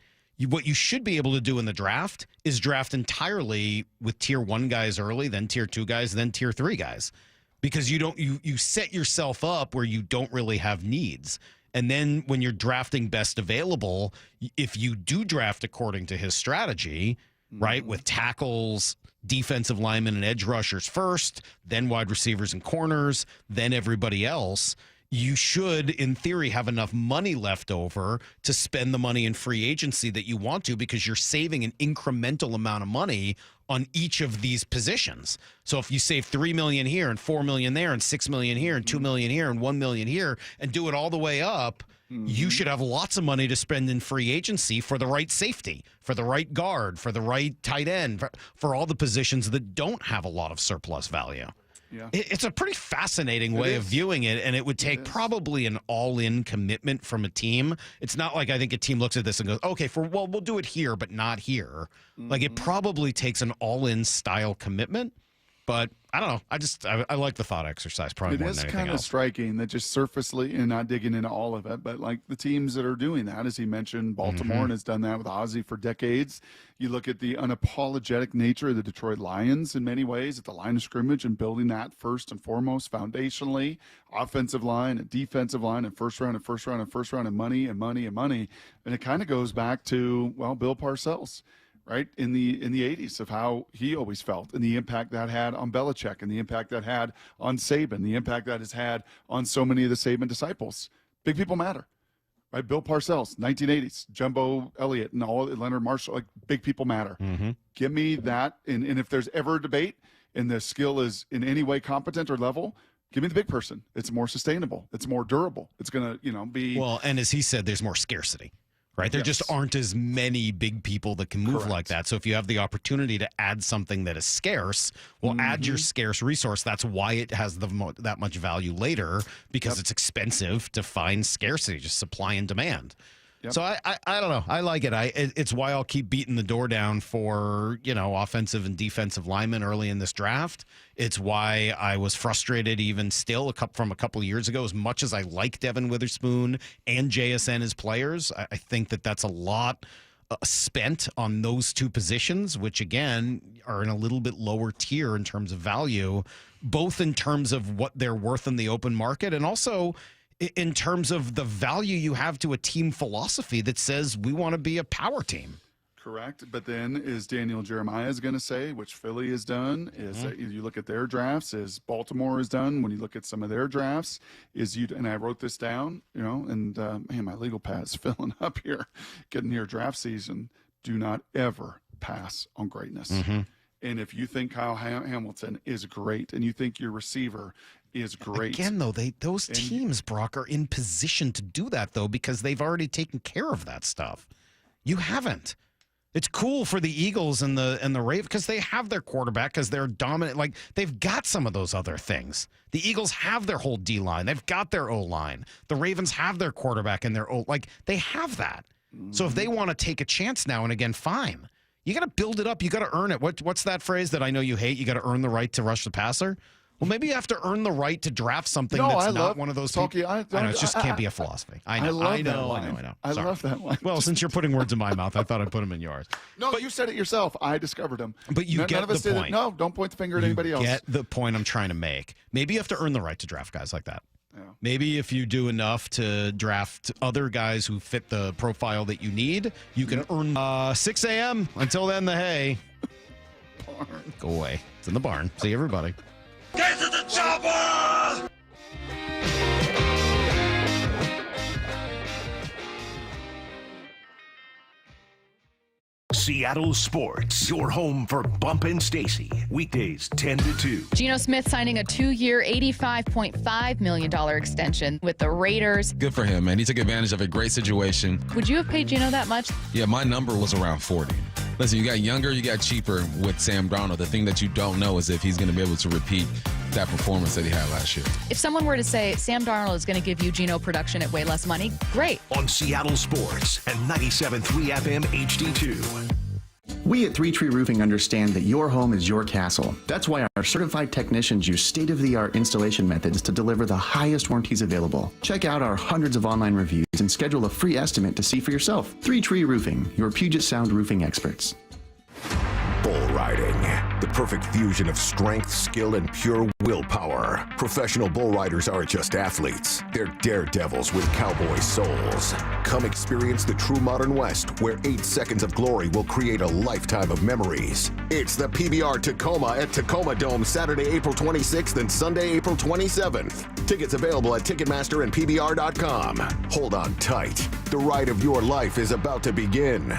what you should be able to do in the draft is draft entirely with tier 1 guys early, then tier 2 guys, then tier 3 guys, because you set yourself up where you don't really have needs. And then when you're drafting best available, if you do draft according to his strategy, right, with tackles, defensive linemen, and edge rushers first, then wide receivers and corners, then everybody else, you should, in theory, have enough money left over to spend the money in free agency that you want to, because you're saving an incremental amount of money on each of these positions. So if you save $3 million here and $4 million there and $6 million here and $2 million here and $1 million here and do it all the way up, you should have lots of money to spend in free agency for the right safety, for the right guard, for the right tight end, for all the positions that don't have a lot of surplus value. Yeah. It's a pretty fascinating way of viewing it, and it would take probably an all-in commitment from a team. It's not like I think a team looks at this and goes, okay, we'll do it here, but not here. Like, it probably takes an all-in style commitment. But I don't know. I like the thought exercise probably more It is than anything kind of else. striking that just surfacely, and not digging into all of it, but like the teams that are doing that, as he mentioned, Baltimore and has done that with Ozzie for decades. You look at the unapologetic nature of the Detroit Lions in many ways at the line of scrimmage and building that first and foremost foundationally, offensive line and defensive line and first round and first round and first round and money and money and money. And it kind of goes back to, well, Bill Parcells, right, in the 80s, of how he always felt and the impact that had on Belichick and the impact that had on Saban, the impact that has had on so many of the Saban disciples. Big people matter, right? Bill Parcells, 1980s, Jumbo Elliott and all, Leonard Marshall, like big people matter. Give me that. And if there's ever a debate and the skill is in any way competent or level, give me the big person. It's more sustainable. It's more durable. It's going to, be. Well, and as he said, there's more scarcity. Right. There just aren't as many big people that can move like that. So if you have the opportunity to add something that is scarce, well, add your scarce resource. That's why it has that much value later, because it's expensive to find scarcity, just supply and demand. So I don't know. I like it. It's why I'll keep beating the door down for, offensive and defensive linemen early in this draft. It's why I was frustrated even still from a couple of years ago. As much as I like Devin Witherspoon and JSN as players, I think that's a lot spent on those two positions, which again are in a little bit lower tier in terms of value, both in terms of what they're worth in the open market and also in terms of the value you have to a team philosophy that says we want to be a power team. Correct. But then is Daniel Jeremiah is going to say, which Philly has done, is you look at their drafts, is Baltimore has done, when you look at some of their drafts, and I wrote this down, and man, my legal pad is filling up here, getting near draft season. Do not ever pass on greatness. And if you think Kyle Hamilton is great and you think your receiver is great. Again, though, those teams, Brock, are in position to do that, though, because they've already taken care of that stuff. You haven't. It's cool for the Eagles and the Ravens because they have their quarterback, because they're dominant. Like, they've got some of those other things. The Eagles have their whole D-line. They've got their O-line. The Ravens have their quarterback and their they have that. So if they want to take a chance now and again, fine. You got to build it up. You got to earn it. What's that phrase that I know you hate? You got to earn the right to rush the passer. Well, maybe you have to earn the right to draft something that's not one of those people. I know, it just can't be a philosophy. I know. I know. I love that line. Well, since you're putting words in my mouth, I thought I'd put them in yours. No, but you said it yourself. I discovered them. But you get the point. No, don't point the finger at anybody else. Get the point I'm trying to make. Maybe you have to earn the right to draft guys like that. Yeah. Maybe if you do enough to draft other guys who fit the profile that you need, you can earn 6 a.m. Until then, the hay. Barn. Go away. It's in the barn. See everybody. Get to the chopper! Seattle Sports, your home for Bump and Stacy. Weekdays 10 to 2. Geno Smith signing a 2-year, $85.5 million extension with the Raiders. Good for him, man. He took advantage of a great situation. Would you have paid Geno that much? Yeah, my number was around 40. Listen, you got younger, you got cheaper with Sam Darnold. The thing that you don't know is if he's going to be able to repeat that performance that he had last year. If someone were to say Sam Darnold is going to give you Geno production at way less money, great. On Seattle Sports and 97.3 FM HD2. We at 3 Tree Roofing understand that your home is your castle. That's why our certified technicians use state-of-the-art installation methods to deliver the highest warranties available. Check out our hundreds of online reviews and schedule a free estimate to see for yourself. 3 Tree Roofing, your Puget Sound roofing experts. Bull riding, the perfect fusion of strength, skill, and pure willpower. Professional bull riders aren't just athletes. They're daredevils with cowboy souls. Come experience the true modern West, where 8 seconds of glory will create a lifetime of memories. It's the PBR Tacoma at Tacoma Dome, Saturday, April 26th and Sunday, April 27th. Tickets available at Ticketmaster and PBR.com. Hold on tight. The ride of your life is about to begin.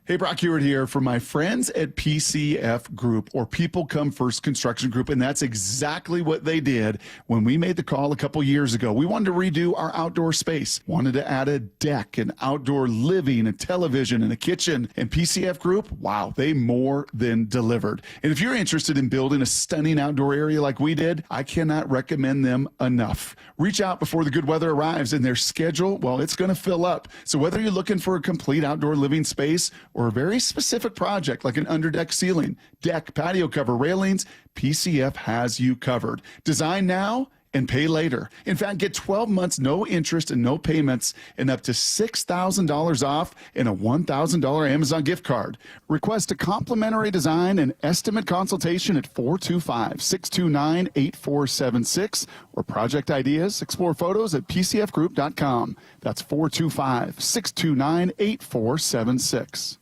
Hey, Brock Hewitt here for my friends at PCF Group, or People Come First Construction Group, and that's exactly what they did when we made the call a couple years ago. We wanted to redo our outdoor space, wanted to add a deck, an outdoor living, a television, and a kitchen, and PCF Group, wow, they more than delivered. And if you're interested in building a stunning outdoor area like we did, I cannot recommend them enough. Reach out before the good weather arrives, and their schedule, well, it's going to fill up. So whether you're looking for a complete outdoor living space or a very specific project like an underdeck ceiling, deck, patio cover, railings, PCF has you covered. Design now and pay later. In fact, get 12 months, no interest and no payments, and up to $6,000 off and a $1,000 Amazon gift card. Request a complimentary design and estimate consultation at 425-629-8476 or project ideas. Explore photos at pcfgroup.com. That's 425-629-8476.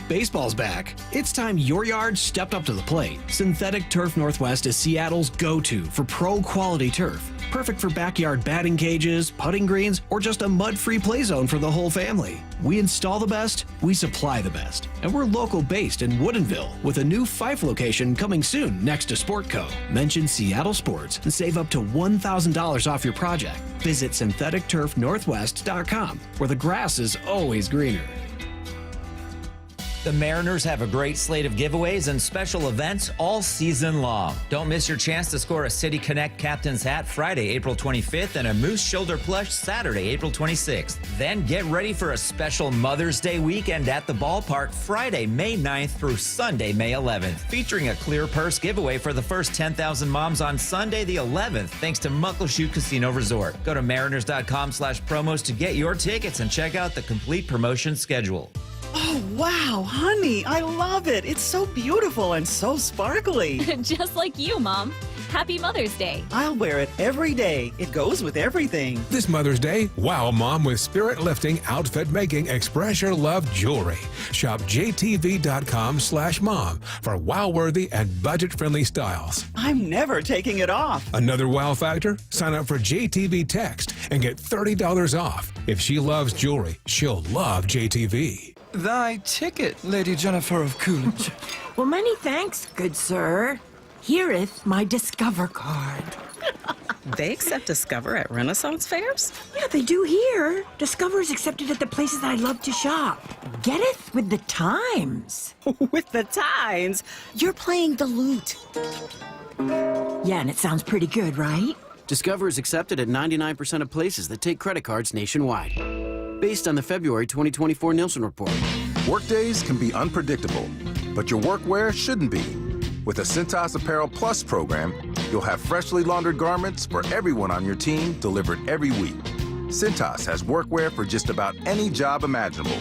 Baseball's back. It's time your yard stepped up to the plate. Synthetic Turf Northwest is Seattle's go-to for pro-quality turf. Perfect for backyard batting cages, putting greens, or just a mud-free play zone for the whole family. We install the best, we supply the best. And we're local-based in Woodinville with a new Fife location coming soon next to Sportco. Mention Seattle Sports and save up to $1,000 off your project. Visit syntheticturfnorthwest.com, where the grass is always greener. The Mariners have a great slate of giveaways and special events all season long. Don't miss your chance to score a City Connect Captain's Hat Friday, April 25th, and a Moose Shoulder Plush Saturday, April 26th. Then get ready for a special Mother's Day weekend at the ballpark Friday, May 9th through Sunday, May 11th, featuring a clear purse giveaway for the first 10,000 moms on Sunday, the 11th, thanks to Muckleshoot Casino Resort. Go to mariners.com/promos to get your tickets and check out the complete promotion schedule. Oh, wow, honey, I love it. It's so beautiful and so sparkly. Just like you, Mom. Happy Mother's Day. I'll wear it every day. It goes with everything. This Mother's Day, wow Mom with spirit-lifting, outfit-making, express your love jewelry. Shop jtv.com/mom for wow-worthy and budget-friendly styles. I'm never taking it off. Another wow factor? Sign up for JTV Text and get $30 off. If she loves jewelry, she'll love JTV. Thy ticket, Lady Jennifer of Coolidge. Well, many thanks, good sir. Here'th my Discover card. They accept Discover at Renaissance fairs? Yeah, they do here. Discover is accepted at the places I love to shop. Getteth with the times. With the times? You're playing the lute. Yeah, and it sounds pretty good, right? Discover is accepted at 99% of places that take credit cards nationwide. Based on the February 2024 Nielsen report. Workdays can be unpredictable, but your workwear shouldn't be. With the Cintas Apparel Plus program, you'll have freshly laundered garments for everyone on your team delivered every week. Cintas has workwear for just about any job imaginable,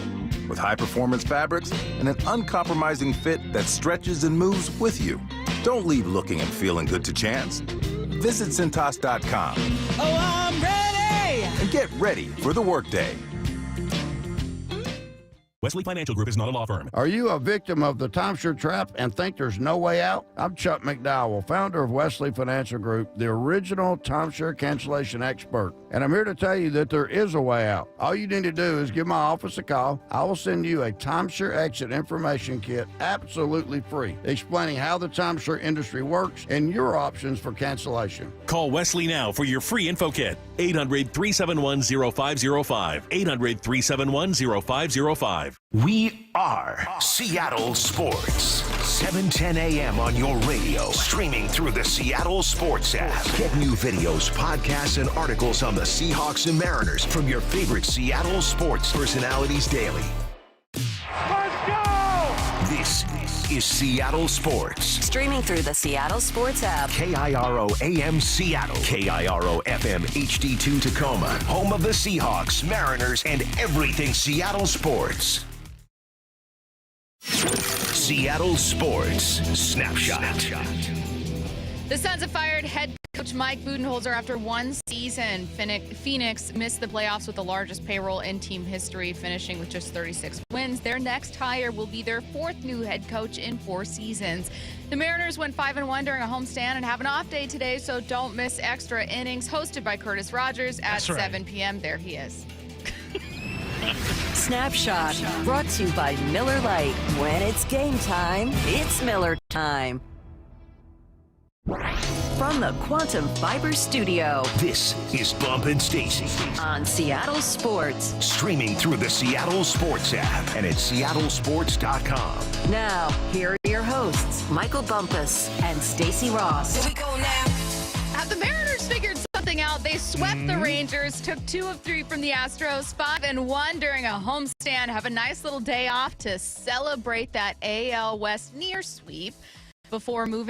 with high-performance fabrics and an uncompromising fit that stretches and moves with you. Don't leave looking and feeling good to chance. Visit Cintas.com. Oh, I'm ready! And get ready for the workday. Wesley Financial Group is not a law firm. Are you a victim of the timeshare trap and think there's no way out? I'm Chuck McDowell, founder of Wesley Financial Group, the original timeshare cancellation expert. And I'm here to tell you that there is a way out. All you need to do is give my office a call. I will send you a timeshare exit information kit absolutely free, explaining how the timeshare industry works and your options for cancellation. Call Wesley now for your free info kit. 800-371-0505. 800-371-0505. We are Seattle Sports. 7:10 a.m. on your radio. Streaming through the Seattle Sports app. Get new videos, podcasts, and articles on the Seahawks and Mariners from your favorite Seattle sports personalities daily. Let's go! This is Seattle Sports. Streaming through the Seattle Sports app. KIRO AM Seattle. KIRO FM HD2 Tacoma. Home of the Seahawks, Mariners, and everything Seattle sports. Seattle Sports Snapshot. The Suns have fired head coach Mike Budenholzer after one season. Phoenix missed the playoffs with the largest payroll in team history, finishing with just 36 wins. Their next hire will be their fourth new head coach in 4 seasons. The Mariners went 5-1 during a homestand and have an off day today, so don't miss Extra Innings, hosted by Curtis Rogers at 7 p.m. There he is. Snapshot, brought to you by Miller Lite. When it's game time, it's Miller time. From the Quantum Fiber Studio. This is Bump and Stacy On Seattle Sports. Streaming through the Seattle Sports app and at seattlesports.com. Now, here are your hosts, Michael Bumpus and Stacy Ross. Here we go now. Have the Mariners figured something out? They swept the Rangers, took 2 of 3 from the Astros, 5-1 during a homestand. Have a nice little day off to celebrate that AL West near sweep before moving